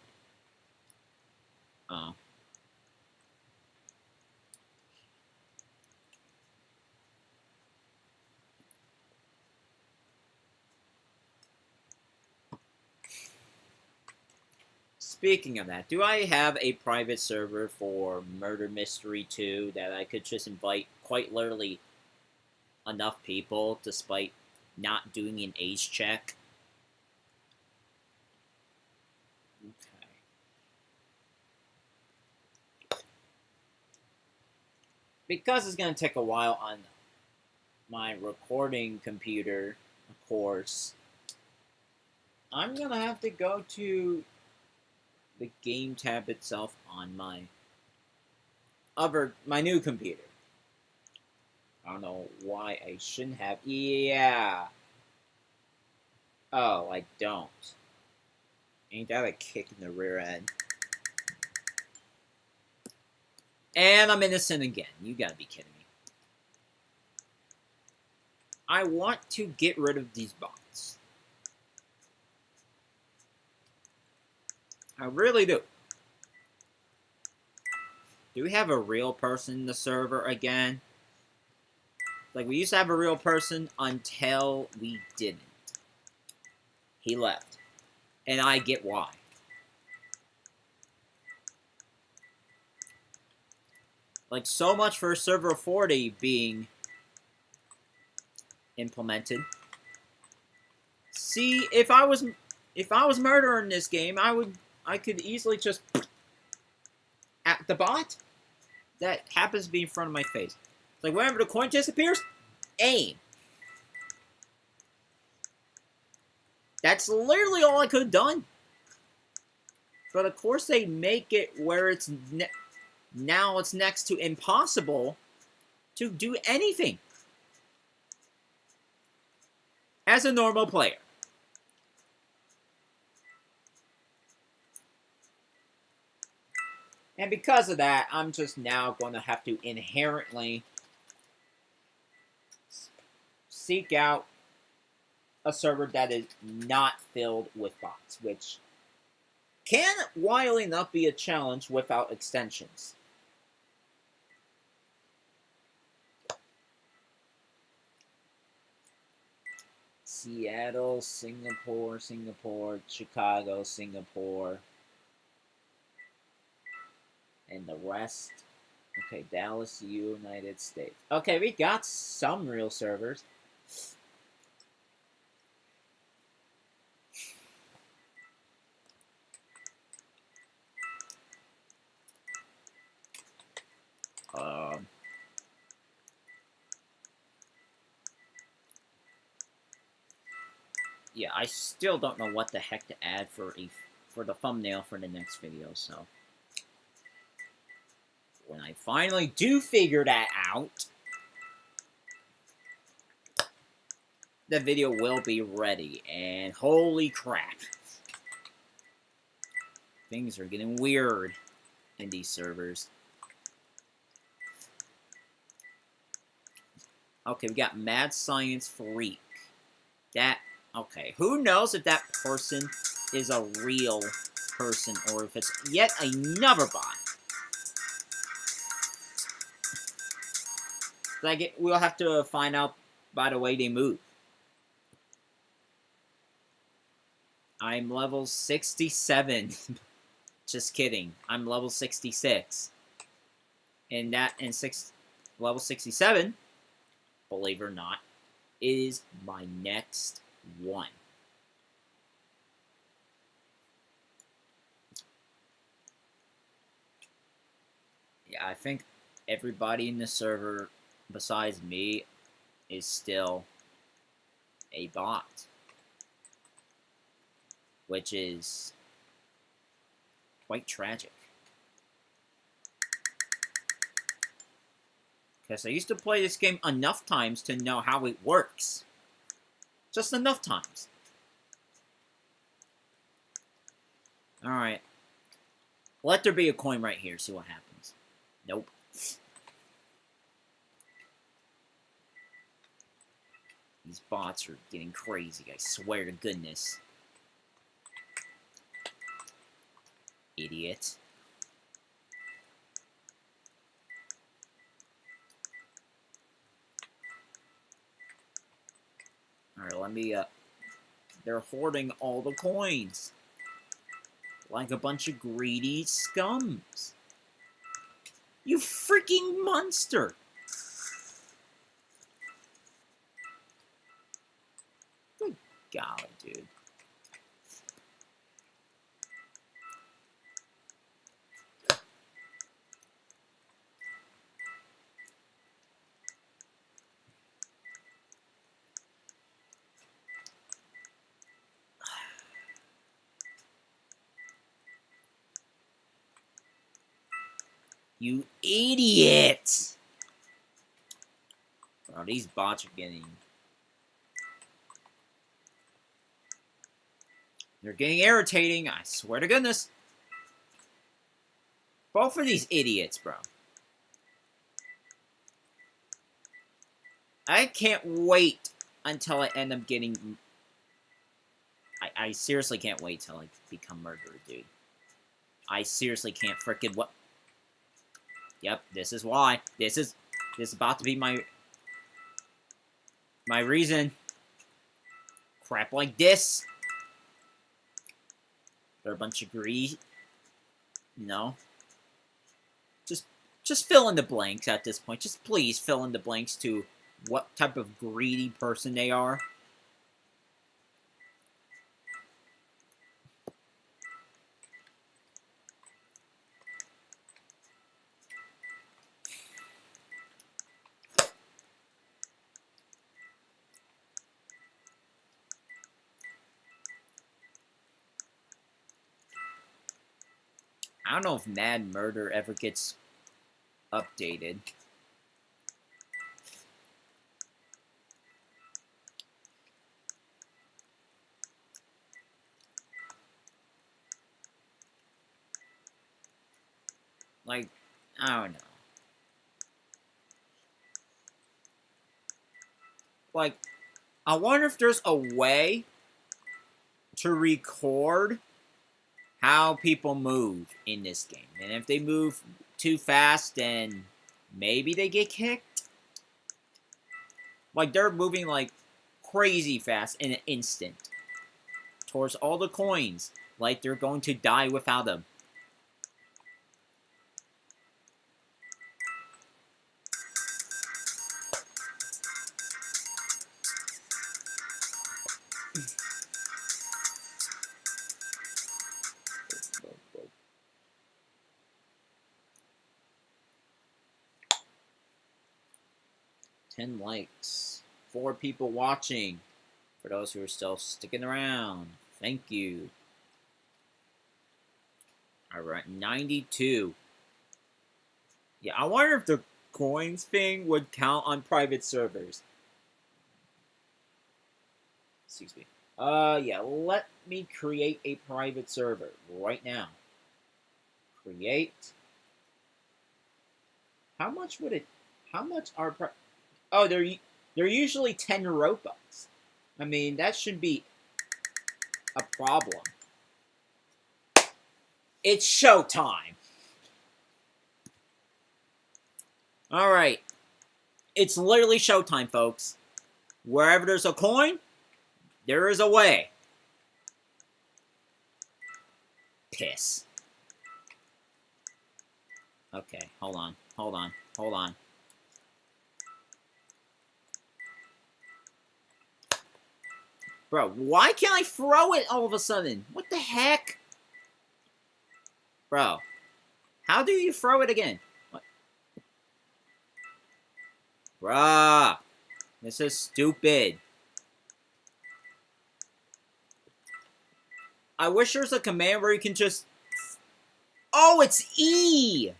speaking of that, do I have a private server for Murder Mystery 2 that I could just invite quite literally enough people despite not doing an age check? Okay. Because it's going to take a while on my recording computer, of course, I'm going to have to go to the game tab itself on my new computer. I don't know why I shouldn't have. Yeah. Oh, I don't. Ain't that a kick in the rear end? And I'm innocent again. You gotta be kidding me. I want to get rid of these bots. I really do. Do we have a real person in the server again? Like, we used to have a real person until we didn't. He left. And I get why. Like, so much for Server 40 being implemented. See, if I was murderer in this game, I could easily just at the bot that happens to be in front of my face. It's like whenever the coin disappears, aim. That's literally all I could have done. But of course they make it where it's now it's next to impossible to do anything as a normal player. And because of that, I'm just now going to have to inherently seek out a server that is not filled with bots, which can, wildly enough, be a challenge without extensions. Seattle, Singapore, Chicago, Singapore. And the rest. Okay, Dallas, United States. Okay, we got some real servers. Yeah, I still don't know what the heck to add for the thumbnail for the next video, so when I finally do figure that out, the video will be ready. And holy crap. Things are getting weird in these servers. Okay, we got Mad Science Freak. Okay, who knows if that person is a real person or if it's yet another bot. We'll have to find out by the way they move. I'm level 67. Just kidding. I'm level 66. And level 67, believe it or not, is my next one. Yeah, I think everybody in the server besides me is still a bot, which is quite tragic. Because I used to play this game enough times to know how it works. Just enough times. Alright. Let there be a coin right here, see what happens. Nope. These bots are getting crazy, I swear to goodness. Idiot. Alright, let me, they're hoarding all the coins. Like a bunch of greedy scums. You freaking monster! Good golly, dude. You idiot! Bro, these bots are getting... They're getting irritating, I swear to goodness. Both of these idiots, bro. I can't wait until I end up getting... I seriously can't wait till I become murderer, dude. I seriously can't frickin' what... Yep, this is why. This is about to be my reason. Crap like this. They're a bunch of greed. No. Just fill in the blanks at this point. Just please fill in the blanks to what type of greedy person they are. I don't know if Mad Murder ever gets updated. Like, I don't know. Like, I wonder if there's a way to record how people move in this game. And if they move too fast, then maybe they get kicked. Like, they're moving, like, crazy fast in an instant towards all the coins. Like, they're going to die without them. Likes, 4 people watching. For those who are still sticking around, thank you. Alright, 92. Yeah, I wonder if the coins thing would count on private servers. excuse me. Yeah, let me create a private server right now. Create. How much would it... How much are... Oh, they're usually 10 Robux. I mean, that should be a problem. It's showtime. Alright. It's literally showtime, folks. Wherever there's a coin, there is a way. Piss. Okay, hold on. Bro, why can't I throw it all of a sudden? What the heck? Bro, how do you throw it again? What? Bruh, this is stupid. I wish there's a command where you can just... Oh, it's E!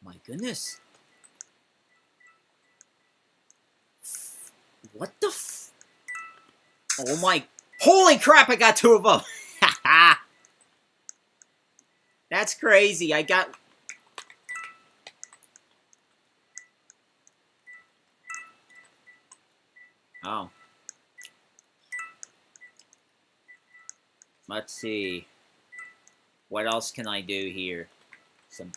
My goodness. What the f... Oh my... Holy crap, I got 2 of them! That's crazy, I got... Oh. Let's see. What else can I do here? Some...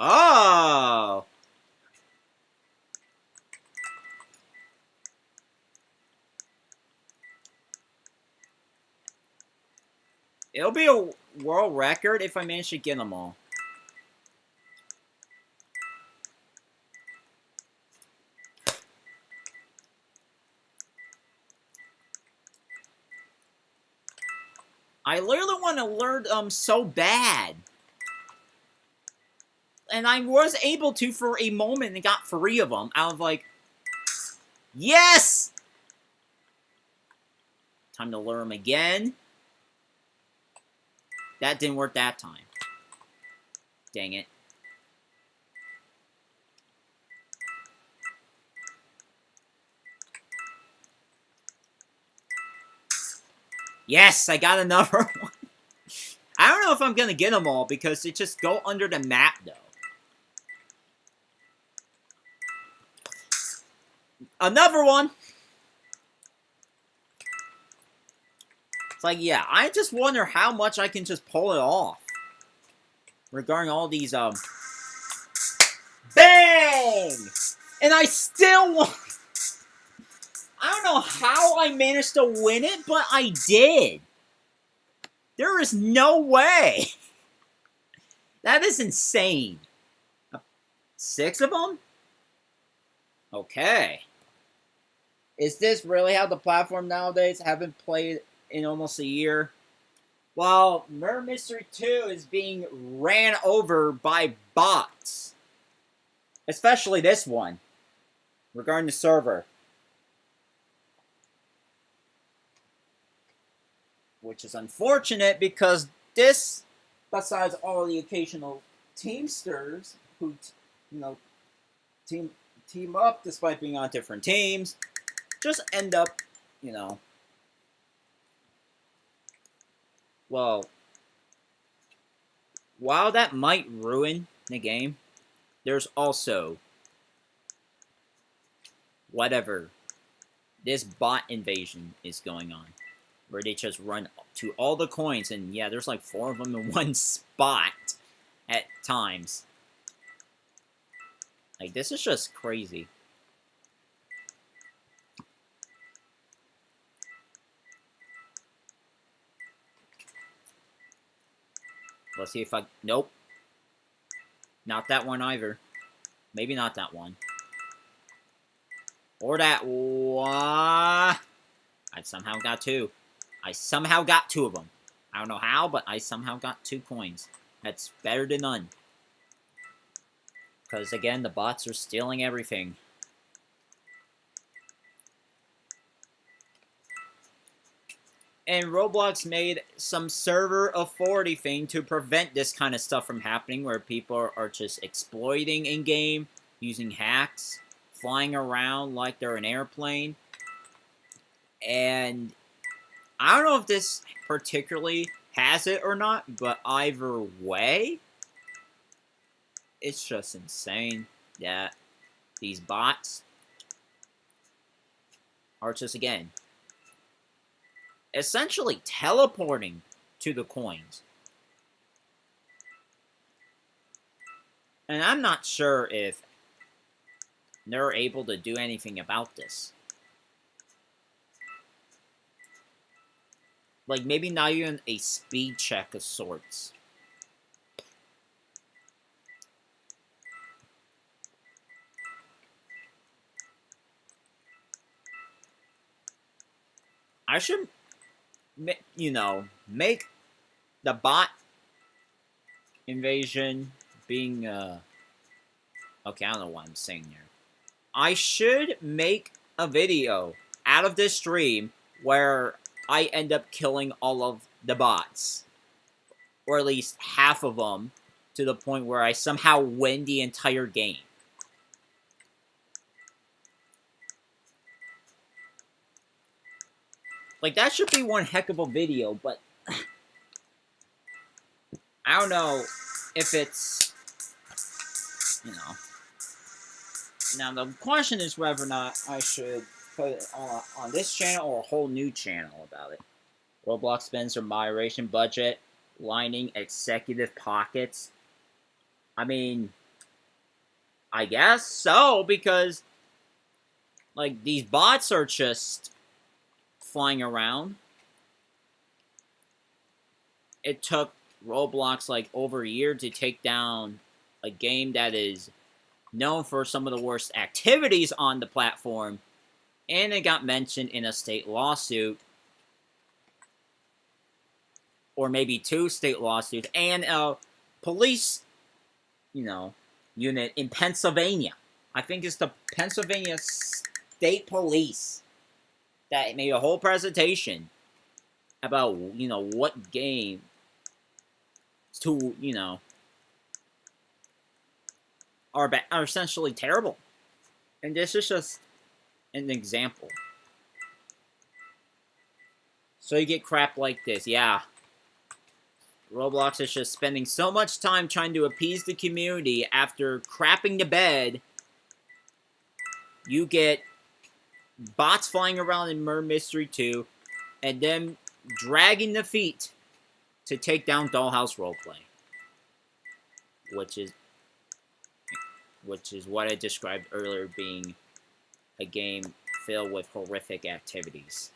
Oh! It'll be a world record if I manage to get them all. I literally want to learn so bad. And I was able to for a moment and got 3 of them out of like... Yes! Time to lure them again. That didn't work that time. Dang it. Yes, I got another one. I don't know if I'm going to get them all because they just go under the map, though. Another one! It's like, yeah, I just wonder how much I can just pull it off. Regarding all these, Bang! And I still won! I don't know how I managed to win it, but I did. There is no way. That is insane. 6 of them? Okay. Is this really how the platform nowadays? Haven't played in almost a year. Well, Murder Mystery 2 is being ran over by bots. Especially this one. Regarding the server. Which is unfortunate because this, besides all the occasional teamsters who, you know, team up despite being on different teams, just end up, you know, well, while that might ruin the game, there's also whatever this bot invasion is going on, where they just run to all the coins, and yeah, there's like 4 of them in one spot at times. Like, this is just crazy. Let's see if I... Nope. Not that one either. Maybe not that one. Or that one. I somehow got 2. I somehow got 2 of them. I don't know how, but I somehow got 2 coins. That's better than none. Because, again, the bots are stealing everything. And Roblox made some server authority thing to prevent this kind of stuff from happening, where people are just exploiting in-game, using hacks, flying around like they're an airplane. And I don't know if this particularly has it or not, but either way, it's just insane that these bots are just, again, essentially teleporting to the coins. And I'm not sure if they're able to do anything about this. Like, maybe not even a speed check of sorts. I should, you know, make the bot invasion being, okay, I don't know what I'm saying there. I should make a video out of this stream where I end up killing all of the bots. Or at least half of them, to the point where I somehow win the entire game. Like, that should be one heck of a video, but I don't know if it's, you know. Now, the question is whether or not I should put it on this channel or a whole new channel about it. Roblox spends their moderation budget lining executive pockets. I mean, I guess so, because, like, these bots are just flying around. It took Roblox, like, over a year to take down a game that is known for some of the worst activities on the platform, and it got mentioned in a state lawsuit, or maybe 2 state lawsuits, and a police, you know, unit in Pennsylvania. I think it's the Pennsylvania State Police that made a whole presentation about, you know, what game to, you know, are essentially terrible. And this is just an example. So you get crap like this. Yeah. Roblox is just spending so much time trying to appease the community after crapping the bed. You get bots flying around in Murder Mystery 2, and then dragging the feet to take down Dollhouse Roleplay. Which is what I described earlier, being a game filled with horrific activities.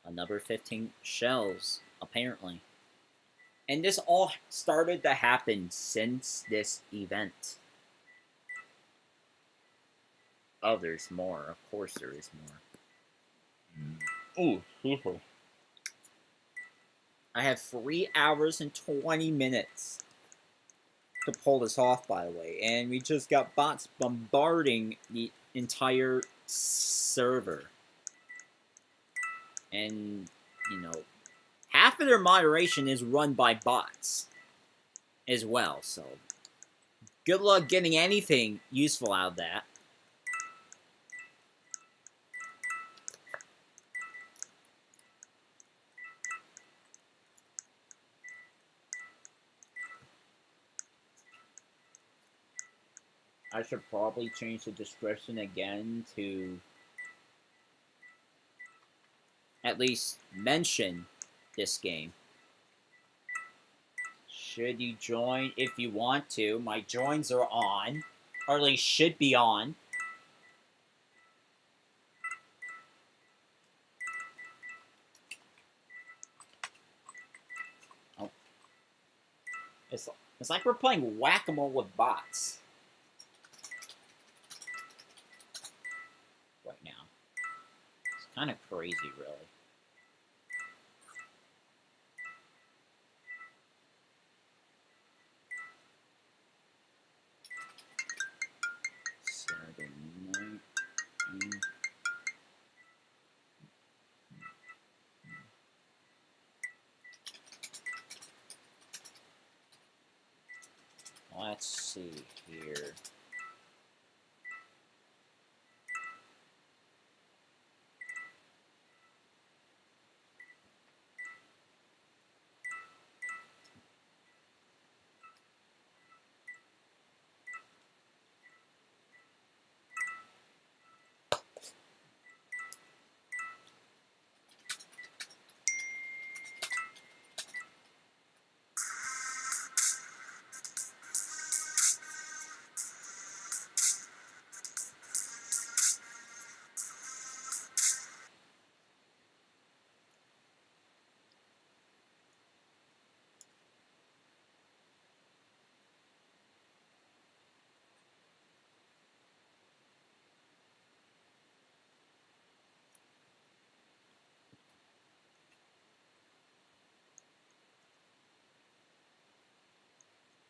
Another 15 shells, apparently. And this all started to happen since this event. Oh, there's more. Of course there is more. Ooh, people. I have 3 hours and 20 minutes to pull this off, by the way. And we just got bots bombarding the entire server. And, you know, half of their moderation is run by bots as well, so good luck getting anything useful out of that. I should probably change the description again to at least mention this game. Should you join if you want to? My joins are on, or at least should be on. Oh. It's like we're playing whack-a-mole with bots right now. It's kind of crazy, really. let's see here.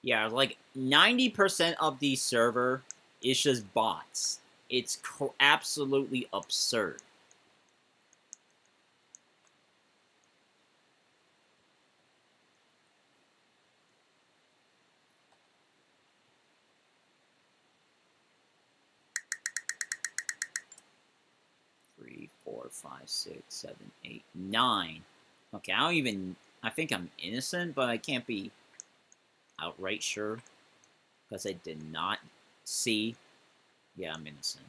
Yeah, like 90% of the server is just bots. It's absolutely absurd. Three, 4, 5, 6, 7, 8, 9. Okay, I think I'm innocent, but I can't be outright sure because I did not see. Yeah, I'm innocent.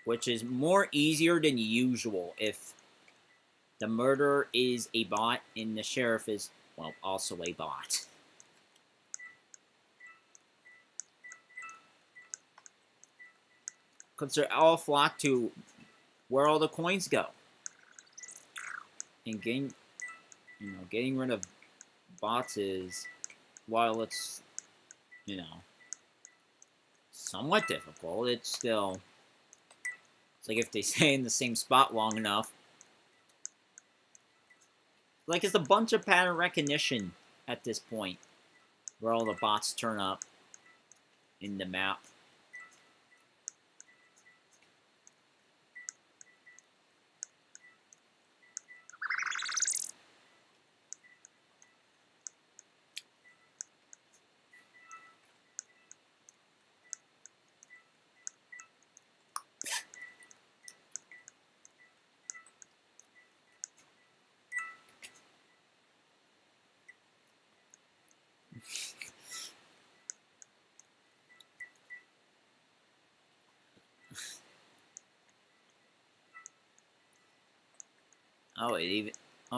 Which is more easier than usual if the murderer is a bot and the sheriff is, well, also a bot. Because they're all flocked to where all the coins go. And getting rid of bots is, while it's, somewhat difficult, it's like if they stay in the same spot long enough. Like, it's a bunch of pattern recognition at this point, where all the bots turn up in the map.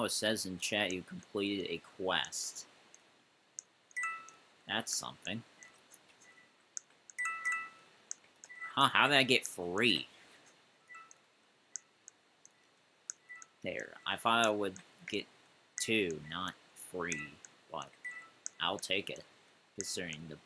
It says in chat you completed a quest. That's something. Huh, how did I get free? There, I thought I would get 2, not free, but I'll take it, considering the...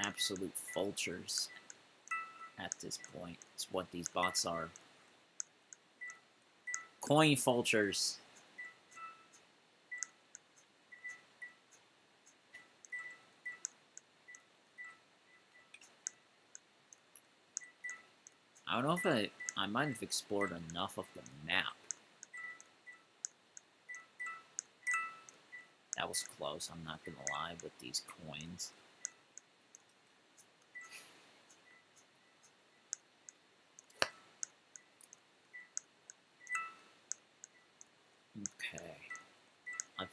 absolute vultures at this point. It's what these bots are. Coin vultures. I don't know if I might have explored enough of the map. That was close, I'm not gonna lie, with these coins. Okay. I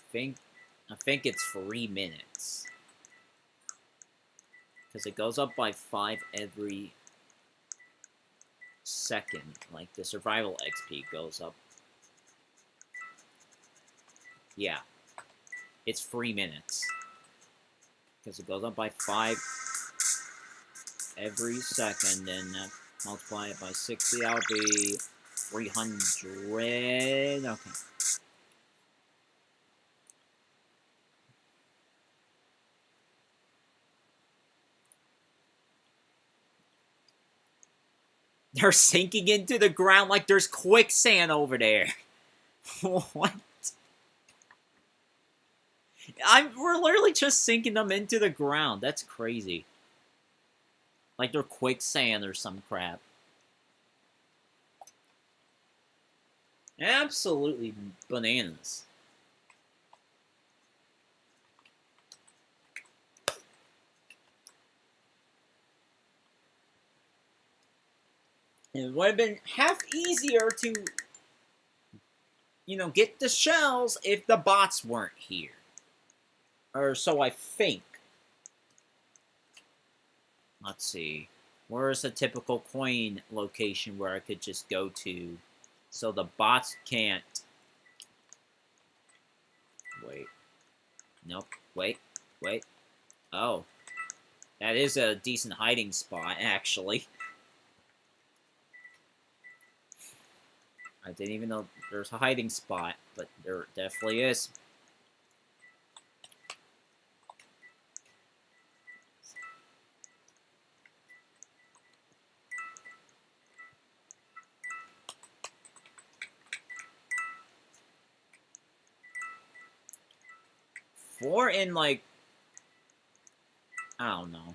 think it's 3 minutes. Because it goes up by 5 every second. Like, the survival XP goes up. Yeah. It's 3 minutes. Because it goes up by 5 every second, and multiply it by 60, that'll be 300. Okay. They're sinking into the ground like there's quicksand over there. What? We're literally just sinking them into the ground. That's crazy. Like they're quicksand or some crap. Absolutely bananas. It would have been half easier to, get the shells if the bots weren't here. Or so I think. Let's see. Where's a typical coin location where I could just go to so the bots can't... Wait. Nope. Wait. Oh. That is a decent hiding spot, actually. I didn't even know there's a hiding spot, but there definitely is. Four in, like... I don't know.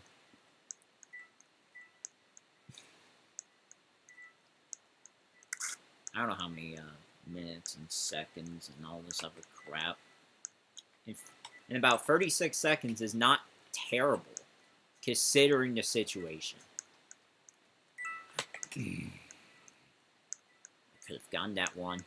I don't know how many minutes and seconds and all this other crap. In about 36 seconds is not terrible, considering the situation. Could have gotten that one.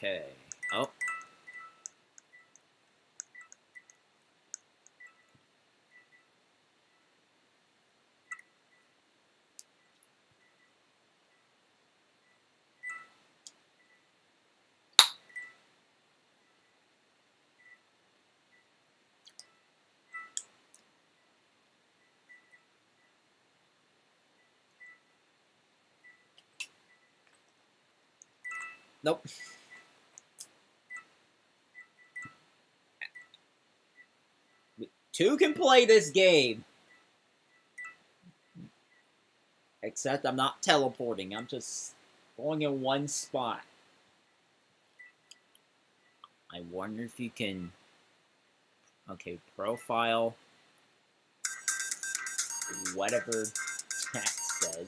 Okay. Oh. Nope. Two can play this game. Except I'm not teleporting. I'm just going in one spot. I wonder if you can... Okay, profile. Whatever that said.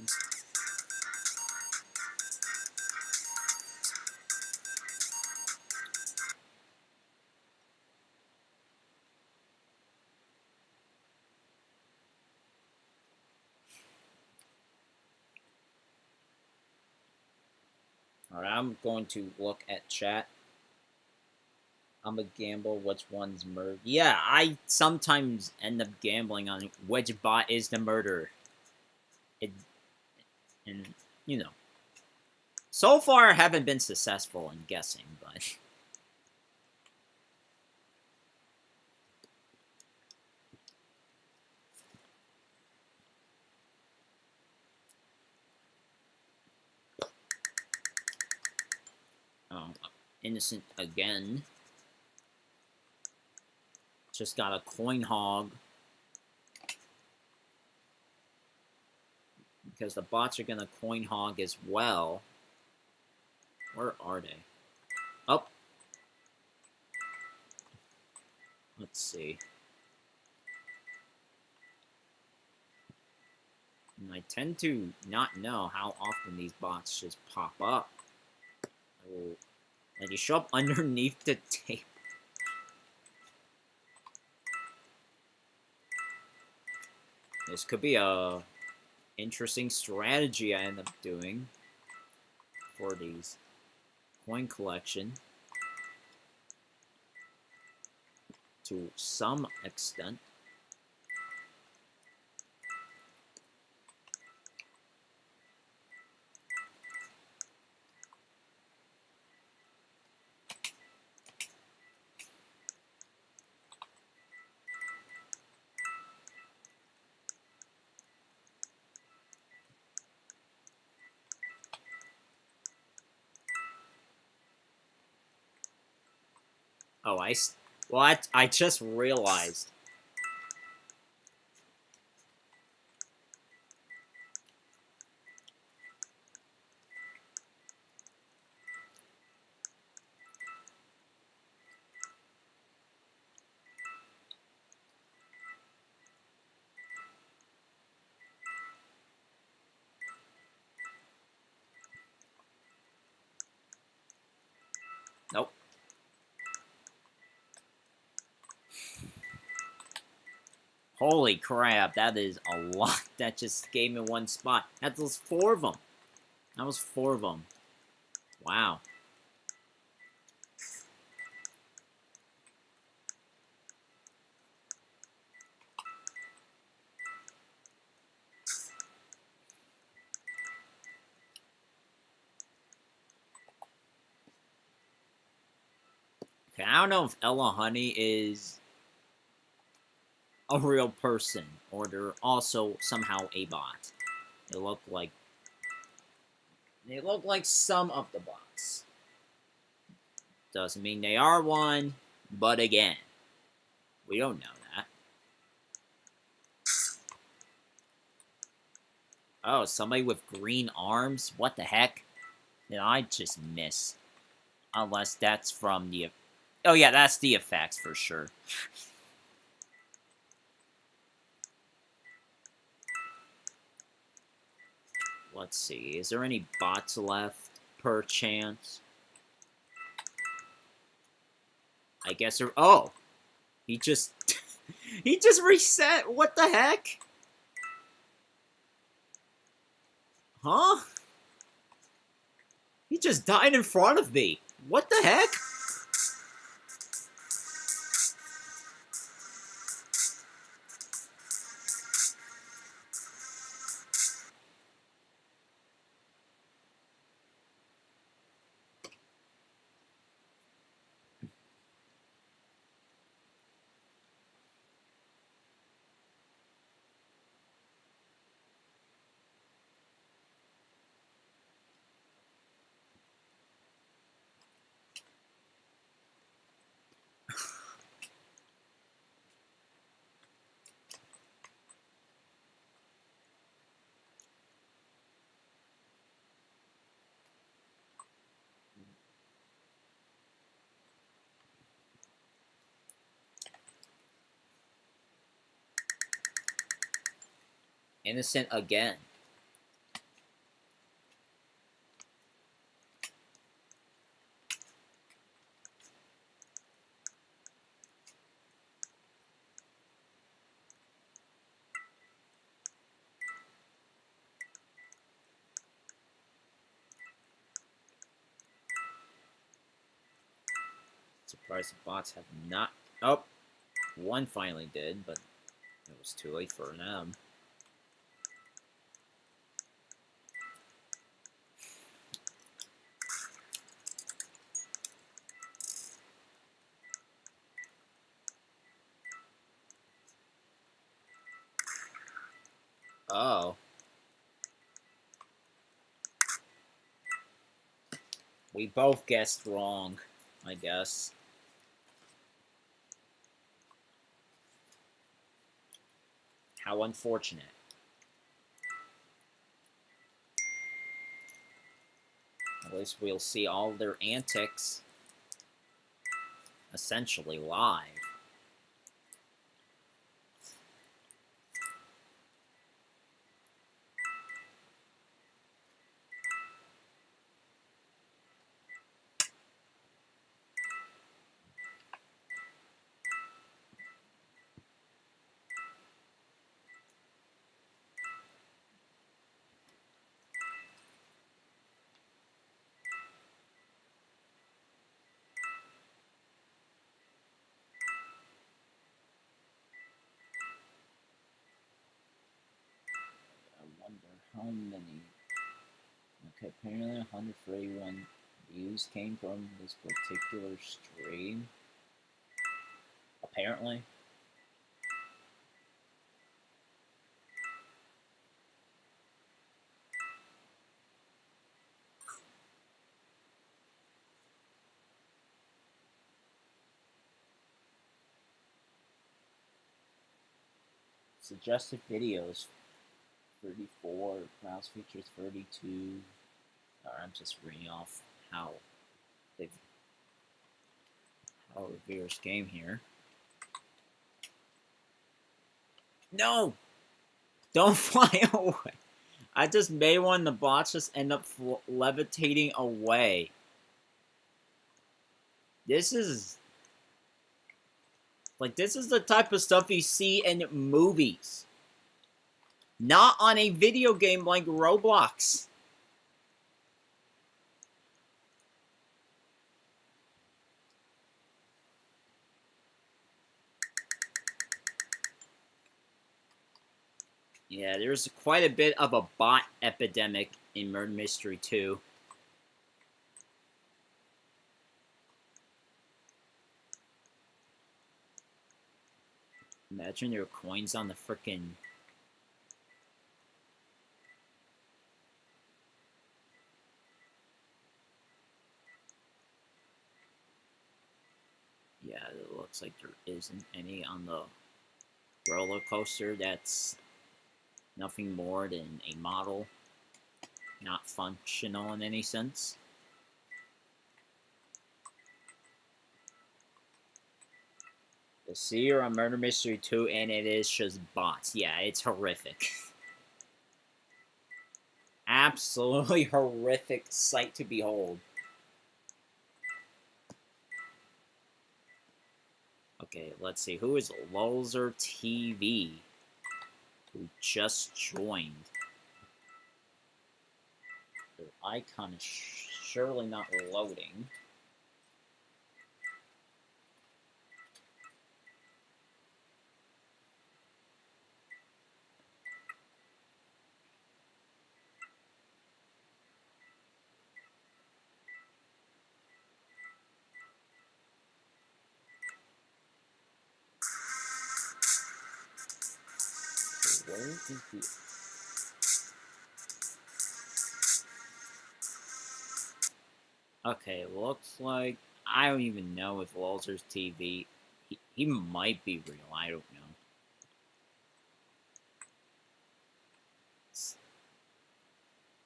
Alright, I'm going to look at chat. I'm a gamble. Which one's murder? Yeah, I sometimes end up gambling on which bot is the murderer. And, so far I haven't been successful in guessing, but... Oh, innocent again. Just got a coin hog. Because the bots are gonna coin hog as well. Where are they? Oh. Let's see. And I tend to not know how often these bots just pop up. Like you show up underneath the tape. This could be a interesting strategy I end up doing for these coin collection to some extent. Oh, well, I just realized. Nope. Holy crap, that is a lot. That just gave me one spot. That was 4 of them. That was 4 of them. Wow. Okay, I don't know if Ella Honey is a real person or they're also somehow a bot. They look like some of the bots. Doesn't mean they are one, but again, we don't know that. Oh, somebody with green arms? What the heck? Did I just miss? Unless that's from the... Oh yeah, that's the effects for sure. Let's see, is there any bots left, per chance? I guess there... Oh! He just... he just reset! What the heck? Huh? He just died in front of me! What the heck? Innocent again. Surprised the bots have not... Oh! One finally did, but it was too late for them. Oh. We both guessed wrong, I guess. How unfortunate. At least we'll see all their antics essentially live. I wonder how many... Okay, apparently 141 views came from this particular stream. Apparently. Suggested videos 34, browse features 32. I'm just reading off how reviewers game here. No! Don't fly away! I just made one, the bots just end up levitating away. This is... Like, this is the type of stuff you see in movies. Not on a video game like Roblox. Yeah, there's quite a bit of a bot epidemic in Murder Mystery 2. Imagine there were coins on the frickin'... Yeah, it looks like there isn't any on the roller coaster. That's nothing more than a model, not functional in any sense. The Seer on Murder Mystery 2, and it is just bots. Yeah, it's horrific. Absolutely horrific sight to behold. Okay, let's see. Who is Lulzer TV? Who just joined. Their icon is surely not loading. Where is the... Okay, looks like... I don't even know if Lulzer's TV... He might be real, I don't know.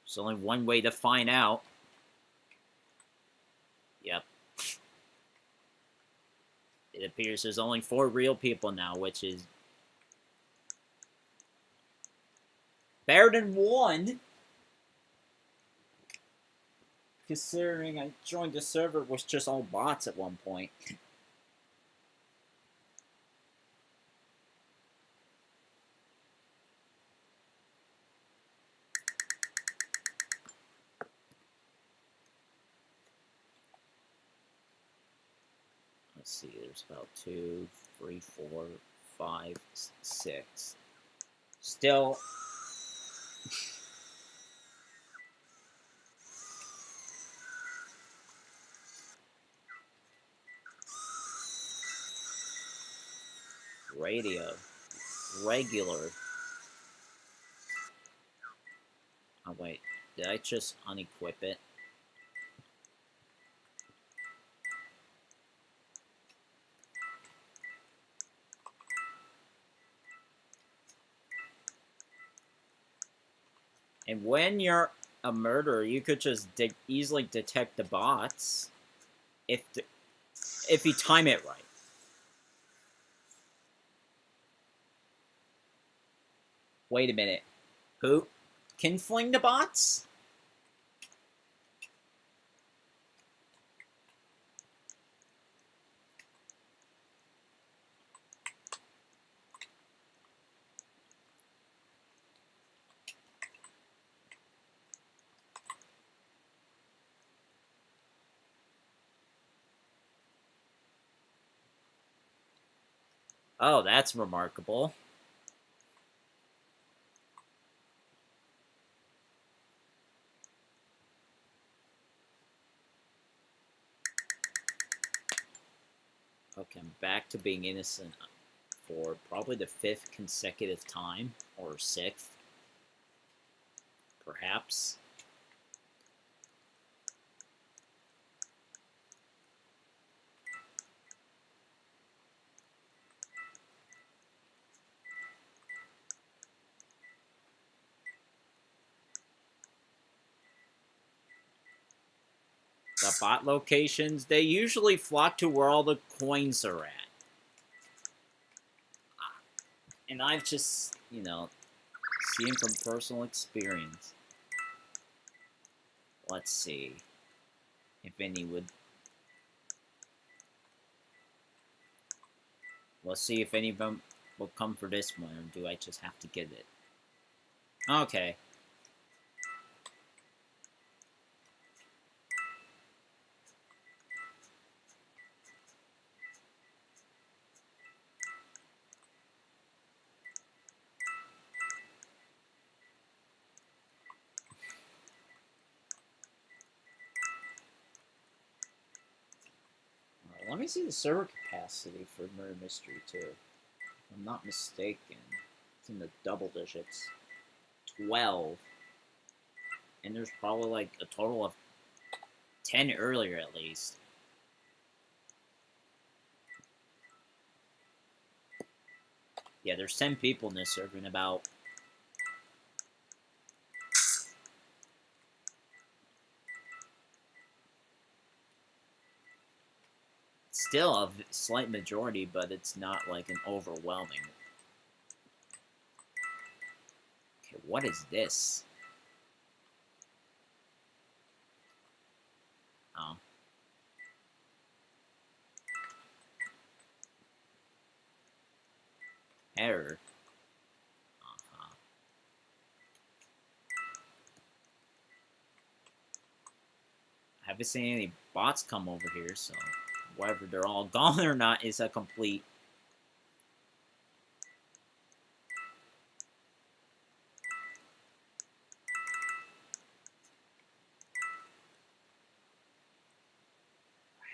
There's only one way to find out. Yep. It appears there's only 4 real people now, which is... better than 1! Considering I joined the server was just all bots at one point. Let's see, there's about 2, 3, 4, 5, 6. Still... radio. Regular. Oh wait, did I just unequip it? And when you're a murderer, you could just easily detect the bots if you time it right. Wait a minute. Who can fling the bots? Oh, that's remarkable. Okay, I'm back to being innocent for probably the 5th consecutive time, or 6th, perhaps. The bot locations, they usually flock to where all the coins are at. And I've just, you know, seen from personal experience. Let's see if any would. Let's see if any of them will come for this one, or do I just have to get it? Okay. Let me see the server capacity for Murder Mystery 2. If I'm not mistaken, it's in the double digits. 12. And there's probably like a total of 10 earlier at least. Yeah, there's 10 people in this server and about... Still a slight majority, but it's not like an overwhelming. Okay, what is this? Oh. Error. I haven't seen any bots come over here, so whether they're all gone or not is a complete...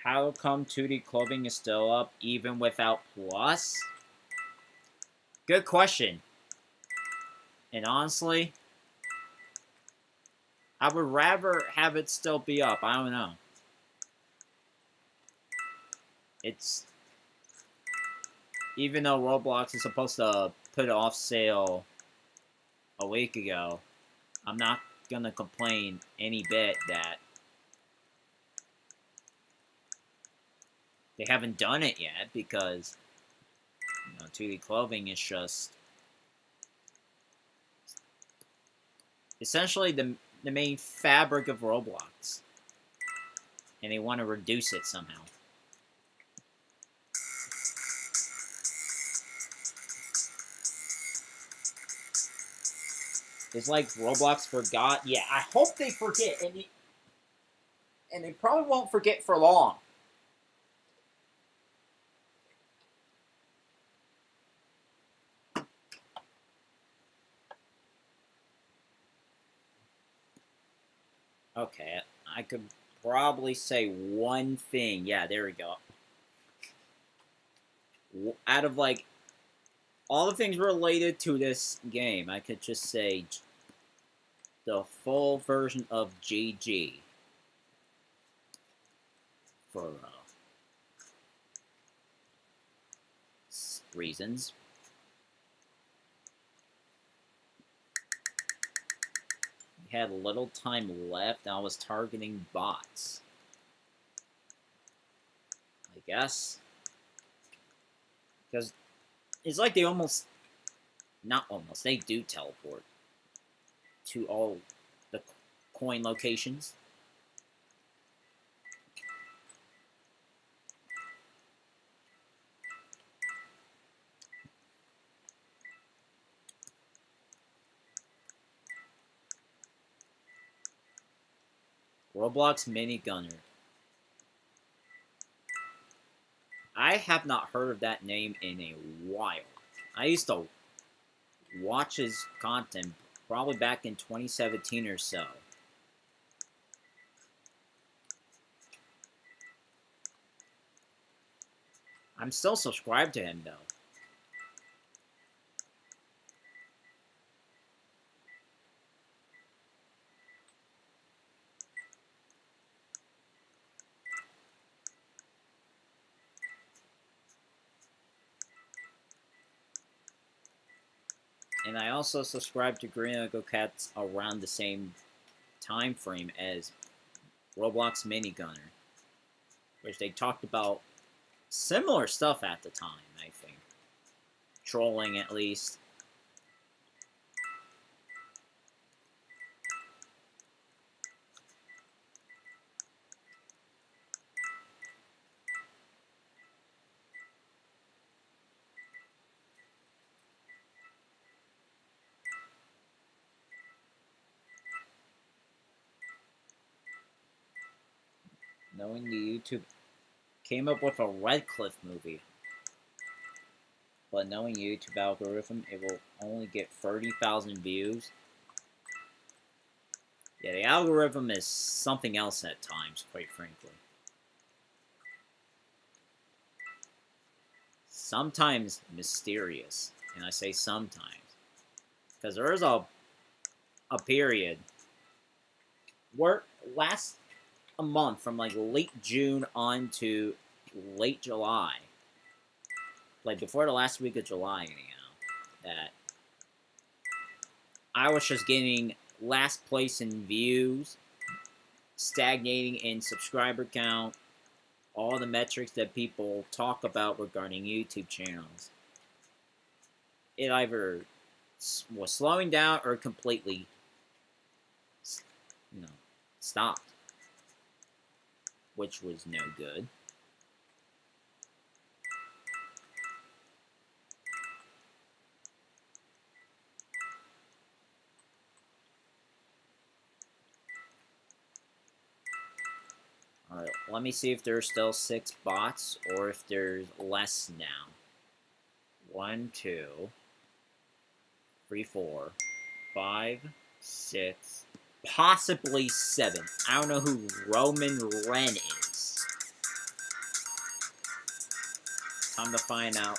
How come 2D clothing is still up even without Plus? Good question. And honestly, I would rather have it still be up. I don't know. It's... Even though Roblox is supposed to put it off sale a week ago, I'm not gonna complain any bit that they haven't done it yet, because, you know, 2D clothing is just essentially the main fabric of Roblox, and they want to reduce it somehow. It's like Roblox forgot. Yeah, I hope they forget, and they probably won't forget for long. Okay, I could probably say one thing. Yeah, there we go. Out of, like, all the things related to this game, I could just say the full version of GG. For reasons. We had a little time left, and I was targeting bots. I guess. Because it's like they almost... Not almost, they do teleport to all the coin locations. Roblox Minigunner. I have not heard of that name in a while. I used to watch his content probably back in 2017 or so. I'm still subscribed to him, though. And I also subscribed to Green Echo Cats around the same time frame as Roblox Minigunner, which they talked about similar stuff at the time, I think. Trolling, at least. Knowing the YouTube came up with a Redcliffe movie. But knowing YouTube algorithm, it will only get 30,000 views. Yeah, the algorithm is something else at times, quite frankly. Sometimes mysterious, and I say sometimes. Because there is a period where last a month from like late June on to late July, like before the last week of July anyhow, that I was just getting last place in views, stagnating in subscriber count, all the metrics that people talk about regarding YouTube channels. It either was slowing down or completely, stopped, which was no good. Alright, let me see if there's still 6 bots or if there's less now. 1, 2, 3, 4, 5, 6, possibly 7. I don't know who Roman Ren is. Time to find out.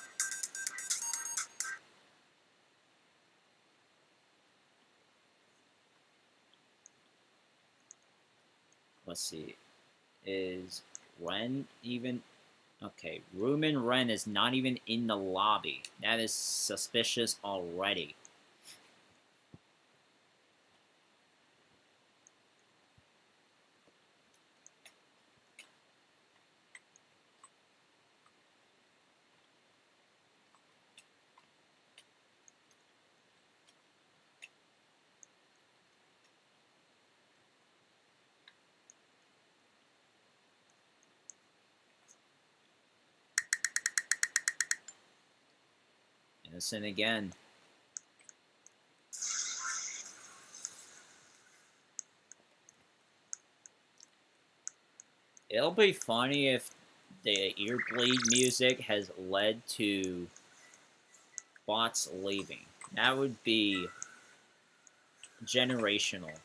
Let's see. Is Ren even... Okay, Roman Ren is not even in the lobby. That is suspicious already. Innocent again. It'll be funny if the earbleed music has led to bots leaving. That would be generational.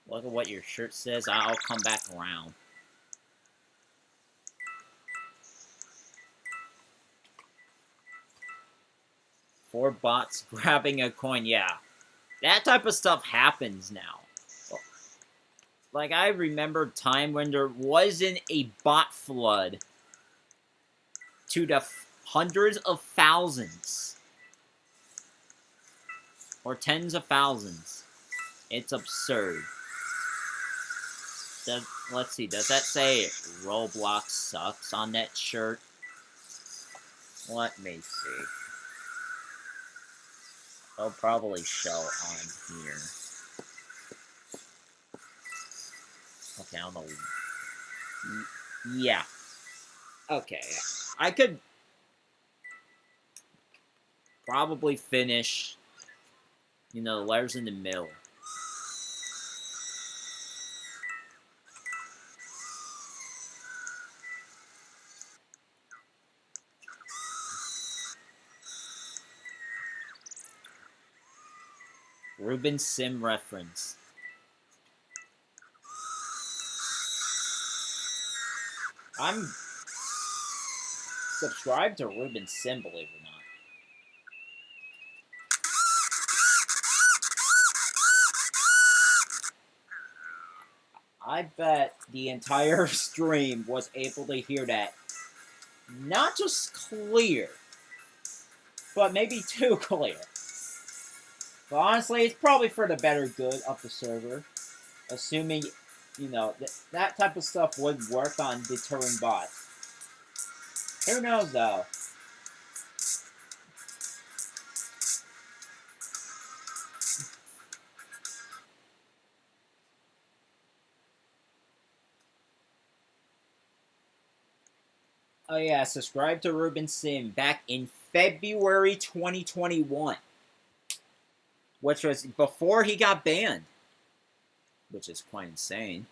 Look at what your shirt says. I'll come back around. Four bots grabbing a coin. Yeah. That type of stuff happens now. Like, I remember a time when there wasn't a bot flood to the hundreds of thousands. Or tens of thousands. It's absurd. Let's see, does that say Roblox sucks on that shirt? Let me see. It'll probably show on here. Okay, I don't know. Yeah. Okay. I could probably finish, the letters in the middle. Ruben Sim reference. I'm subscribed to Ruben Sim, believe it or not. I bet the entire stream was able to hear that. Not just clear, but maybe too clear. But honestly, it's probably for the better good of the server. Assuming, you know, that type of stuff would work on deterring bots. Who knows, though? Oh yeah, subscribe to Ruben Sim back in February 2021. Which was before he got banned. Which is quite insane.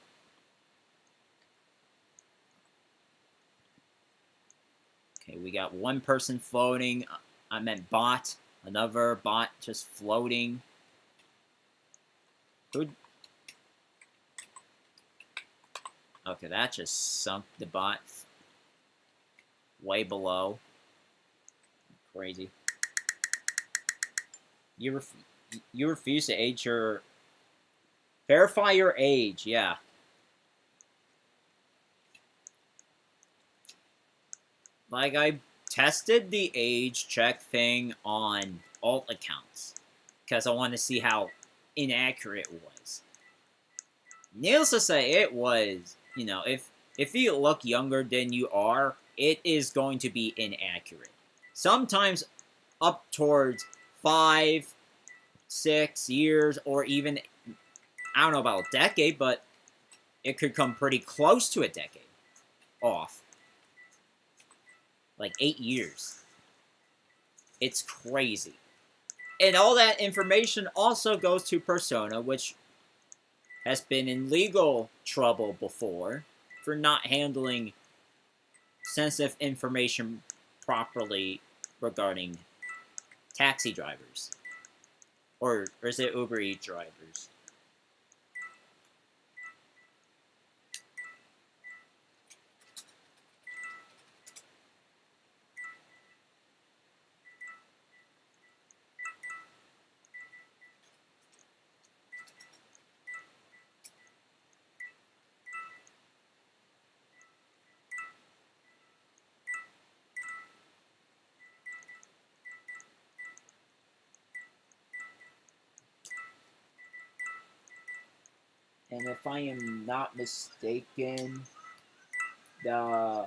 Okay, we got one person floating. I meant bot. Another bot just floating. Who? Okay, that just sunk the bot way below. Crazy. You refuse to age your... Verify your age, yeah. Like, I tested the age check thing on alt accounts. Because I wanted to see how inaccurate it was. Needless to say, it was, you know, if you look younger than you are, it is going to be inaccurate. Sometimes up towards 5, 6 years, or even, I don't know about a decade, but it could come pretty close to a decade off. Like 8 years. It's crazy. And all that information also goes to Persona, which has been in legal trouble before for not handling sensitive information properly regarding taxi drivers. Or is it Uber Eats drivers? And if I am not mistaken, the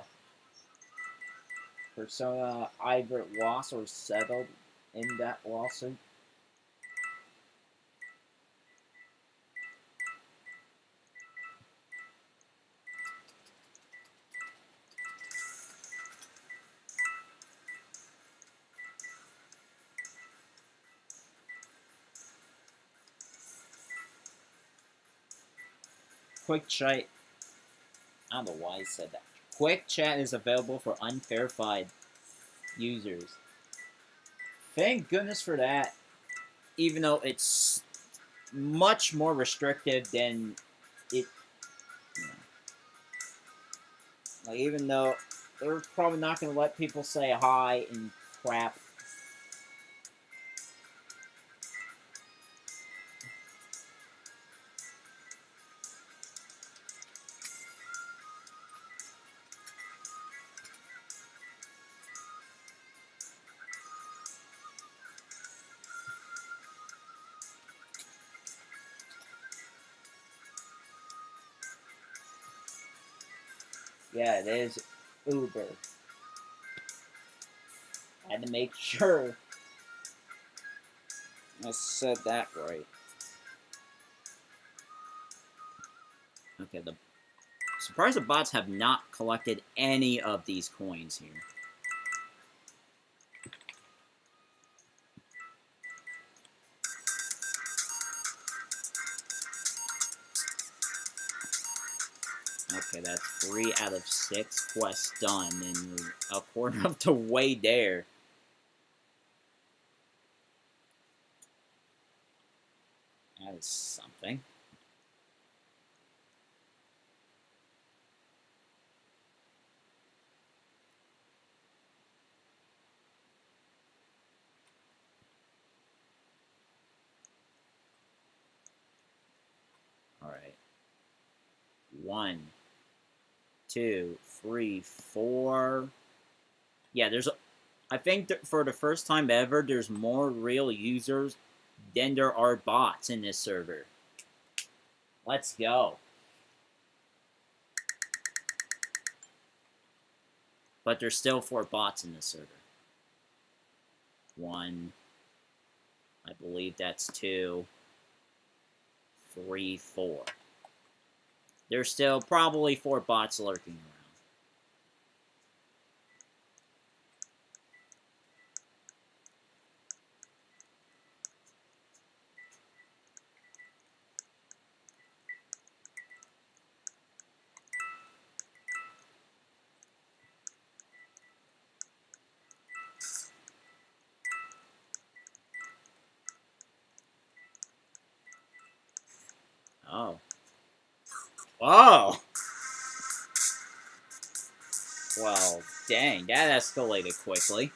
Persona either lost or settled in that lawsuit. Quick chat. I don't know why I said that. Quick chat is available for unverified users. Thank goodness for that. Even though it's much more restrictive than it. You know, like, even though they're probably not going to let people say hi and crap. Yeah, it is Uber. I had to make sure I said that right. Okay, the surprised the bots have not collected any of these coins here. Okay, that's 3 out of 6 quests done, and a quarter of the way there. That is something. Alright. 1, 2, 3, 4. Yeah, I think that for the first time ever, there's more real users than there are bots in this server. Let's go. But there's still 4 bots in this server. 1. I believe that's 2. 3, 4. There's still probably 4 bots lurking around. Oh. Oh! Well, dang, that escalated quickly.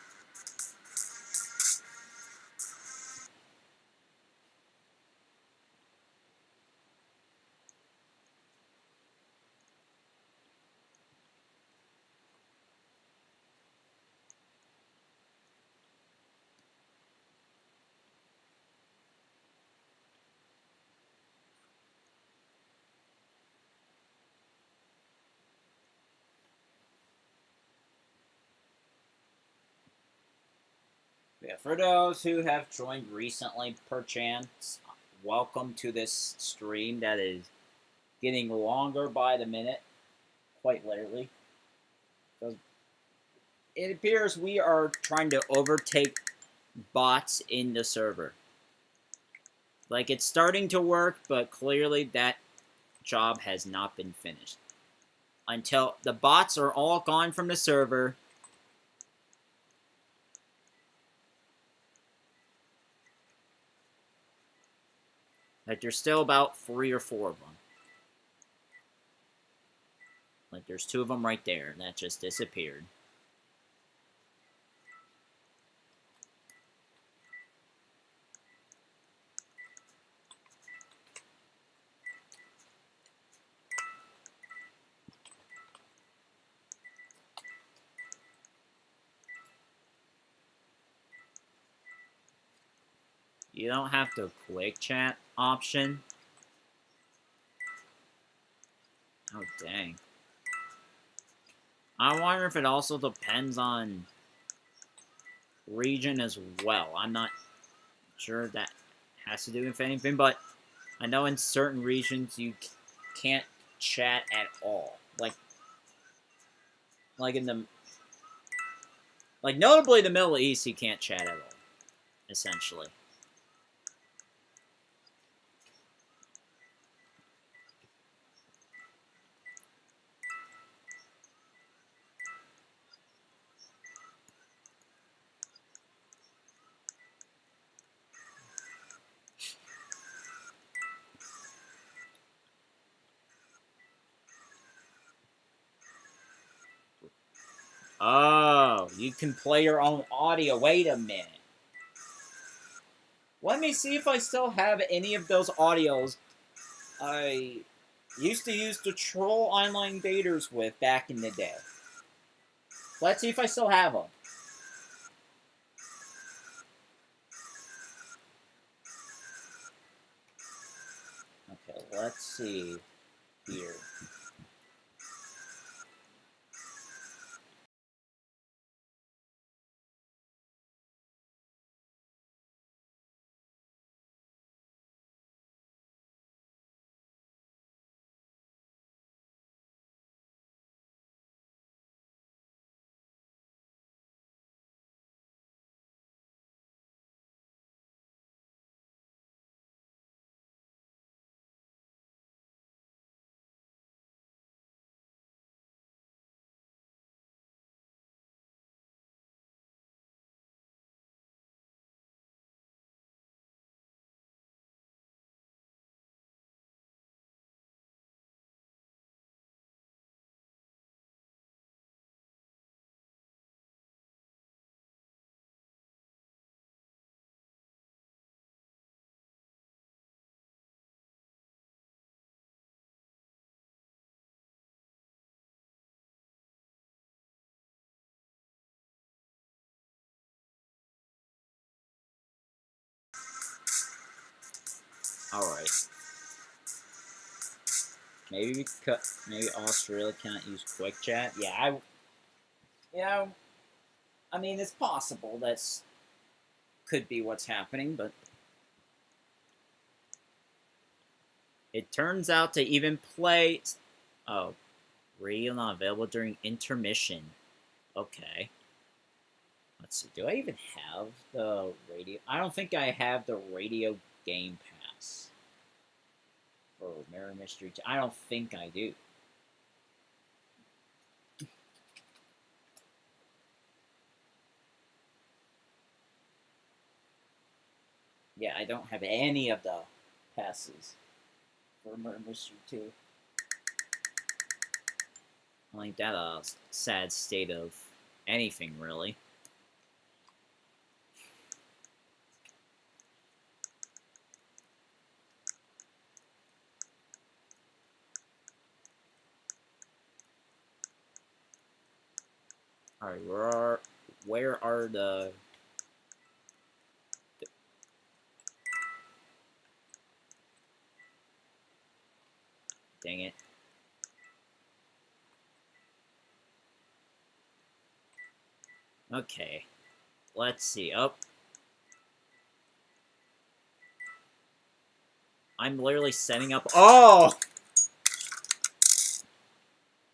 Yeah, for those who have joined recently, perchance, welcome to this stream that is getting longer by the minute, quite literally. Because it appears we are trying to overtake bots in the server. Like, it's starting to work, but clearly that job has not been finished. Until the bots are all gone from the server. Like, there's still about 3 or 4 of them. Like, there's 2 of them right there, and that just disappeared. You don't have the quick chat option. Oh, dang. I wonder if it also depends on region as well. I'm not sure if that has to do with anything, but I know in certain regions you can't chat at all. Like in the... Like, notably the Middle East, you can't chat at all, essentially. Oh, you can play your own audio. Wait a minute. Let me see if I still have any of those audios I used to use to troll online invaders with back in the day. Let's see if I still have them. Okay, let's see here. Alright. Maybe Australia can't use quick chat. Yeah, I mean it's possible. That's could be what's happening, but it turns out to even play. Oh, radio not available during intermission. Okay. Let's see. Do I even have the radio? I don't think I have the radio game pass for Mirror Mystery. I don't think I do. Yeah, I don't have any of the passes for Murder Mystery 2. I think that a sad state of anything, really. Alright, where are the dang it. Okay. Let's see. Oh. I'm literally setting up. Oh!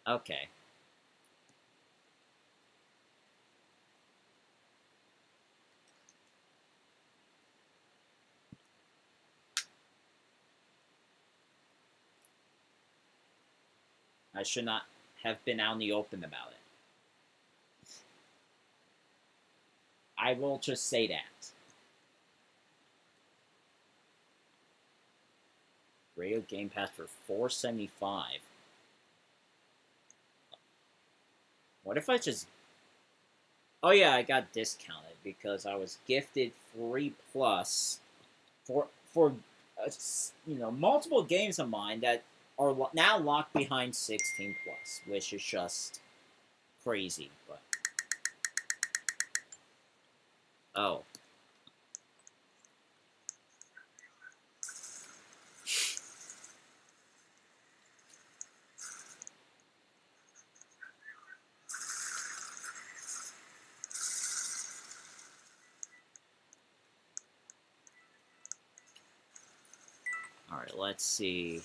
Okay. I should not have been out in the open about it. I will just say that. Radio Game Pass for $4.75. What if I just... Oh yeah, I got discounted because I was gifted 3 plus for multiple games of mine that are now locked behind 16 plus, which is just crazy. But oh, all right. Let's see.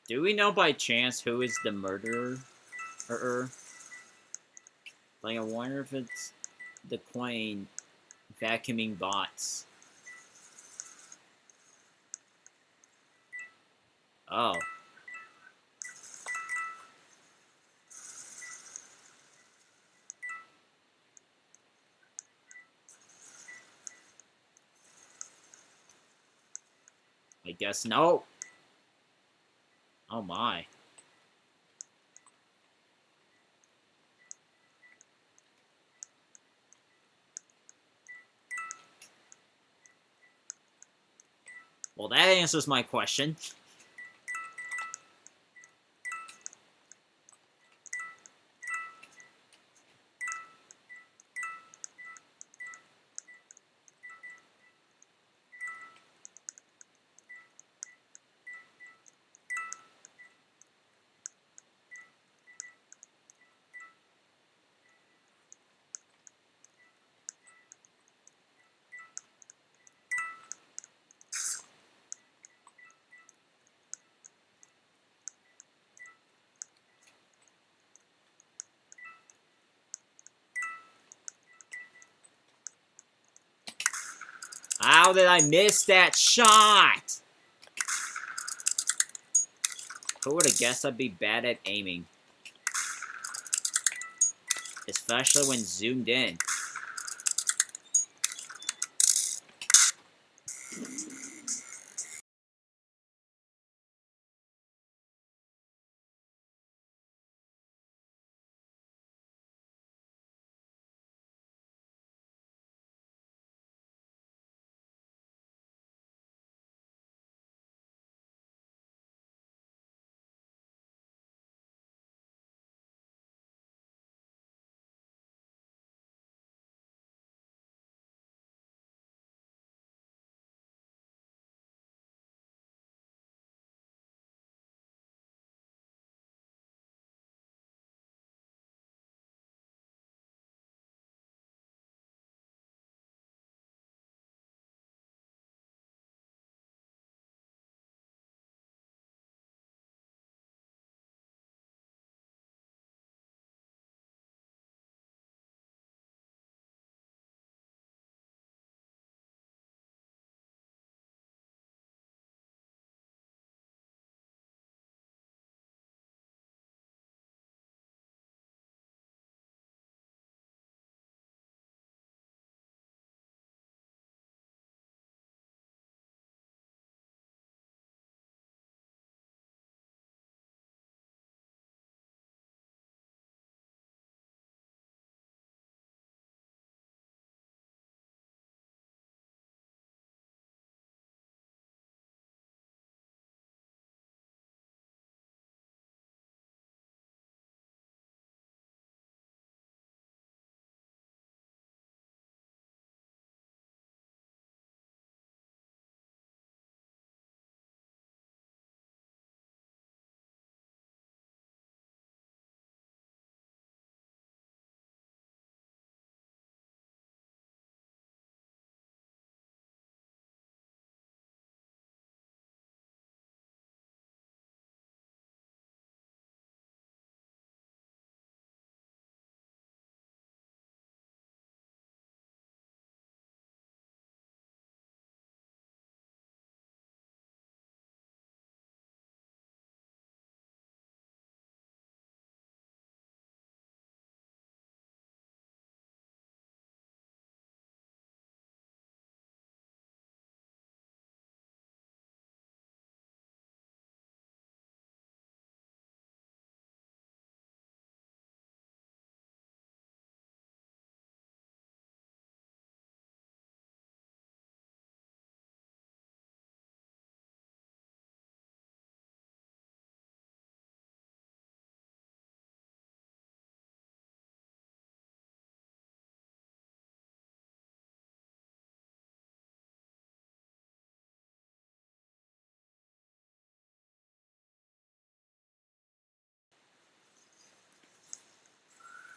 Do we know by chance who is the murderer? Like, I wonder if it's the Queen vacuuming bots. Oh. I guess no. Oh my. Well, that answers my question. How did I miss that shot? Who would have guessed I'd be bad at aiming? Especially when zoomed in.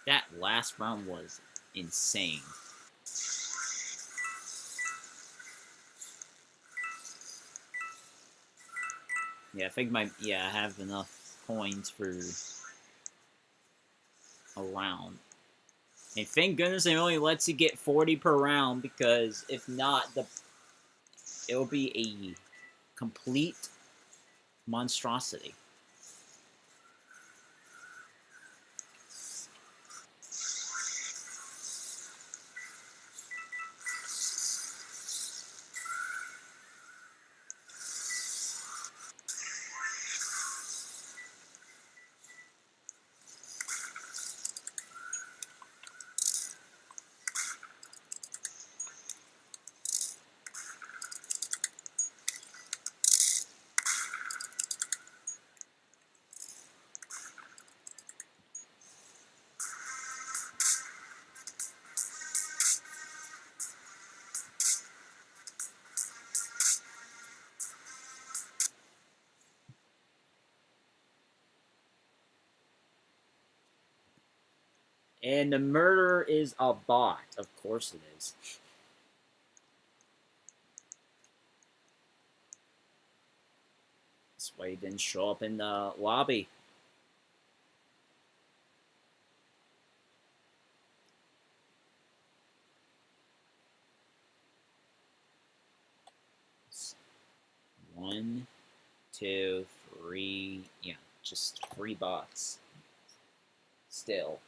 That last round was insane. Yeah, I think I have enough coins for a round. And thank goodness it only lets you get 40 per round, because if not, it'll be a complete monstrosity. And the murderer is a bot. Of course it is. That's why he didn't show up in the lobby. One, two, three. Yeah, just 3 bots. Still.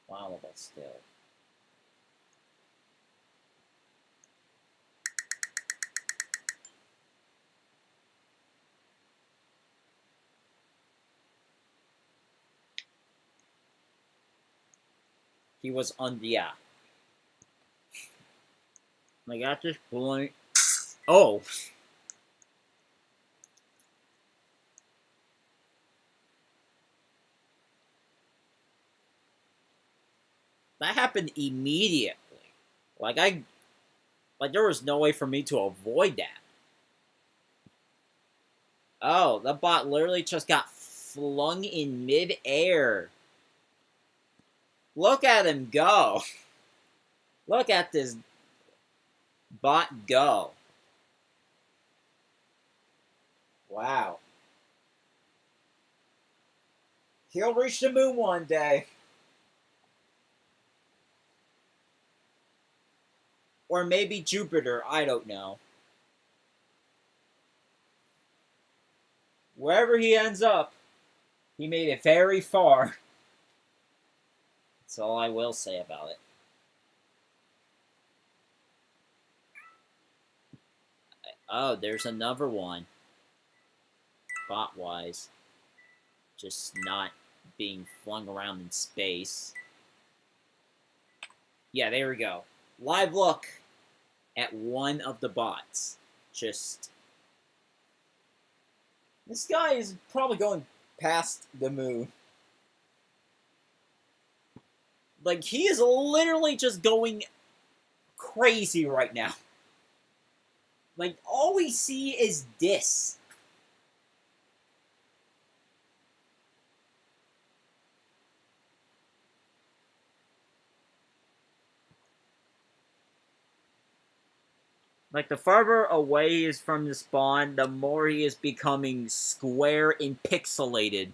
Wow, but still. He was yeah. Like, at this point. Oh! That happened immediately. Like, there was no way for me to avoid that. Oh, the bot literally just got flung in mid-air. Look at him go. Look at this bot go. Wow. He'll reach the moon one day. Or maybe Jupiter, I don't know. Wherever he ends up, he made it very far. That's all I will say about it. Oh, there's another one. Bot-wise. Just not being flung around in space. Yeah, there we go. Live look at one of the bots. Just... This guy is probably going past the moon. Like, he is literally just going crazy right now. Like, all we see is this. Like, the farther away he is from the spawn, the more he is becoming square and pixelated.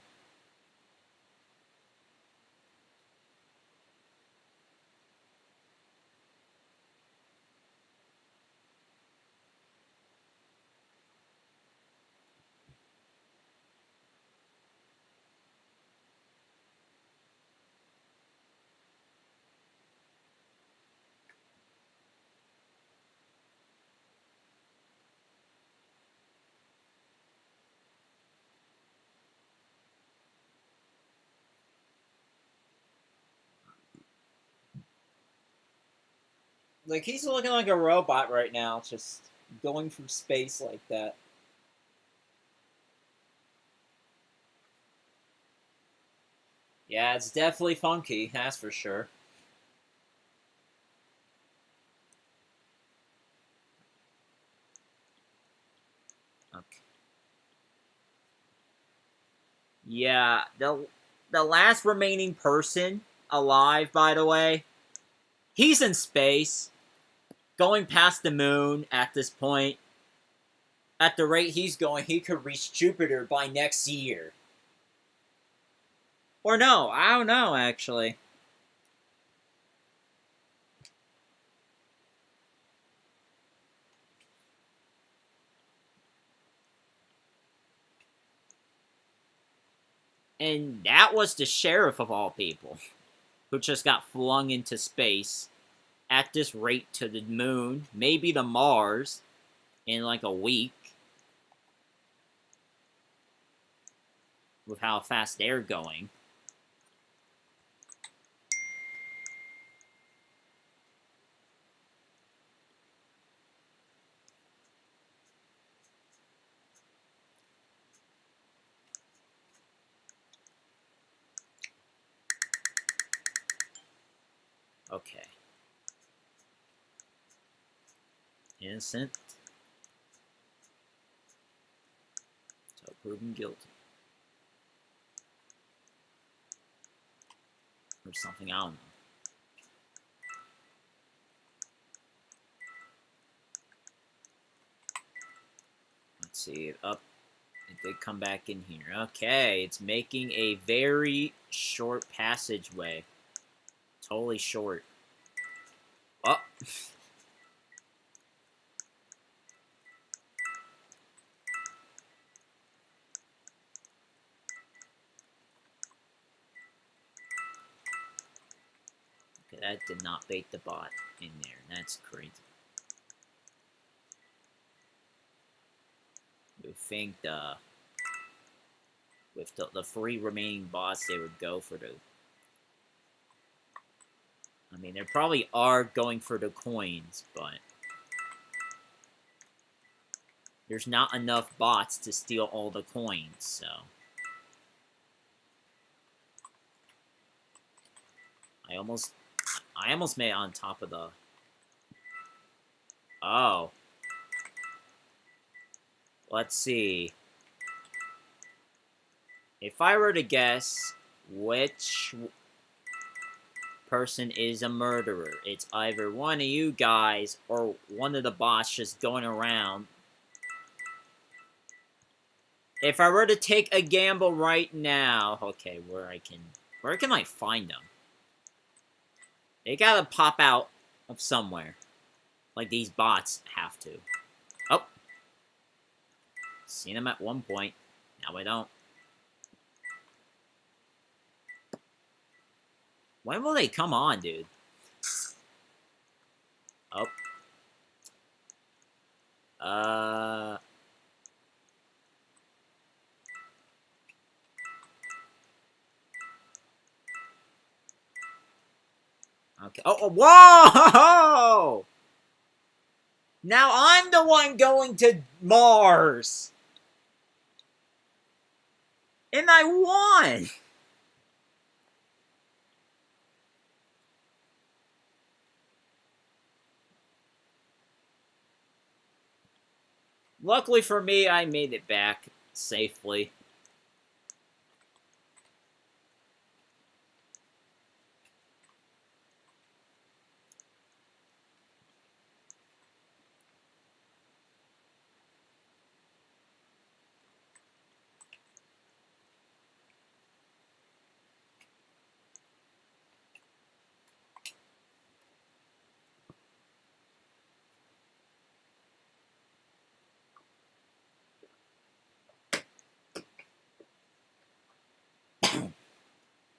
Like, he's looking like a robot right now, just going through space like that. Yeah, it's definitely funky, that's for sure. Okay. Yeah, the last remaining person alive, by the way. He's in space, going past the moon at this point. At the rate he's going, he could reach Jupiter by next year. Or no, I don't know, actually. And that was the sheriff of all people, who just got flung into space at this rate to the moon, maybe to Mars, in like a week. With how fast they're going. Okay. Innocent. So proven guilty. Or something, I don't know. Let's see. Up. It did come back in here. Okay, it's making a very short passageway. Totally short. Oh. Okay, that did not bait the bot in there. That's crazy. You think with the 3 remaining bots, they would go for the... I mean, they probably are going for the coins, but... there's not enough bots to steal all the coins, so... I almost made it on top of the... Oh. Let's see. If I were to guess which person is a murderer, it's either one of you guys or one of the bots just going around. If I were to take a gamble right now... Okay, where can I find them? They gotta pop out of somewhere. Like these bots have to. Oh. Seen them at one point. Now I don't. When will they come on, dude? Oh. Okay. Oh, whoa! Now I'm the one going to Mars! And I won! Luckily for me, I made it back safely.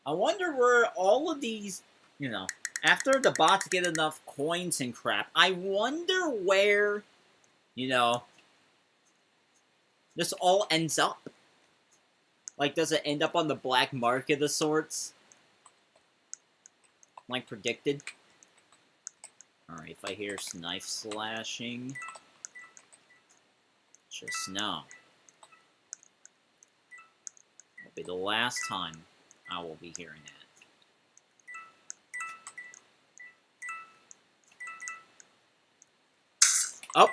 I wonder where all of these, you know, after the bots get enough coins and crap, I wonder where, you know, this all ends up. Like, does it end up on the black market of sorts? Like predicted? Alright, if I hear knife slashing, just know. It'll be the last time I will be hearing that. Oh!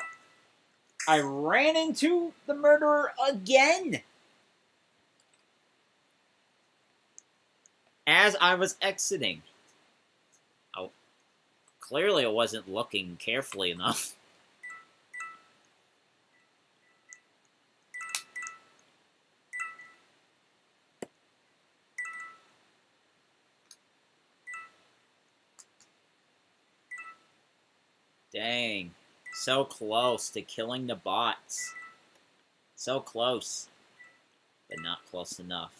I ran into the murderer again! as I was exiting. Oh, clearly I wasn't looking carefully enough. Dang. So close to killing the bots. So close. But not close enough.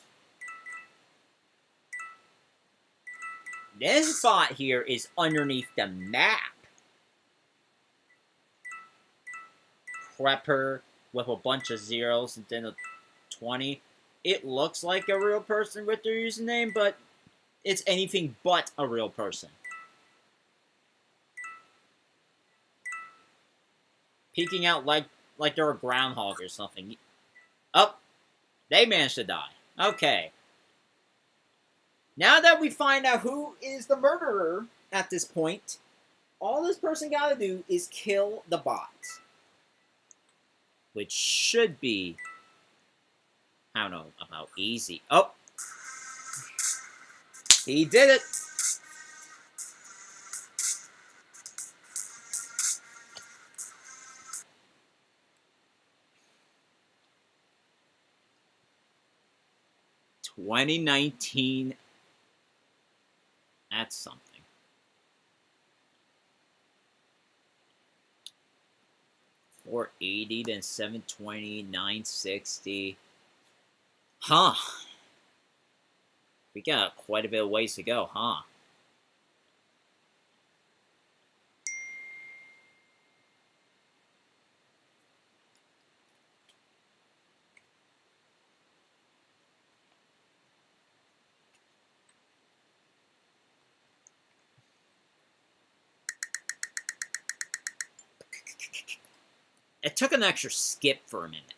This bot here is underneath the map. Prepper with a bunch of zeros and then a 20. It looks like a real person with their username, but it's anything but a real person. Peeking out like they're a groundhog or something. Oh, they managed to die. Okay. Now that we find out who is the murderer at this point, all this person gotta do is kill the bot. Which should be, I don't know, about easy. Oh! He did it! $2019. That's something. $480, then $720, $960. Huh. We got quite a bit of ways to go, huh? It took an extra skip for a minute.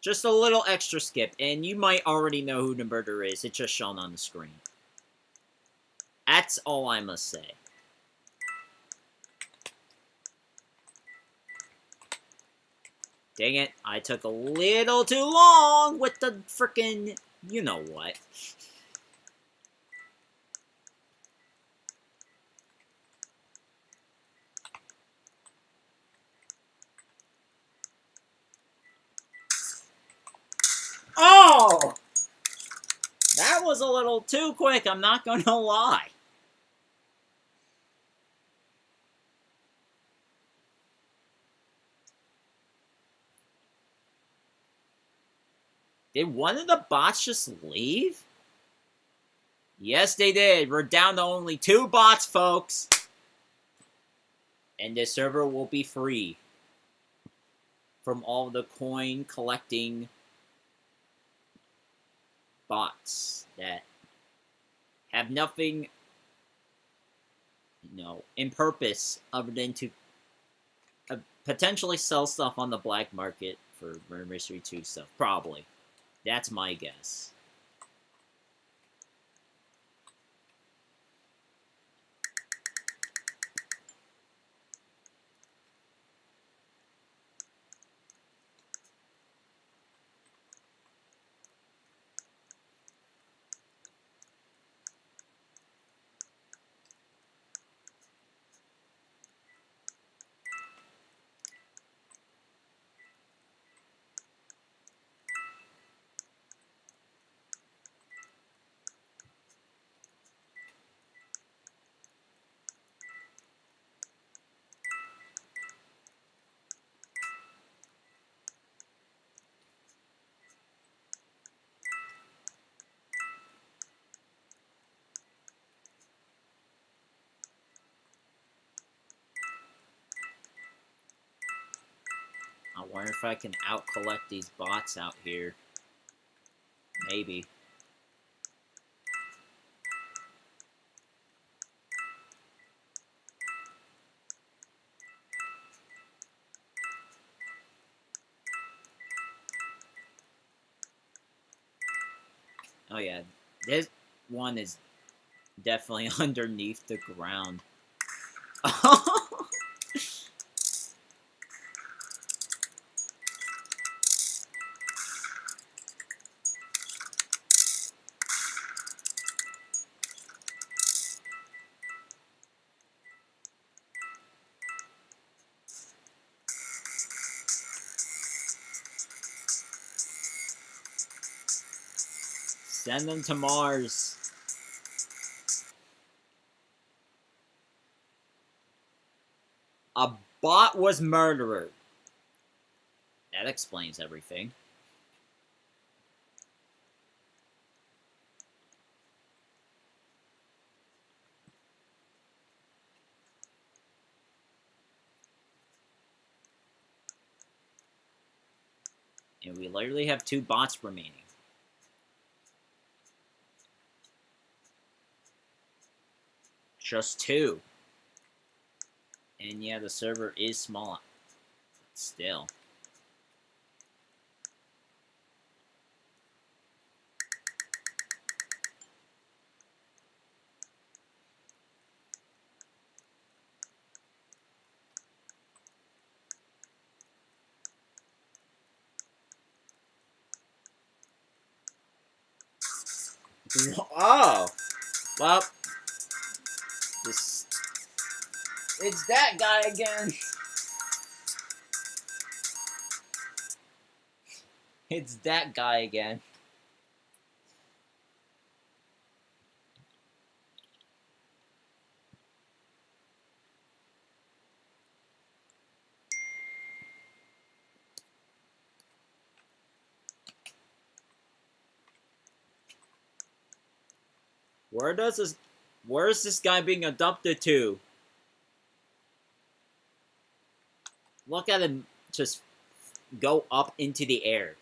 Just a little extra skip, and you might already know who the murderer is. It's just shown on the screen. That's all I must say. Dang it, I took a little too long with the frickin' you know what. Oh! That was a little too quick, I'm not gonna lie. Did one of the bots just leave? Yes, they did. We're down to only 2 bots, folks. And this server will be free from all the coin collecting bots that have nothing, in purpose other than to potentially sell stuff on the black market for Murder Mystery 2 stuff. Probably. That's my guess. I wonder if I can out-collect these bots out here. Maybe. Oh yeah, this one is definitely underneath the ground. Send them to Mars. A bot was murdered. That explains everything. And we literally have 2 bots remaining. Just 2. And yeah, the server is small. But still. Oh! Well, this... It's that guy again! It's that guy again. Where's this guy being abducted to? Look at him just go up into the air.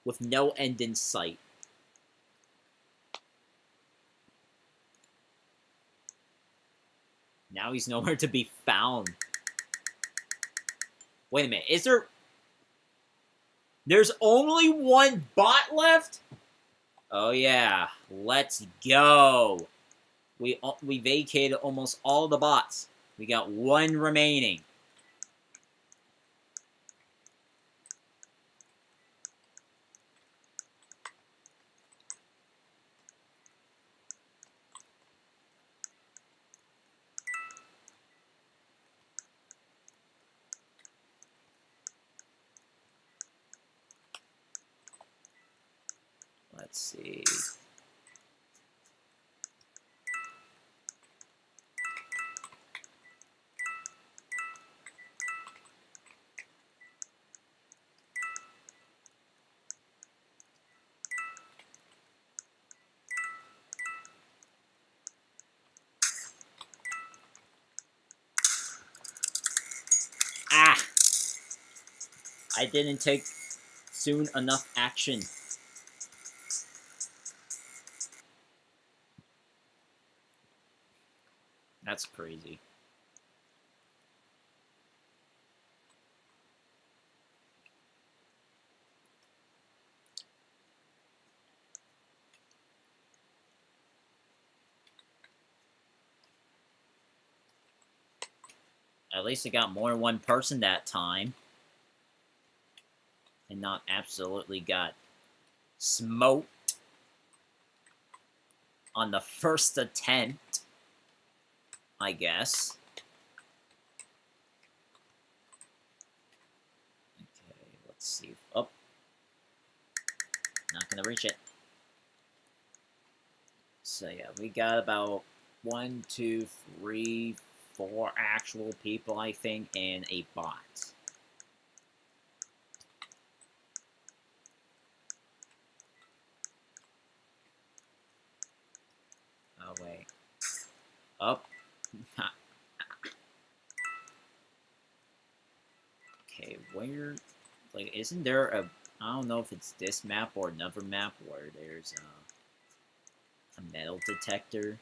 With no end in sight. Now he's nowhere to be found. Wait a minute, is there... There's only 1 bot left? Oh yeah, let's go. We vacated almost all the bots. We got 1 remaining. Let's see. Ah! I didn't take soon enough action. That's crazy. At least it got more than 1 person that time. And not absolutely got smoked on the first attempt, I guess. Okay, let's see. Oh. Not gonna reach it. So yeah, we got about 1, 2, 3, 4 actual people, I think, and a bot. Oh, wait. Oh. Okay, where... Like, isn't there a... I don't know if it's this map or another map where there's a metal detector.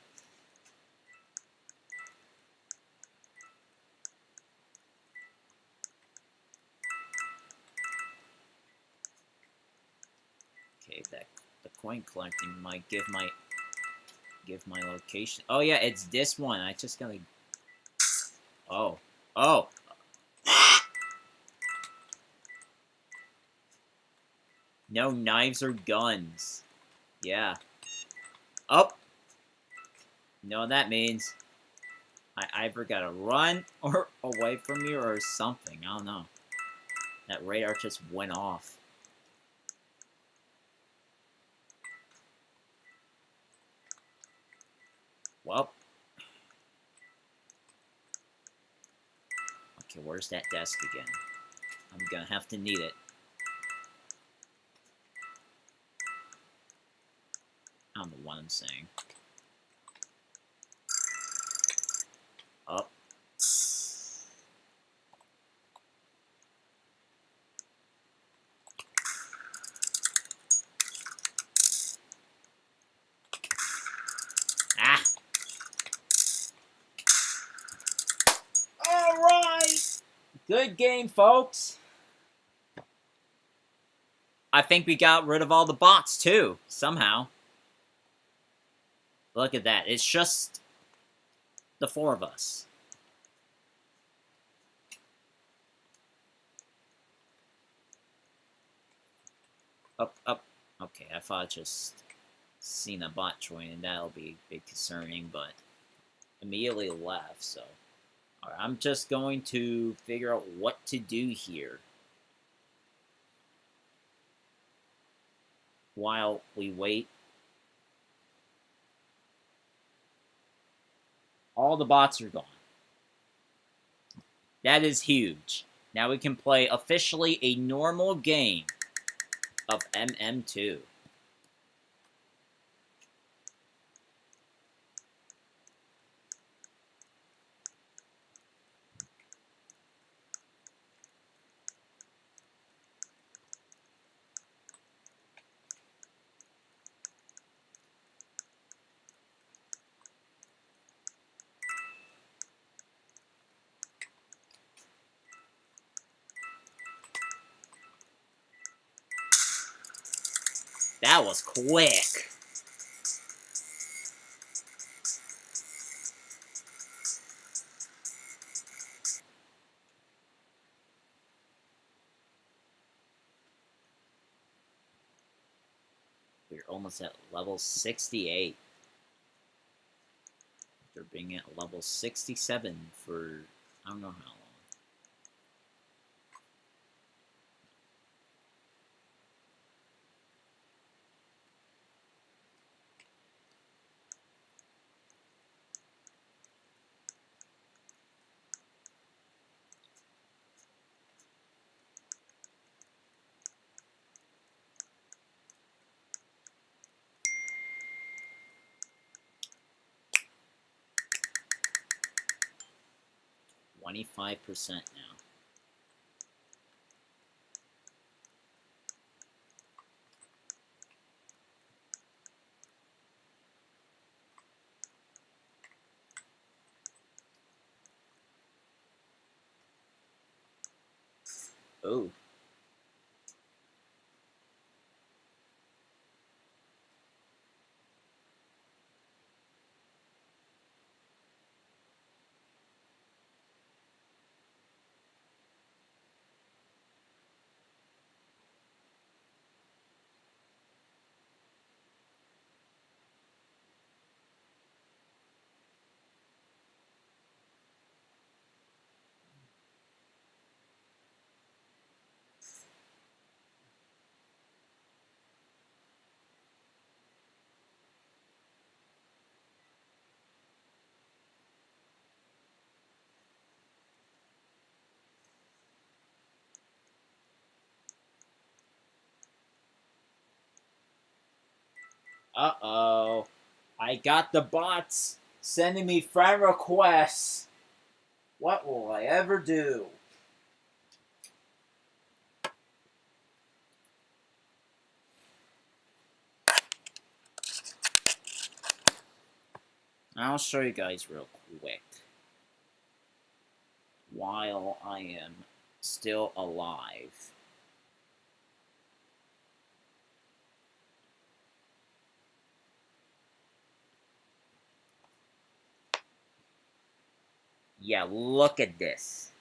Okay, that the coin collecting might give my location. Oh yeah, it's this one. I just gotta... Oh. Oh! No knives or guns. Yeah. Oh! You know what that means? I either gotta run or away from you or something. I don't know. That radar just went off. Well. Okay, where's that desk again? I'm gonna have to need it. I don't know what I'm saying. Up. Ah! Alright! Good game, folks. I think we got rid of all the bots, too, somehow. Look at that. It's just the 4 of us. Up, up. Okay, I thought I just seen a bot join, and that'll be a bit concerning, but immediately left, so. Alright, I'm just going to figure out what to do here while we wait. All the bots are gone. That is huge. Now we can play officially a normal game of MM2. That was quick. We're almost at level 68. They're being at level 67 for I don't know how long. $25% now. Oh. Uh-oh. I got the bots sending me friend requests. What will I ever do? I'll show you guys real quick while I am still alive. Yeah, look at this.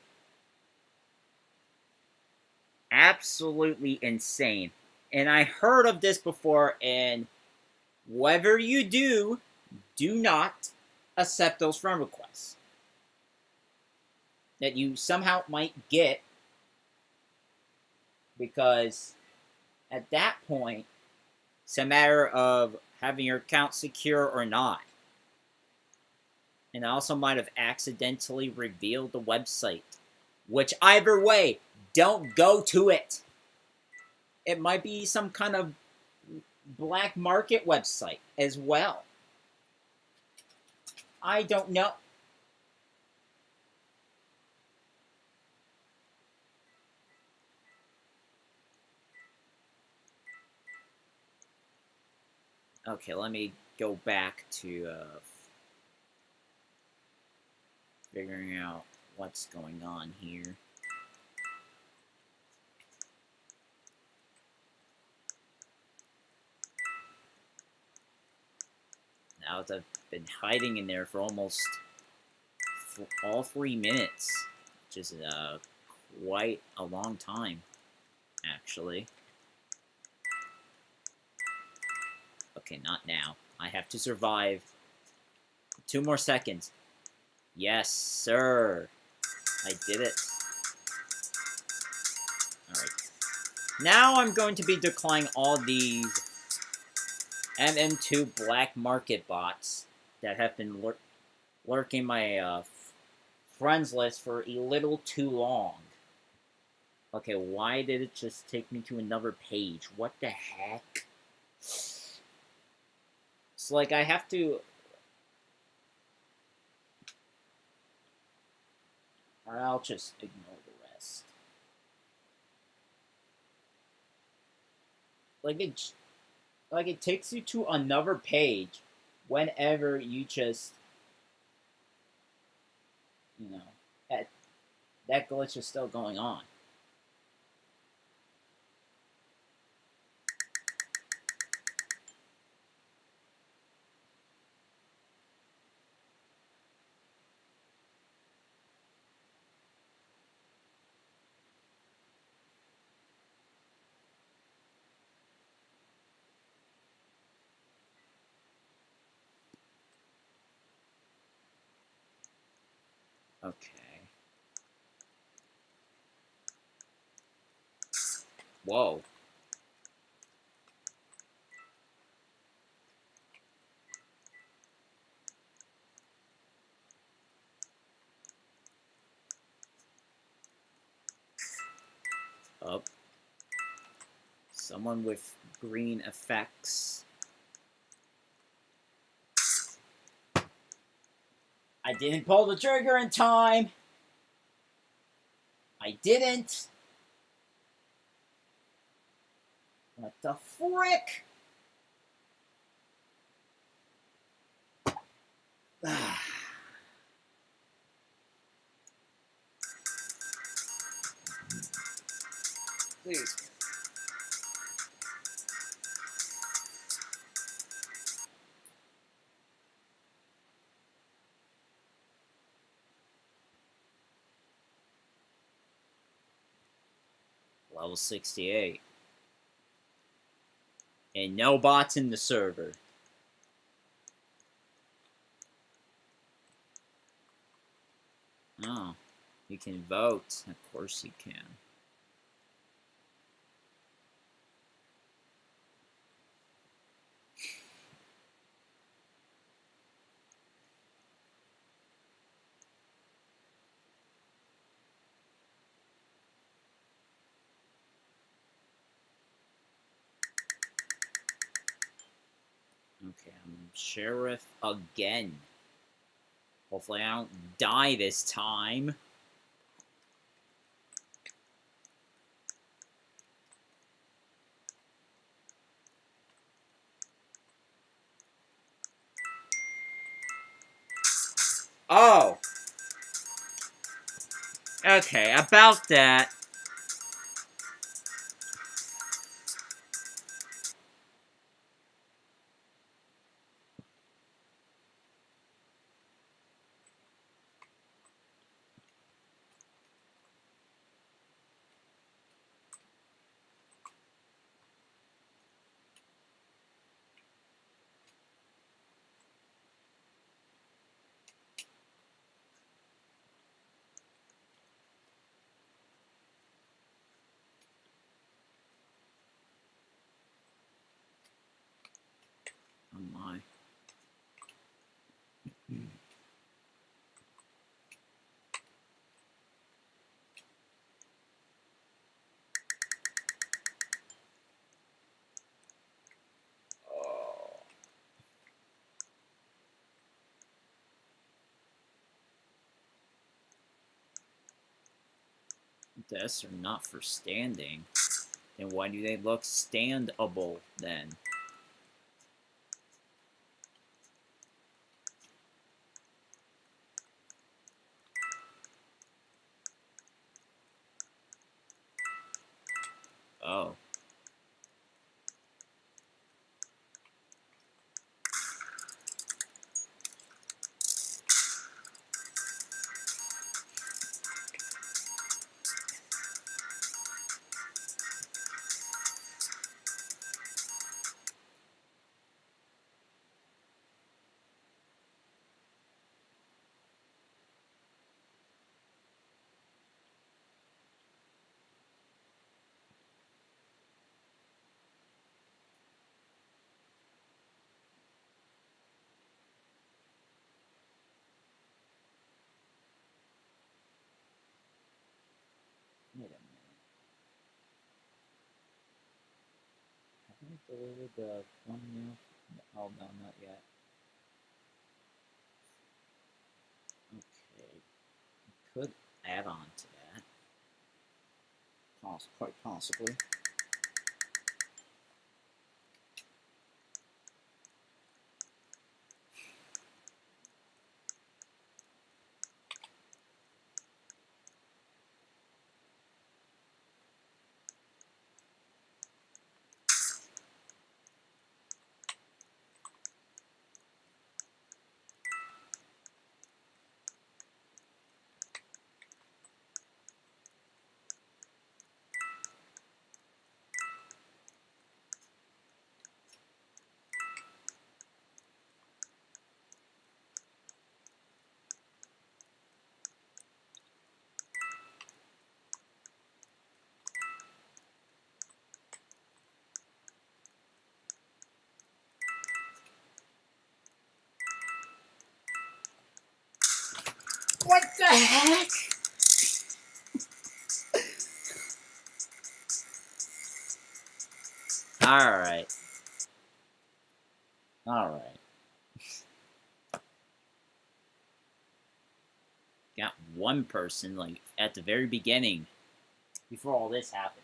Absolutely insane. And I heard of this before, and whatever you do, do not accept those friend requests that you somehow might get, because at that point, it's a matter of having your account secure or not. And I also might have accidentally revealed the website. Which, either way, don't go to it. It might be some kind of black market website as well. I don't know. Okay, let me go back to figuring out what's going on here. Now that I've been hiding in there for almost all 3 minutes, which is quite a long time, actually. Okay, not now. I have to survive 2 more seconds. Yes, sir. I did it. Alright. Now I'm going to be declining all these MM2 black market bots that have been lurking my friends list for a little too long. Okay, why did it just take me to another page? What the heck? It's like I have to... Or I'll just ignore the rest. Like it takes you to another page whenever you just, you know, that glitch is still going on. Okay. Whoa. Up. Someone with green effects. I didn't pull the trigger in time. I didn't. What the frick? Please. Level 68. And no bots in the server. Oh, you can vote. Of course you can. Okay, I'm sheriff again. Hopefully I don't die this time. Oh! Okay, about that. Desks are not for standing. Then why do they look standable then? Oh. Wait a minute. Haven't I deleted the thumbnail? Oh, no, not yet. Okay. Could add on to that. Quite possibly. What the heck? Alright. Alright. Got one person, like, at the very beginning, before all this happened.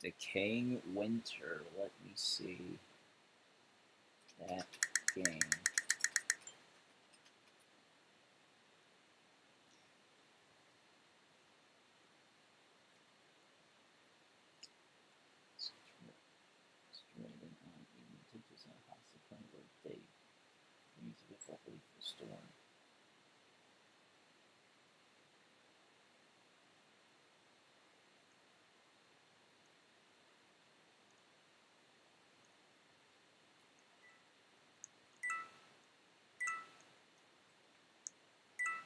Decaying Winter. Let me see that game. Stranded on even tinges on house the point where they use it for a storm.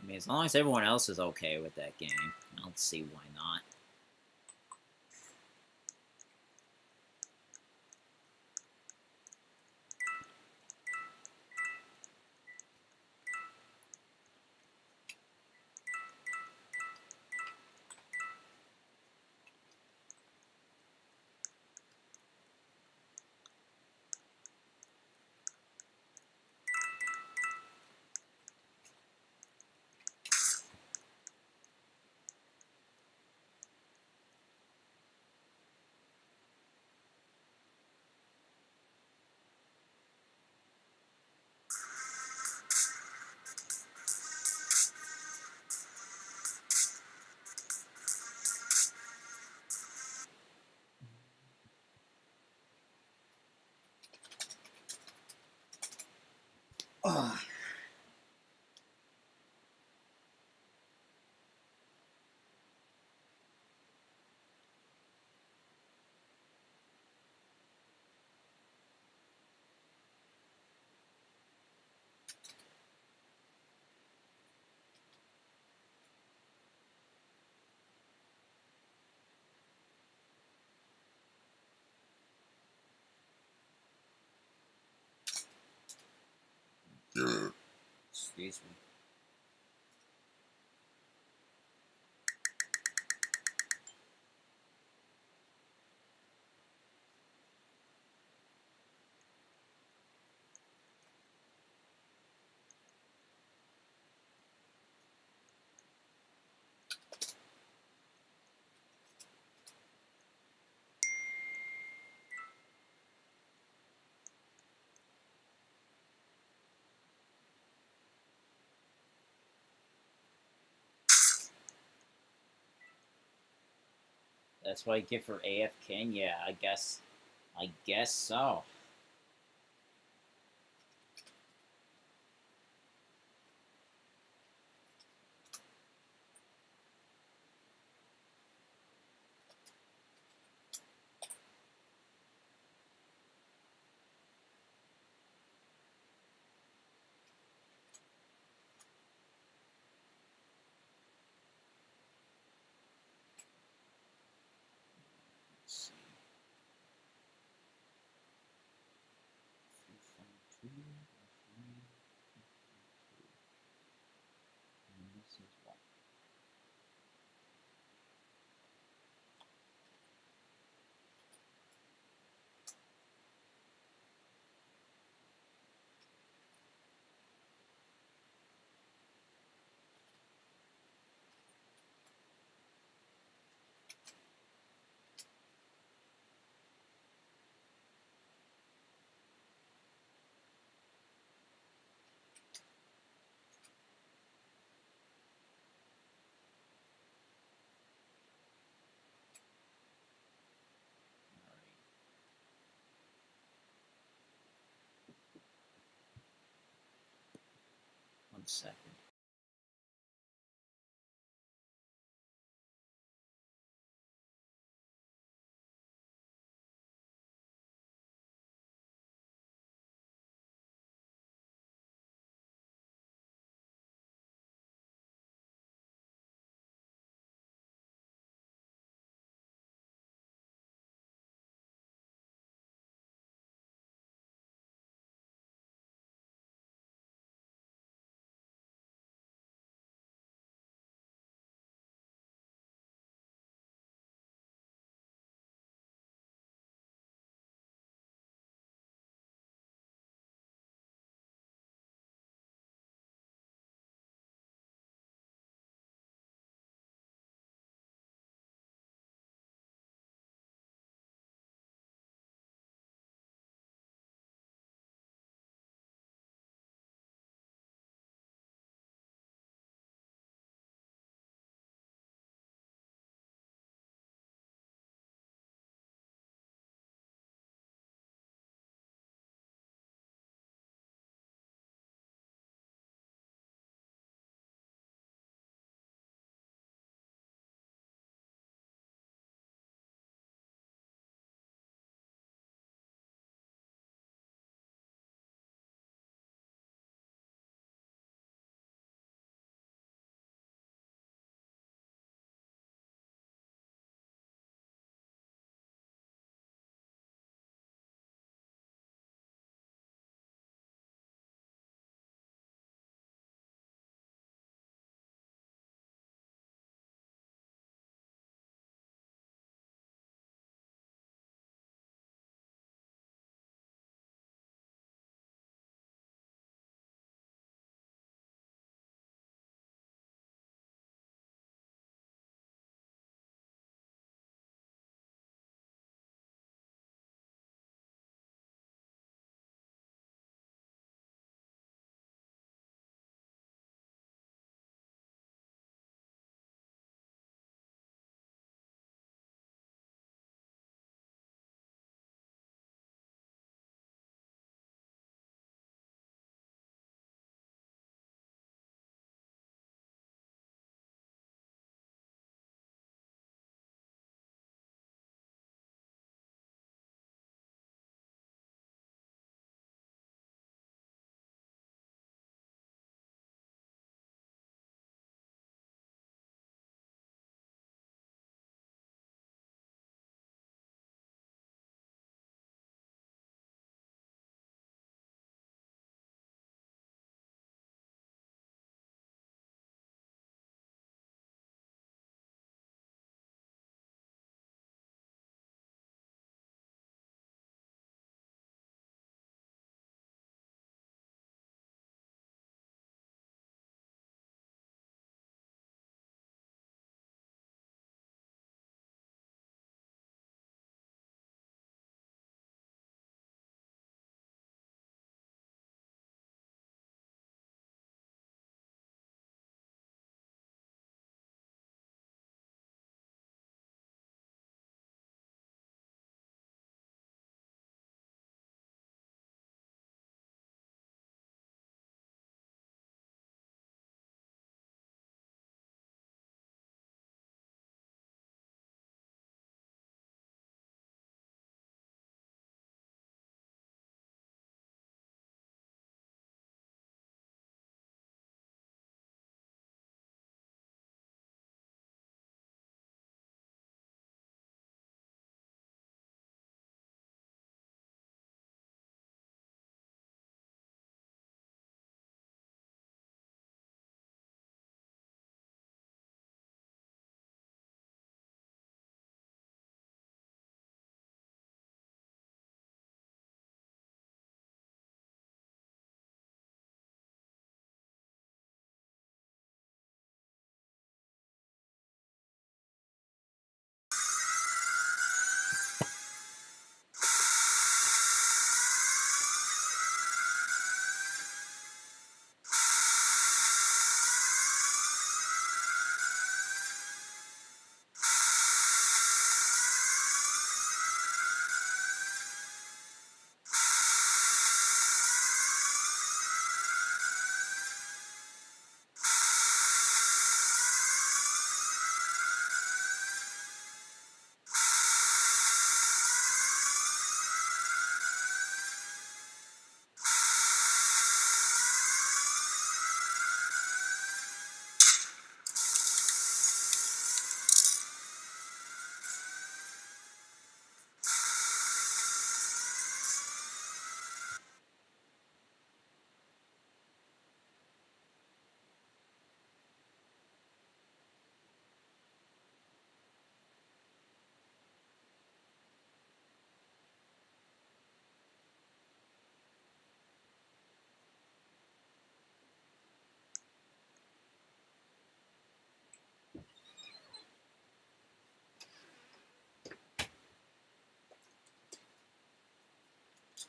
I mean, as long as everyone else is okay with that game, I don't see why not. Ugh. Excuse me. That's what I get for AF King? Yeah, I guess so. Let's see. 3.2, and this is what? Alright. 1 second.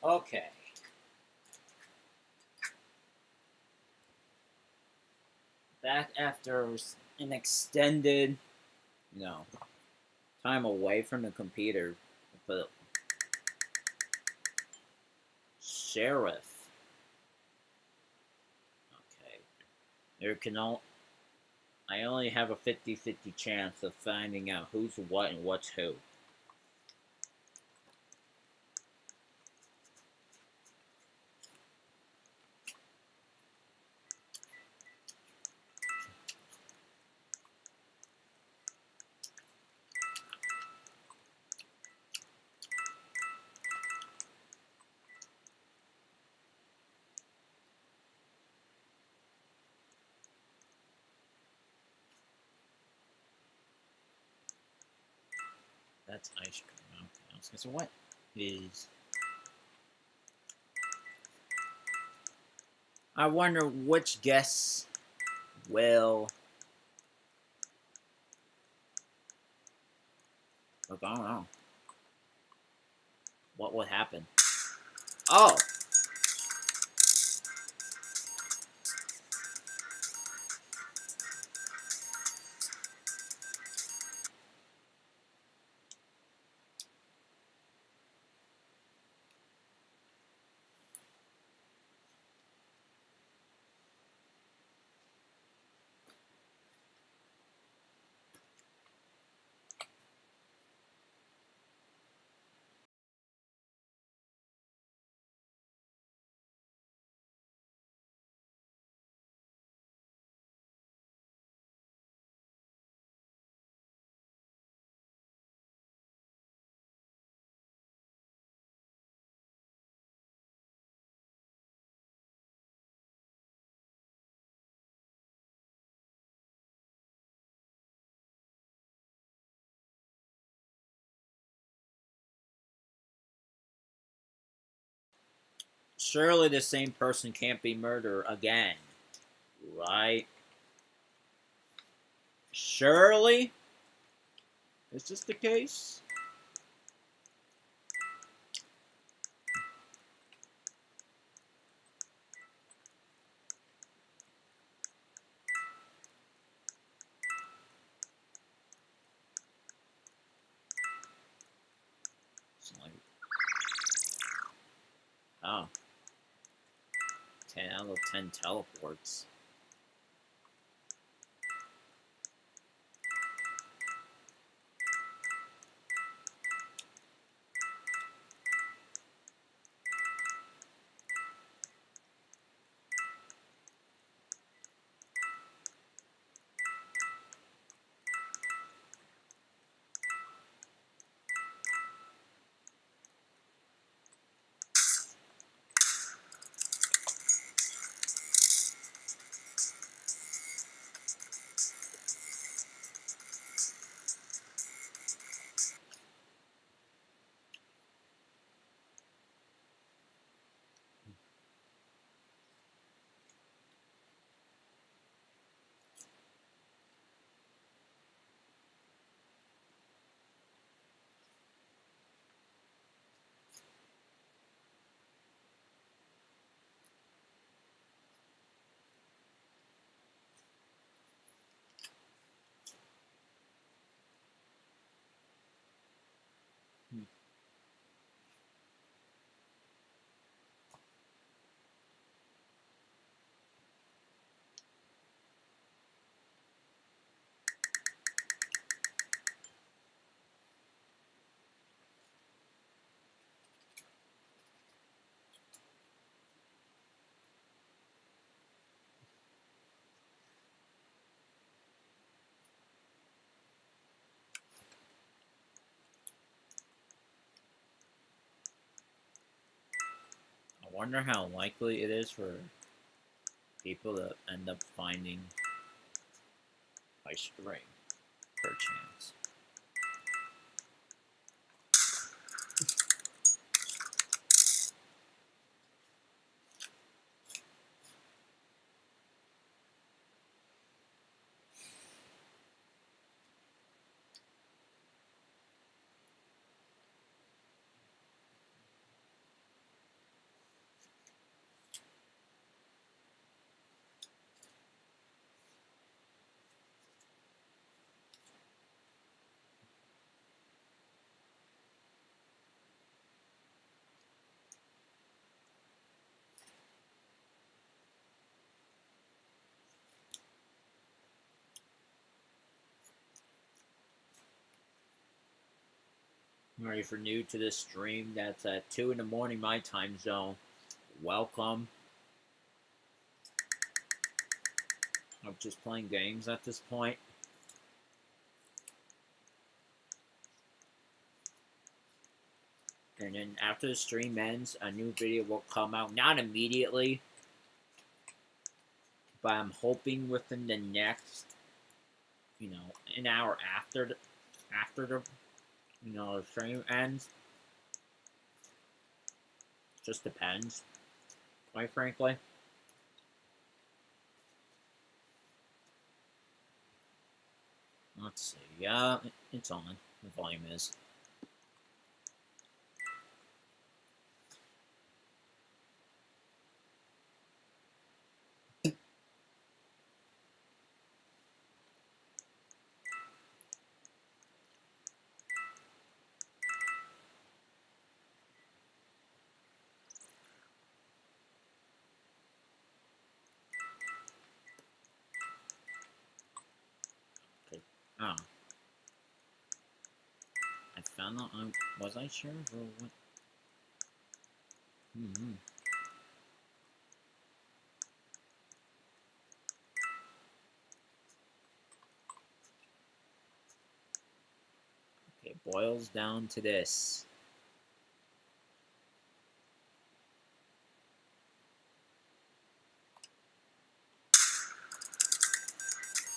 Okay. Back after an extended, time away from the computer. But sheriff. Okay. There can I only have a 50-50 chance of finding out who's what and what's who. That's ice cream. Okay. So what is... I wonder which guests will... Look, I don't know. What would happen? Oh! Surely the same person can't be murdered again. Right? Surely? Is this the case? It's like... Oh. 10 out of 10 teleports. I wonder how likely it is for people to end up finding by string, per chance. Or if you're new to this stream, that's at 2 in the morning my time zone. Welcome. I'm just playing games at this point. And then after the stream ends, a new video will come out. Not immediately, but I'm hoping within the next, an hour after the the stream ends. Just depends, quite frankly. Let's see. Yeah, it's on. The volume is. Okay. Oh. I found out. Was I sure or what? Okay, boils down to this.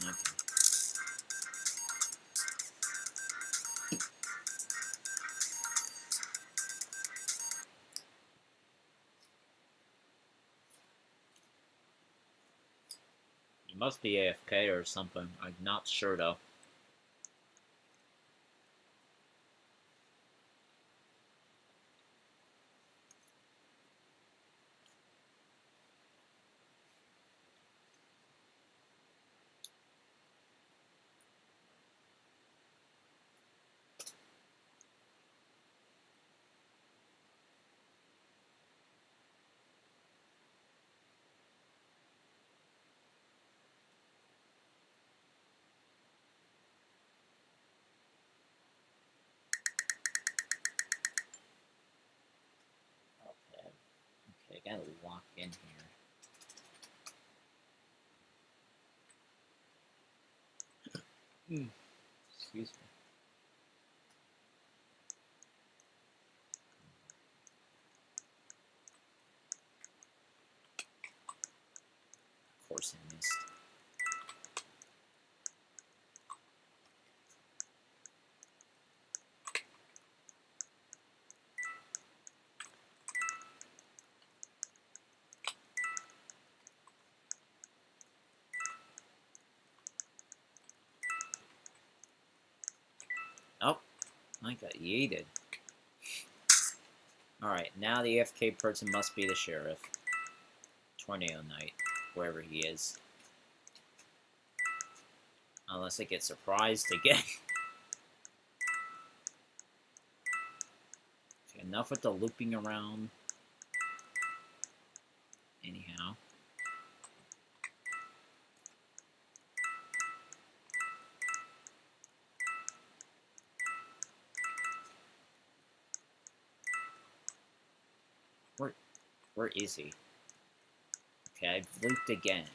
Okay. You must be AFK or something. I'm not sure though. Okay. Okay, I gotta lock in here. Excuse me. Of course I missed. Oh, I got yeeted. Alright, now the AFK person must be the sheriff. Tornado Knight, wherever he is. Unless I get surprised again. Okay, enough with the looping around. Anyhow. Where is he? Okay, I've looped again.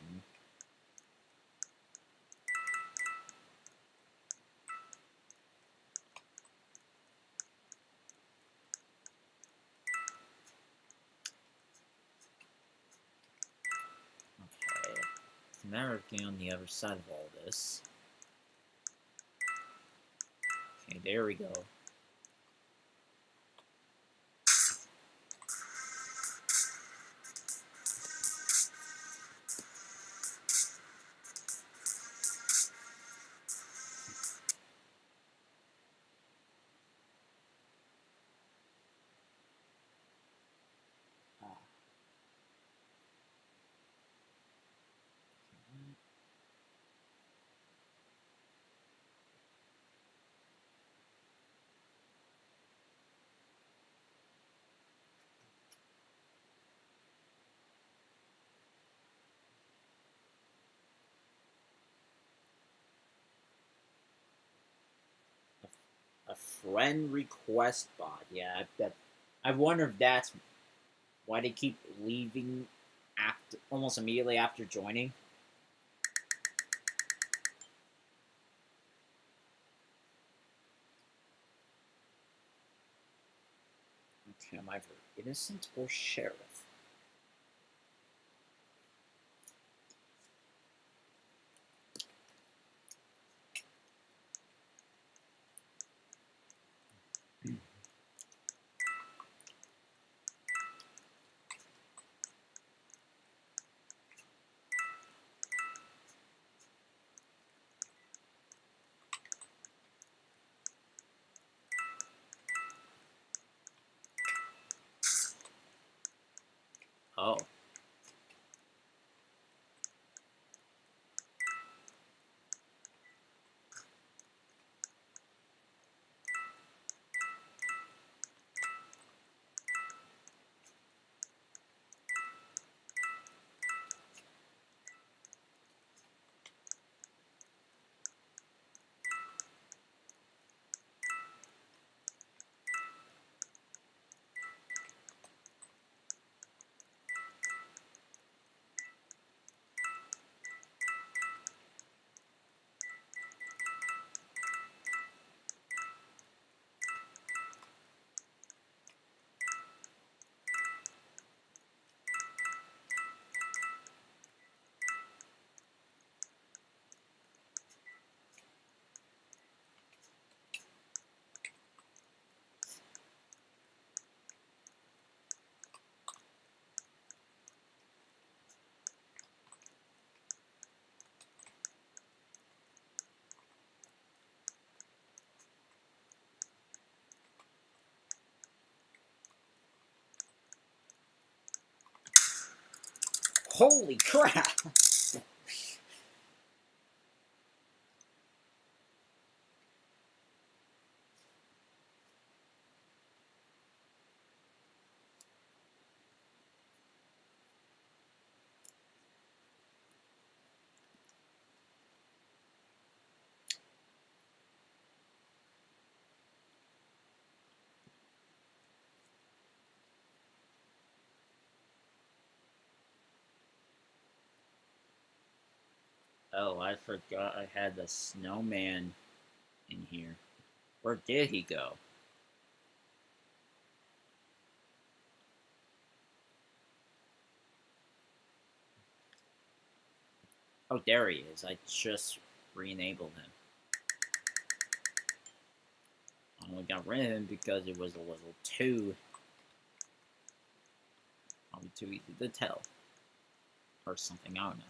Okay. It's a matter of getting on the other side of all this. Okay, there we go. friend request bot. Yeah, I wonder if that's why they keep leaving after almost immediately after joining. Okay, am I either innocent or sheriff? Oh. Holy crap! Oh, I forgot I had the snowman in here. Where did he go? Oh, there he is. I just re-enabled him. I only got rid of him because it was a little too... probably too easy to tell. Or something, I don't know.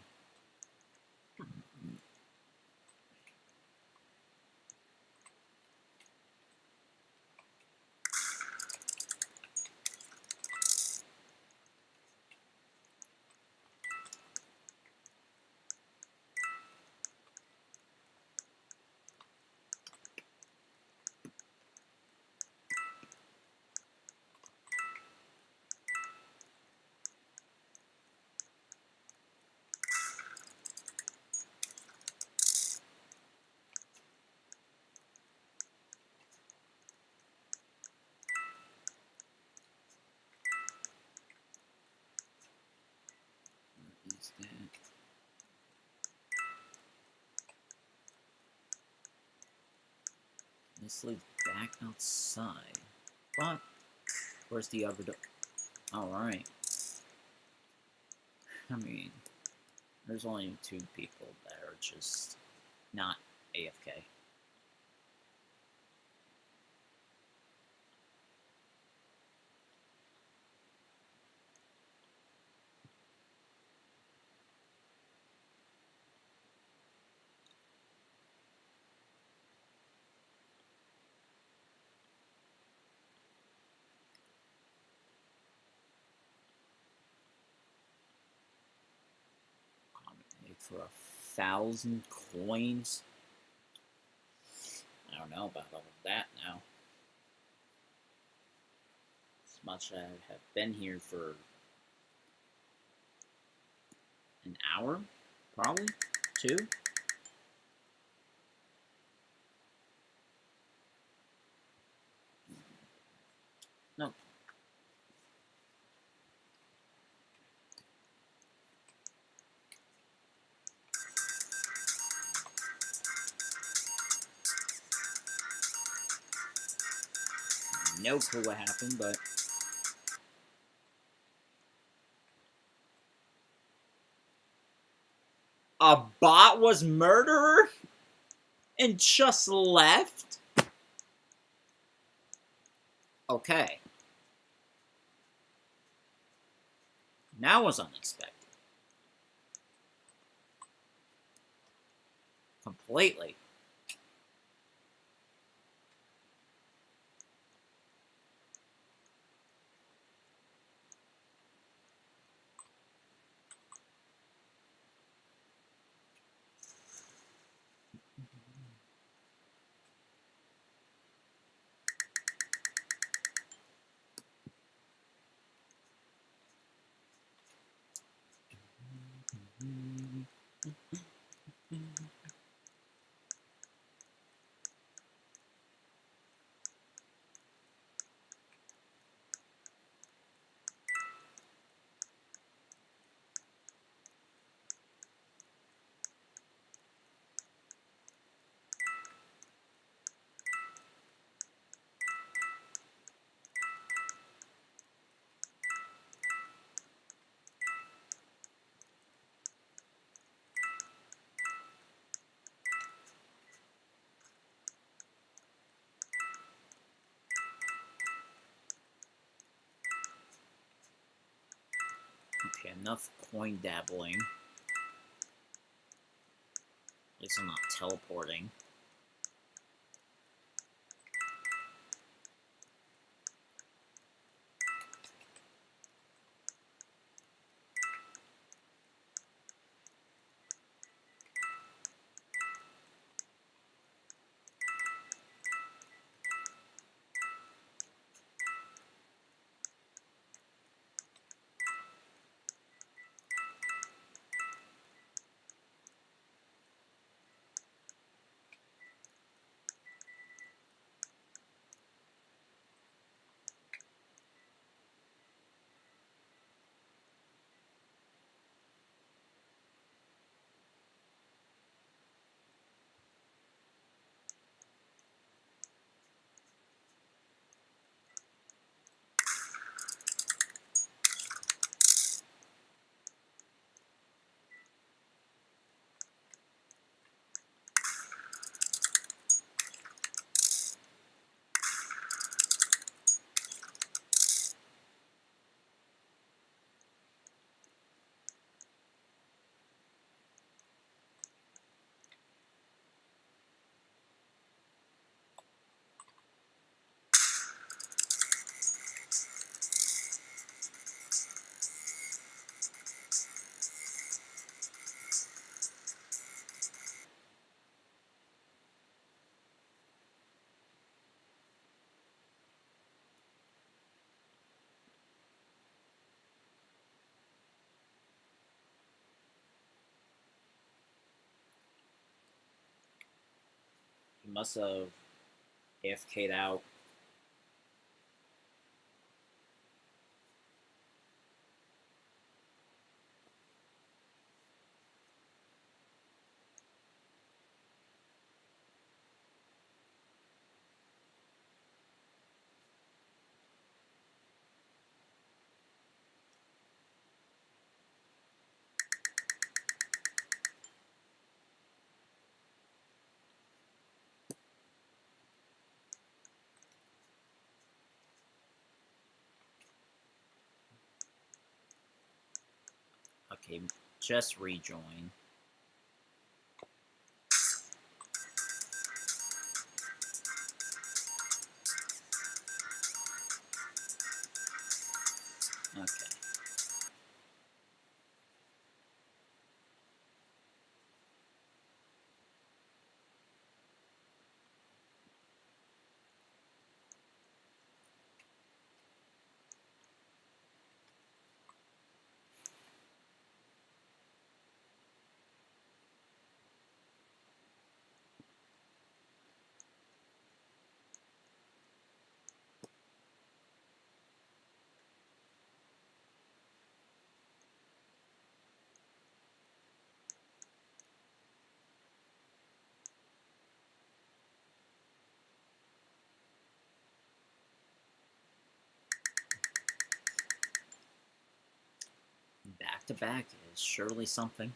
Where is that? This leads back outside. But, where's the other door? Alright. I mean, there's only 2 people that are just not AFK. For 1,000 coins? I don't know about all of that now. As much as I have been here for an hour, probably 2. No. No clue what happened, but a bot was murderer and just left? Okay. That was unexpected. Completely. Okay, enough coin dabbling. At least I'm not teleporting. He must have AFK'd out. Okay, just rejoin. Okay. to back is surely something.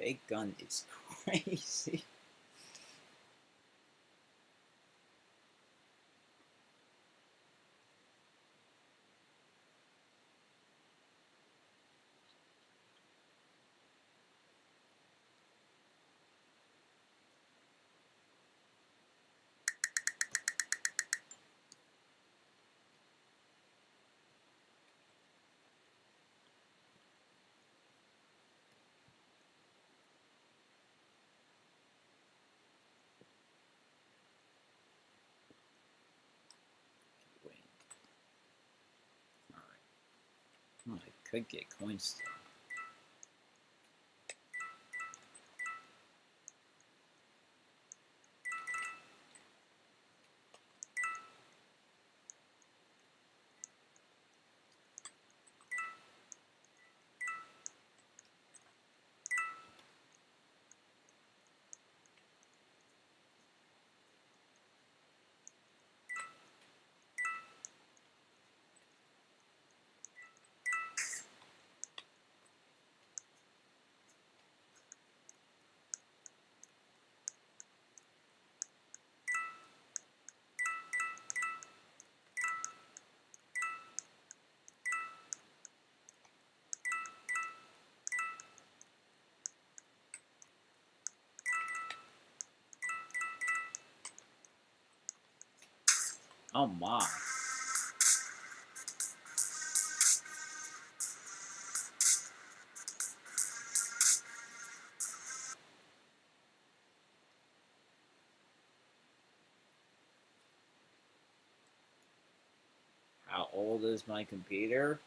fake gun is crazy. Wait. Alright. Oh, I could get coins still. Oh my. How old is my computer?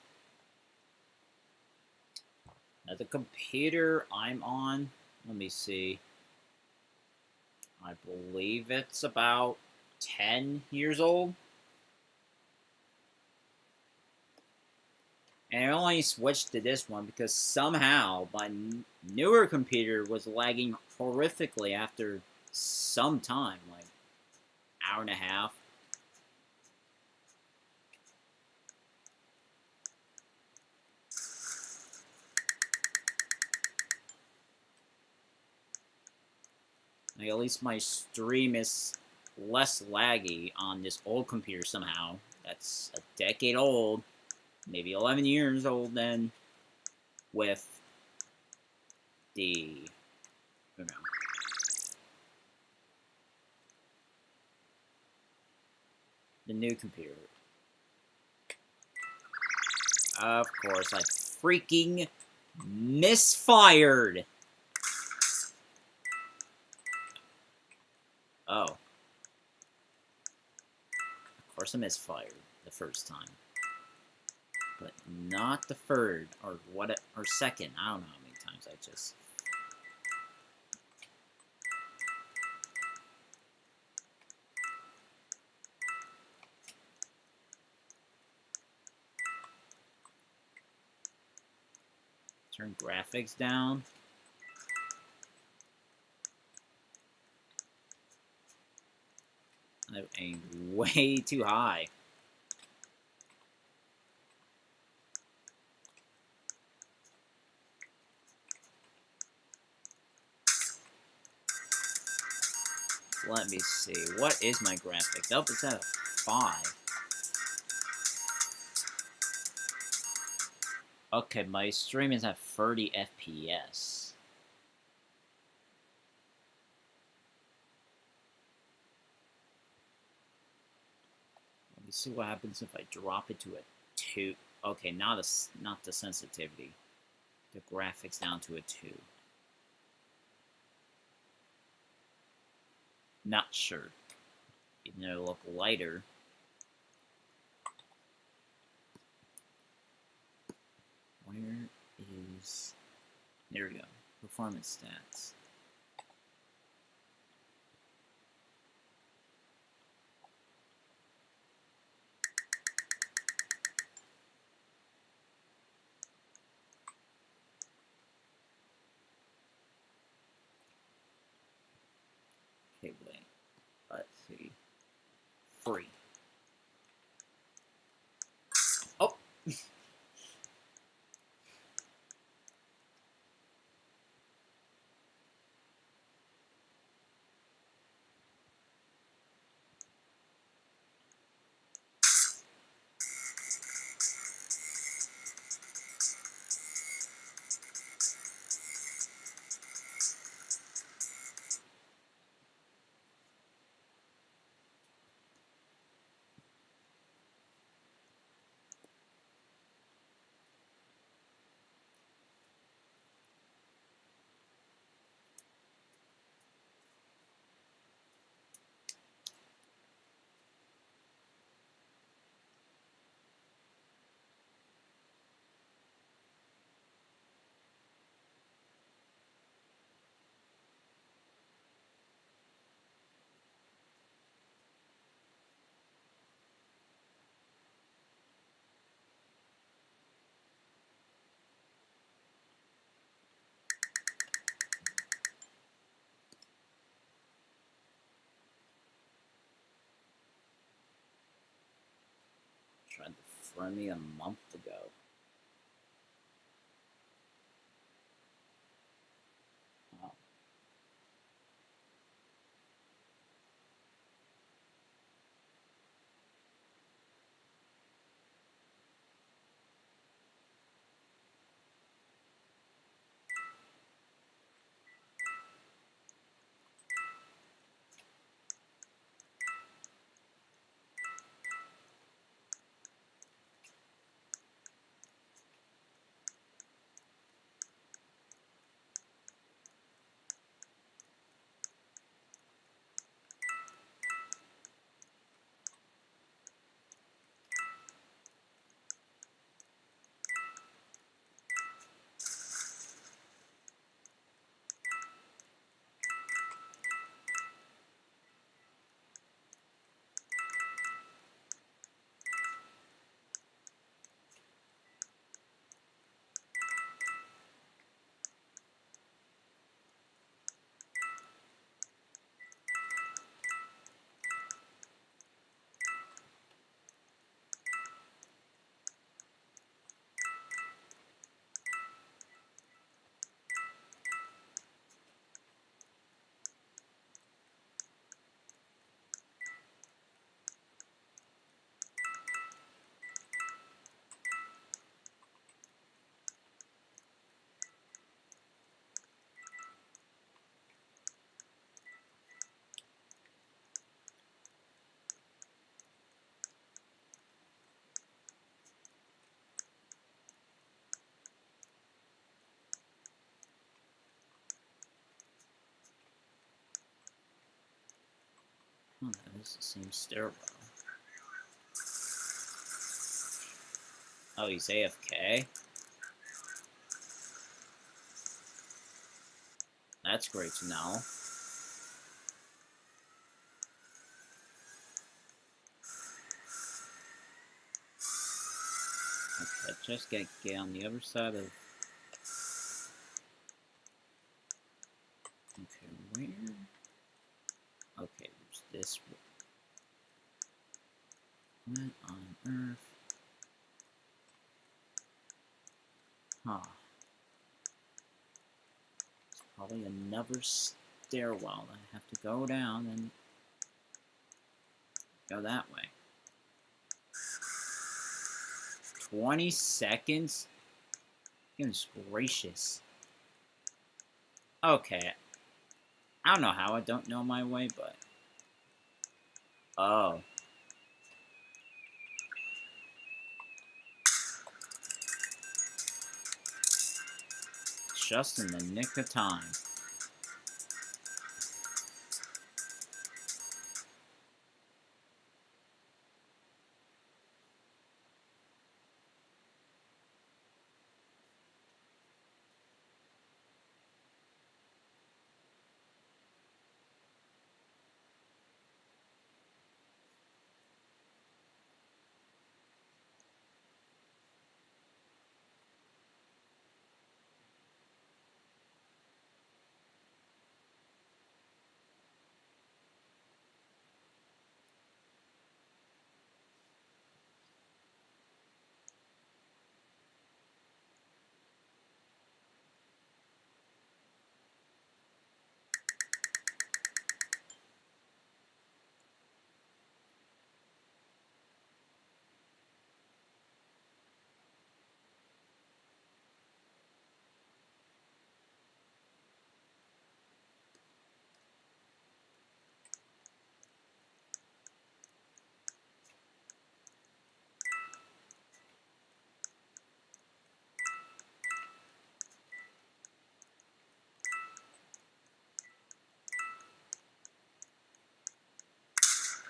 Now the computer I'm on, let me see. I believe it's about 10 years old. And I only switched to this one because somehow my newer computer was lagging horrifically after some time, like hour and a half. Like, at least my stream is less laggy on this old computer somehow. That's a decade old, maybe 11 years old then, with the, you know, the new computer. Of course, I freaking misfired. Oh. Of course I misfired the first time. But not the third, or what, or second. I don't know how many times I just... Turn graphics down. I aimed way too high. Let me see. What is my graphics? Oh, it's at a 5. Okay, my stream is at 30 FPS. Let me see what happens if I drop it to a 2. Okay, not the sensitivity. The graphics down to a 2. Not sure. Even though it'll look lighter. Where is... There we go. Performance stats. Okay, wait. Let's see. Free. Oh! friendly a month ago. Wow. Oh, that is the same stairwell. Oh, he's AFK? That's great to know. Okay, just get on the other side of... Okay, where? Okay, there's this one. What on earth? Huh. There's probably another stairwell that I have to go down and go that way. 20 seconds? Goodness gracious. Okay. I don't know how I don't know my way, but... Oh. Just in the nick of time.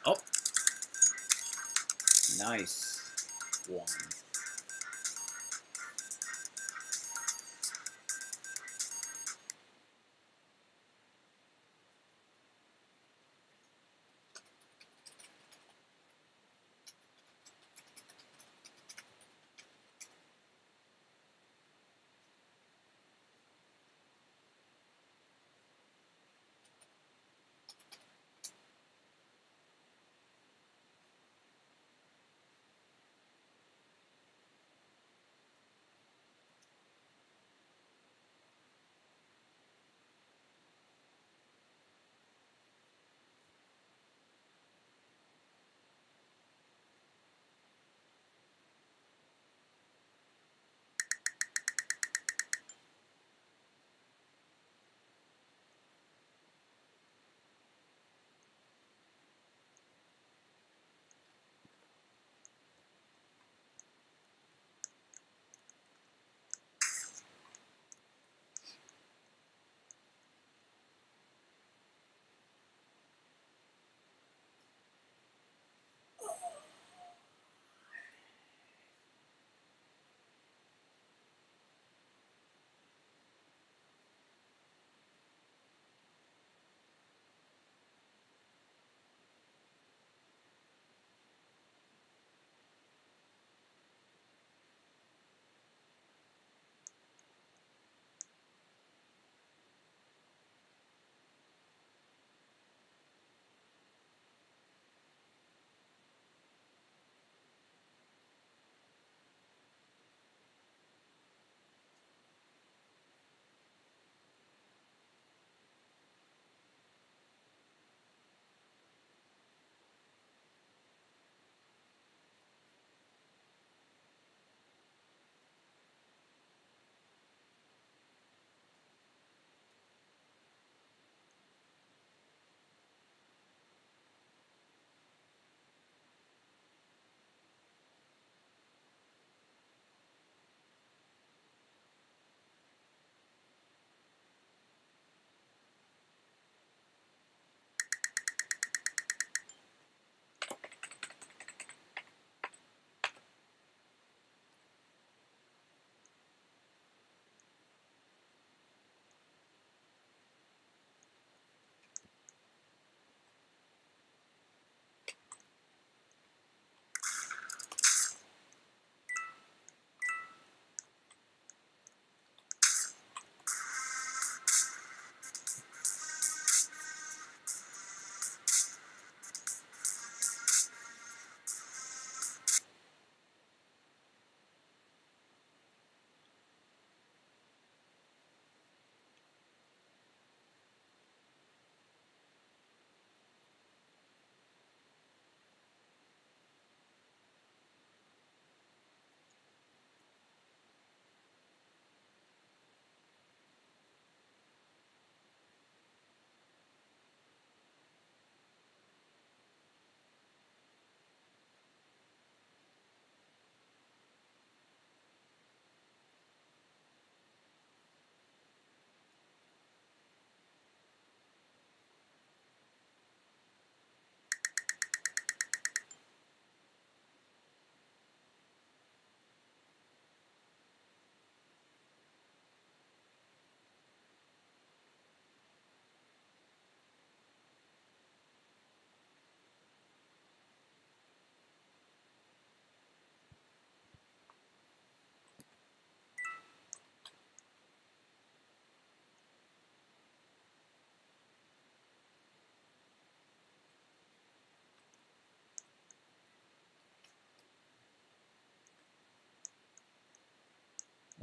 Oh! Nice one.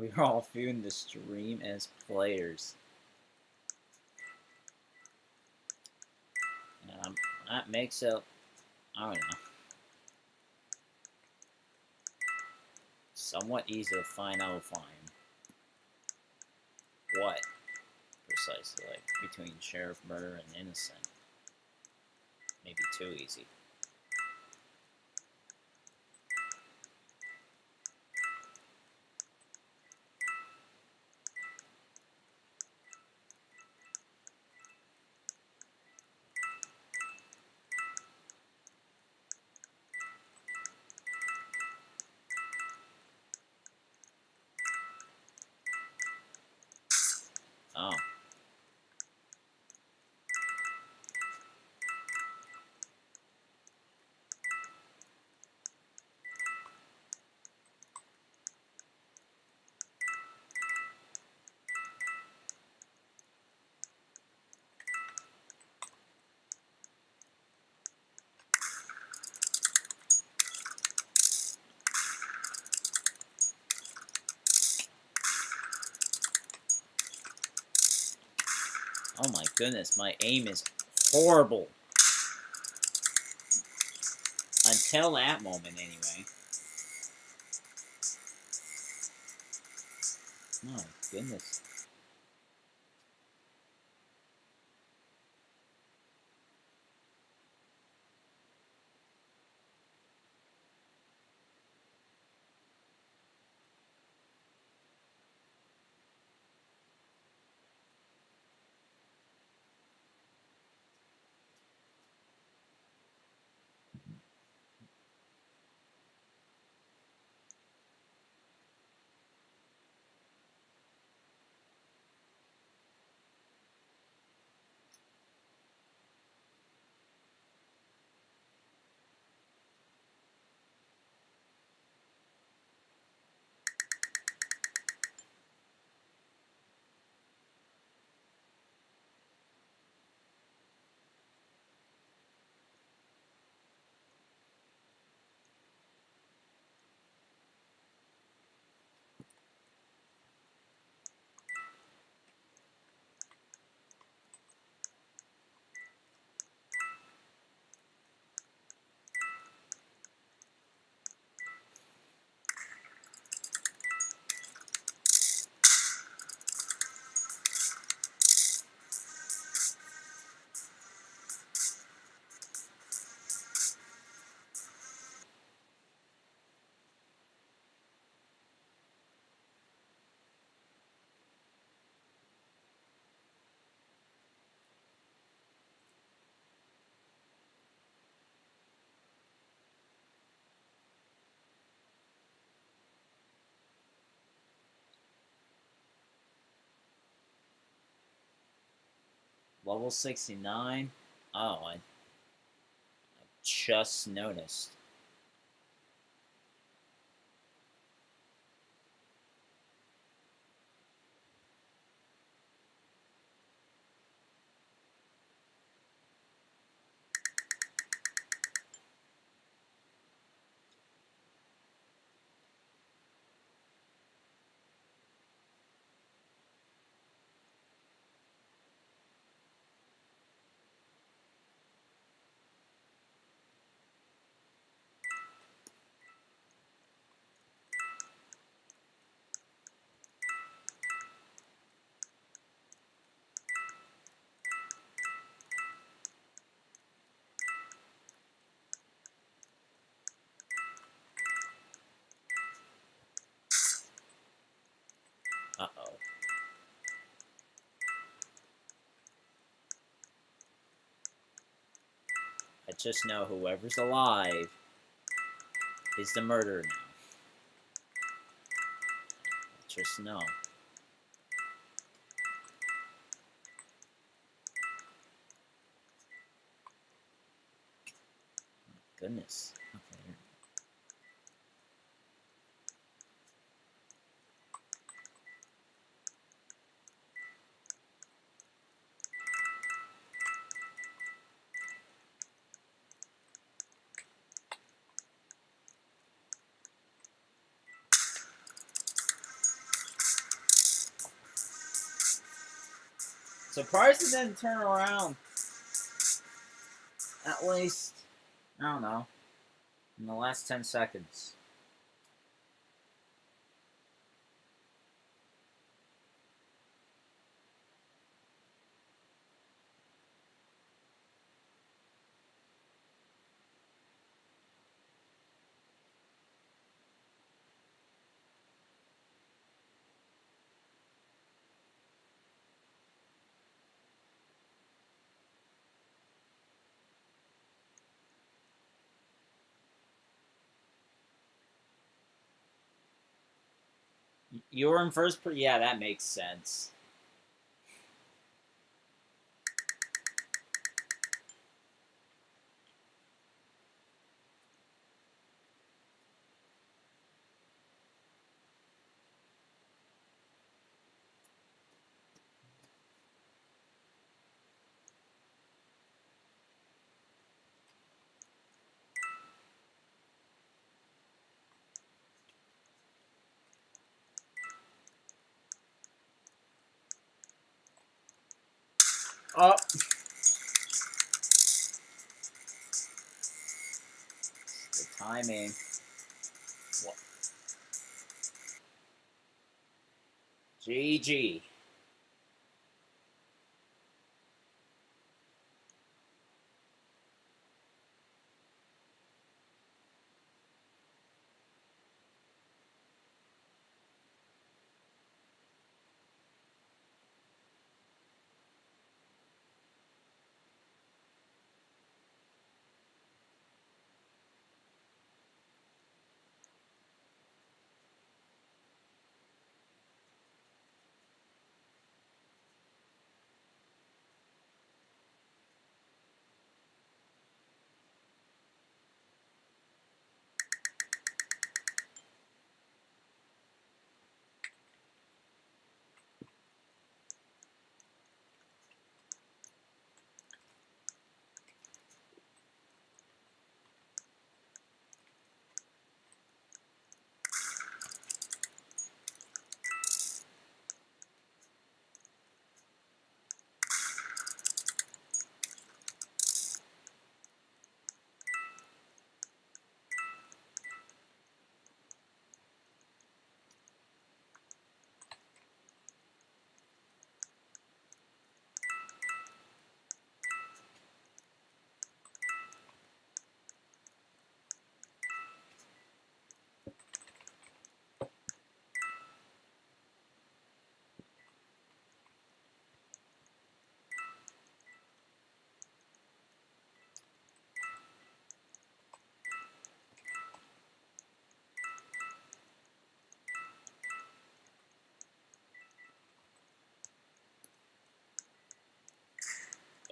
We are all viewing the stream as players. That makes it, I don't know, somewhat easy to find out what precisely, like between sheriff, murder, and innocent. Maybe too easy. Oh. Oh my goodness, my aim is horrible. Until that moment, anyway. My goodness. Level 69? Oh, I just noticed. Uh-oh. I just know whoever's alive is the murderer now. I just know. Goodness. Okay. Surprised it didn't turn around. At least, I don't know, in the last 10 seconds. You were in first, yeah, that makes sense. Oh. The timing. What? GG.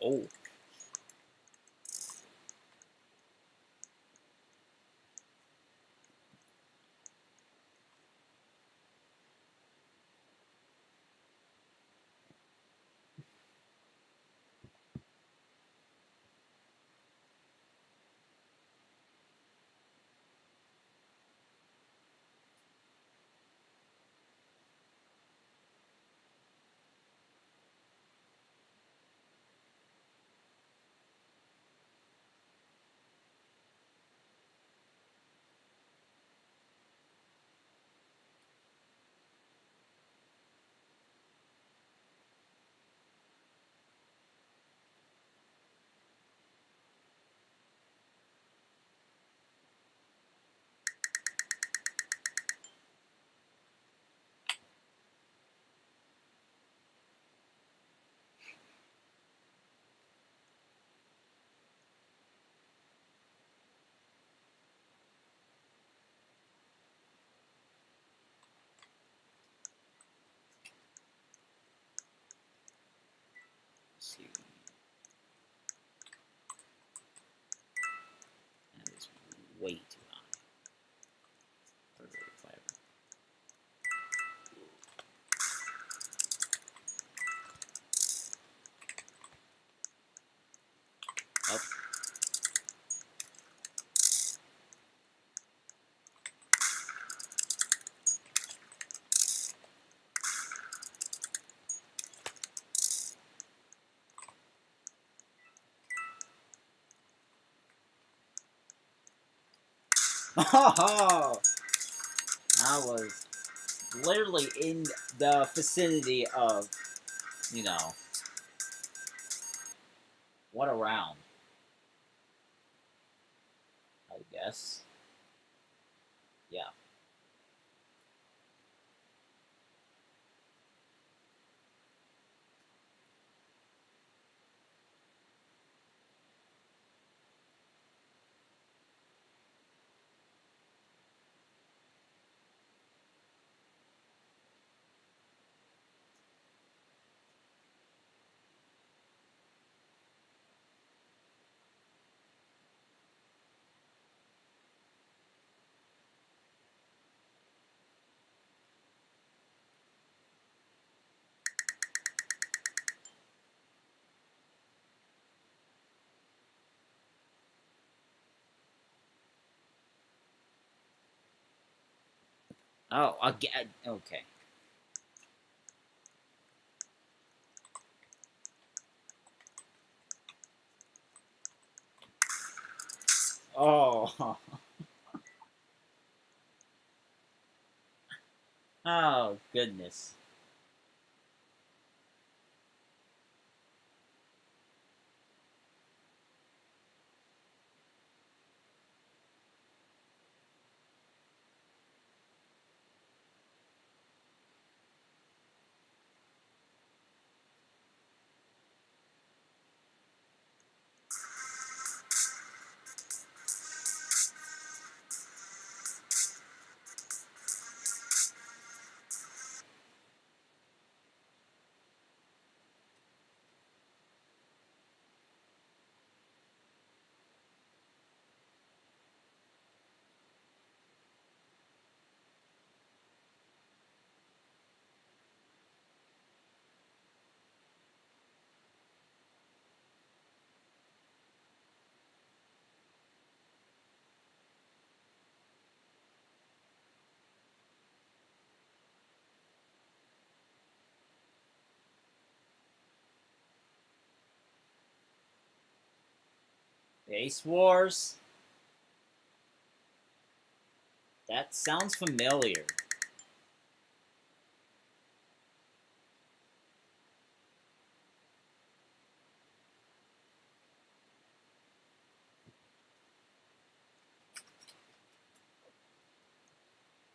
Oh. Oh, I was literally in the vicinity of, you know, what a round, I guess. Yeah. Oh, again. Okay. Oh. Oh, goodness. Base Wars? That sounds familiar.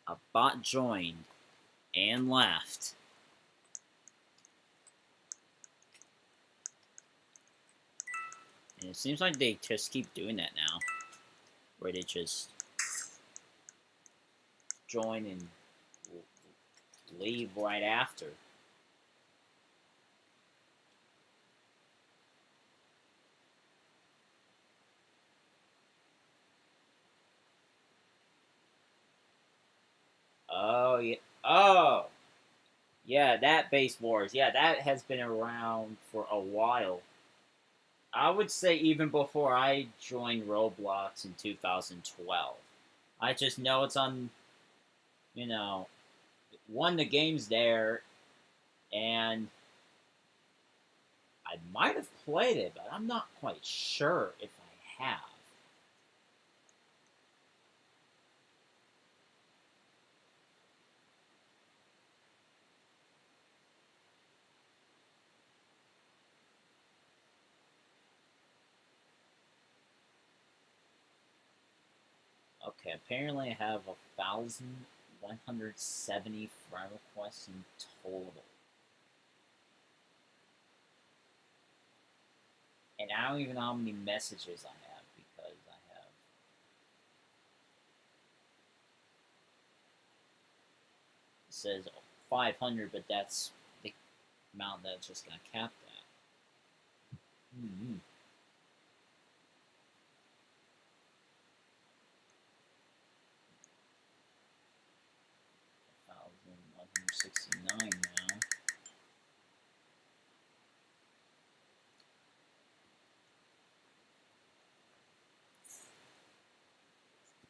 A bot joined and left. And it seems like they just keep doing that now. Where they just join and leave right after. Oh, yeah. Oh! Yeah, that Base Wars. Yeah, that has been around for a while. I would say even before I joined Roblox in 2012. I just know it's on, you know, one, the game's there, and I might have played it, but I'm not quite sure if I have. Okay, apparently I have 1,170 friend requests in total. And I don't even know how many messages I have because I have. It says 500, but that's the amount that's just gonna cap that. Mm-hmm. 1,169 now.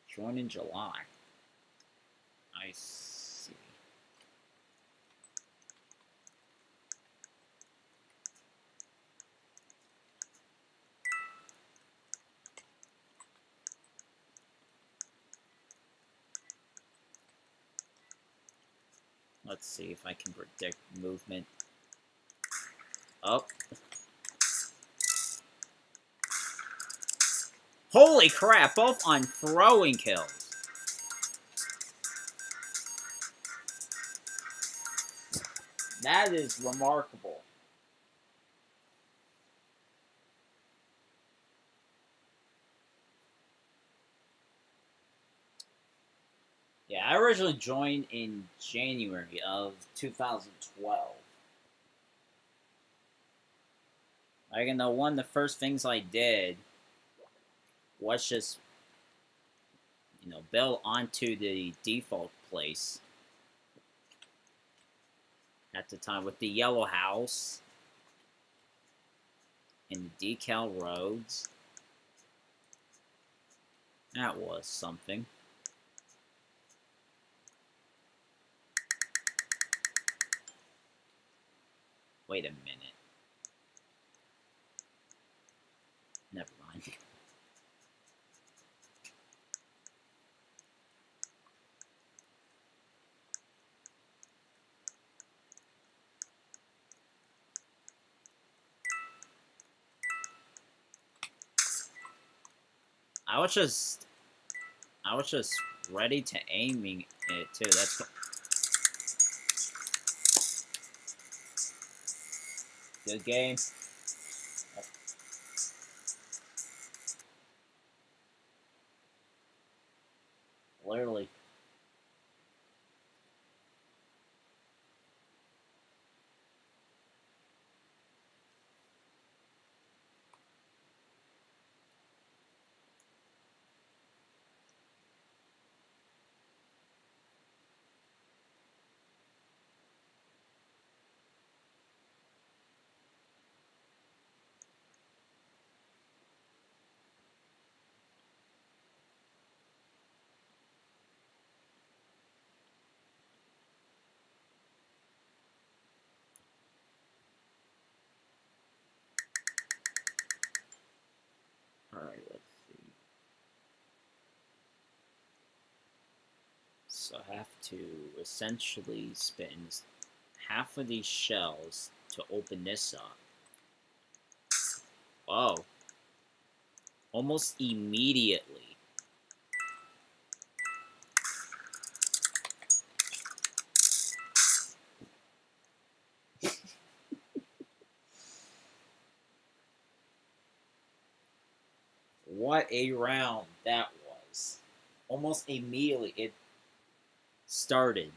Join in July. I see. Let's see if I can predict movement. Oh. Holy crap, both on throwing kills. That is remarkable. Yeah, I originally joined in January of 2012. Like, you know, one of the first things I did was just, you know, build onto the default place at the time with the yellow house and the decal roads. That was something. Wait a minute. Never mind. I was just ready to aiming it too. That's good game. Literally. Alright, let's see. So I have to essentially spin half of these shells to open this up. Oh. Almost immediately. What a round that was. Almost immediately it started.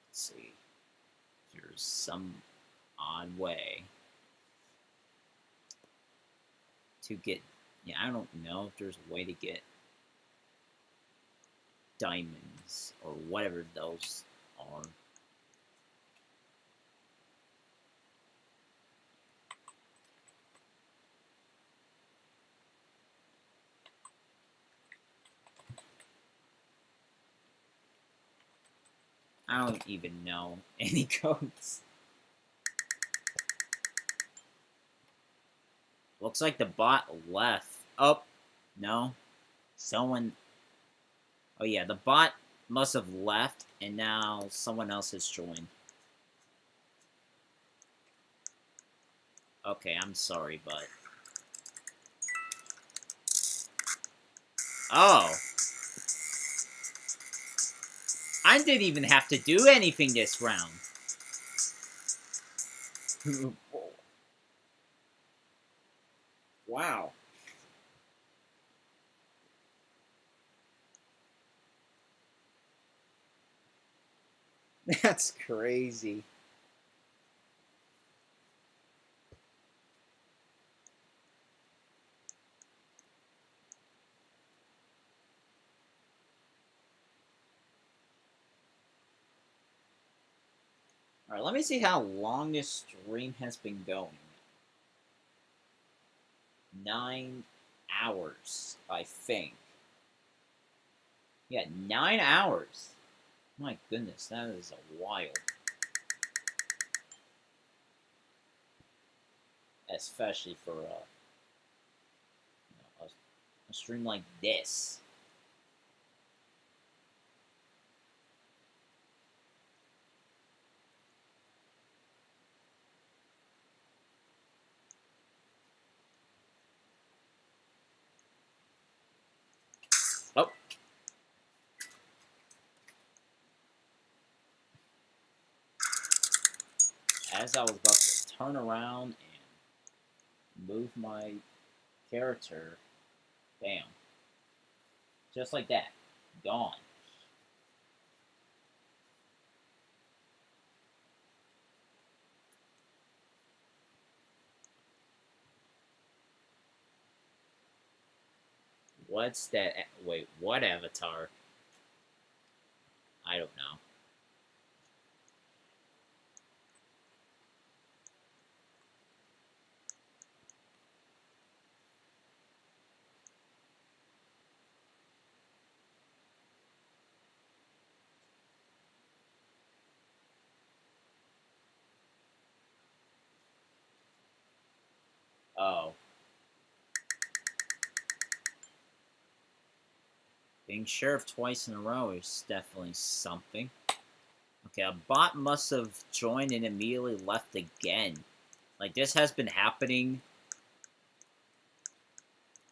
Let's see. There's some odd way to get... Yeah, I don't know if there's a way to get diamonds or whatever those are. I don't even know any codes. Looks like the bot left. Oh, no. Someone... Oh yeah, the bot must have left, and now someone else has joined. Okay, I'm sorry, but... Oh! I didn't even have to do anything this round. Wow. That's crazy. Alright, let me see how long this stream has been going. 9 hours, I think. Yeah, 9 hours. My goodness, that is a while. Especially for you know, a stream like this. as I was about to turn around and move my character, bam. Just like that. Gone. What's that? Wait, what avatar? I don't know. Oh. Being sheriff twice in a row is definitely something. Okay, a bot must have joined and immediately left again. Like, this has been happening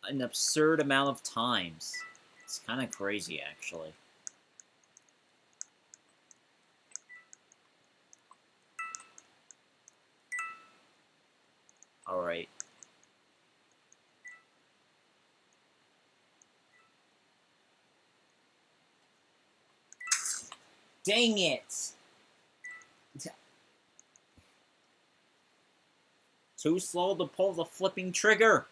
an absurd amount of times. It's kind of crazy, actually. Alright. Dang it! Too slow to pull the flipping trigger!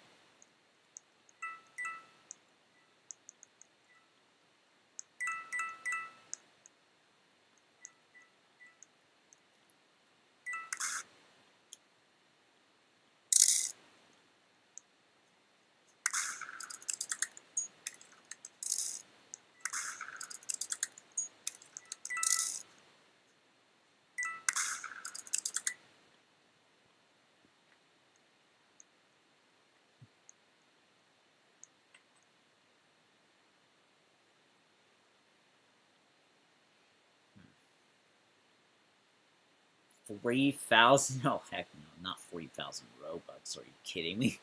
$3,000? Oh, heck no, not 3,000 Robux. Are you kidding me?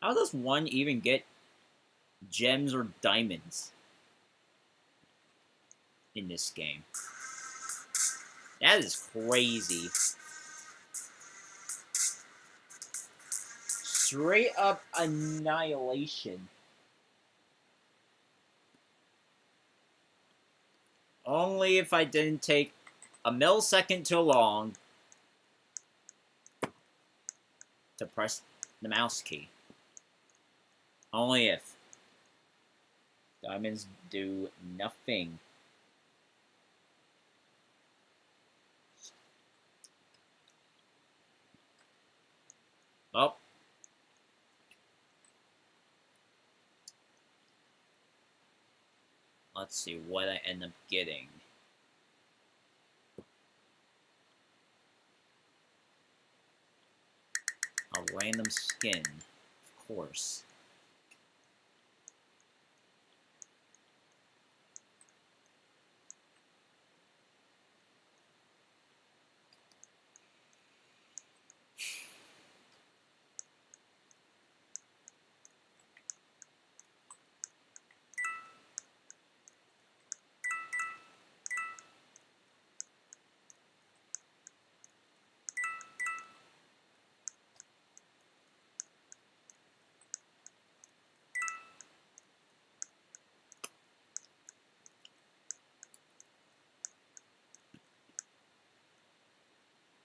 How does one even get gems or diamonds in this game? That is crazy. Straight up annihilation. Only if I didn't take a millisecond too long to press the mouse key. Only if. Diamonds do nothing. Oh. Let's see what I end up getting. A random skin, of course.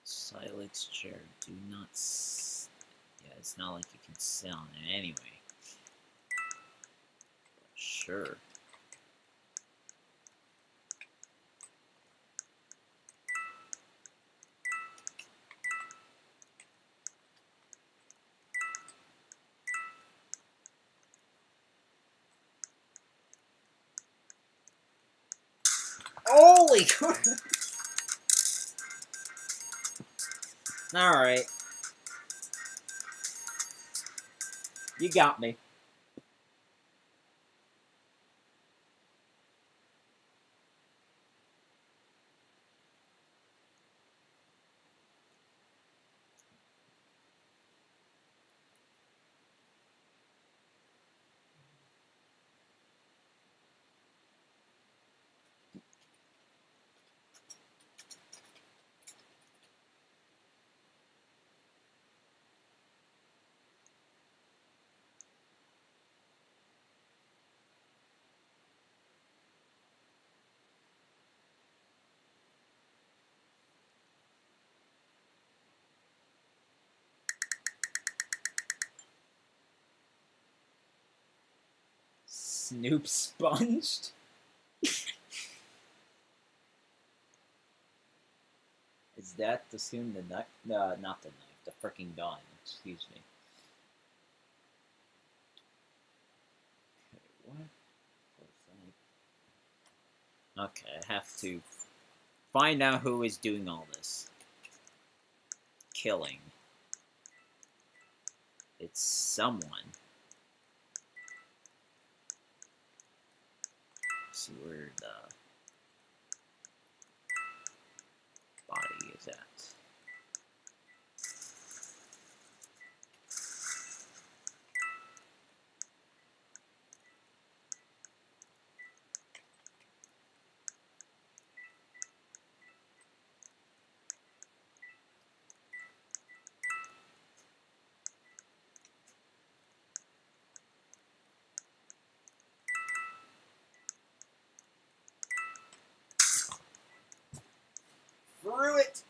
Silex chair. Do not. Yeah, it's not like you can sit on it anyway. Sure. Holy crap! Alright. You got me. Snoop sponged? Is that to assume the knife? No, not the knife. The freaking gun. Excuse me. Okay, what? Okay, I have to find out who is doing all this. Killing. It's someone. Let's see where the body is at. Through it!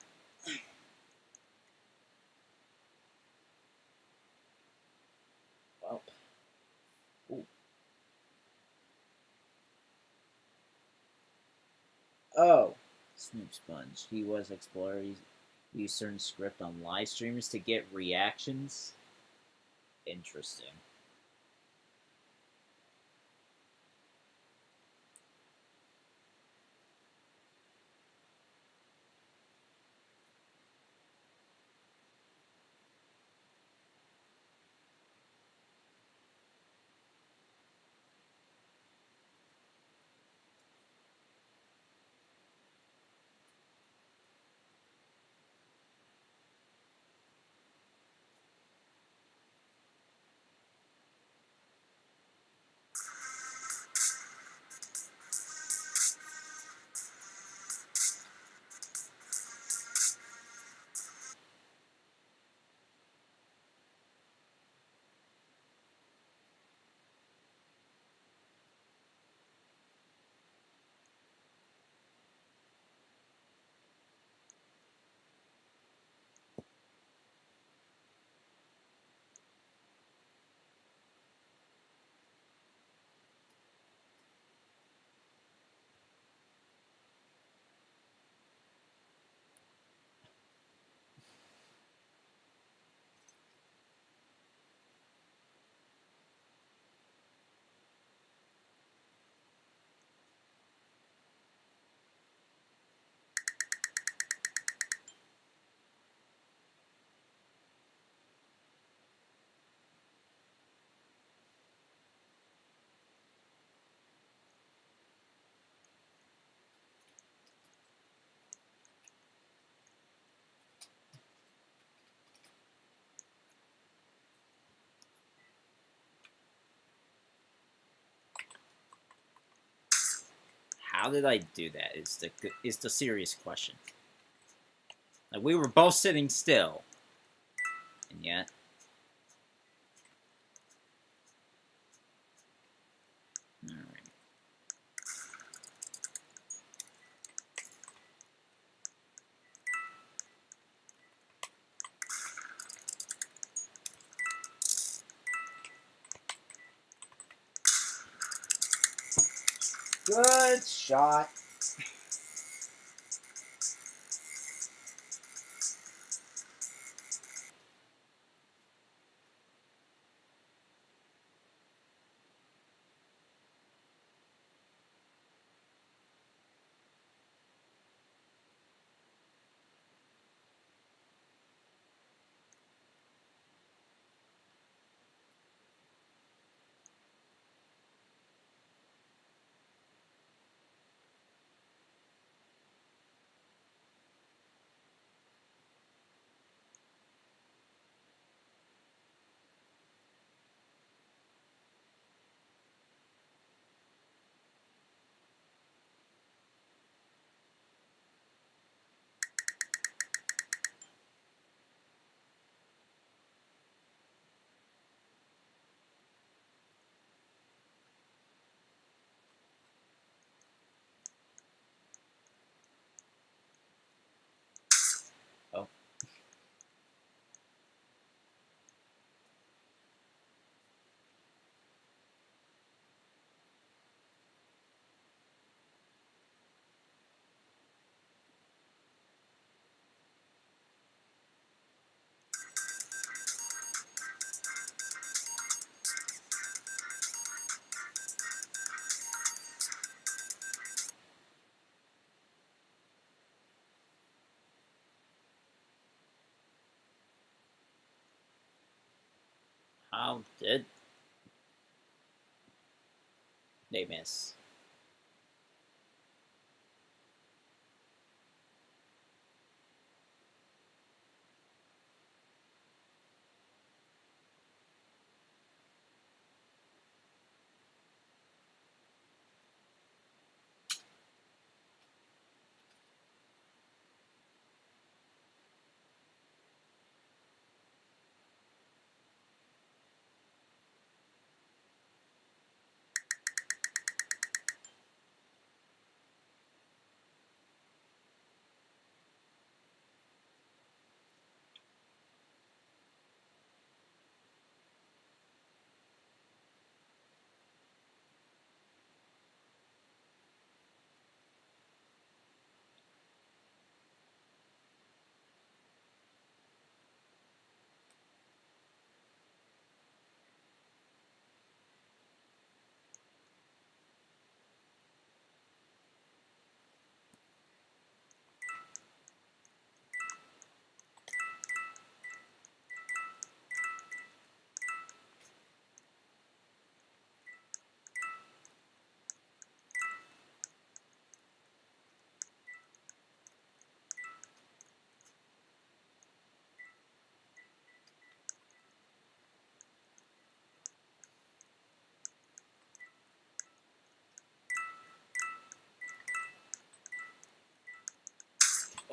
Well. Ooh. Oh! Snoop Sponge. He was Explorer. He used certain script on live streamers to get reactions. Interesting. How did I do that? Is the serious question. Like, we were both sitting still, and yet. Alright. Good shot. Wow, did they miss?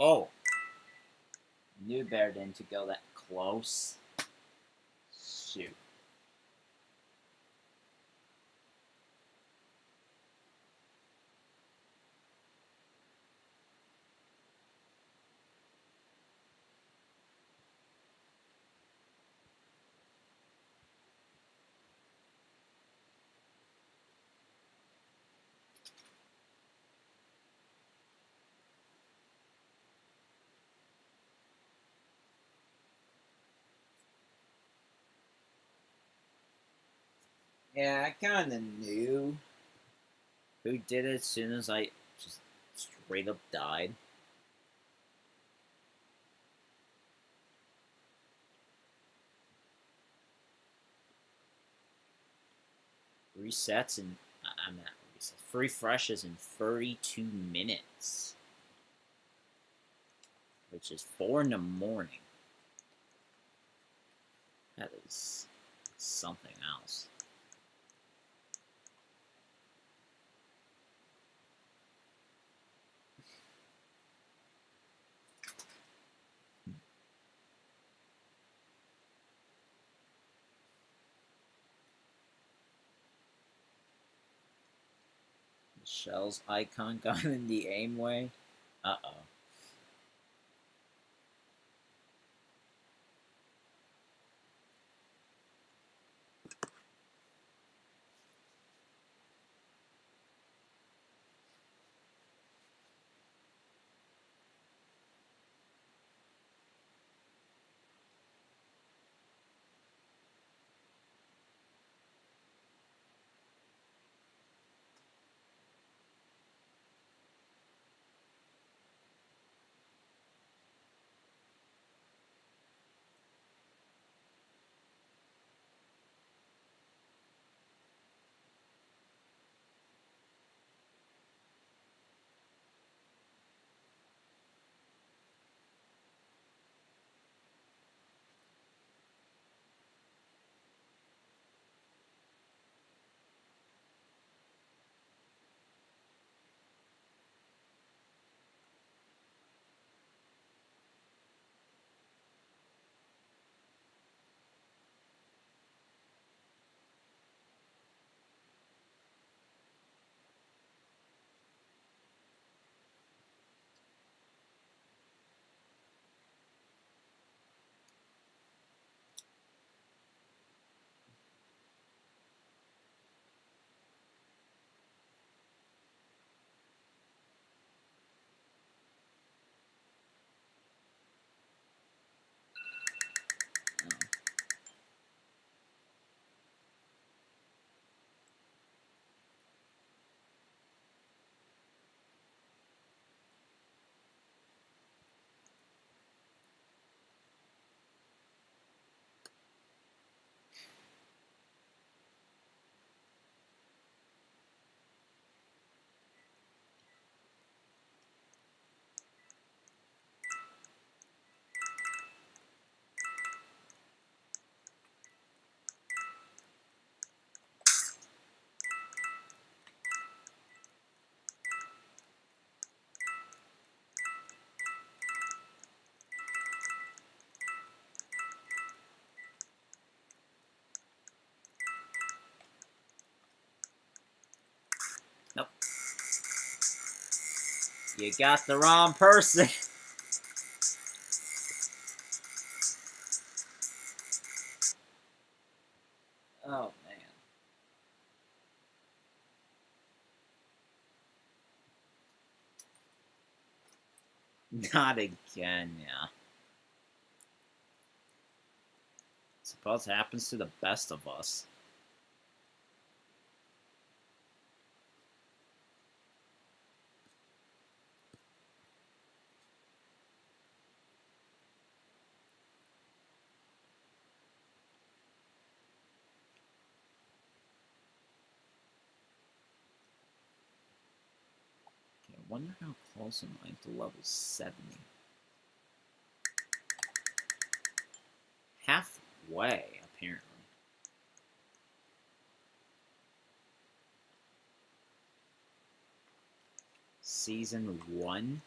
Oh, knew better than to go that close. Shoot. Yeah, I kind of knew who did it as soon as I just straight up died. Resets in I'm not resets. Refreshes in 32 minutes, which is 4 in the morning. That is something else. Michelle's icon got in the aim way. Uh-oh. Nope. You got the wrong person. Oh, man. Not again, yeah. Suppose it happens to the best of us. I wonder how close am I to level 70. Halfway, apparently. Season 1?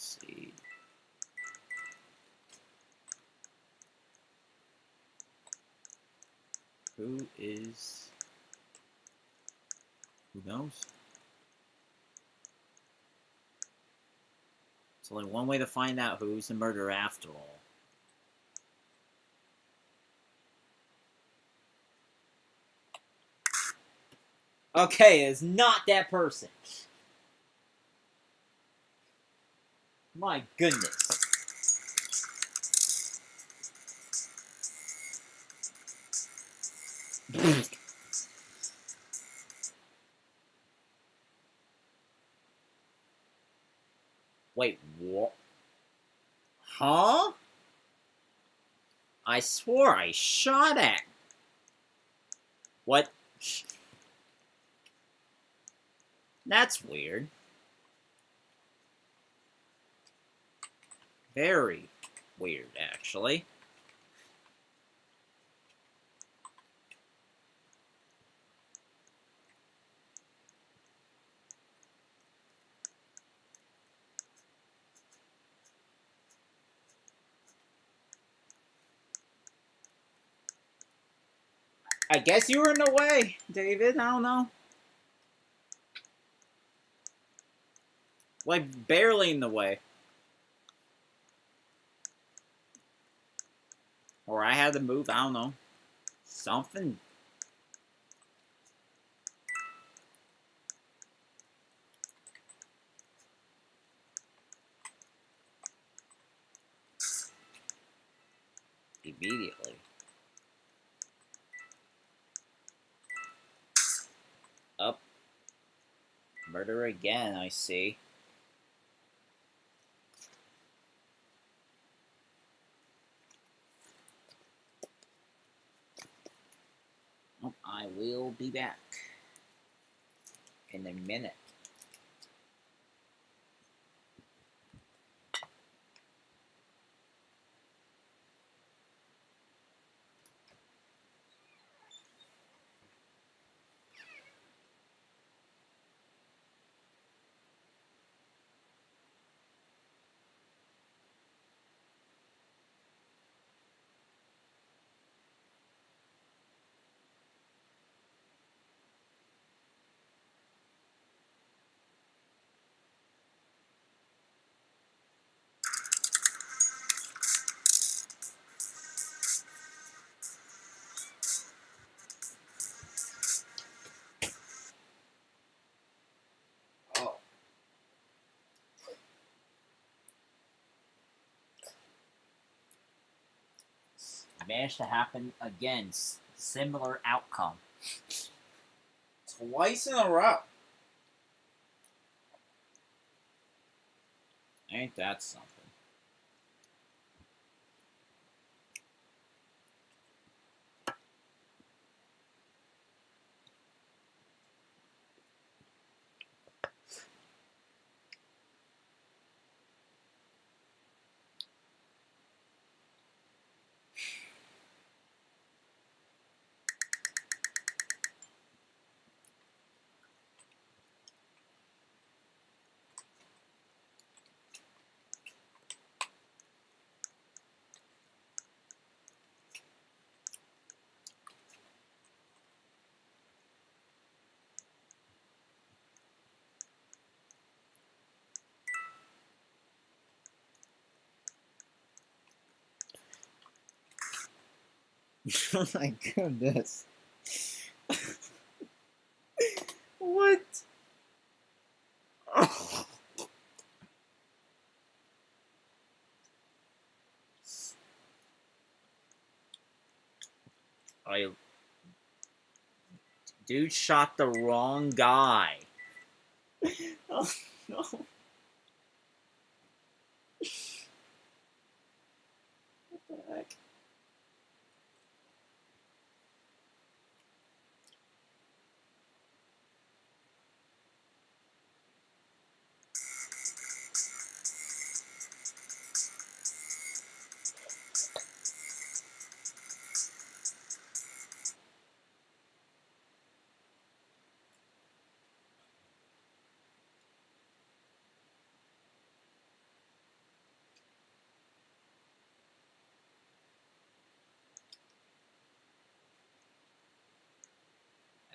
Let's see. Who knows? There's only one way to find out who's the murderer after all. Okay, it's not that person. My goodness. Wait, what? Huh? I swore I shot at. What? That's weird. Very weird, actually. I guess you were in the way, David. I don't know. Like, barely in the way. Or I had to move, I don't know. Something. Immediately. Up. Murder again, I see. Oh, I will be back in a minute. It managed to happen again. Similar outcome. Twice in a row. Ain't that something? Oh my goodness. What? Oh. Dude shot the wrong guy. Oh no. What the heck?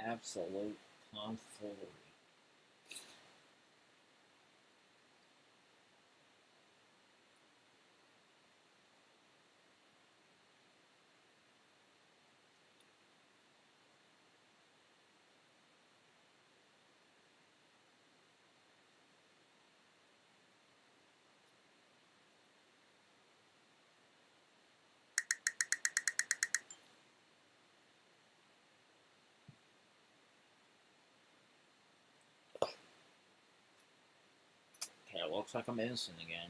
Absolute tomfoolery. Okay, it looks like I'm innocent again.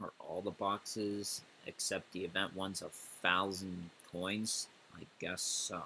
Are all the boxes except the event ones 1,000 coins? I guess so.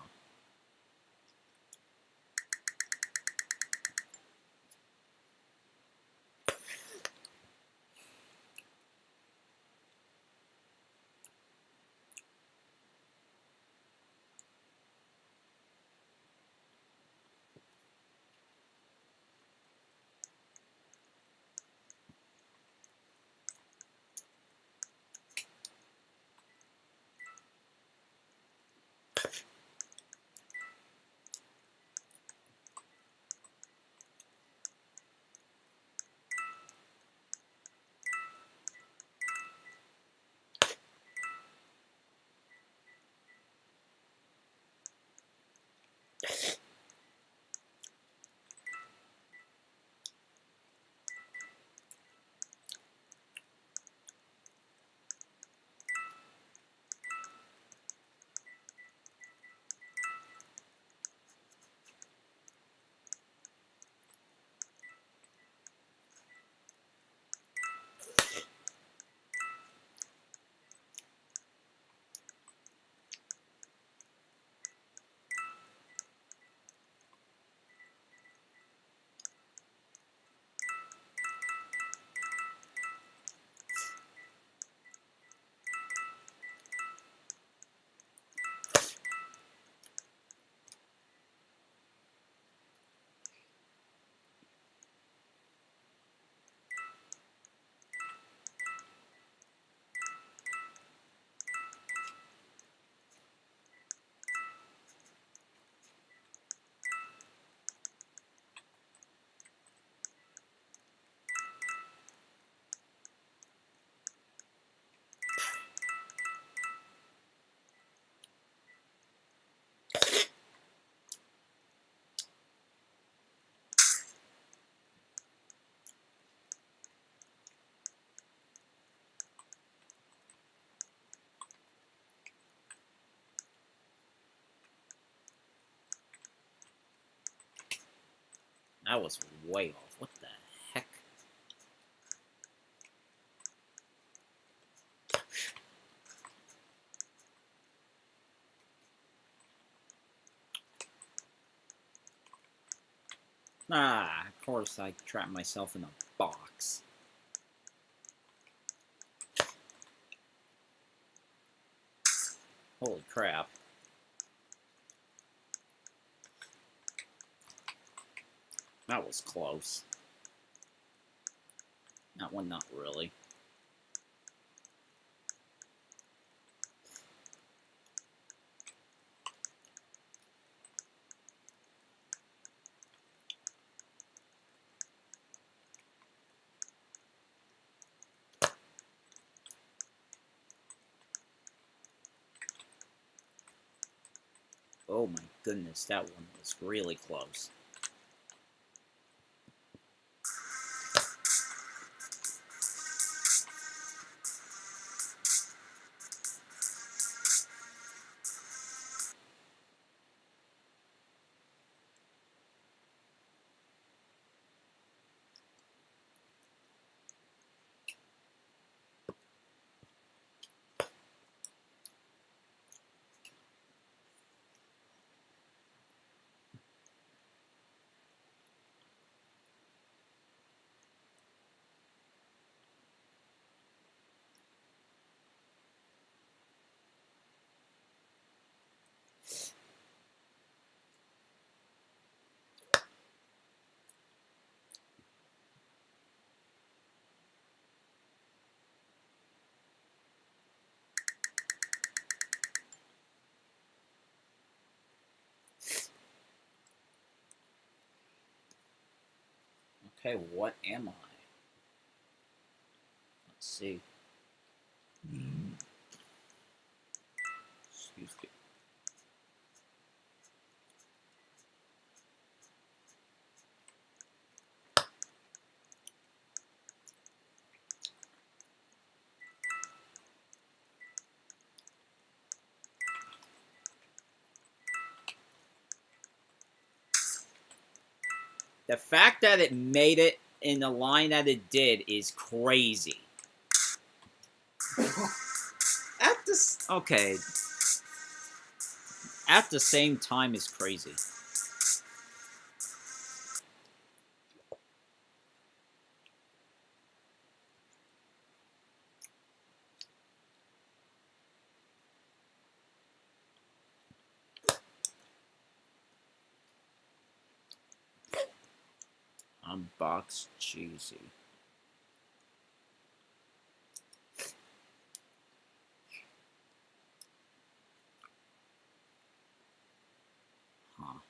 That was way off. What the heck? Ah, of course I trapped myself in a box. Holy crap. That was close. That one, not really. Oh my goodness, that one was really close. Okay, what am I? Let's see. Excuse me. The fact that it made it in the line that it did is crazy. Okay. At the same time is crazy. Unbox cheesy. Huh.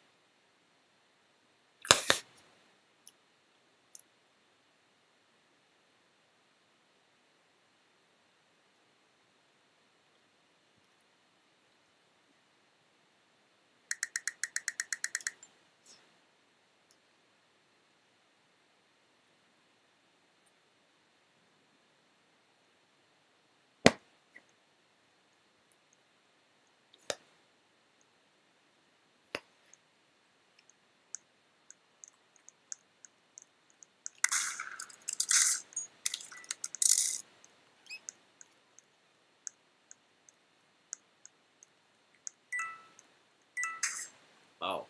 Oh.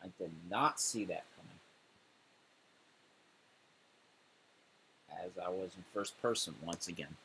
I did not see that coming. As I was in first person once again.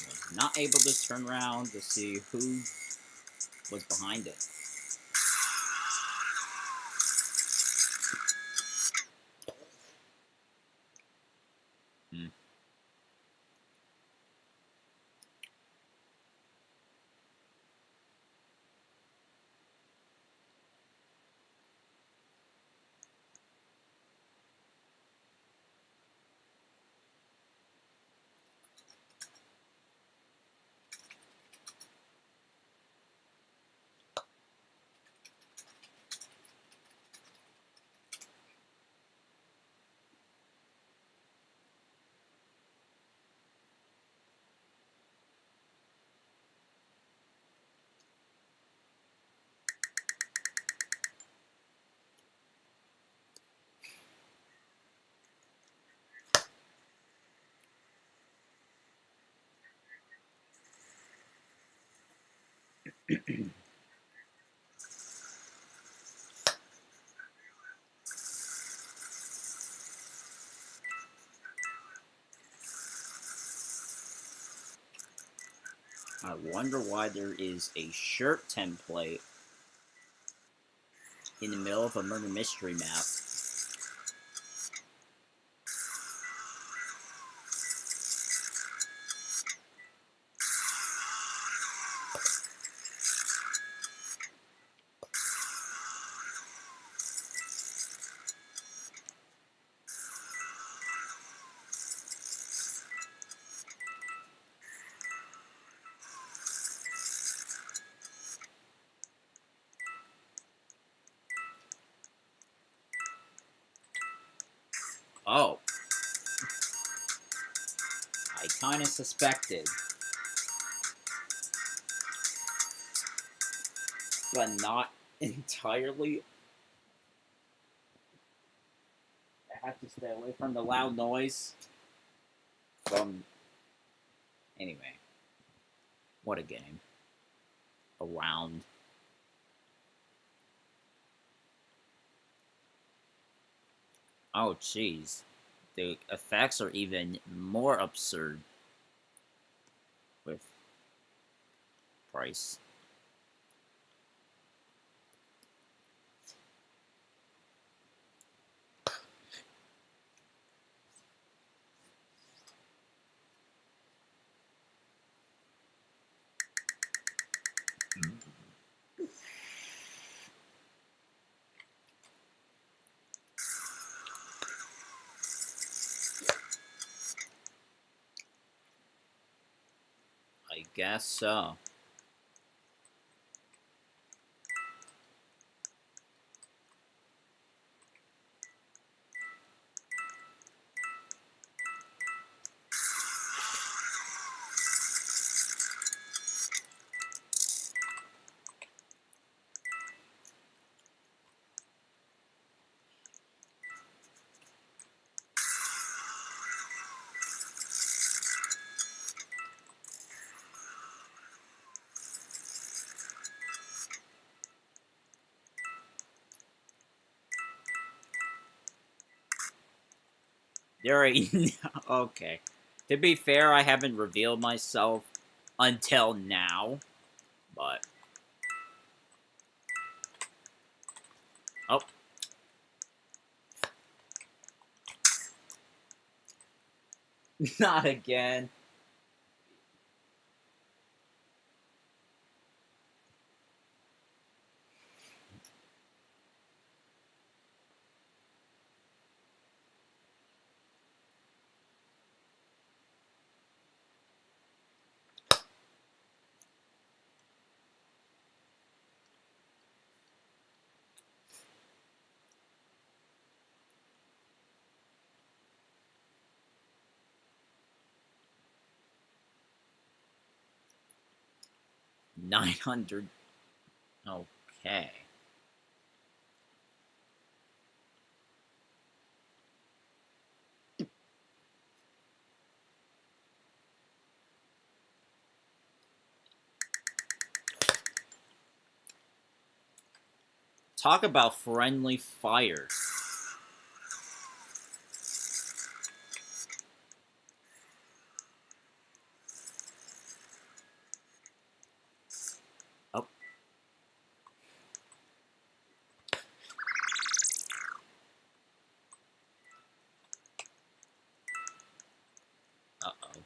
Was not able to turn around to see who was behind it. Hmm. wonder why there is a shirt template in the middle of a murder mystery map. Oh. I kind of suspected. But not entirely. I have to stay away from the loud noise. Anyway. What a game. A round. Oh, jeez. The effects are even more absurd with price. I guess so. There ain't... Okay. To be fair, I haven't revealed myself until now. But... Oh. Not again. $900. Okay. Talk about friendly fire. Oh. Uh-oh.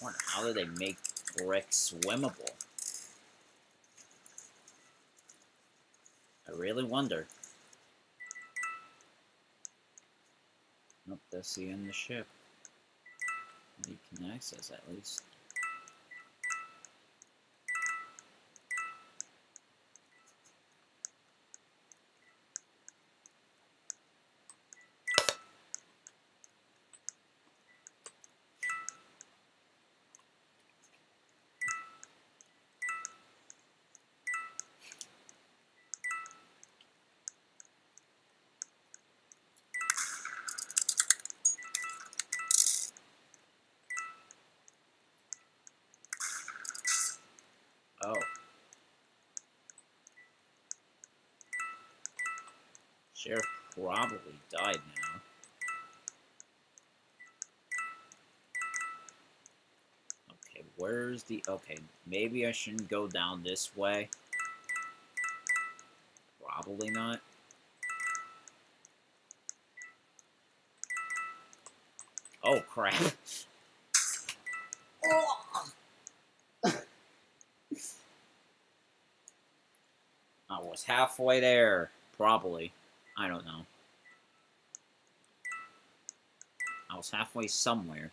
I wonder, how do they make brick swimmable? I really wonder. Nope, that's the end of the ship. You can access at least. Oh. Sheriff probably died now. Okay, where's the... Okay, maybe I shouldn't go down this way. Probably not. Oh, crap. I was halfway there. Probably. I don't know. I was halfway somewhere.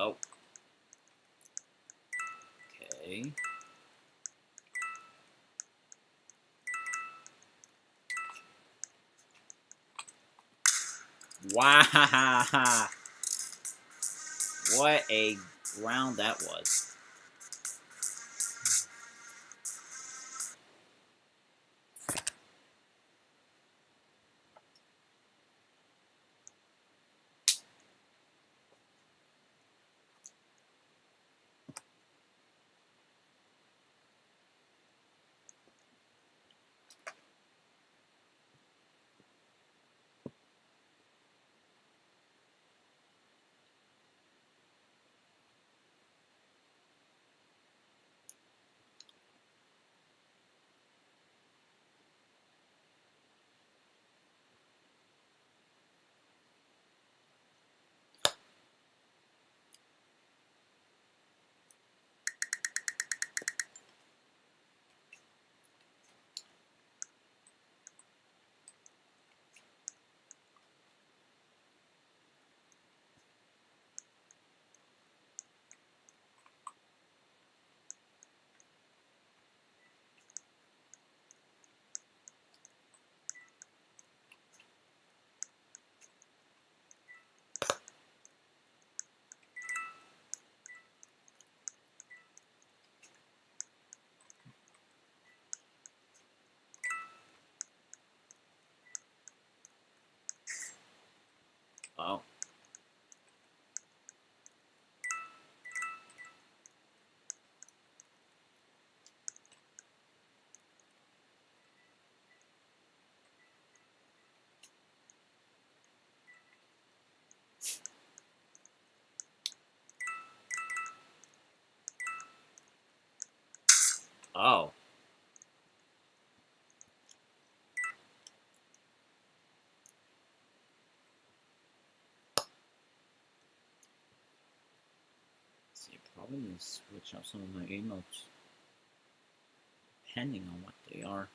Oh. Okay. Wow! What a round that was. Oh. See, I probably need to switch up some of my emotes, depending on what they are.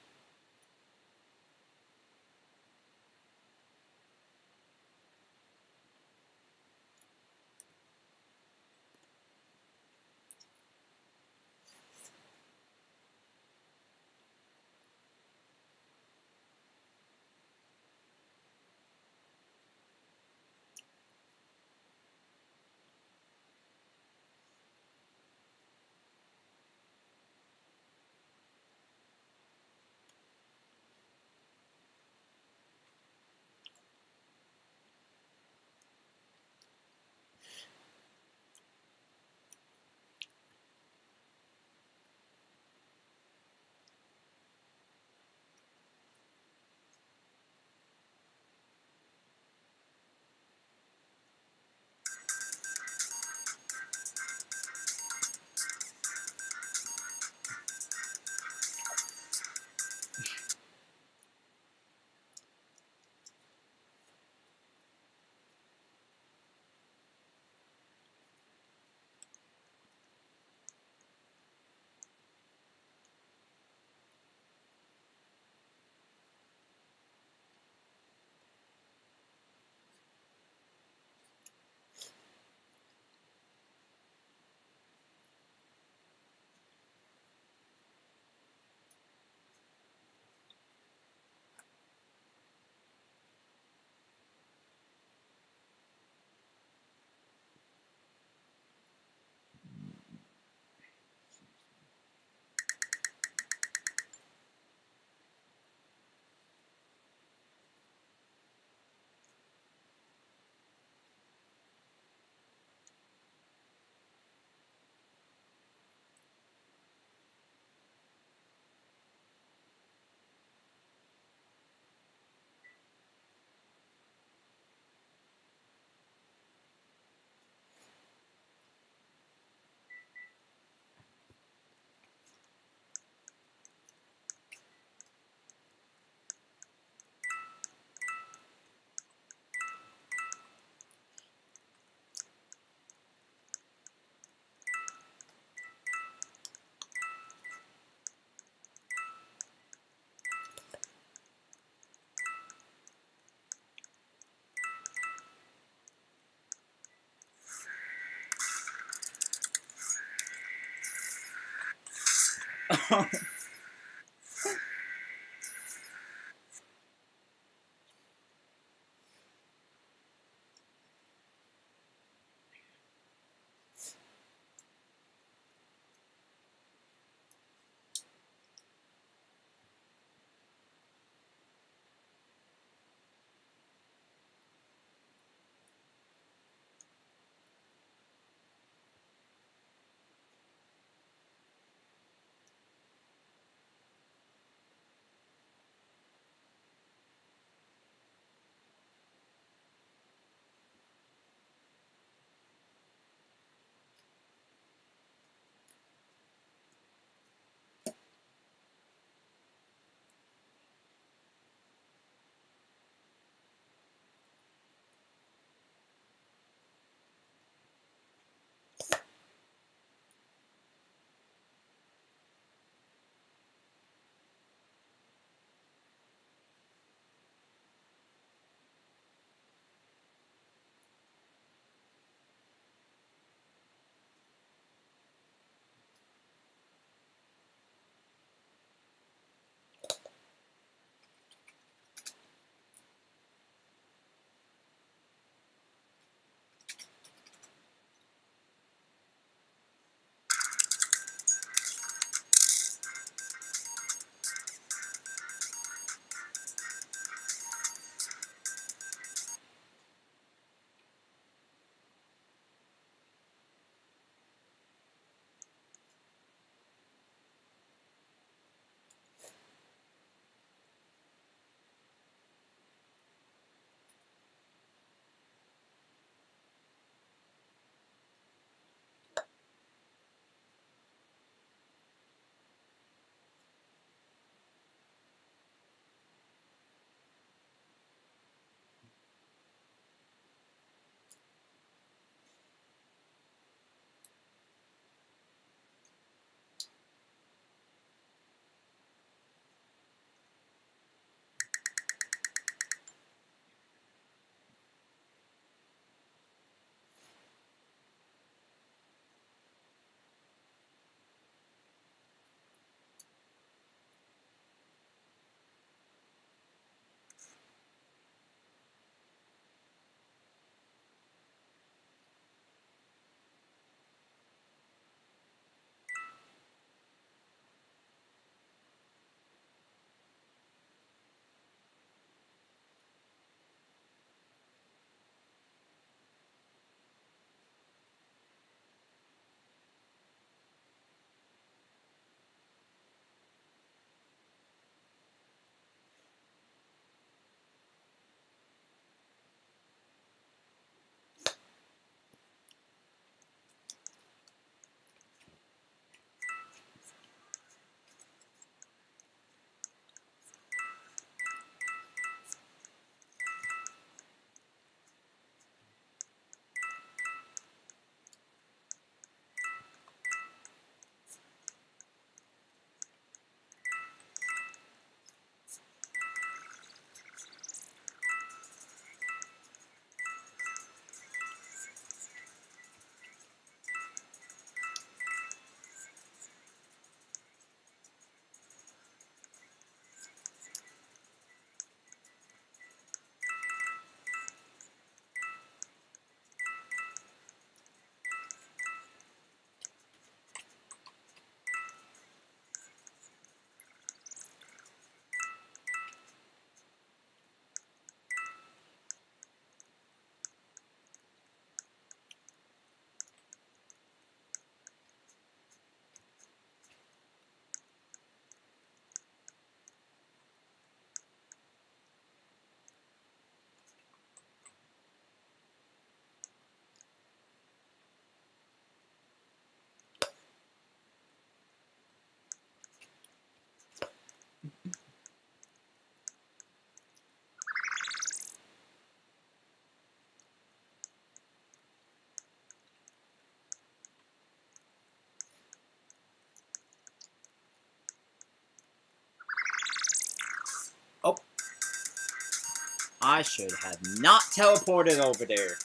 I should have not teleported over there.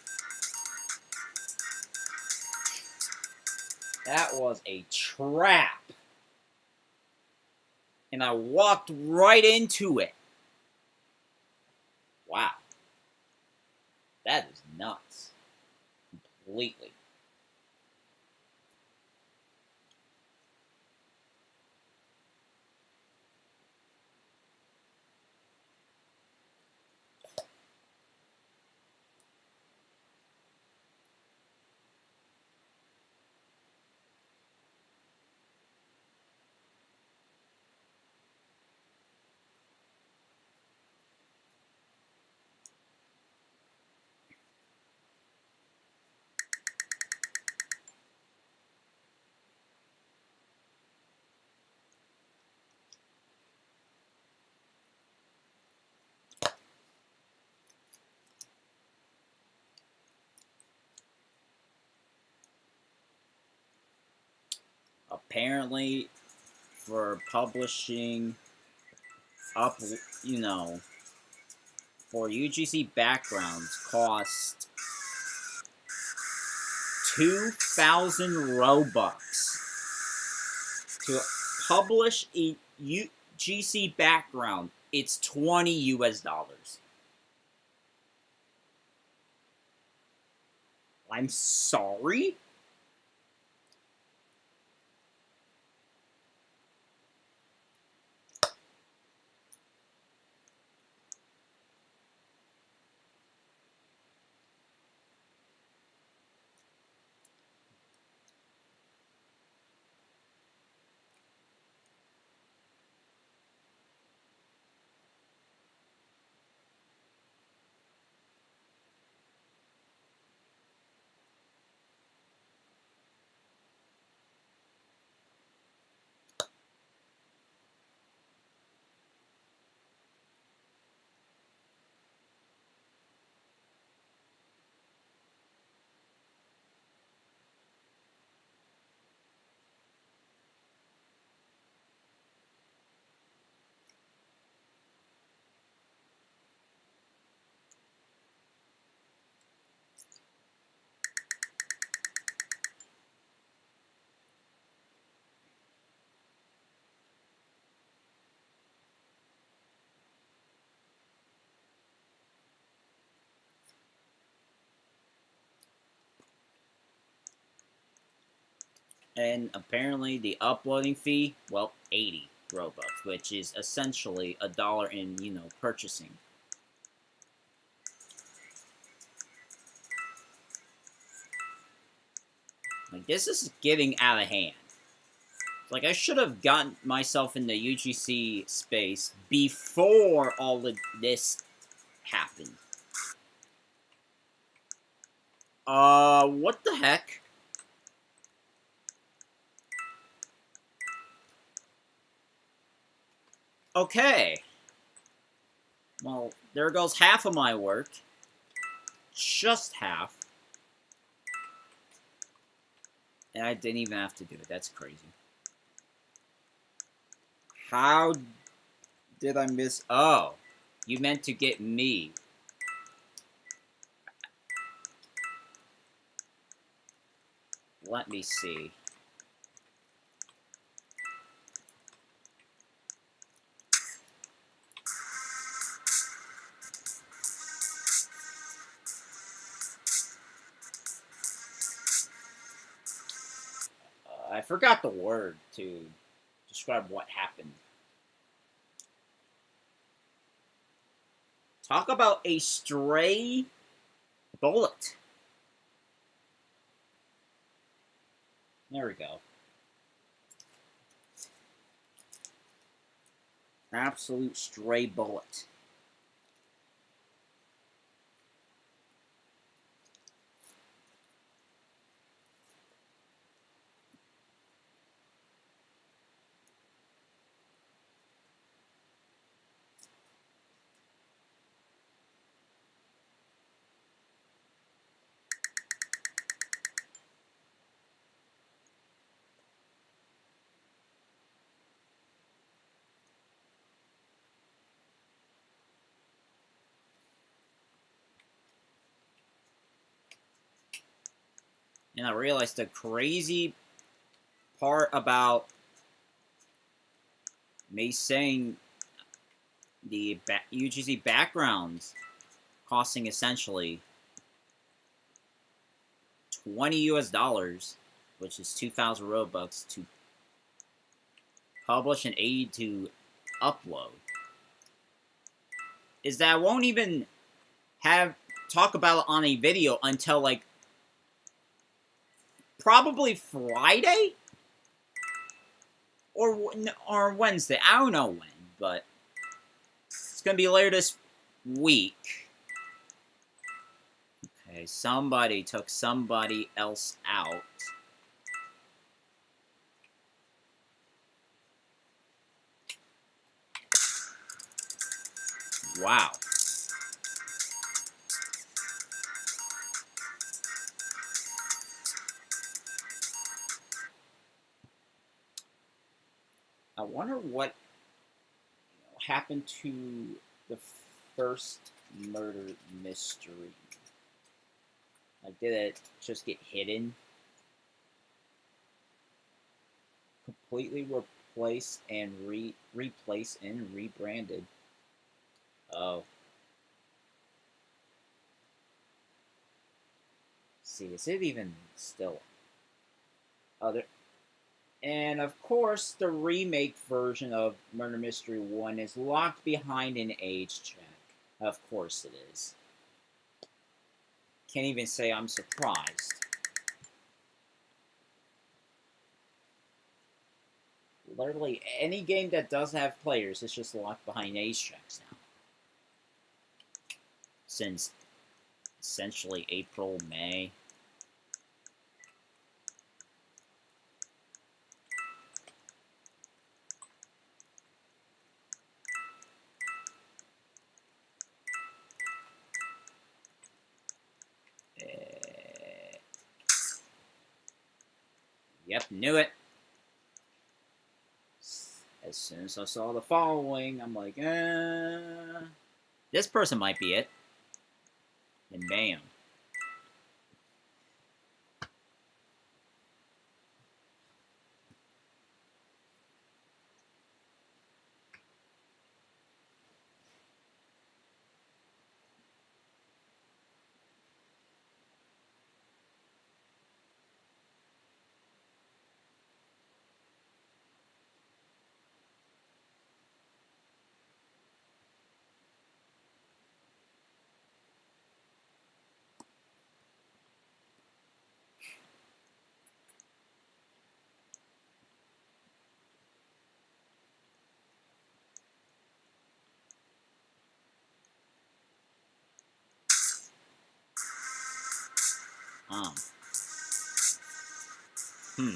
That was a trap. And I walked right into it. Wow. That is nuts. Completely. Apparently, for publishing up, you know, for UGC backgrounds cost 2,000 Robux to publish a UGC background. It's 20 US dollars. I'm sorry? And apparently the uploading fee, well, 80 Robux, which is essentially $1 in, purchasing. Like, this is getting out of hand. Like, I should have gotten myself in the UGC space before all of this happened. What the heck? Okay. Well, there goes half of my work. Just half. And I didn't even have to do it. That's crazy. How did I miss? Oh, you meant to get me. Let me see. I forgot the word to describe what happened. Talk about a stray bullet. There we go. Absolute stray bullet. And I realized the crazy part about me saying the UGC backgrounds costing essentially $20 US, which is 2,000 Robux to publish and 80 to upload, is that I won't even talk about it on a video until like probably Friday or Wednesday. I don't know when, but it's gonna be later this week. Okay, somebody took somebody else out. Wow. I wonder what happened to the first murder mystery. Like, did it just get hidden? Completely replaced and replaced and rebranded. Oh. See, is it even still other? And of course, the remake version of Murder Mystery 1 is locked behind an age check. Of course it is. Can't even say I'm surprised. Literally, any game that does have players is just locked behind age checks now. Since essentially April, May. Yep, knew it. As soon as I saw the following, I'm like, this person might be it. And bam. Hmm.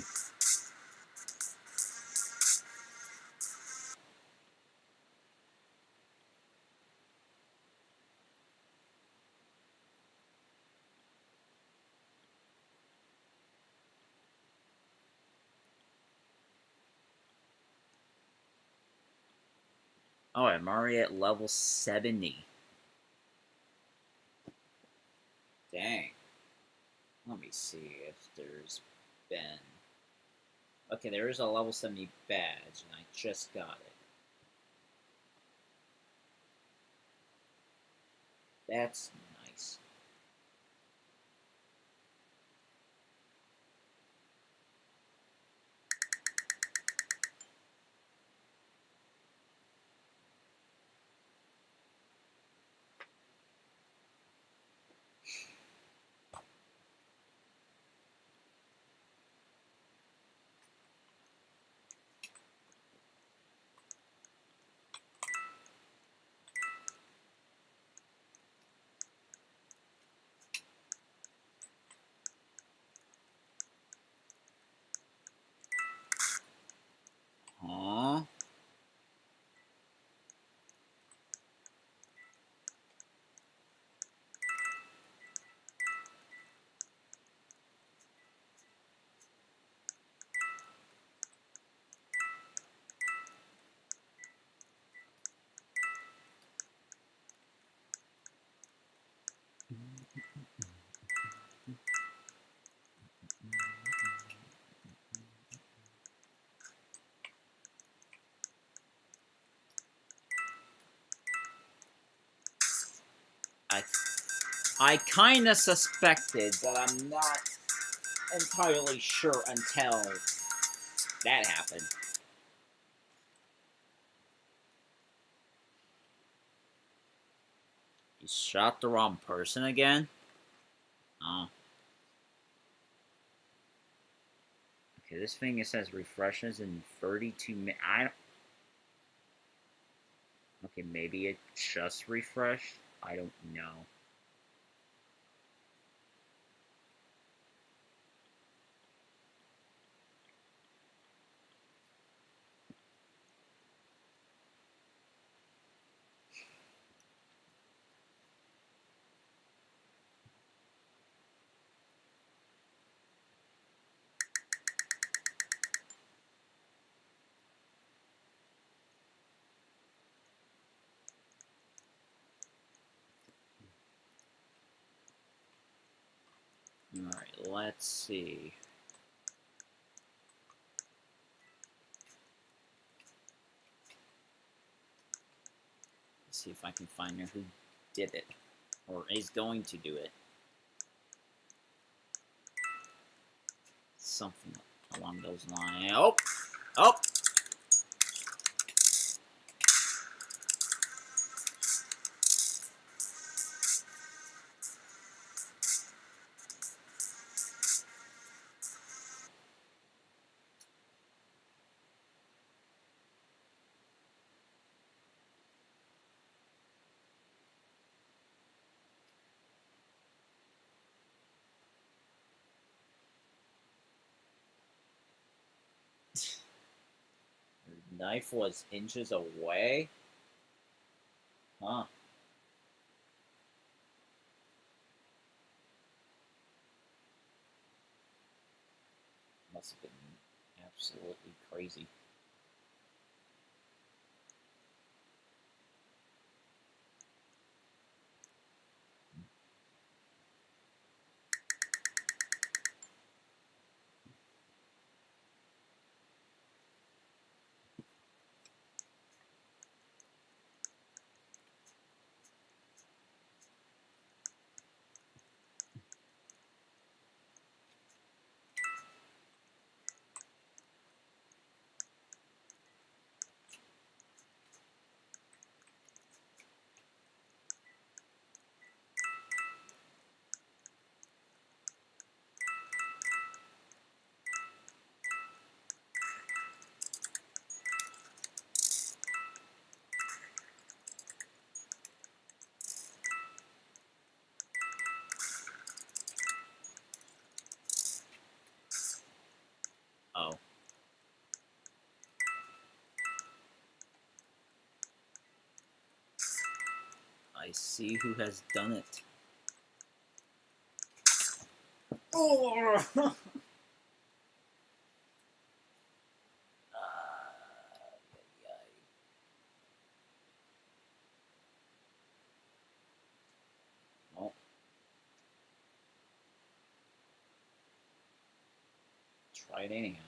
Oh, I'm already at level 70. Dang. Let me see if there's been... Okay, there is a level 70 badge, and I just got it. That's nice. I kind of suspected, but I'm not entirely sure until that happened. You shot the wrong person again? Oh. Okay, this thing it says refreshes in 32 minutes. Okay, maybe it just refreshed. I don't know. Alright, let's see. Let's see if I can find out who did it. Or is going to do it. Something along those lines. Oh! Oh! The knife was inches away? Huh. Must have been absolutely crazy. Oh. I see who has done it. Oh! Well, try it anyhow.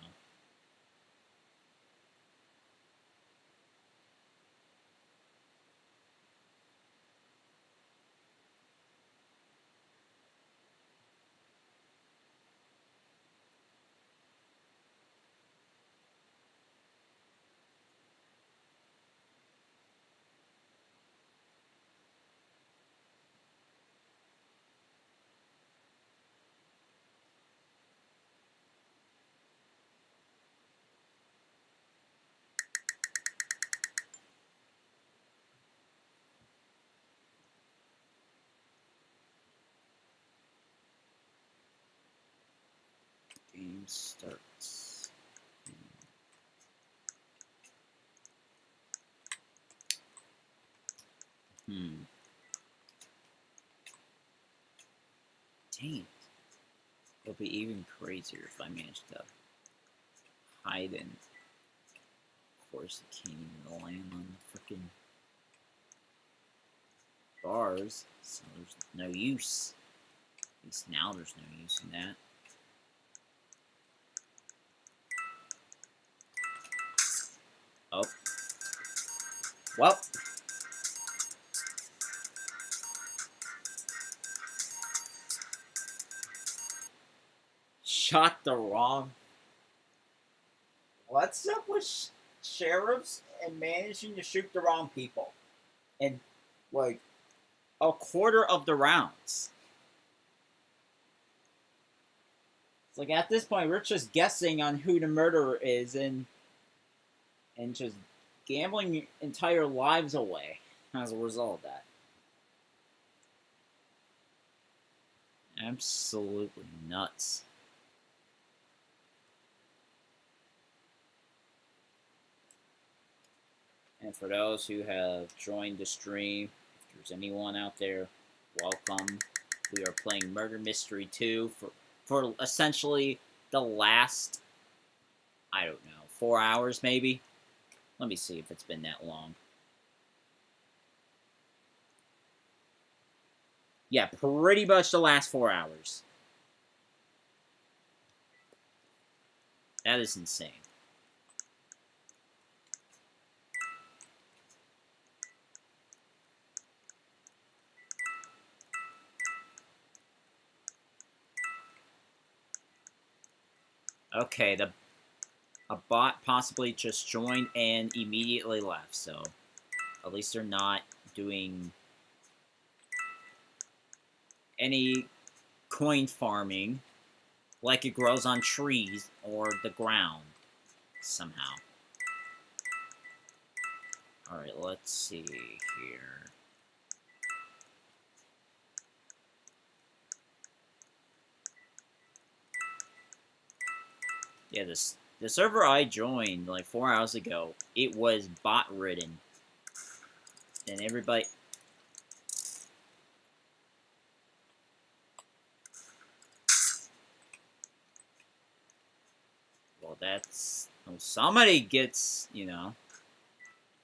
Game starts. Dang it. It'll be even crazier if I manage to hide in. Of course, I can't even land on the freaking bars, so there's no use. At least now there's no use in that. Oh. Well. shot the wrong. What's up with sheriffs and managing to shoot the wrong people? And, like, a quarter of the rounds. It's like, at this point, we're just guessing on who the murderer is and just gambling entire lives away as a result of that. Absolutely nuts. And for those who have joined the stream, if there's anyone out there, welcome. We are playing Murder Mystery 2 for essentially the last, I don't know, 4 hours maybe? Let me see if it's been that long. Yeah, pretty much the last 4 hours. That is insane. Okay, a bot possibly just joined and immediately left, so at least they're not doing any coin farming like it grows on trees or the ground somehow. Alright, let's see here. Yeah, the server I joined like 4 hours ago, it was bot ridden. And everybody... Well, that's... Well, somebody gets, you know,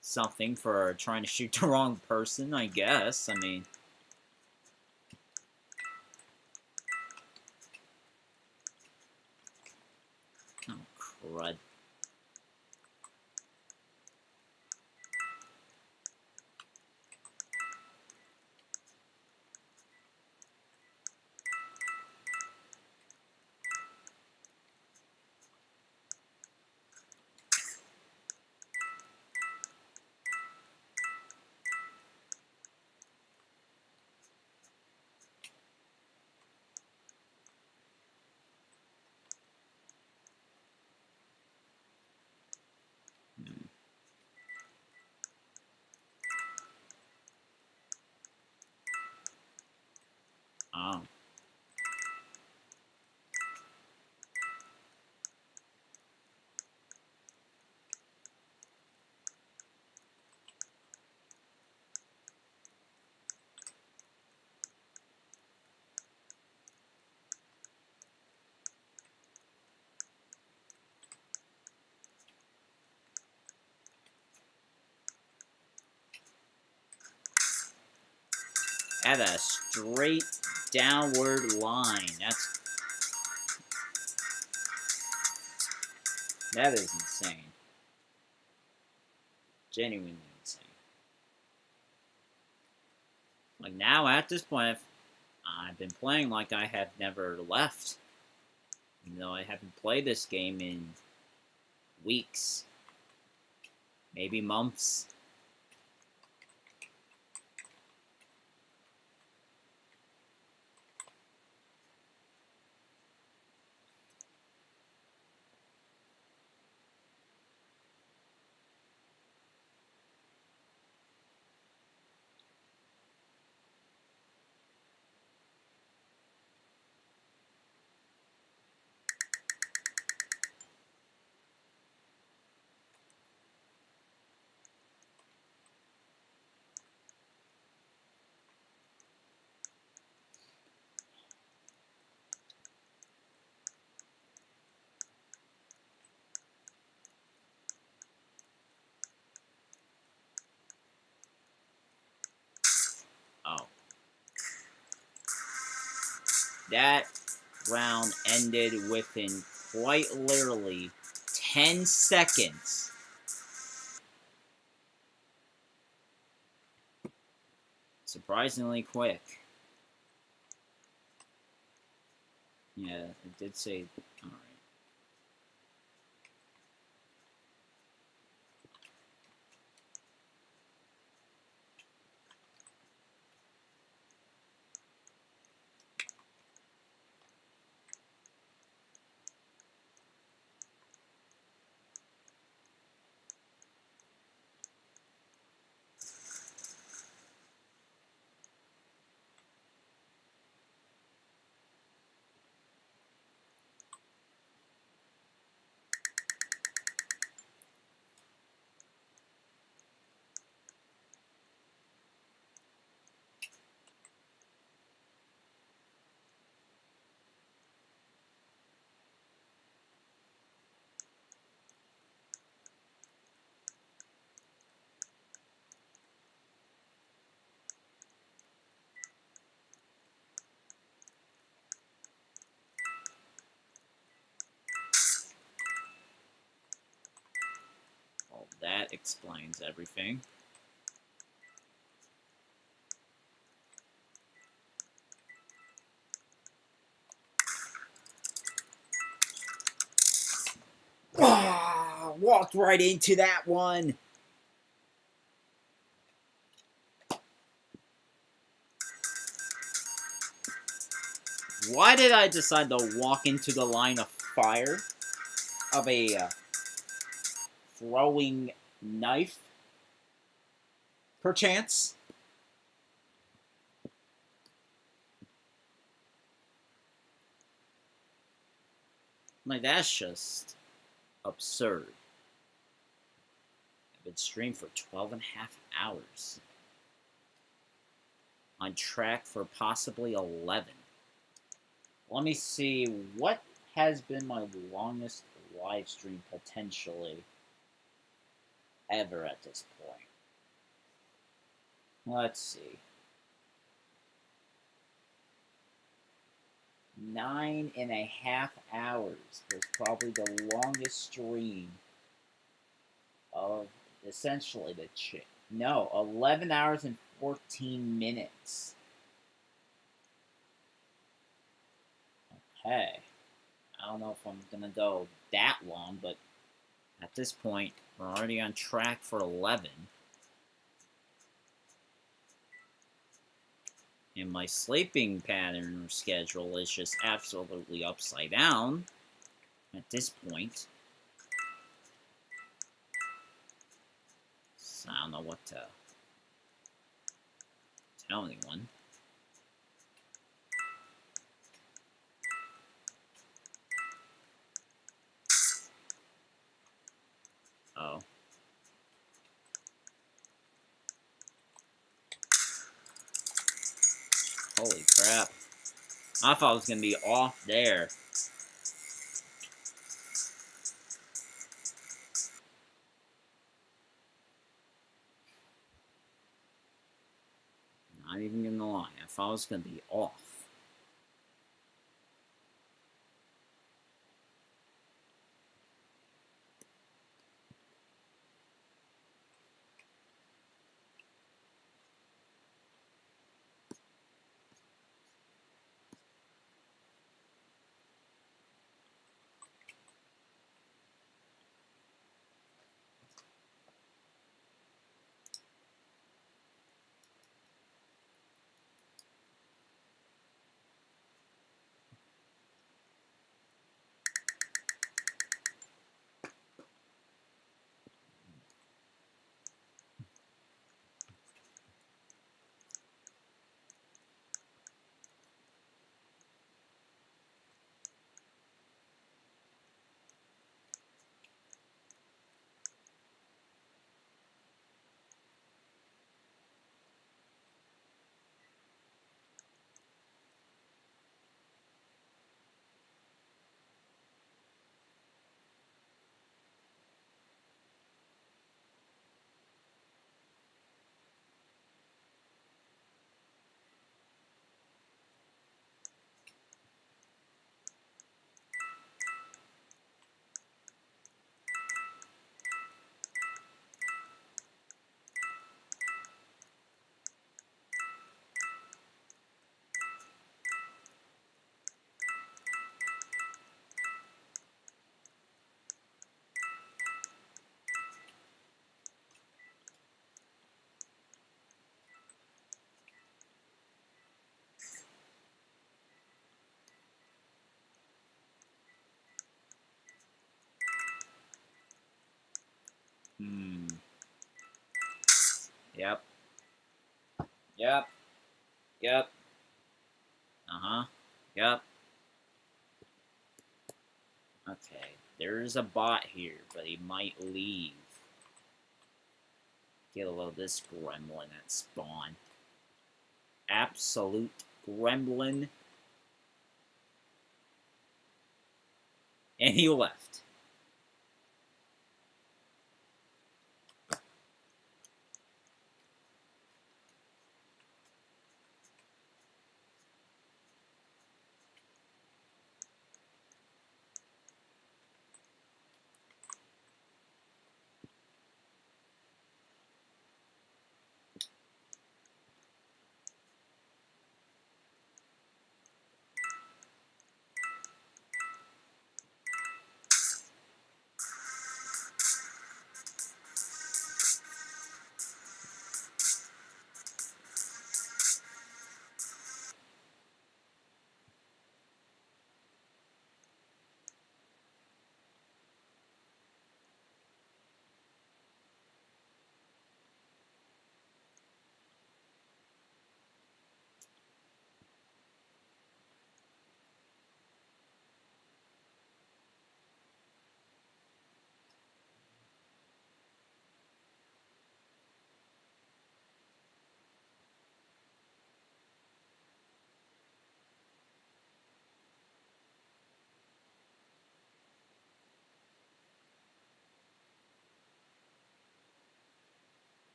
something for trying to shoot the wrong person, I guess. I mean... Oh, crud. Oh. At a straight downward line. That is insane. Genuinely insane. Like now, at this point, I've been playing like I have never left. Even though I haven't played this game in weeks. Maybe months. Oh. That round ended within quite literally 10 seconds. Surprisingly quick. Yeah, it did say explains everything. Walked right into that one. Why did I decide to walk into the line of fire of a throwing knife? Perchance? Like, that's just absurd. I've been streamed for 12 and a half hours. On track for possibly 11. Let me see, what has been my longest live stream potentially ever at this point? Let's see. 9.5 hours was probably the longest stream of essentially the chick. No, 11 hours and 14 minutes. Okay. I don't know if I'm gonna go that long, but at this point, we're already on track for 11. And my sleeping pattern or schedule is just absolutely upside down at this point. So I don't know what to tell anyone. Oh. Holy crap. I thought it was going to be off there. Not even going to lie. I thought it was going to be off. Yep. Yep. Yep. Uh-huh. Yep. Okay. There's a bot here, but he might leave. Get a load of this gremlin at spawn. Absolute gremlin. And he left.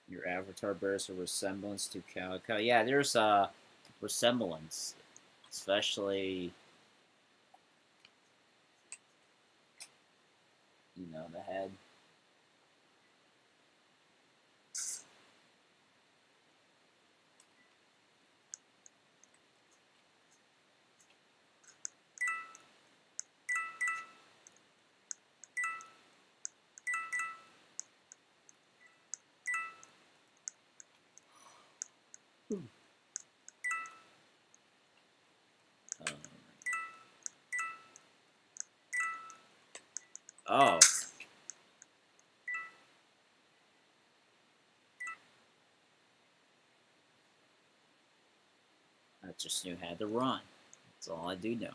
Your avatar bears a resemblance to Calico. Yeah, there's a resemblance, especially, you know, the head. Oh, I just knew how to run. That's all I do know.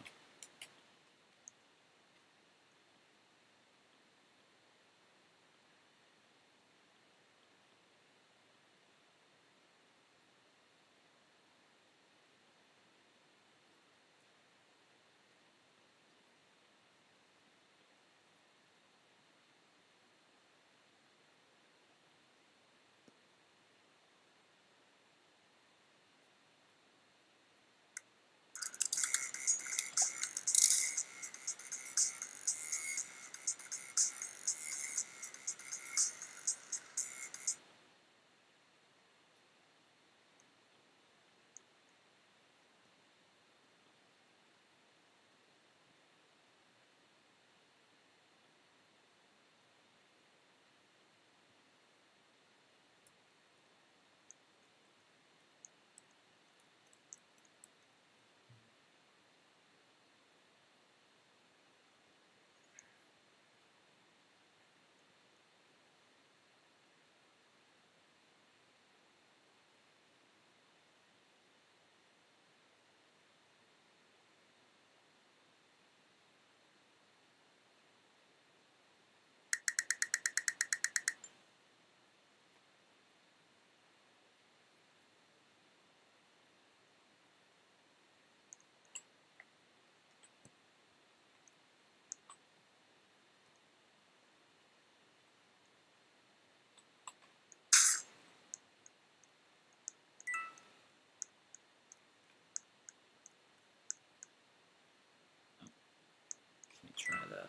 Can't try to,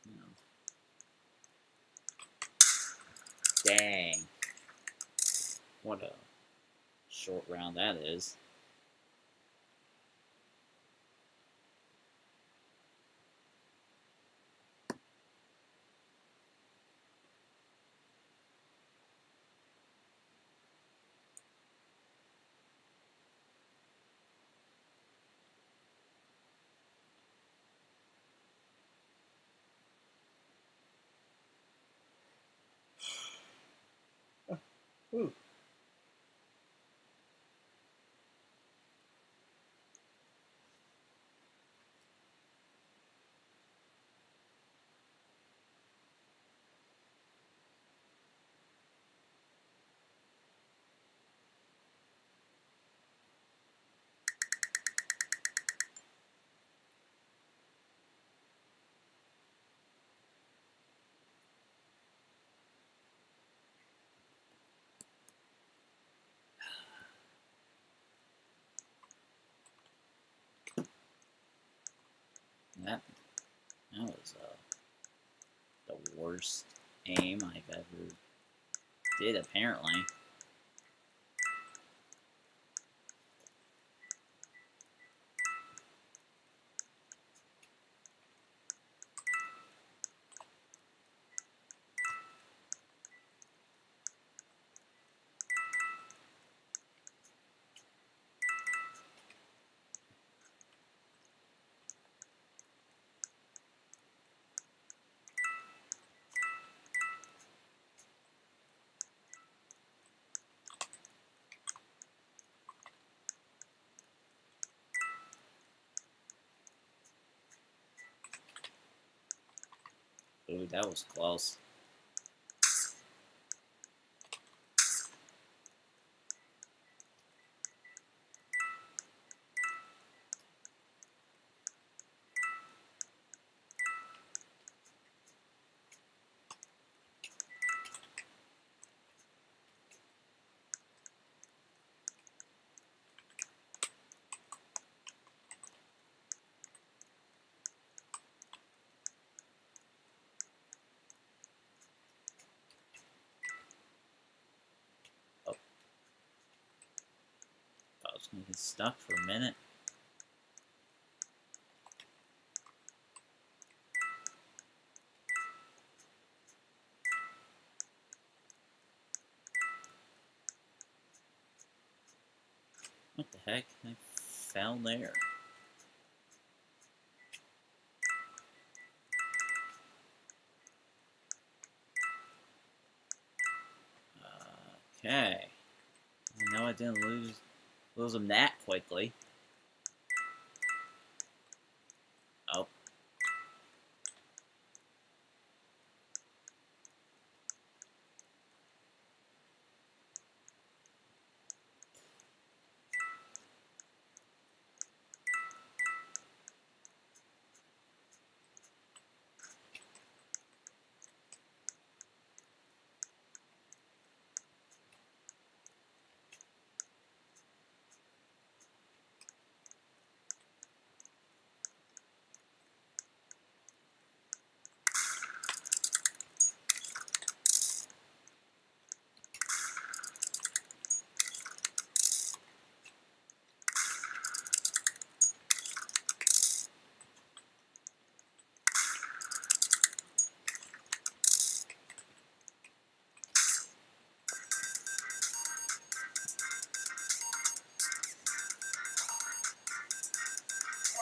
you know. Dang. What a short round that is. Ooh. That was the worst aim I've ever did, apparently. Ooh, that was close. You get stuck for a minute. What the heck? I fell there. Okay. I know I didn't lose them that quickly. Oh.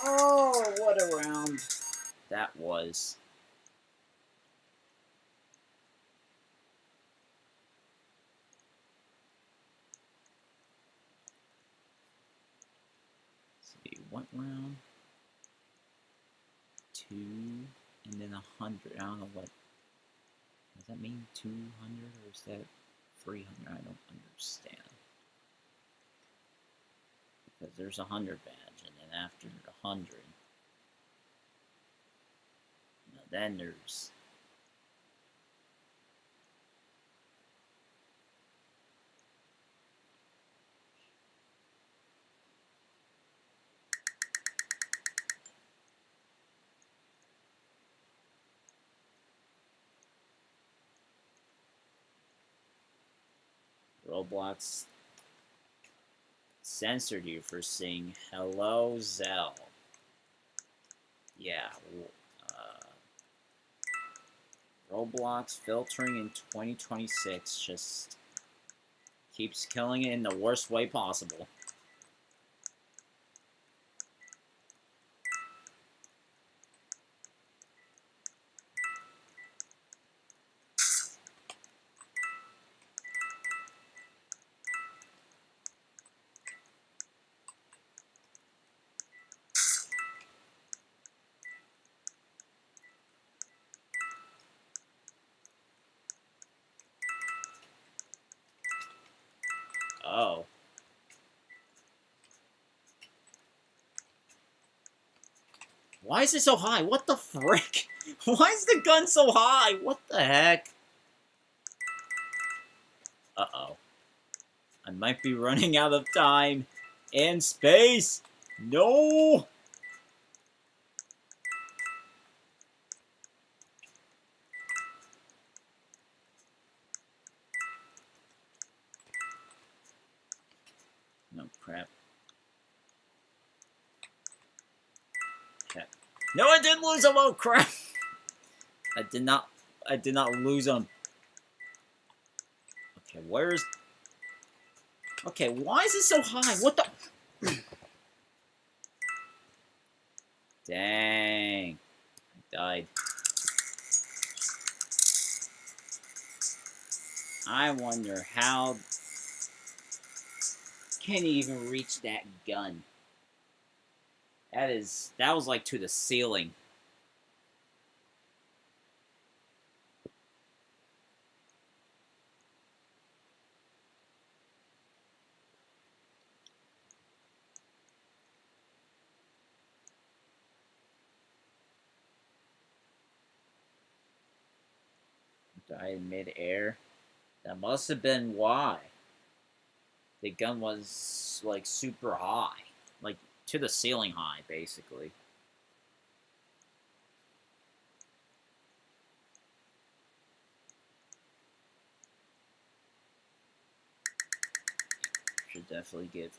Oh, what a round that was. Let's see, what round? 2 and then 100. I don't know what. Does that mean 200 or is that 300? I don't understand. Because there's a 100 badge, and then after the 100, then there's Roblox censored you for saying hello, Zell. Yeah. Roblox filtering in 2026 just keeps killing it in the worst way possible. Oh. Why is it so high? What the frick? Why is the gun so high? What the heck? Uh-oh. I might be running out of time. And space! No! No, crap. Crap. No, I didn't lose him! Oh, crap! I did not lose him. Okay, where's... Okay, why is it so high? What the... Dang. I died. I wonder how... Can he even reach that gun? That was like to the ceiling. Died in mid-air. That must have been why. The gun was, like, super high. Like, to the ceiling high, basically. Should definitely give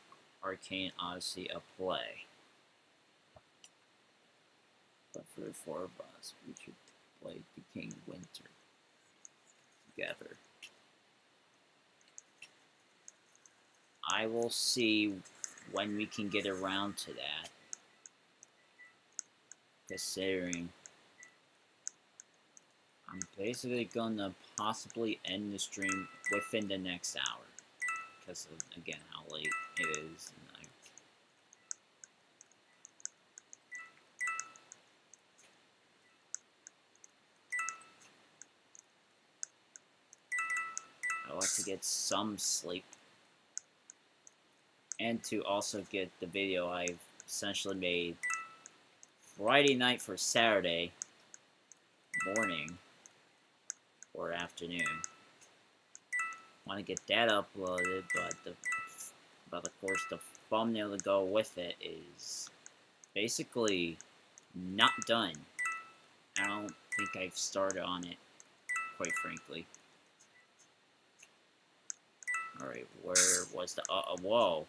Arcane Odyssey a play. But for the four of us, we should play the King Winter together. I will see when we can get around to that. Considering I'm basically gonna possibly end the stream within the next hour. Because of, again, how late it is. And I like to get some sleep. And to also get the video I've essentially made Friday night for Saturday morning or afternoon. Want to get that uploaded, but of course the thumbnail to go with it is basically not done. I don't think I've started on it, quite frankly. Alright, where was the whoa.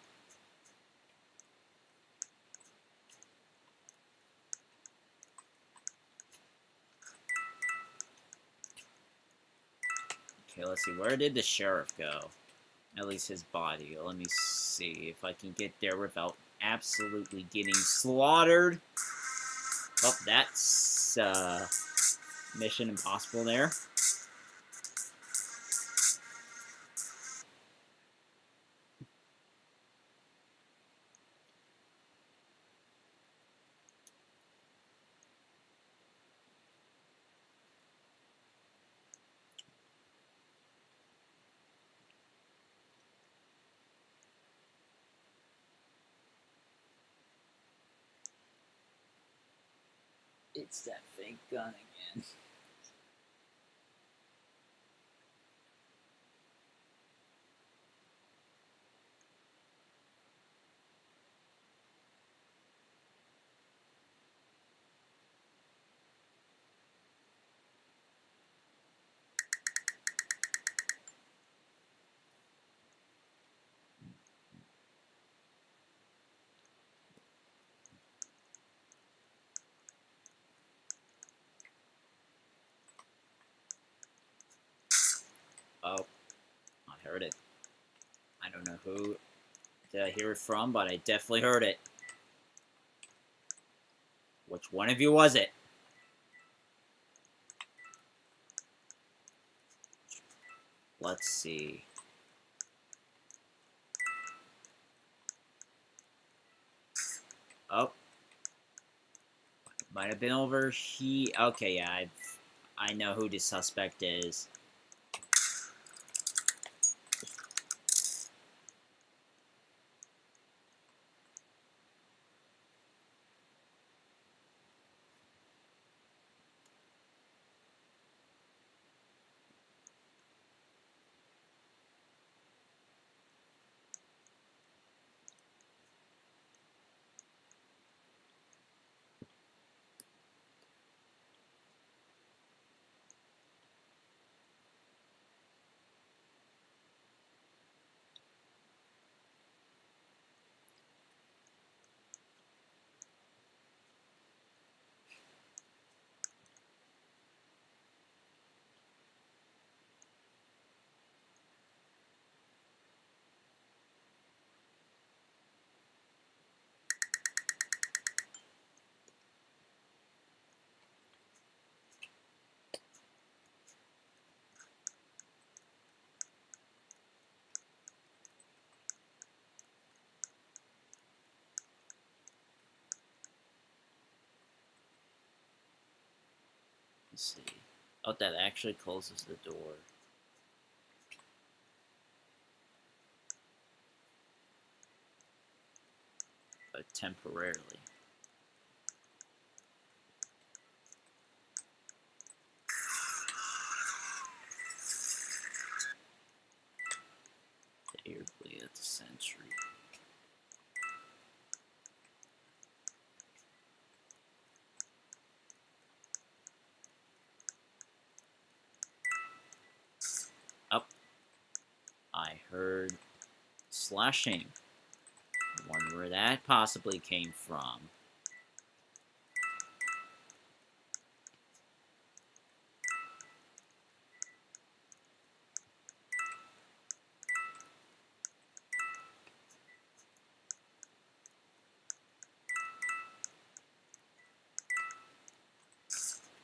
Okay, let's see. Where did the sheriff go? At least his body. Let me see if I can get there without absolutely getting slaughtered. Oh, that's Mission Impossible there. It's that fake gun again. Oh, I heard it. I don't know who did I hear it from, but I definitely heard it. Which one of you was it? Let's see. Oh. Might have been over he. Okay, yeah, I know who the suspect is. Let's see. Oh, that actually closes the door. But temporarily. The airblade at the sentry. Up. I heard slashing. Wonder where that possibly came from.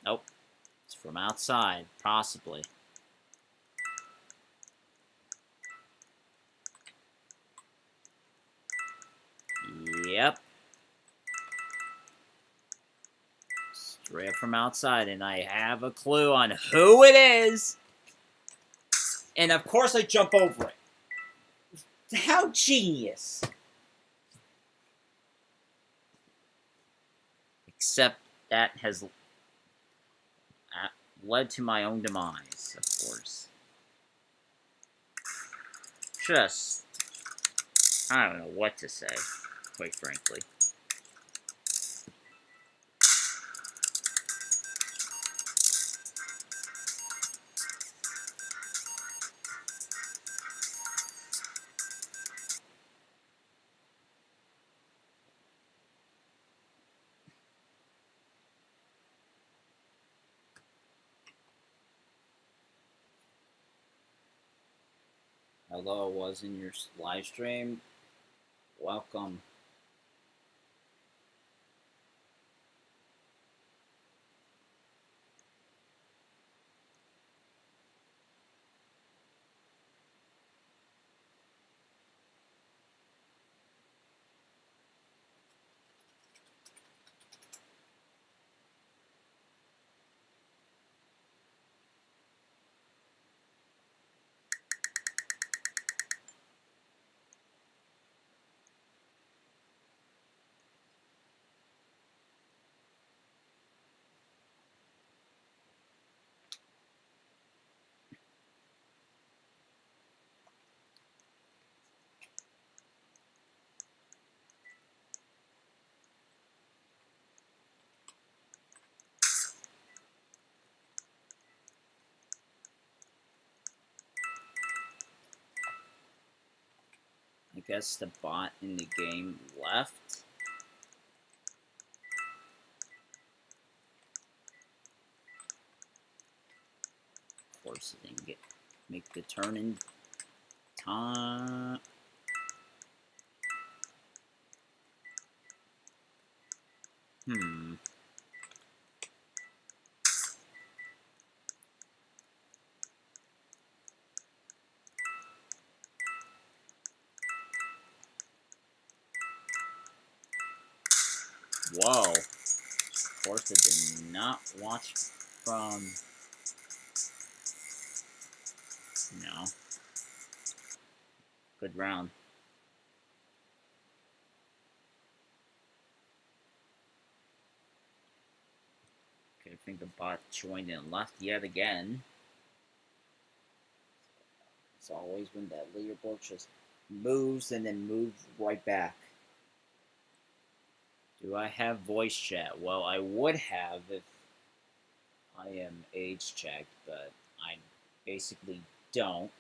Nope. It's from outside, possibly. Yep. Straight up from outside, and I have a clue on who it is. And of course I jump over it. How genius. Except that has led to my own demise, of course. Just, I don't know what to say, quite frankly. Hello, was in your live stream. Welcome. I guess the bot in the game left. Of course, it didn't make the turn in time. Whoa. Of course, I did not watch from... No. Good round. Okay, I think the bot joined and left yet again. It's always when that leaderboard just moves and then moves right back. Do I have voice chat? Well, I would have if I am age checked, but I basically don't.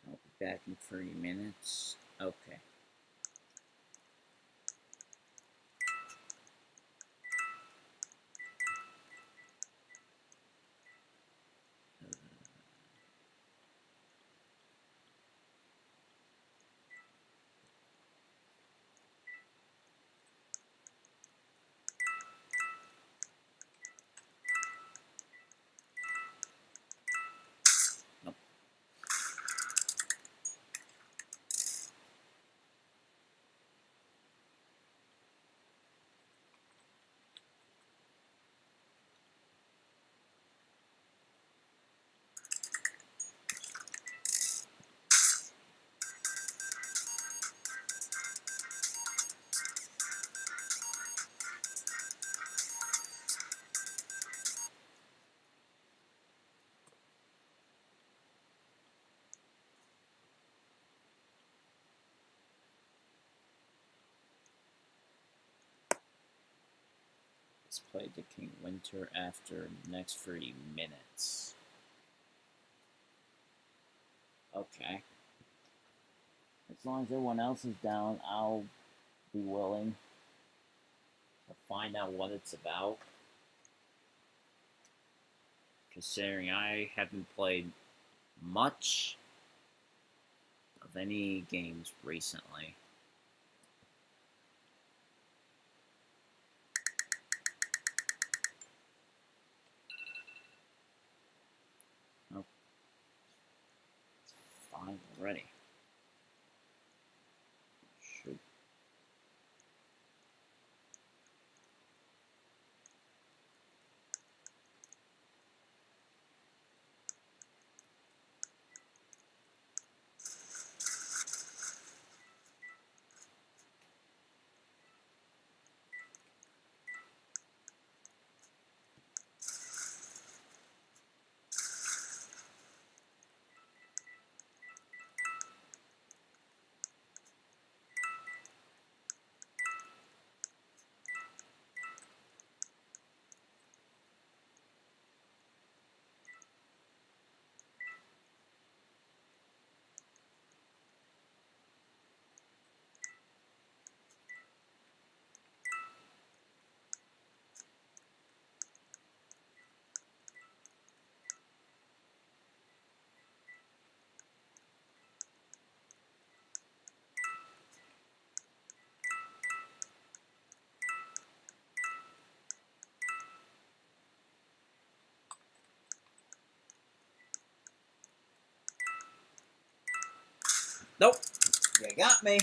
I'll be back in 30 minutes. Okay. Let's play the King Winter after next 30 minutes. Okay. As long as everyone else is down, I'll be willing to find out what it's about. Considering I haven't played much of any games recently. Oh, it's fine already. Should. Nope. You got me.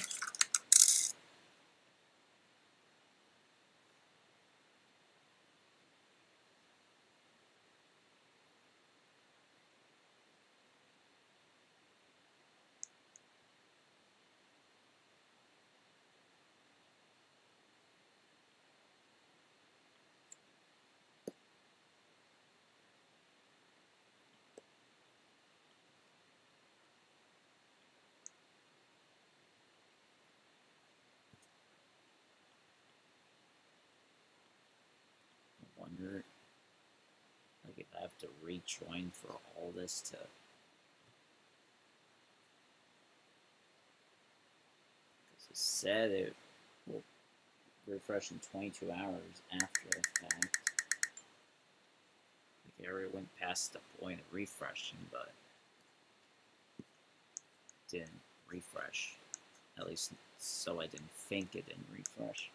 I wonder, like, if I have to rejoin for all this to. Because it said it will refresh in 22 hours after the fact. Like, I already went past the point of refreshing, but didn't refresh. At least so I didn't think it didn't refresh.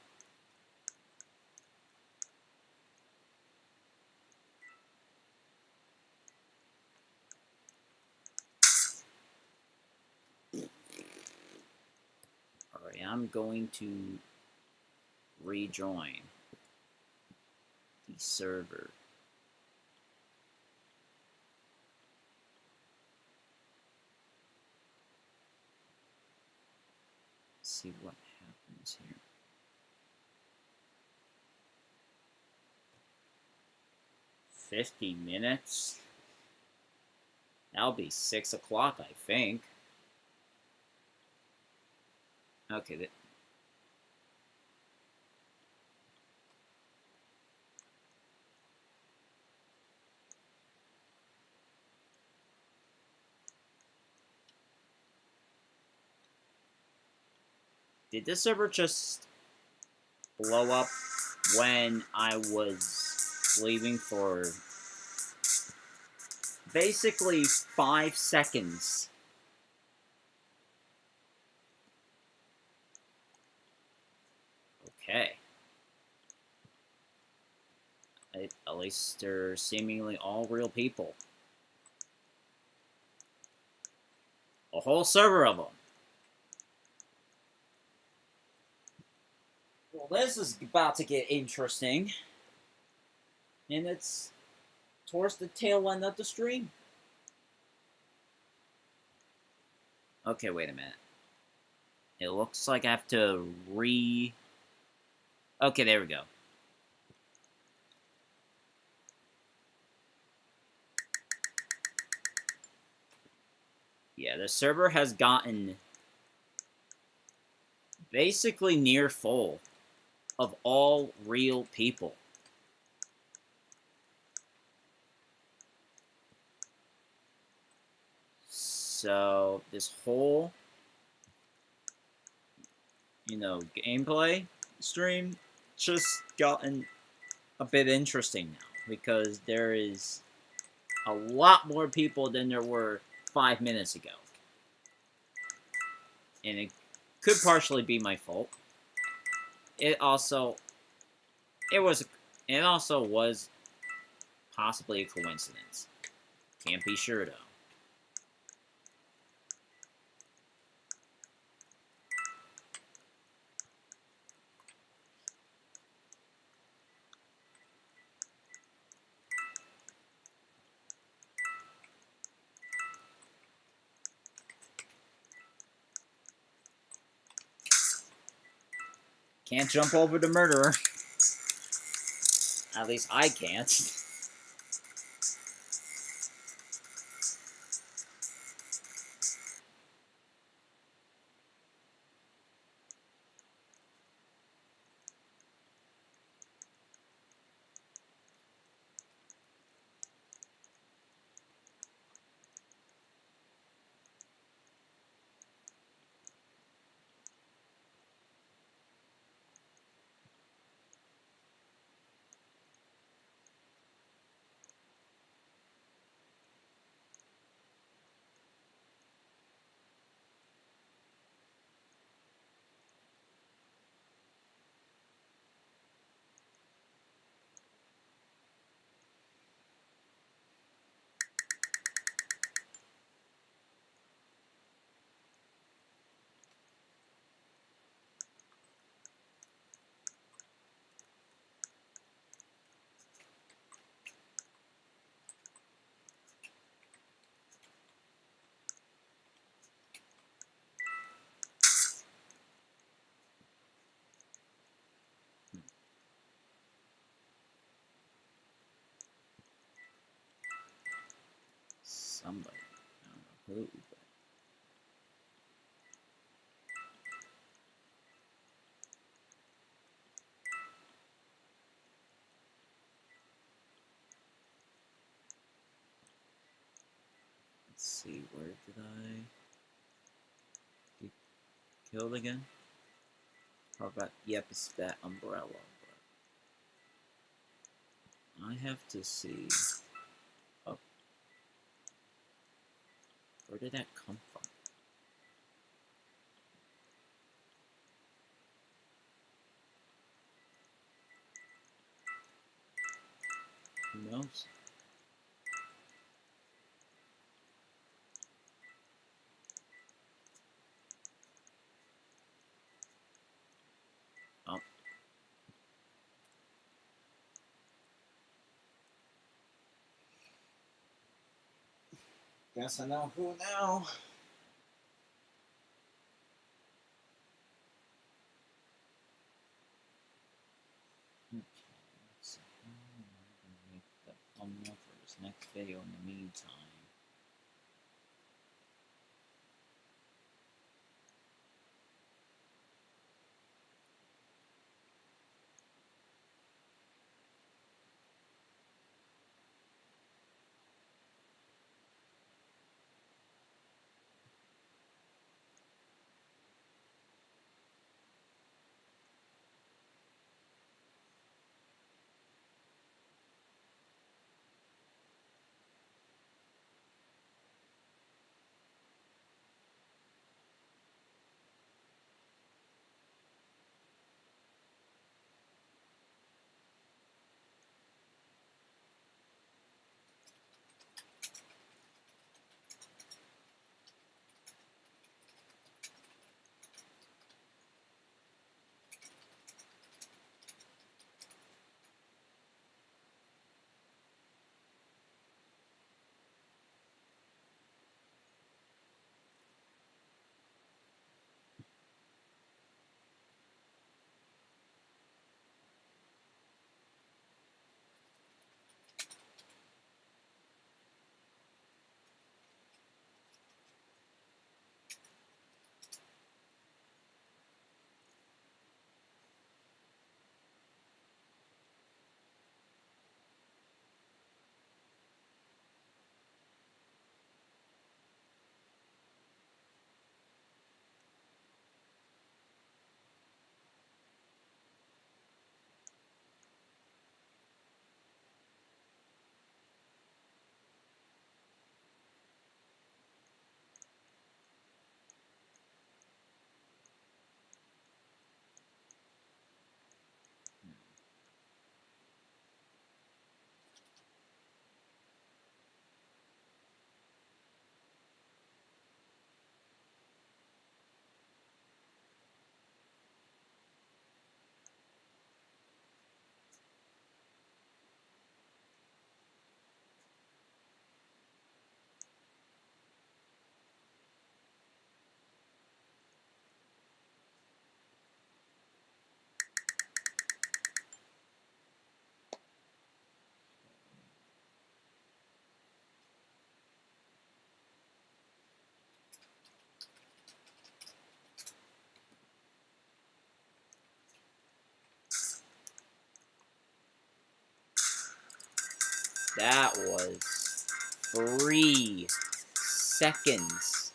Alright, I'm going to rejoin the server. See what happens here. $50? That'll be 6 o'clock, I think. Okay, did this server just blow up when I was leaving for basically 5 seconds? Okay. At least they're seemingly all real people. A whole server of them. Well, this is about to get interesting. And it's towards the tail end of the stream. Okay, wait a minute. It looks like I have to Okay, there we go. Yeah, the server has gotten basically near full of all real people. So this whole, gameplay stream just gotten a bit interesting now because there is a lot more people than there were 5 minutes ago. And it could partially be my fault. It also was possibly a coincidence. Can't be sure though. Can't jump over the murderer. At least I can't. Somebody. I don't know who, but let's see, where did I get killed again? How about, yep, it's that umbrella. But I have to see. Oh, where did that come from? Who knows? Oh. Guess I know who now. Okay, let's see. How am I going to make the thumbnail for this next video in the meantime? That was 3 seconds.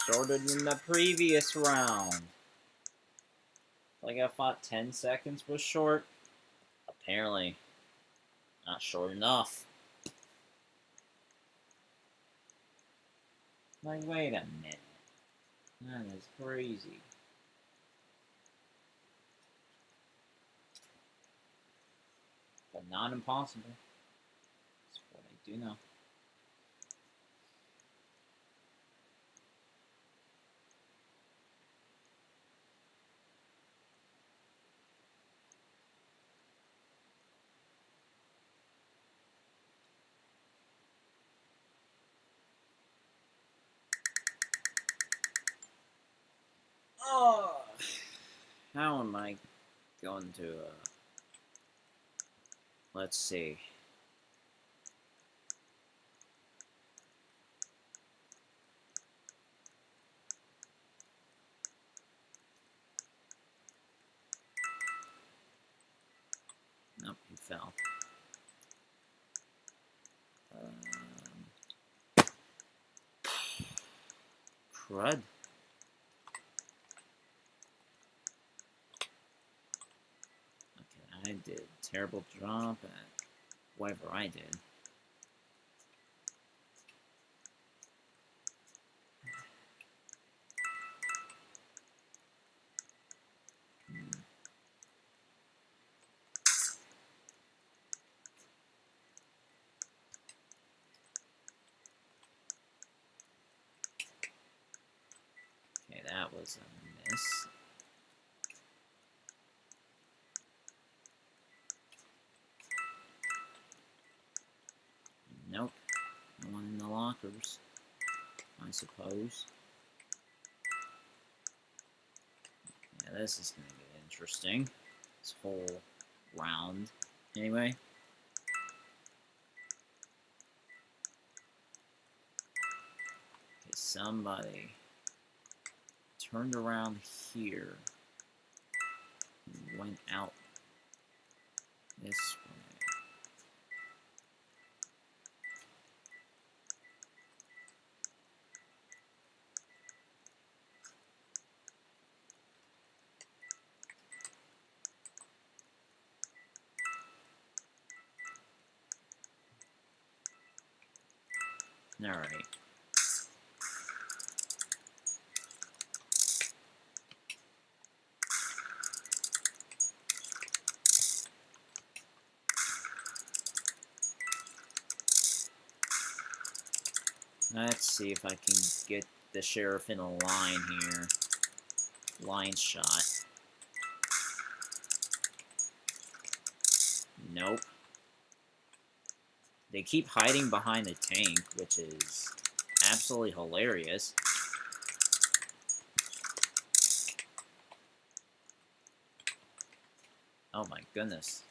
Shorter than the previous round. Like I thought 10 seconds was short. Apparently, not short enough. Like, wait a minute. That is crazy. But not impossible. That's what I do know. Oh, how am I going to, let's see. Nope, he fell. Crud. Okay, I did a terrible job at whatever I did. Okay, that was a miss. Nope. No one in the lockers, I suppose. Yeah, this is going to get interesting. This whole round. Anyway. Okay, somebody turned around here and went out this way. Alright. Let's see if I can get the sheriff in a line here. Line shot. Nope. They keep hiding behind the tank, which is absolutely hilarious. Oh my goodness.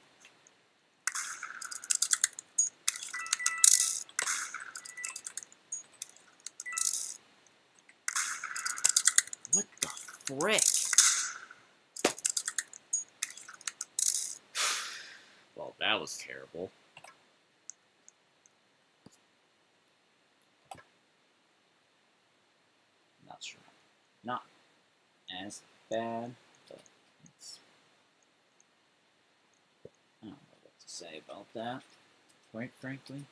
What the frick? Well, that was terrible. Not sure. Not as bad, but it's... I don't know what to say about that, quite frankly.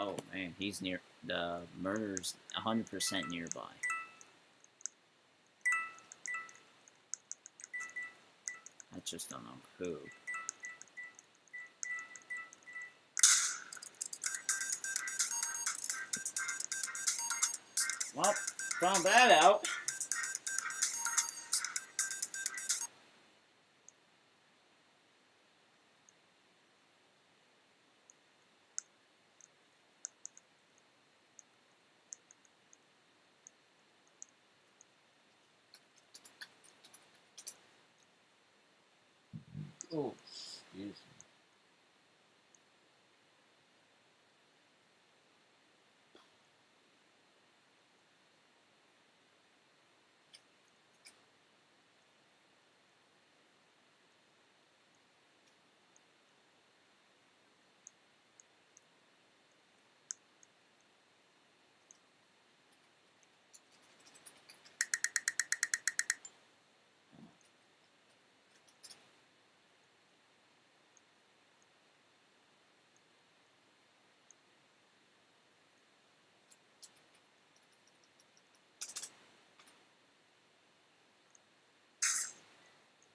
Oh man, he's near. The murder's 100% nearby. I just don't know who. Well, found that out. Oh, excuse me.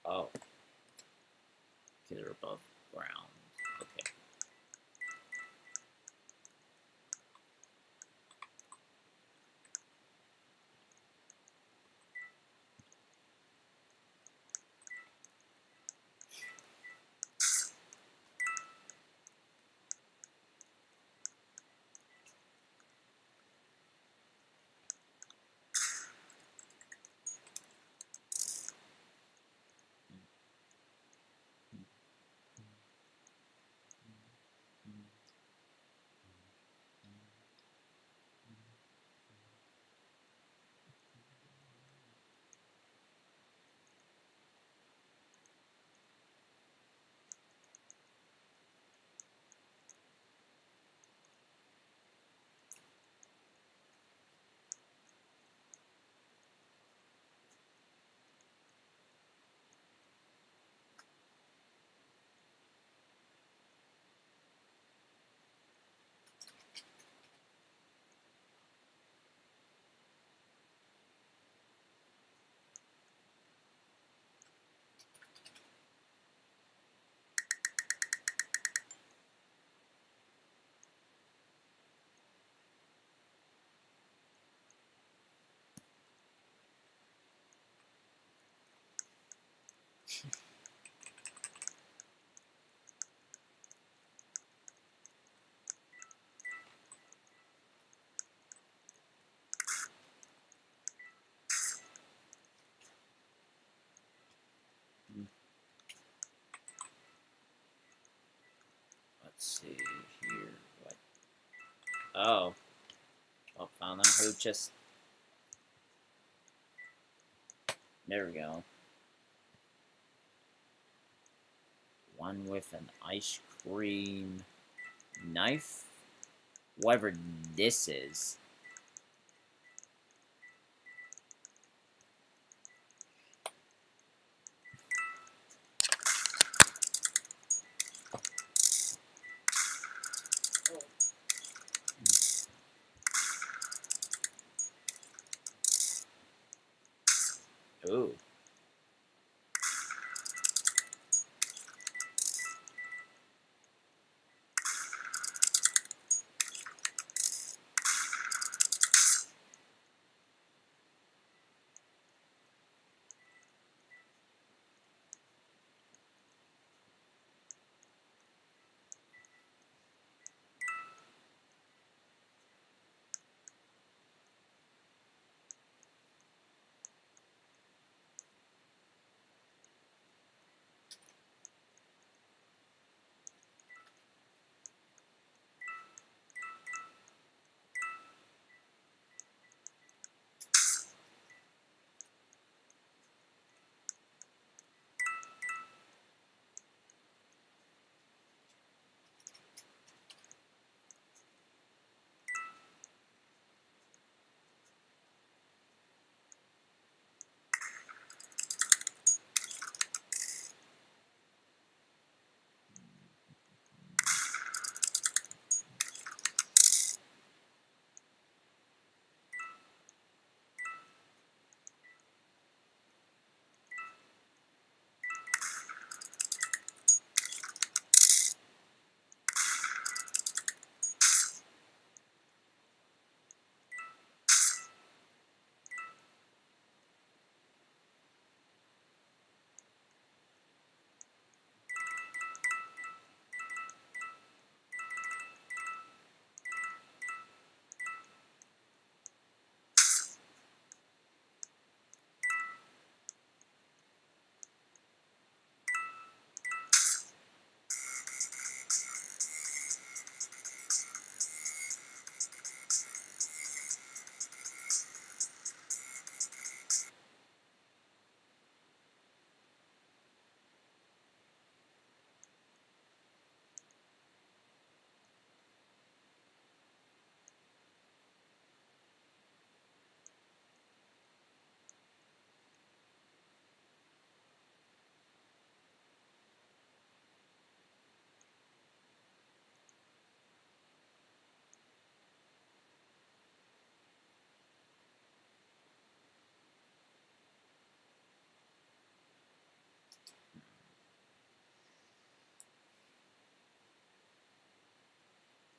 Oh, okay, they're above ground. Okay. Let's see here. What? Oh. Oh, found that. Who just. There we go. One with an ice cream knife. Whatever this is. Ooh.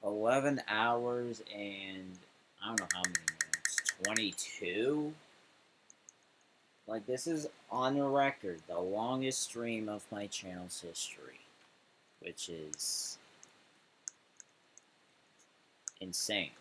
11 hours and I don't know how many minutes. 22? Like, this is on the record the longest stream of my channel's history, which is insane.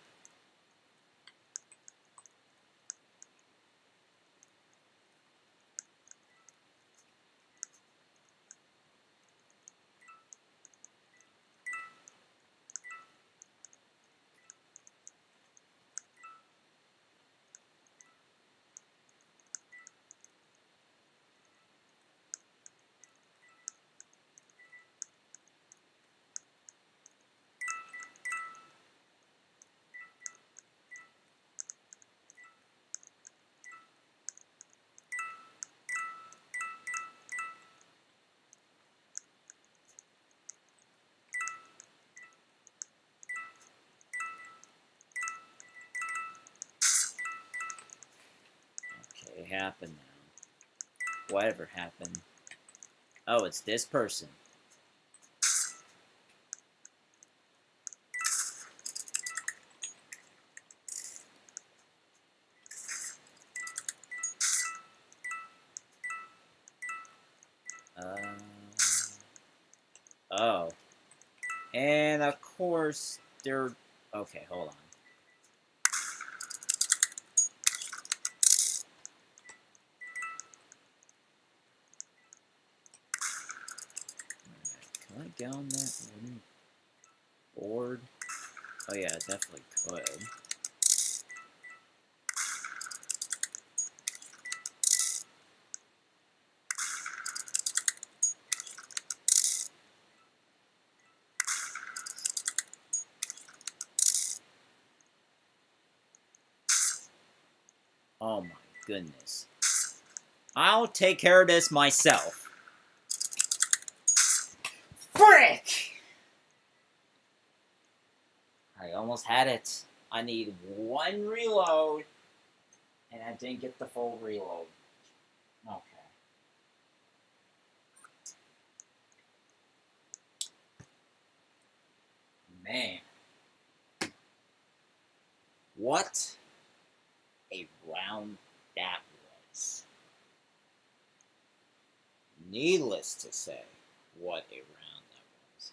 Okay, it happened now. Whatever happened. Oh, it's this person. Oh. And of course, they're... Okay, hold on. Can I get on that wooden board? Oh yeah, I definitely could. Oh my goodness. I'll take care of this myself. Frick! I almost had it. I need one reload, and I didn't get the full reload. Okay. Man. What a round that was. Needless to say, what a round that was.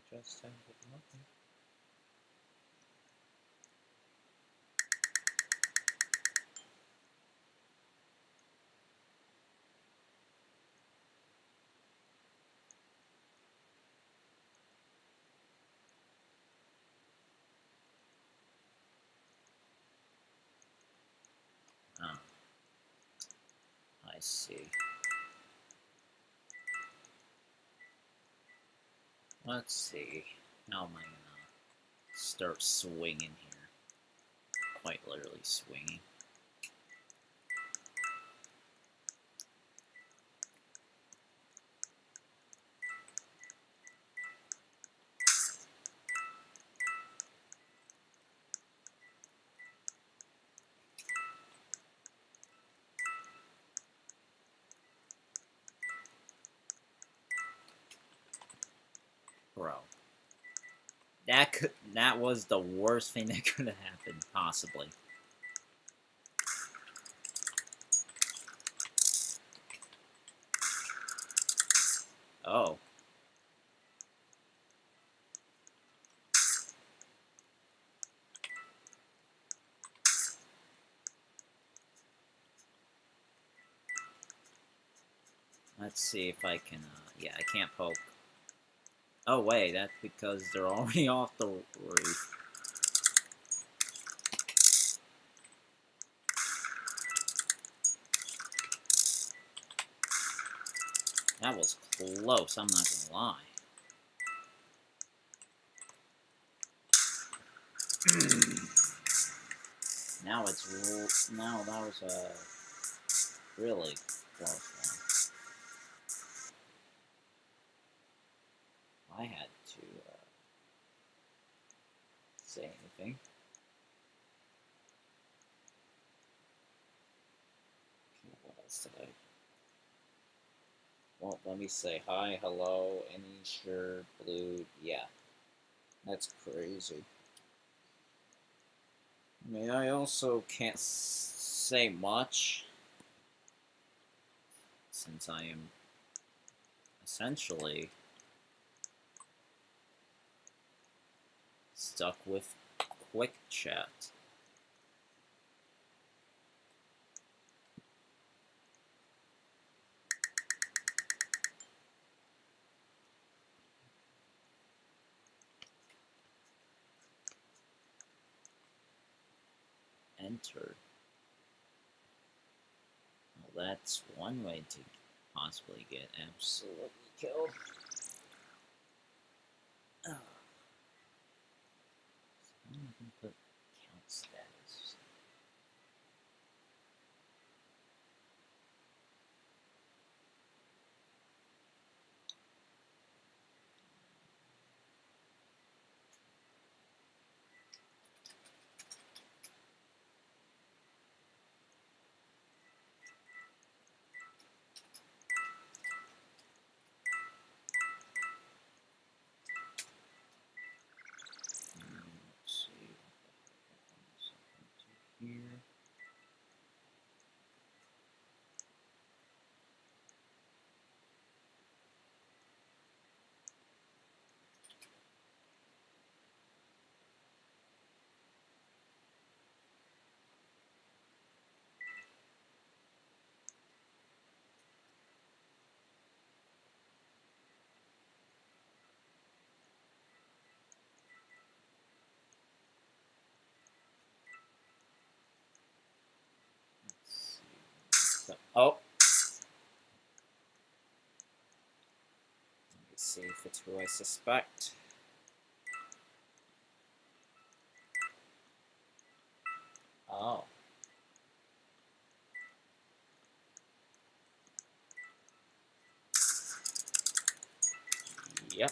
Just send it nothing. Oh, I see. Let's see. How am I gonna start swinging here? Quite literally swinging. Bro. That was the worst thing that could have happened, possibly. Oh. Let's see if I can, yeah, I can't poke. Oh, wait, that's because they're already off the roof. That was close, I'm not gonna lie. Now it's now that was a really close one. I had to say anything. Okay, what else did I? Well, let me say hi, hello, any sure, blue, yeah. That's crazy. I mean, I also can't say much since I am essentially stuck with quick chat. Enter. Well, that's one way to possibly get absolutely killed. Oh. So I'm gonna put count status. Let's see. Something here. Let's see. So, oh. Let me see if it's who I suspect. Oh. Yep.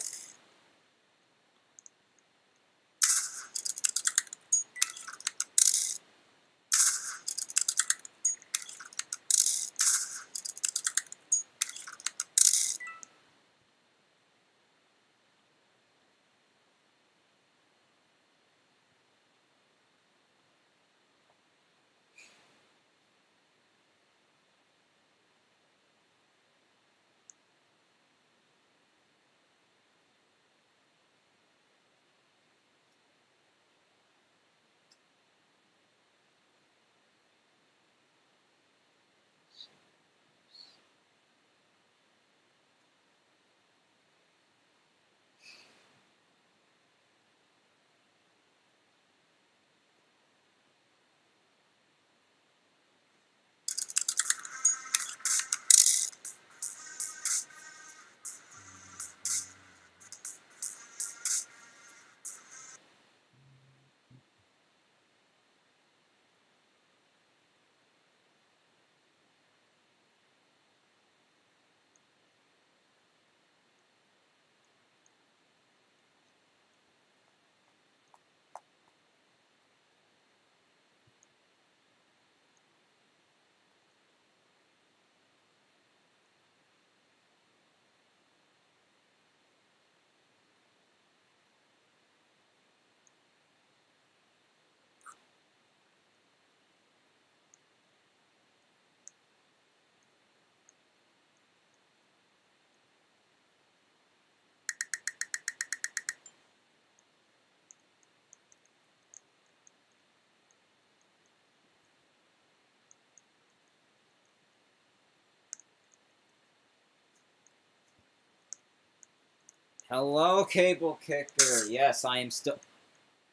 Hello, Cable Kicker. Yes, I am still...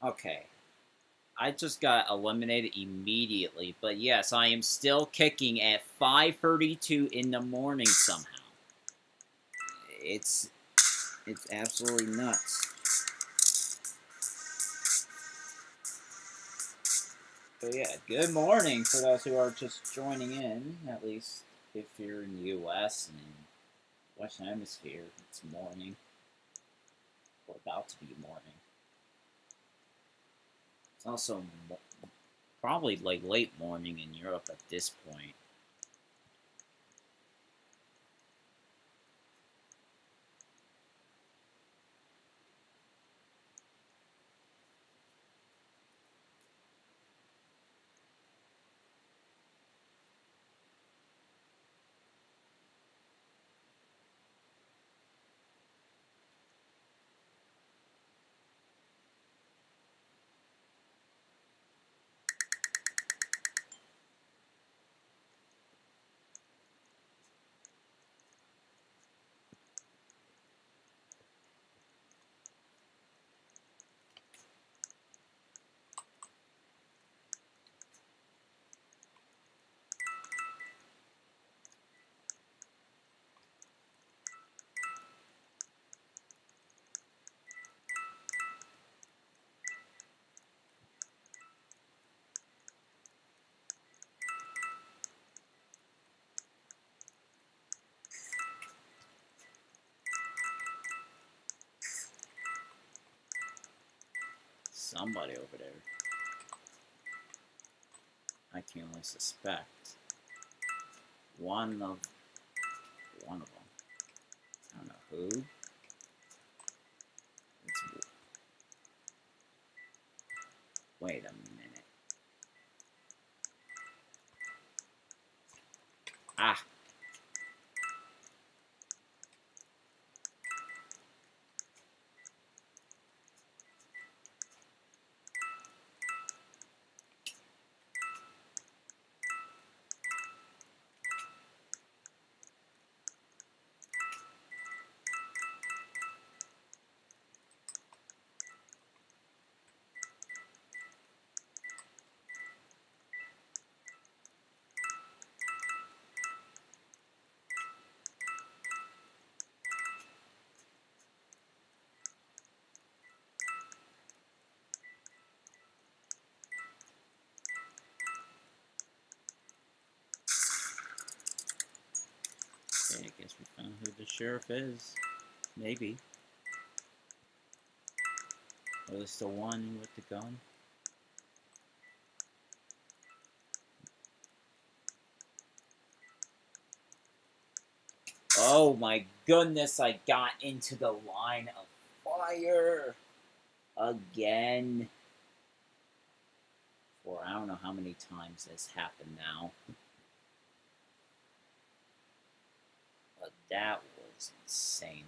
Okay. I just got eliminated immediately, but yes, I am still kicking at 5:32 in the morning somehow. It's absolutely nuts. So yeah, good morning for those who are just joining in, at least if you're in the US and in the Western Hemisphere, it's morning, or about to be morning. It's also probably like late morning in Europe at this point. Somebody over there. I can only suspect one of them. I don't know who. Wait a minute. Ah. Okay, I guess we found who the sheriff is. Maybe. Or is the one with the gun? Oh my goodness, I got into the line of fire again. For I don't know how many times this happened now. But that was insane.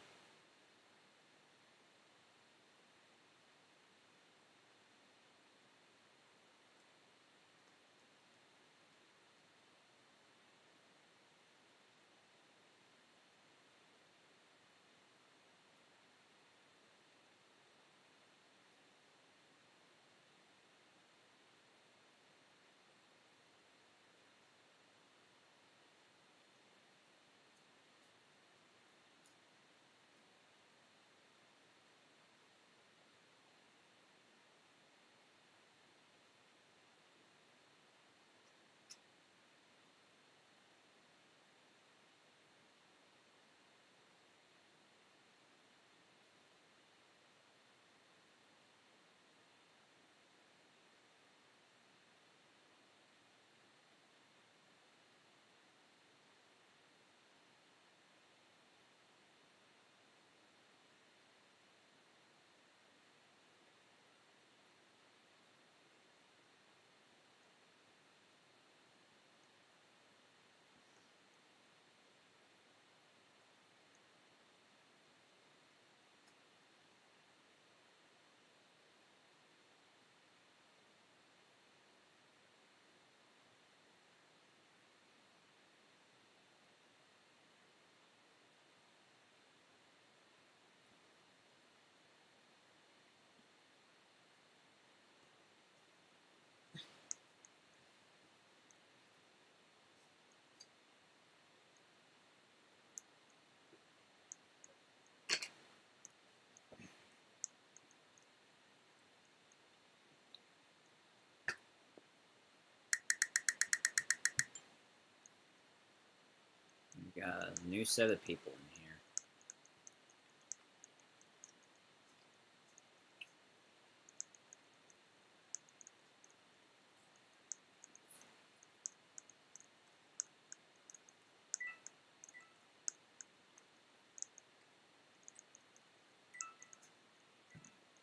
We got a new set of people in here.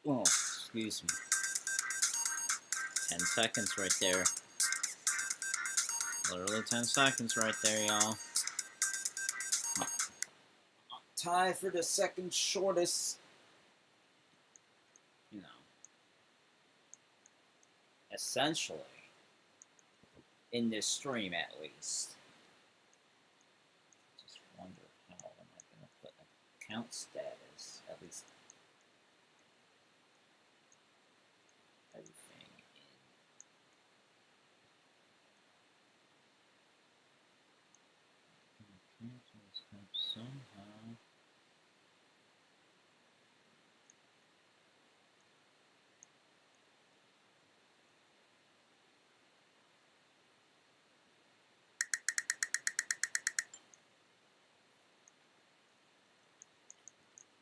Oh, excuse me. 10 seconds right there. Literally 10 seconds right there, y'all. Tie for the second shortest. You know. Essentially. In this stream, at least. Just wonder how am I going to put account status, at least everything in. Somehow.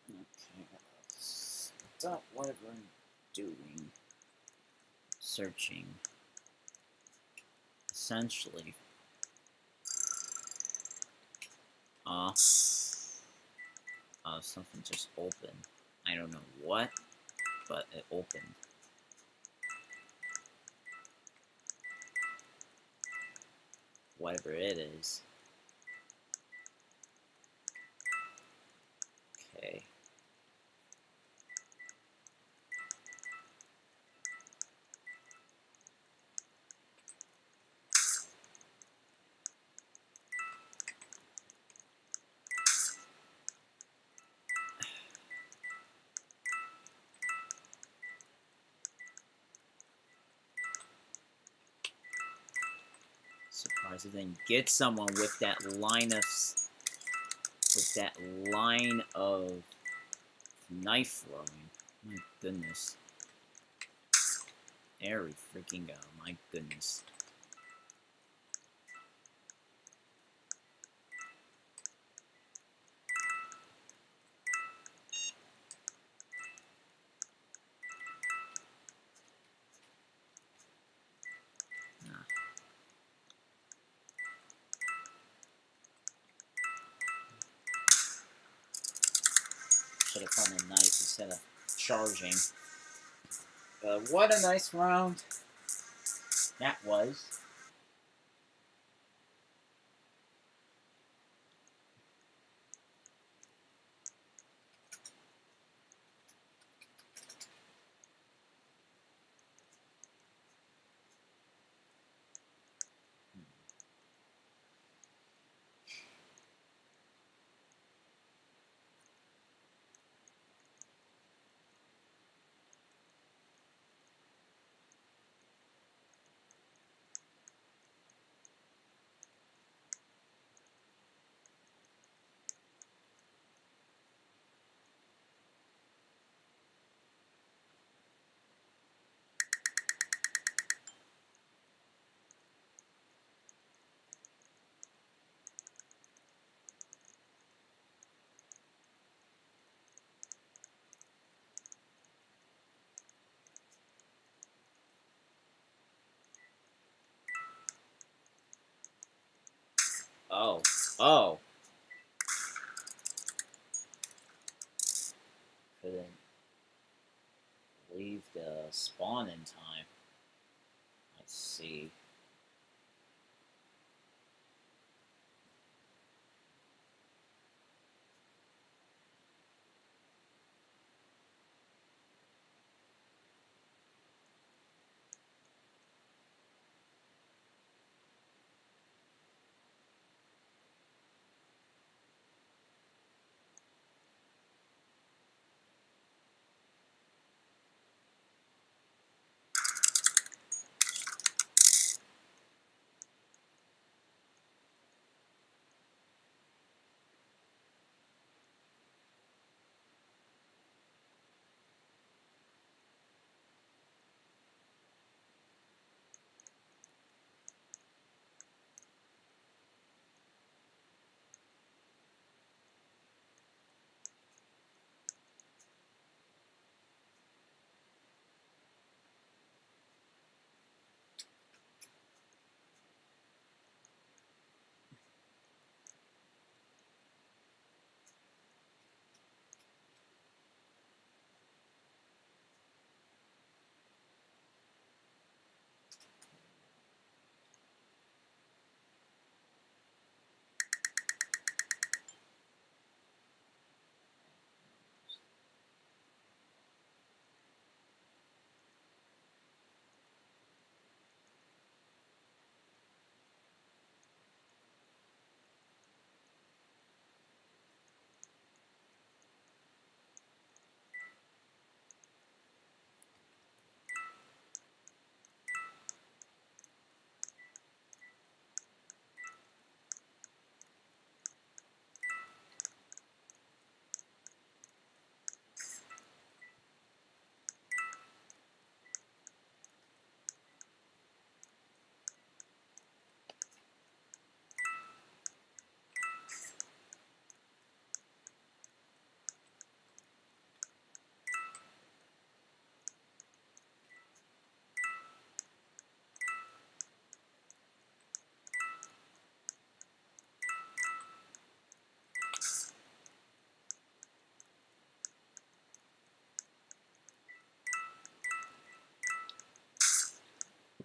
Okay, stop whatever I'm doing. Searching. Essentially. Something just opened. I don't know what, but it opened. Whatever it is. Okay. Surprised I didn't get someone with that line of knife throwing. My goodness. There we freaking go. My goodness. Should have found a knife instead of charging. What a nice round that was. Oh. Oh. Couldn't leave the spawn in time. I see.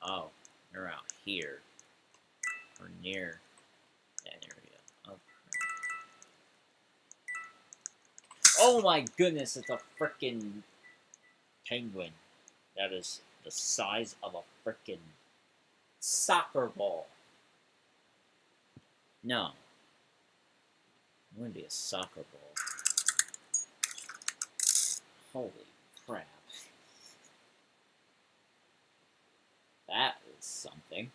Oh, they're out here. Or near that area. Oh, oh my goodness, it's a frickin' penguin. That is the size of a frickin' soccer ball. No. It wouldn't be a soccer ball. Holy crap. That is something.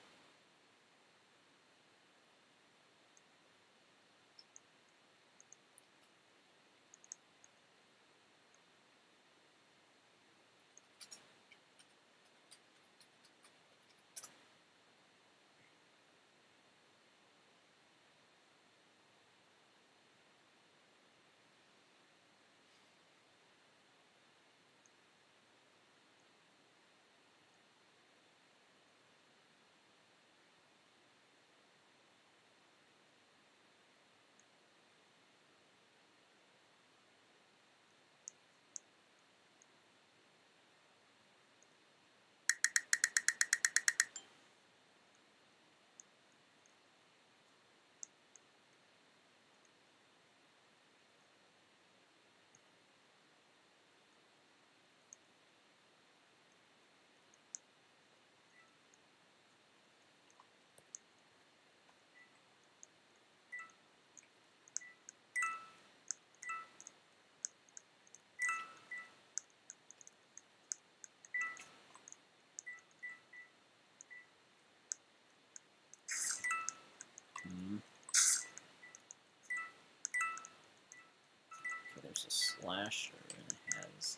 Okay, there's a slasher and it has.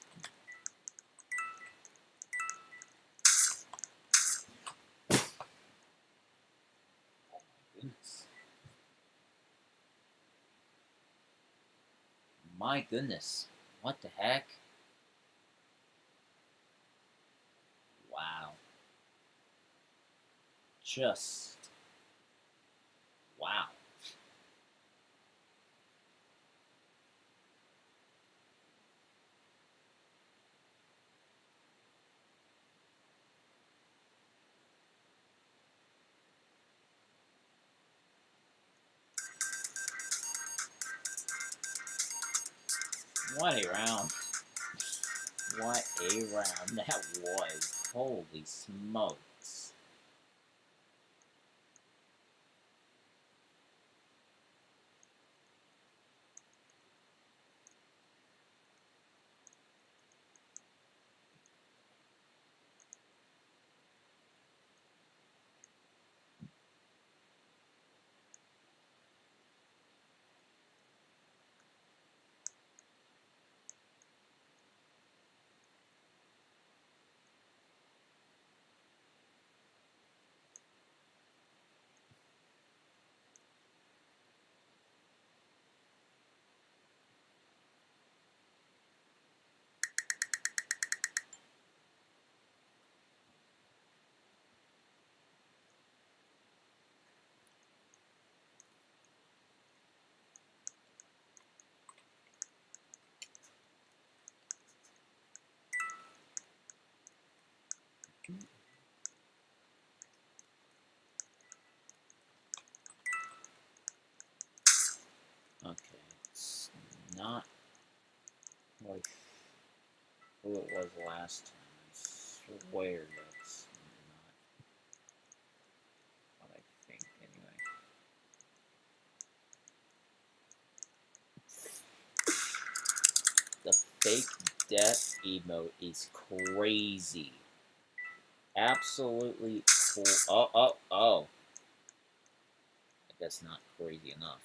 Oh my goodness. My goodness. What the heck? Wow. Just. Wow. What a round. What a round that was. Holy smokes. Okay, it's not like who it was last time. I swear that's not what I think anyway. The fake death emote is crazy. Absolutely cool. Oh. I guess not crazy enough.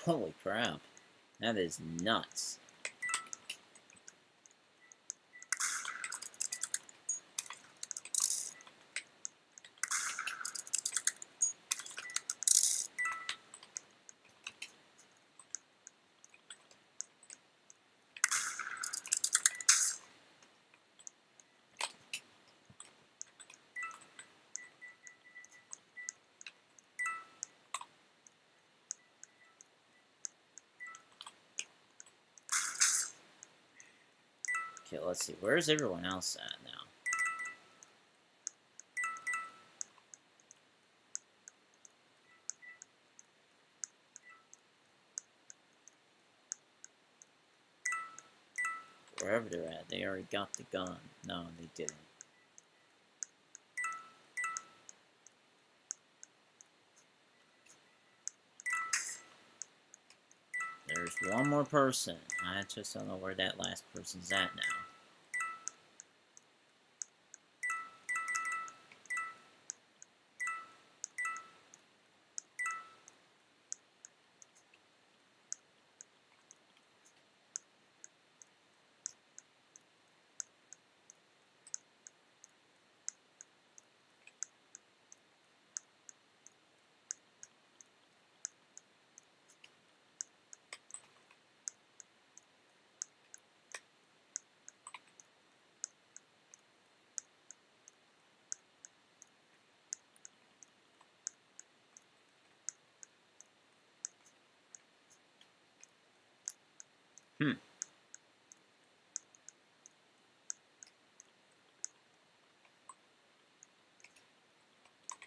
Holy crap. That is nuts. Okay, let's see. Where's everyone else at now? Wherever they're at, they already got the gun. No, they didn't. There's one more person. I just don't know where that last person's at now.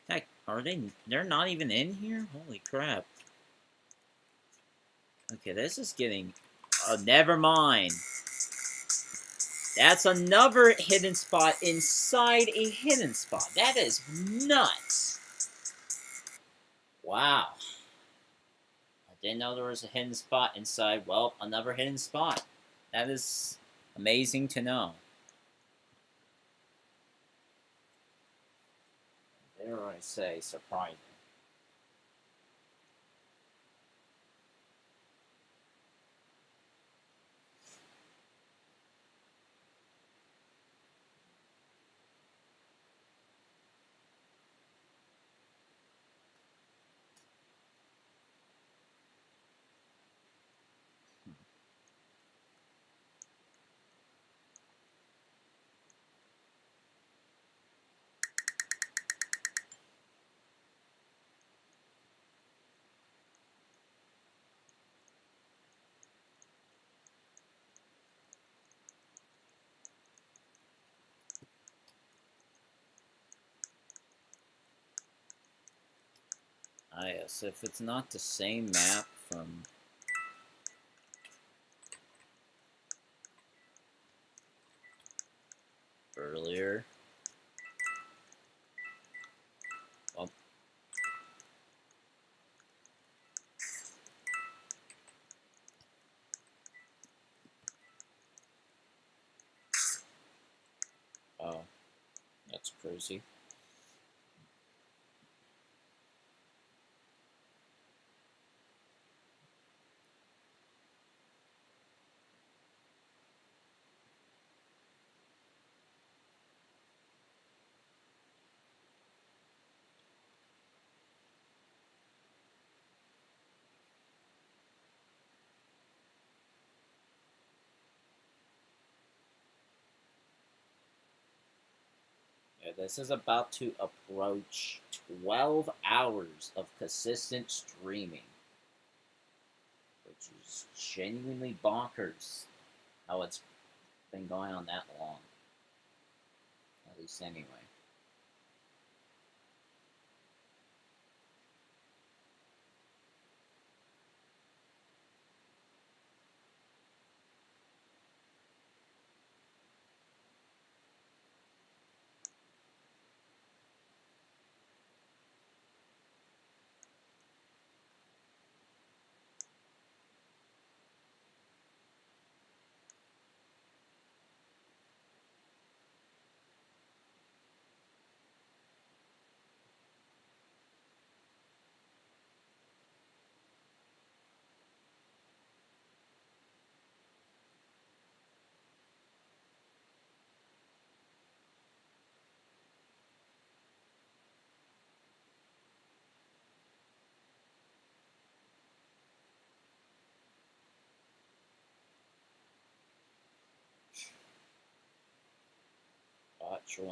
Heck, are they? They're not even in here? Holy crap. Okay, this is getting... Oh, never mind. That's another hidden spot inside a hidden spot. That is nuts. Wow. I didn't know there was a hidden spot inside, well, another hidden spot. That is amazing to know. Dare I say, surprising. Ah, yes, if it's not the same map from earlier. Well, oh, that's crazy. Yeah, this is about to approach 12 hours of consistent streaming, which is genuinely bonkers how it's been going on that long. At least anyway. join.